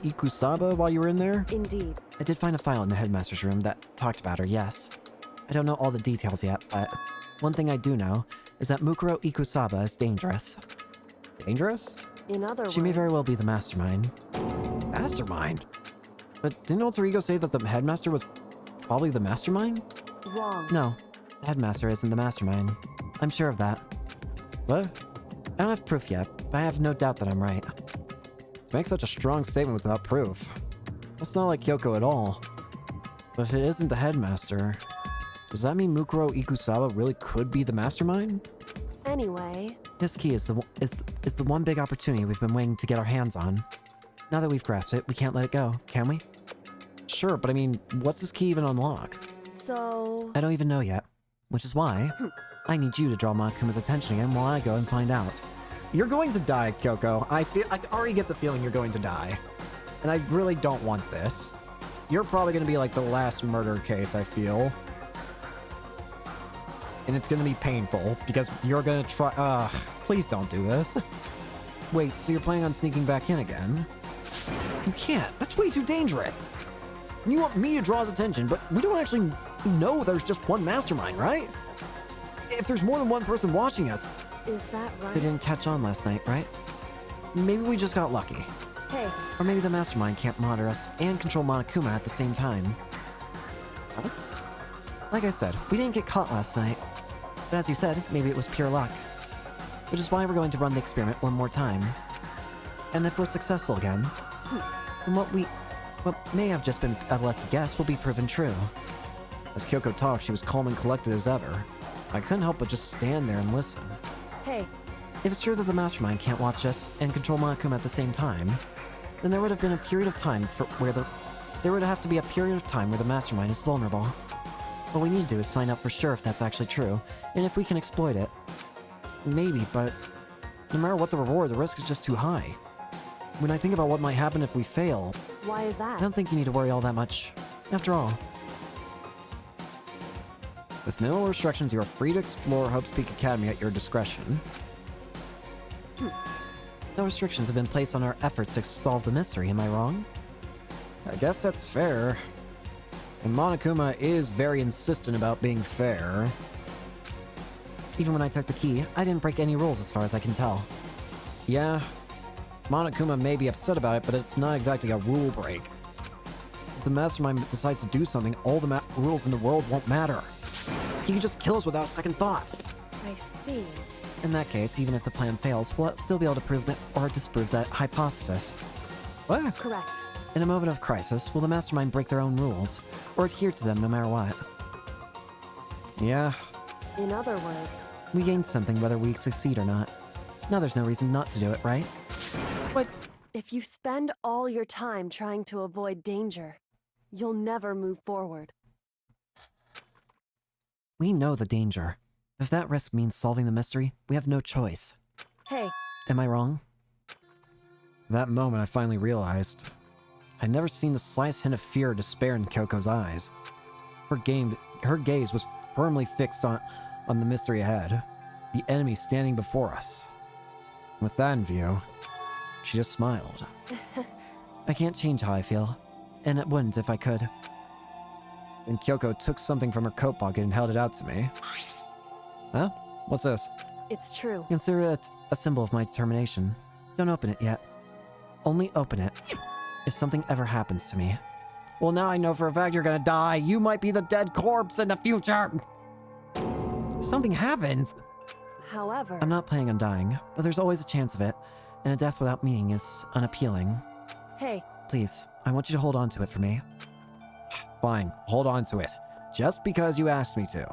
Ikusaba while you were in there? Indeed. I did find a file in the headmaster's room that talked about her, yes. I don't know all the details yet, but one thing I do know is that Mukuro Ikusaba is dangerous. Dangerous? In other words... She may very well be the mastermind. Mastermind? But didn't Alter Ego say that the headmaster was probably the mastermind? Wrong. No, The headmaster isn't the mastermind. I'm sure of that. What? I don't have proof yet, but I have no doubt that I'm right. To make such a strong statement without proof. That's not like Kyoko at all. But if it isn't the headmaster, does that mean Mukuro Ikusawa really could be the mastermind? Anyway, This key is the one big opportunity we've been waiting to get our hands on. Now that we've grasped it, we can't let it go, can we? Sure, but I mean, what's this key even unlock? so... I don't even know yet. Which is why I need you to draw Monokuma's attention again while I go and find out. You're going to die, Kyoko. I already get the feeling you're going to die. And I really don't want this. You're probably going to be like the last murder case, I feel. And it's going to be painful, because you're going to try... please don't do this. Wait, so you're planning on sneaking back in again? You can't. That's way too dangerous. You want me to draw his attention, but we don't actually know there's just one mastermind, right? If there's more than one person watching us... Is that right? They didn't catch on last night, right? Maybe we just got lucky. Hey, Or maybe the mastermind can't monitor us and control Monokuma at the same time. Huh? Like I said, we didn't get caught last night. But as you said, maybe it was pure luck. Which is why we're going to run the experiment one more time. And if we're successful again, then what may have just been a lucky guess will be proven true. As Kyoko talked, she was calm and collected as ever. I couldn't help but just stand there and listen. hey, If it's true that the mastermind can't watch us and control Monokuma at the same time, then there would have been a period of time there would have to be a period of time where the mastermind is vulnerable. What we need to do is find out for sure if that's actually true, and if we can exploit it. Maybe, but no matter what the reward, the risk is just too high. When I think about what might happen if we fail, why is that? I don't think you need to worry all that much. After all, with no restrictions, you are free to explore Hope's Peak Academy at your discretion. No restrictions have been placed on our efforts to solve the mystery, am I wrong? I guess that's fair. And Monokuma is very insistent about being fair. Even when I took the key, I didn't break any rules as far as I can tell. Yeah, Monokuma may be upset about it, but it's not exactly a rule break. If the mastermind decides to do something, all the rules in the world won't matter. He can just kill us without second thought. I see. In that case, even if the plan fails, we'll still be able to prove that or disprove that hypothesis. What? Correct. In a moment of crisis, will the mastermind break their own rules, or adhere to them no matter what? Yeah, In other words, we gain something whether we succeed or not. Now there's no reason not to do it, right? But if you spend all your time trying to avoid danger, you'll never move forward. we know the danger. If that risk means solving the mystery, we have no choice. Hey, Am I wrong? That moment I finally realized. I'd never seen the slightest hint of fear or despair in Kyoko's eyes. Her gaze was firmly fixed on the mystery ahead, the enemy standing before us. With that in view, she just smiled. I can't change how I feel, and it wouldn't if I could. Then Kyoko took something from her coat pocket and held it out to me. Huh? What's this? it's true. Consider it a symbol of my determination. Don't open it yet. Only open it if something ever happens to me. Well, now I know for a fact you're gonna die. You might be the dead corpse in the future. If something happens. However, I'm not planning on dying, but there's always a chance of it, and a death without meaning is unappealing. hey, Please, I want you to hold on to it for me. Fine, hold on to it. Just because you asked me to.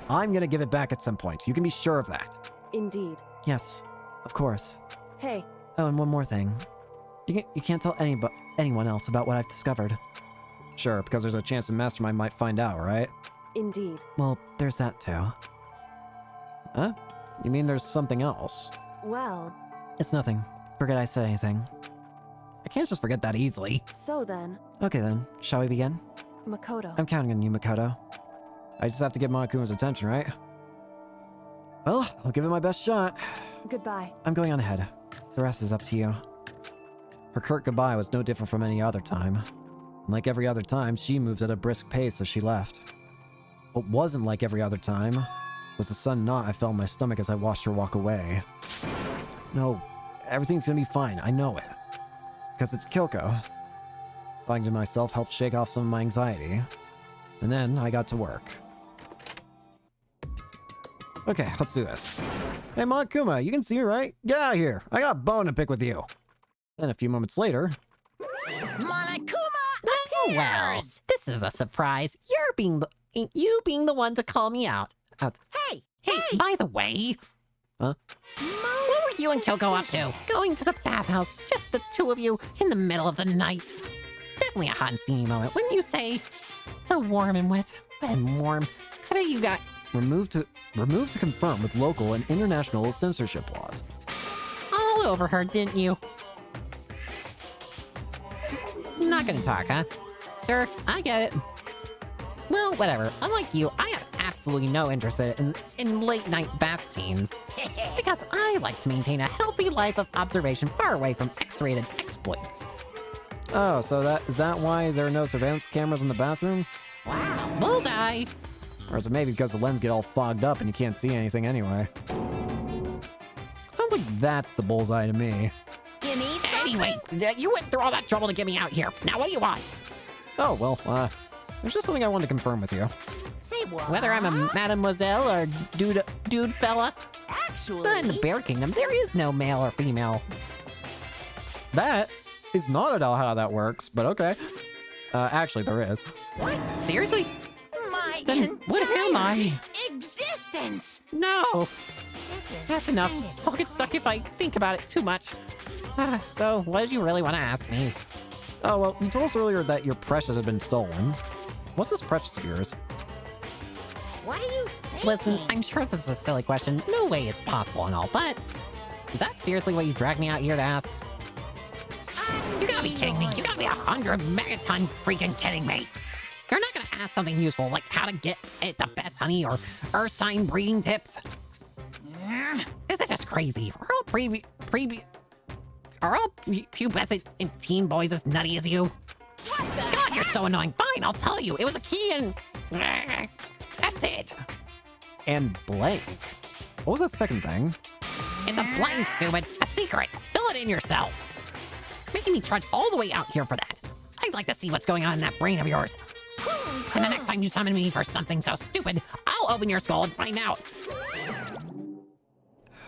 I'm gonna give it back at some point. You can be sure of that. indeed. Yes, of course. Hey, Oh, and one more thing. You can't tell anyone else about what I've discovered. Sure, because there's a chance the mastermind might find out, right? indeed. Well, there's that too. Huh? You mean there's something else? Well, It's nothing. Forget I said anything. I can't just forget that easily. so then, Okay then, shall we begin? Makoto. I'm counting on you, Makoto. I just have to get Monokuma's attention, right? Well, I'll give it my best shot. Goodbye. I'm going on ahead. The rest is up to you. Her curt goodbye was no different from any other time. And like every other time, she moved at a brisk pace as she left. What wasn't like every other time was the sudden knot I felt in my stomach as I watched her walk away. No, everything's gonna be fine, I know it. Because it's Kyoko. Talking to myself helped shake off some of my anxiety. And then I got to work. Okay, let's do this. Hey, Monokuma, you can see me, right? Get out of here. I got a bone to pick with you. Then a few moments later... Monokuma Well, appears! this is a surprise. You being the one to call me out. Hey! Hey, by the way, Huh? what were you and Kyoko up to? Going to the bathhouse, just the two of you, in the middle of the night. Definitely a hot and steamy moment, wouldn't you say? So warm and wet and warm. I bet you got Remove to confirm with local and international censorship laws. all over her, didn't you? Not gonna talk, huh? Sure, I get it. Well, whatever. Unlike you, I have absolutely no interest in late-night bath scenes. Because I like to maintain a healthy life of observation far away from X-rated exploits. Oh, so is that why there are no surveillance cameras in the bathroom? Wow, bullseye! Or is it maybe because the lens get all fogged up and you can't see anything anyway? Sounds like that's the bullseye to me. You need something? Anyway, you went through all that trouble to get me out here. Now what do you want? Oh, well, there's just something I wanted to confirm with you. Say what? Whether I'm a mademoiselle or dude fella? Actually... In the Bear Kingdom, there is no male or female. That is not at all how that works, but okay. Actually, there is. What? Seriously? My Then what am I? existence! No! This is That's enough. kind of I'll get stuck if I think about it too much. So, what did you really want to ask me? Oh, well, you told us earlier that your precious had been stolen. What's this precious of yours? What are you thinking? Listen, I'm sure this is a silly question. No way it's possible and all, but... Is that seriously what you dragged me out here to ask? You gotta be kidding me. You gotta be 100 megaton freaking kidding me. You're not gonna ask something useful like how to get it the best honey or earth sign breeding tips. This is just crazy. Are all pubescent teen boys as nutty as you? God, you're so annoying. Fine, I'll tell you. It was a key and... That's it. And blank. What was that second thing? It's a blank, stupid. A secret. Fill it in yourself. Making me trudge all the way out here for that. I'd like to see what's going on in that brain of yours. And the next time you summon me for something so stupid, I'll open your skull and find out.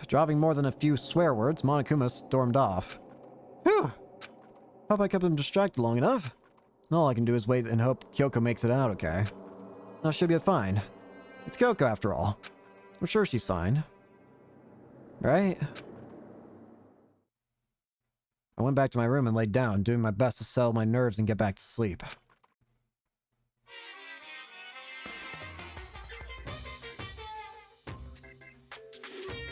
Dropping more than a few swear words, Monokuma stormed off. Whew. Hope I kept him distracted long enough. All I can do is wait and hope Kyoko makes it out okay. Now she'll be fine. It's Kyoko after all. I'm sure she's fine. Right? I went back to my room and laid down, doing my best to settle my nerves and get back to sleep.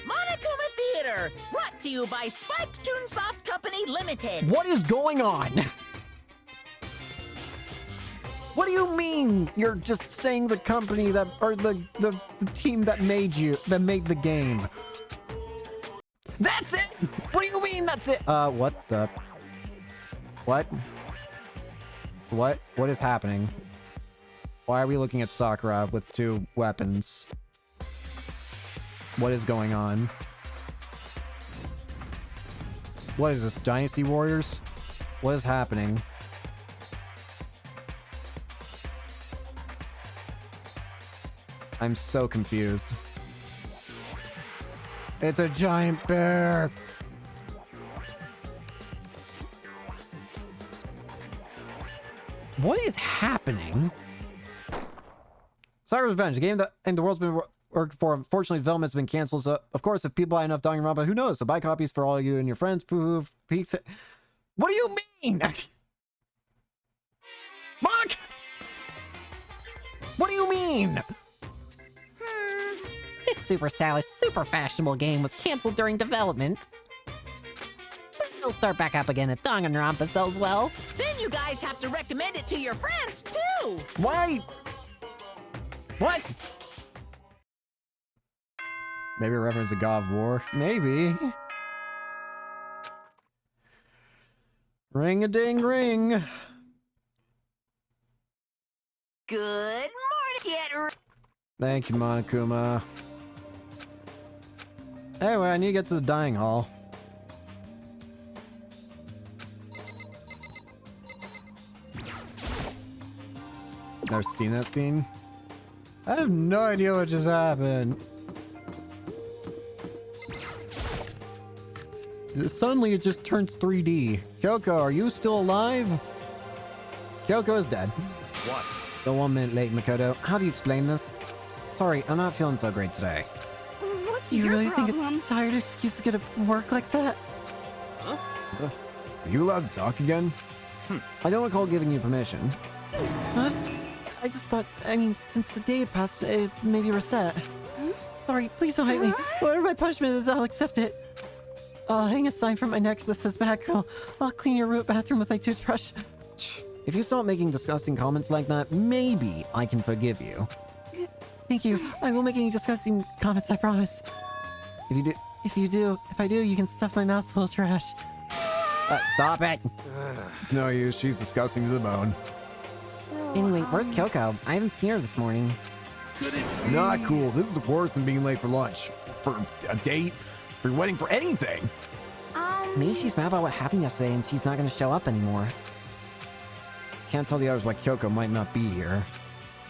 Monokuma Theater, brought to you by Spike Toonsoft Company Limited. What is going on? What do you mean you're just saying the company that, or the team that made the game? That's it! What do you mean that's it? What the? What? What is happening? Why are we looking at Sakura with two weapons? What is going on? What is this, Dynasty Warriors? What is happening? I'm so confused. It's a giant bear! What is happening? Sakura's Revenge, a game that and the world's been working for. Unfortunately, development's been canceled. So, of course, if people buy enough Danganronpa, who knows? So buy copies for all you and your friends. What do you mean? Monica! What do you mean? This super stylish, super fashionable game was canceled during development. But it'll start back up again if Danganronpa sells well. Then you guys have to recommend it to your friends, too! Why? What? Maybe a reference to God of War? Maybe. Ring-a-ding-ring. Good morning, Thank you, Monokuma. Anyway, I need to get to the dining hall. Never seen that scene? I have no idea what just happened. Suddenly it just turns 3D. Kyoko, are you still alive? Kyoko is dead. What? Still 1 minute late, Makoto. How do you explain this? Sorry, I'm not feeling so great today. What's You your really think problem? a tired excuse is gonna work like that? Are you allowed to talk again? I don't recall giving you permission. Huh? I just thought, I mean, since the day had passed, maybe reset. Sorry, please don't hate me. Whatever my punishment is, I'll accept it. I'll hang a sign from my neck that says bad girl. I'll clean your bathroom with my toothbrush. If you stop making disgusting comments like that, maybe I can forgive you. Thank you. I won't make any disgusting comments, I promise. If I do, you can stuff my mouth full of trash. Stop it! It's no use. She's disgusting to the bone. So, Anyway, where's Kyoko? I haven't seen her this morning. Not cool. This is worse than being late for lunch. For a date. For your wedding. For anything. Maybe she's mad about what happened yesterday and she's not gonna show up anymore. Can't tell the others why Kyoko might not be here.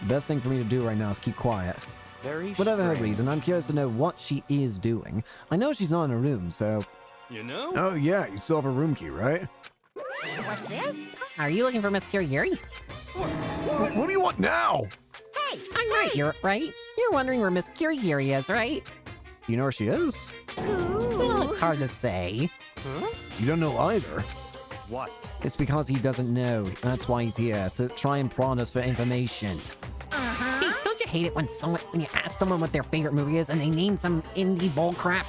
The best thing for me to do right now is keep quiet. Very Whatever her strange. reason, I'm curious to know what she is doing. I know she's not in her room, so... You know? Oh, yeah. You still have a room key, right? What's this? Are you looking for Miss Kirigiri? What do you want now? Hey! I'm right, you're right. You're wondering where Miss Kirigiri is, right? Do you know where she is? Well, it's hard to say. You don't know either. What? It's because he doesn't know. That's why he's here, to try and prod us for information. Hey, don't you hate it when you ask someone what their favorite movie is and they name some indie bull crap?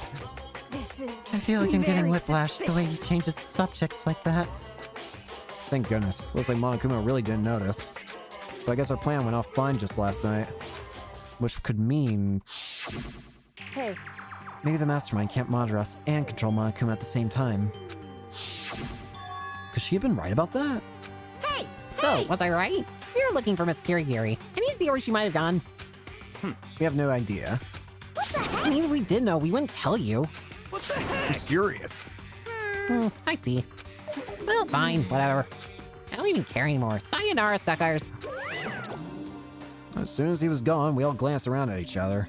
this is I feel like I'm getting very whiplash the way he suspicious. changes subjects like that. Thank goodness. Looks like Monokuma really didn't notice. So I guess our plan went off fine just last night. Which could mean... Hey. Maybe the mastermind can't monitor us and control Monokuma at the same time. Could she have been right about that? Hey! So, was I right? You're looking for Miss Kirigiri. Any idea where she might have gone? We have no idea. I mean, if we did know, we wouldn't tell you. What the heck? You're serious. I see. Well, fine, whatever. I don't even care anymore. Sayonara, suckers. As soon as he was gone, we all glanced around at each other.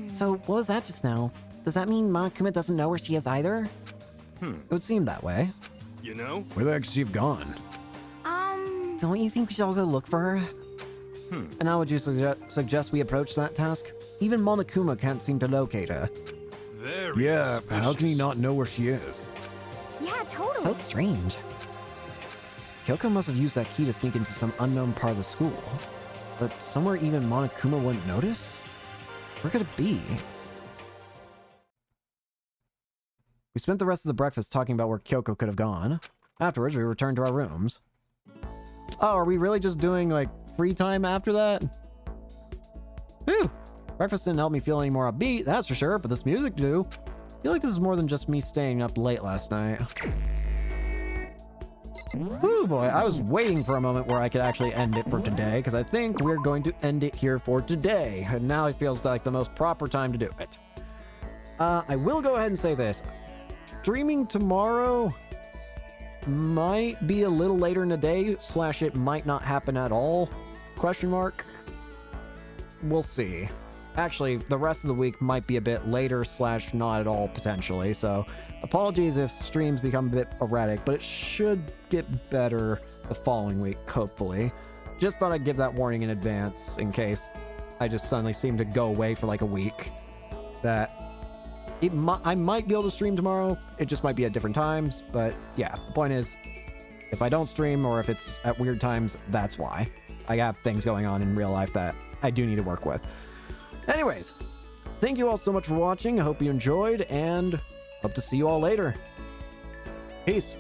So, what was that just now? Does that mean Monokuma doesn't know where she is either? It would seem that way. You know? Where the heck could she have gone? Don't you think we should all go look for her? And how would you suggest we approach that task? Even Monokuma can't seem to locate her. Very Yeah, how can he suspicious. not know where she is? Yeah, totally. So strange. Kyoko must have used that key to sneak into some unknown part of the school. But somewhere even Monokuma wouldn't notice? Where could it be? We spent the rest of the breakfast talking about where Kyoko could have gone. Afterwards, we returned to our rooms. Oh, are we really just doing, like, free time after that? Whew! Breakfast didn't help me feel any more upbeat, that's for sure, but this music do. I feel like this is more than just me staying up late last night. Whew, boy, I was waiting for a moment where I could actually end it for today, because I think we're going to end it here for today, and now it feels like the most proper time to do it. I will go ahead and say this. Streaming tomorrow might be a little later in the day, / it might not happen at all, question mark. We'll see. Actually, the rest of the week might be a bit later / not at all, potentially, so apologies if streams become a bit erratic, but it should get better the following week, hopefully. Just thought I'd give that warning in advance, in case I just suddenly seem to go away for like a week. That I might be able to stream tomorrow, it just might be at different times, but yeah, the point is, if I don't stream or if it's at weird times, that's why. I have things going on in real life that I do need to work with. Anyways, thank you all so much for watching. I hope you enjoyed, and hope to see you all later. Peace.